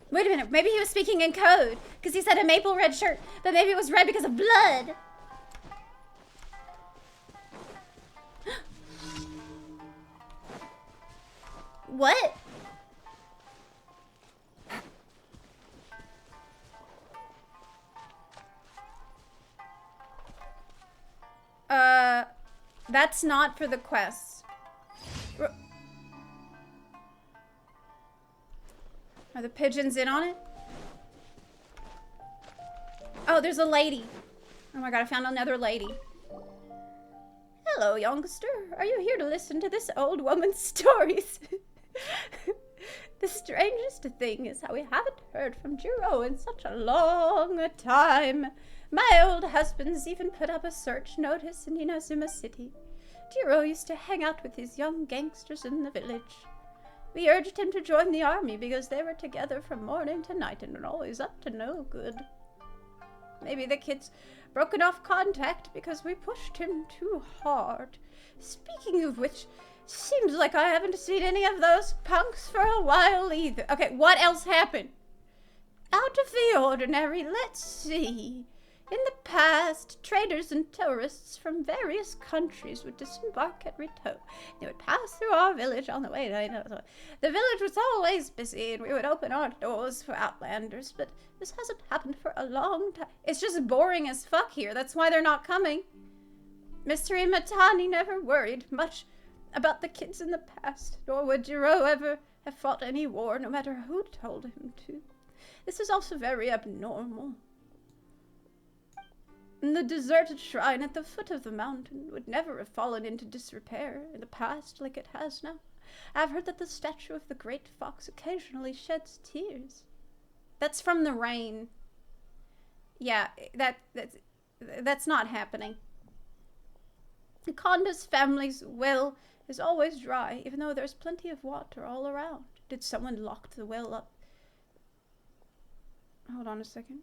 Wait a minute, maybe he was speaking in code because he said a maple red shirt, but maybe it was red because of blood. What? That's not for the quest. Are the pigeons in on it? Oh, there's a lady. Oh my god, I found another lady. Hello, youngster. Are you here to listen to this old woman's stories? The strangest thing is how we haven't heard from Jiro in such a long time. My old husband's even put up a search notice in Inazuma City. Jiro used to hang out with his young gangsters in the village. We urged him to join the army because they were together from morning to night and were always up to no good. Maybe the kid's broken off contact because we pushed him too hard. Speaking of which, seems like I haven't seen any of those punks for a while either. Okay, what else happened? Out of the ordinary, let's see. In the past, traders and tourists from various countries would disembark at Rito. They would pass through our village on the way to... The village was always busy, and we would open our doors for outlanders, but this hasn't happened for a long time. It's just boring as fuck here. That's why they're not coming. Mr. Imatani never worried much about the kids in the past, nor would Jiro ever have fought any war, no matter who told him to. This is also very abnormal. The deserted shrine at the foot of the mountain would never have fallen into disrepair in the past like it has now. I've heard that the statue of the great fox occasionally sheds tears. That's from the rain. Yeah, that's not happening. Konda's family's well is always dry, even though there's plenty of water all around. Did someone lock the well up? Hold on a second.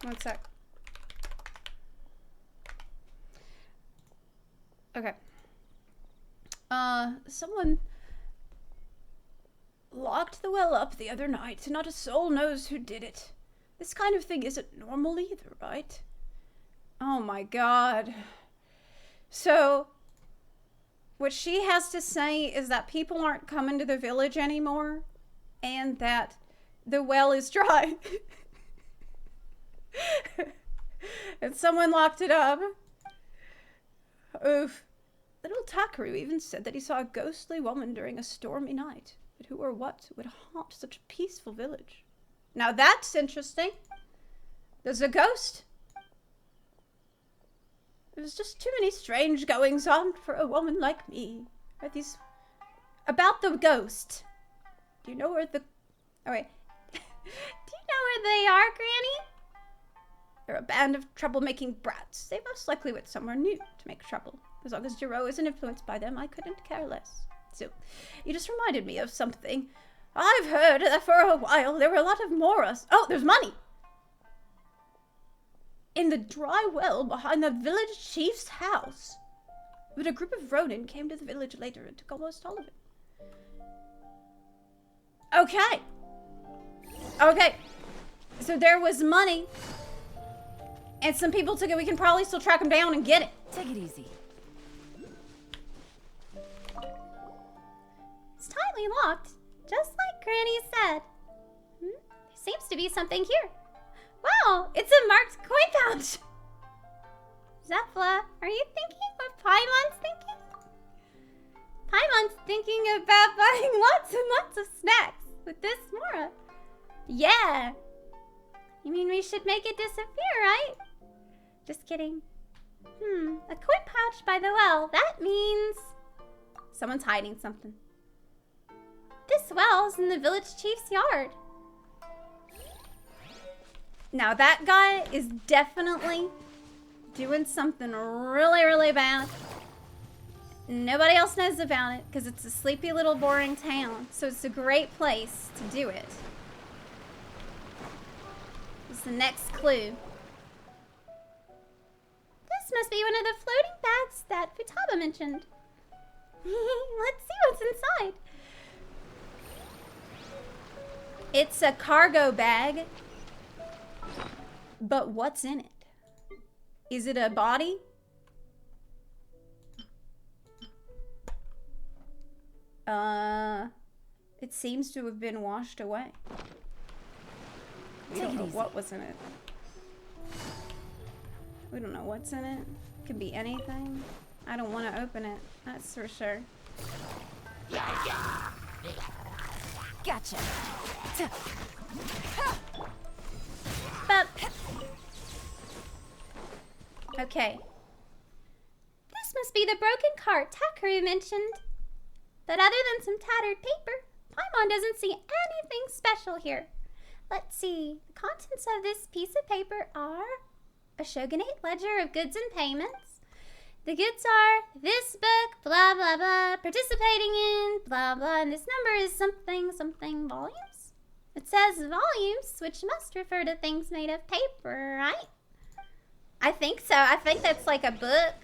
One sec. Okay. Someone locked the well up the other night. Not a soul knows who did it. This kind of thing isn't normal either, right? Oh my god. So, what she has to say is that people aren't coming to the village anymore and that the well is dry. And someone locked it up. Oof. Little Takaru even said that he saw a ghostly woman during a stormy night. But who or what would haunt such a peaceful village? Now that's interesting. There's a ghost. There's just too many strange goings on for a woman like me. Are these... About the ghost. Do you know where the... Oh, wait. Do you know where they are, Granny? They're a band of troublemaking brats. They most likely went somewhere new to make trouble. As long as Jiro isn't influenced by them, I couldn't care less. So, you just reminded me of something. I've heard that for a while there were a lot of Moras. Oh, there's money! In the dry well behind the village chief's house. But a group of Ronin came to the village later and took almost all of it. Okay. Okay. So there was money. And some people took it. We can probably still track them down and get it. Take it easy. It's tightly locked, just like Granny said. There seems to be something here. Wow, it's a marked coin pouch. Zepla, are you thinking what Paimon's thinking? Paimon's thinking about buying lots and lots of snacks with this Mora. Yeah. You mean we should make it disappear, right? Just kidding. A coin pouch by the well. That means someone's hiding something. This well's in the village chief's yard. Now that guy is definitely doing something really, really bad. Nobody else knows about it because it's a sleepy little boring town. So it's a great place to do it. It's the next clue. This must be one of the floating bags that Futaba mentioned. Let's see what's inside. It's a cargo bag. But what's in it? Is it a body? It seems to have been washed away. We don't know what was in it. We don't know what's in it. It could be anything. I don't want to open it. That's for sure. Gotcha. But okay. This must be the broken cart Takaru mentioned. But other than some tattered paper, Paimon doesn't see anything special here. Let's see. The contents of this piece of paper are a shogunate ledger of goods and payments. The goods are this book, blah, blah, blah, participating in, blah, blah, and this number is something, something volumes. It says volumes, which must refer to things made of paper, right? I think so. I think that's like a book.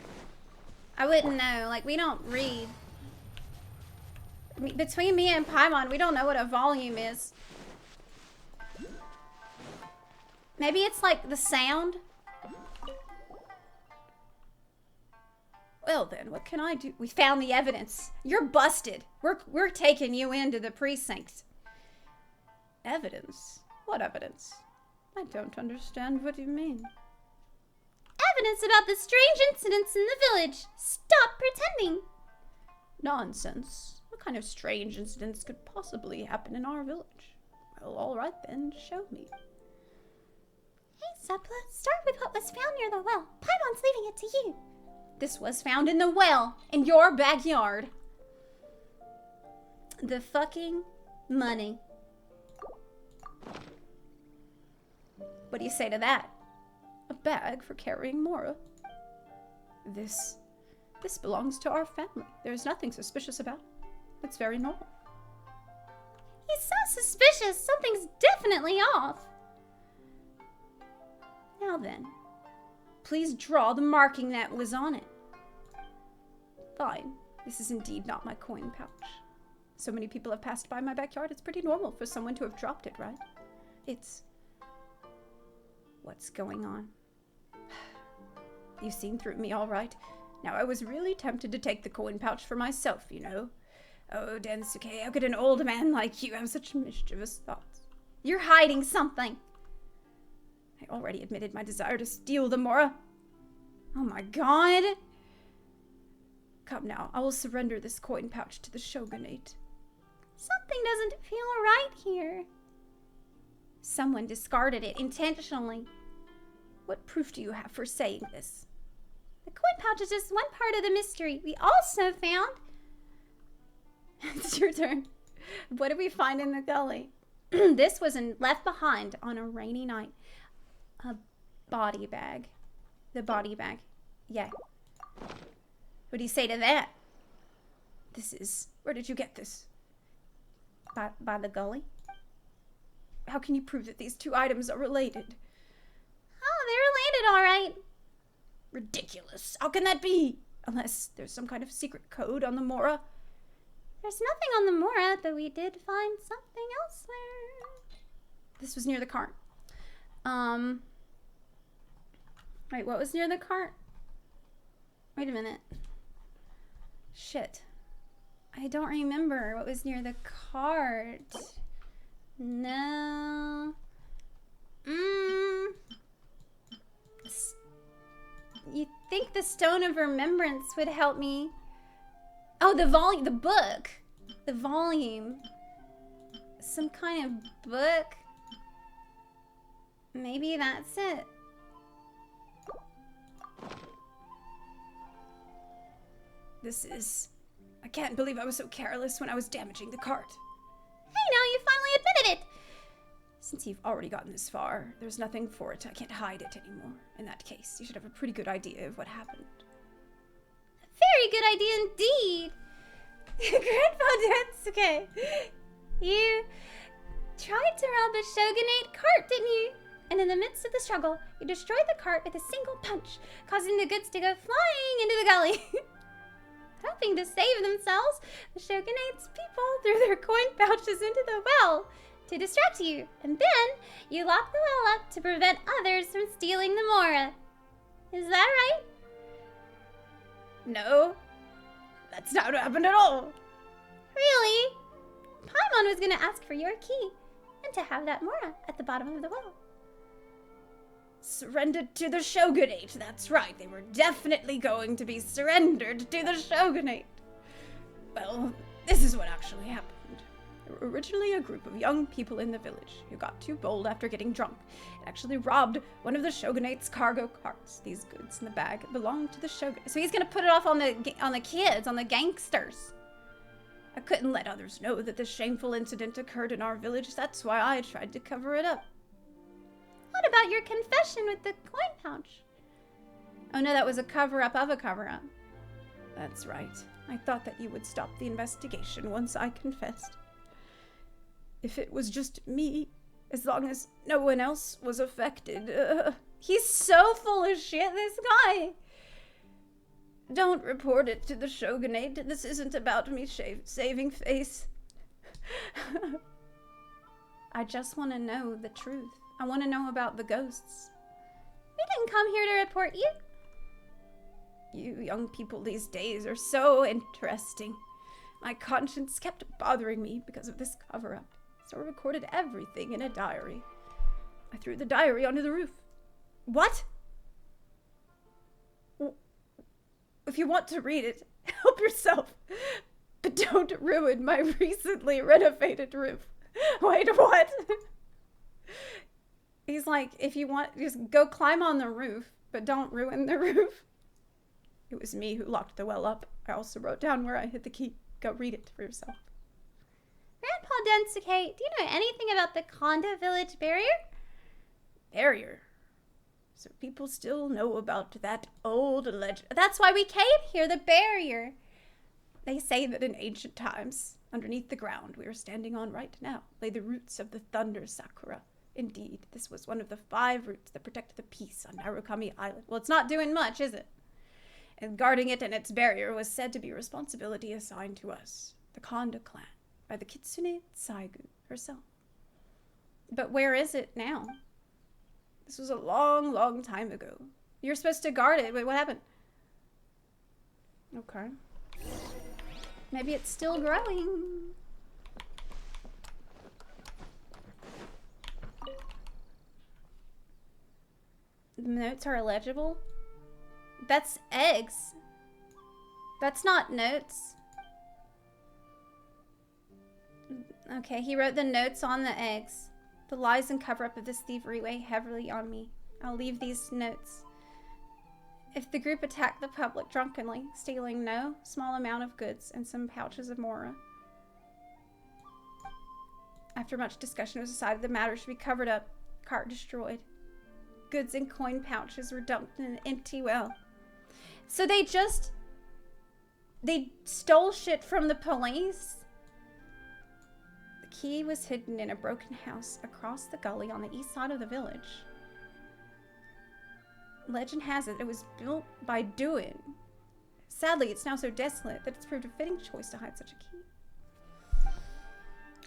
I wouldn't know. Like, we don't read. Between me and Paimon, we don't know what a volume is. Maybe it's like the sound. Well then, what can I do? We found the evidence. You're busted. We're taking you into the precinct. Evidence? What evidence? I don't understand what you mean. Evidence about the strange incidents in the village. Stop pretending. Nonsense. What kind of strange incidents could possibly happen in our village? Well, all right then, show me. Hey, Zepla, start with what was found near the well. Paimon's leaving it to you. This was found in the well, in your backyard. The fucking money. What do you say to that? A bag for carrying Mora. This belongs to our family. There's nothing suspicious about it. It's very normal. He's so suspicious. Something's definitely off. Now then, please draw the marking that was on it. Fine. This is indeed not my coin pouch. So many people have passed by my backyard. It's pretty normal for someone to have dropped it, right? It's... What's going on? You've seen through me all right. Now, I was really tempted to take the coin pouch for myself, you know. Oh, Densuke, how could an old man like you have such mischievous thoughts? You're hiding something. I already admitted my desire to steal the Mora. Oh my god. Come now, I will surrender this coin pouch to the shogunate. Something doesn't feel right here. Someone discarded it intentionally. What proof do you have for saying this? The coin pouch is just one part of the mystery. We also found... It's your turn. What did we find in the gully? This was left behind on a rainy night. A body bag. The body bag. Yeah. What do you say to that? This is... Where did you get this? By the gully? How can you prove that these two items are related? Oh, they're related, all right. Ridiculous. How can that be? Unless there's some kind of secret code on the Mora. There's nothing on the Mora, but we did find something elsewhere. This was near the cart. Wait, what was near the cart? Wait a minute. Shit. I don't remember what was near the cart. No. You think the Stone of Remembrance would help me? Oh, the volume, the book. The volume. Some kind of book. Maybe that's it. This is... I can't believe I was so careless when I was damaging the cart. Hey, now you finally admitted it. Since you've already gotten this far, there's nothing for it. I can't hide it anymore. In that case, you should have a pretty good idea of what happened. A very good idea indeed. Grandpa Densuke, you tried to rob a shogunate cart, didn't you? And in the midst of the struggle, you destroyed the cart with a single punch, causing the goods to go flying into the gully. Hoping to save themselves, the shogunate's people threw their coin pouches into the well to distract you, and then you locked the well up to prevent others from stealing the Mora. Is that right? No, that's not what happened at all. Really? Paimon was gonna ask for your key and to have that Mora at the bottom of the well. Surrendered to the shogunate, that's right. They were definitely going to be surrendered to the shogunate. Well, this is what actually happened. There were originally a group of young people in the village who got too bold after getting drunk and actually robbed one of the shogunate's cargo carts. These goods in the bag belonged to the shogunate. So he's gonna put it off on the kids, on the gangsters. I couldn't let others know that this shameful incident occurred in our village. That's why I tried to cover it up. What about your confession with the coin pouch? Oh no, that was a cover-up of a cover-up. That's right. I thought that you would stop the investigation once I confessed. If it was just me, as long as no one else was affected. He's so full of shit, this guy. Don't report it to the shogunate. This isn't about me saving face. I just want to know the truth. I want to know about the ghosts. We didn't come here to report you. You young people these days are so interesting. My conscience kept bothering me because of this cover-up, so I recorded everything in a diary. I threw the diary onto the roof. What? If you want to read it, help yourself. But don't ruin my recently renovated roof. Wait, what? He's like, if you want, just go climb on the roof, but don't ruin the roof. It was me who locked the well up. I also wrote down where I hid the key. Go read it for yourself. Grandpa Densuke, do you know anything about the Konda village barrier? Barrier? So people still know about that old legend. That's why we came here, the barrier. They say that in ancient times, underneath the ground we are standing on right now, lay the roots of the Thunder Sakura. Indeed, this was one of the 5 roots that protected the peace on Narukami Island. Well, it's not doing much, is it? And guarding it and its barrier was said to be a responsibility assigned to us, the Konda clan, by the Kitsune Saigu herself. But where is it now? This was a long, long time ago. You're supposed to guard it. Wait, what happened? Okay. Maybe it's still growing. The notes are illegible? That's eggs. That's not notes. Okay, he wrote the notes on the eggs. The lies and cover-up of this thievery weigh heavily on me. I'll leave these notes. If the group attacked the public drunkenly, stealing no small amount of goods and some pouches of mora. After much discussion, it was decided the matter should be covered up, cart destroyed. Goods and coin pouches were dumped in an empty well. So they stole shit from the police? The key was hidden in a broken house across the gully on the east side of the village. Legend has it was built by Duin. Sadly, it's now so desolate that it's proved a fitting choice to hide such a key.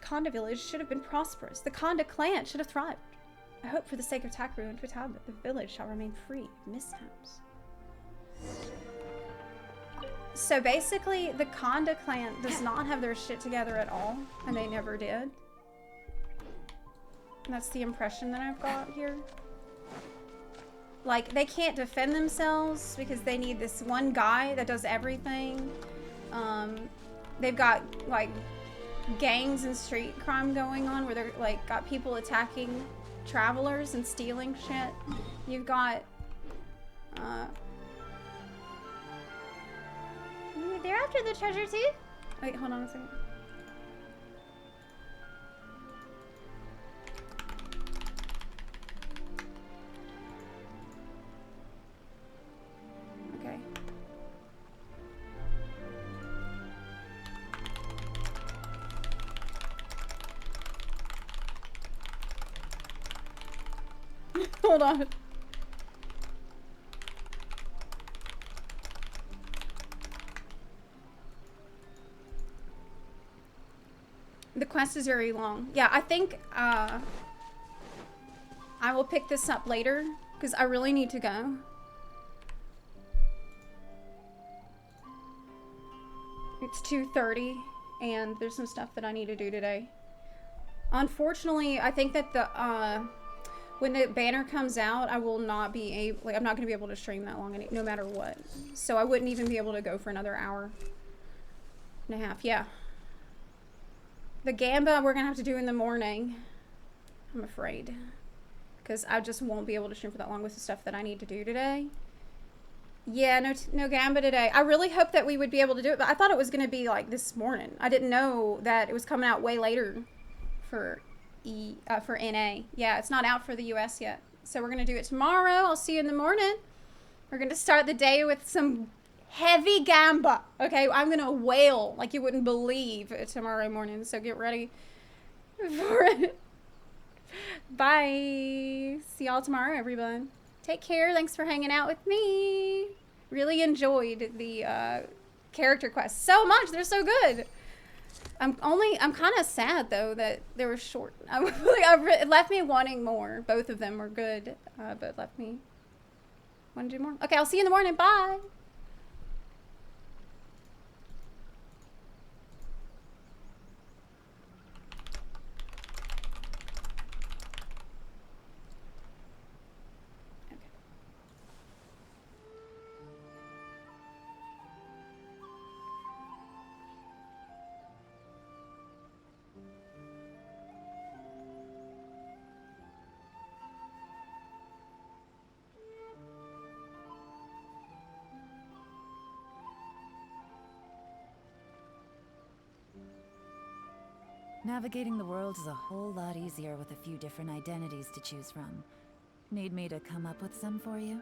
Konda village should have been prosperous. The Konda clan should have thrived. I hope for the sake of Takaru and Futaba, the village shall remain free of mishaps. So basically, the Konda clan does not have their shit together at all, and they never did. And that's the impression that I've got here. Like, they can't defend themselves because they need this one guy that does everything. They've got, like, gangs and street crime going on where they're, like, got people attacking travelers and stealing shit. You've got, they're after the treasure too? Wait, hold on a second. Okay. Hold on. The quest is very long. Yeah, I think I will pick this up later because I really need to go. It's 2:30 and there's some stuff that I need to do today. Unfortunately, I think that the when the banner comes out, I will not be able, like, I'm not going to be able to stream that long no matter what. So I wouldn't even be able to go for another hour and a half. Yeah. The Gamba we're going to have to do in the morning, I'm afraid. Because I just won't be able to stream for that long with the stuff that I need to do today. Yeah, no Gamba today. I really hope that we would be able to do it, but I thought it was going to be like this morning. I didn't know that it was coming out way later for NA. Yeah, it's not out for the US yet. So we're going to do it tomorrow. I'll see you in the morning. We're going to start the day with some heavy Gamba. Okay, I'm going to wail like you wouldn't believe tomorrow morning. So get ready for it. Bye. See y'all tomorrow, everyone. Take care. Thanks for hanging out with me. Really enjoyed the character quests so much. They're so good. I'm kind of sad though that they were short. It left me wanting more. Both of them were good, but left me want to do more. Okay, I'll see you in the morning. Bye. Navigating the world is a whole lot easier with a few different identities to choose from. Need me to come up with some for you?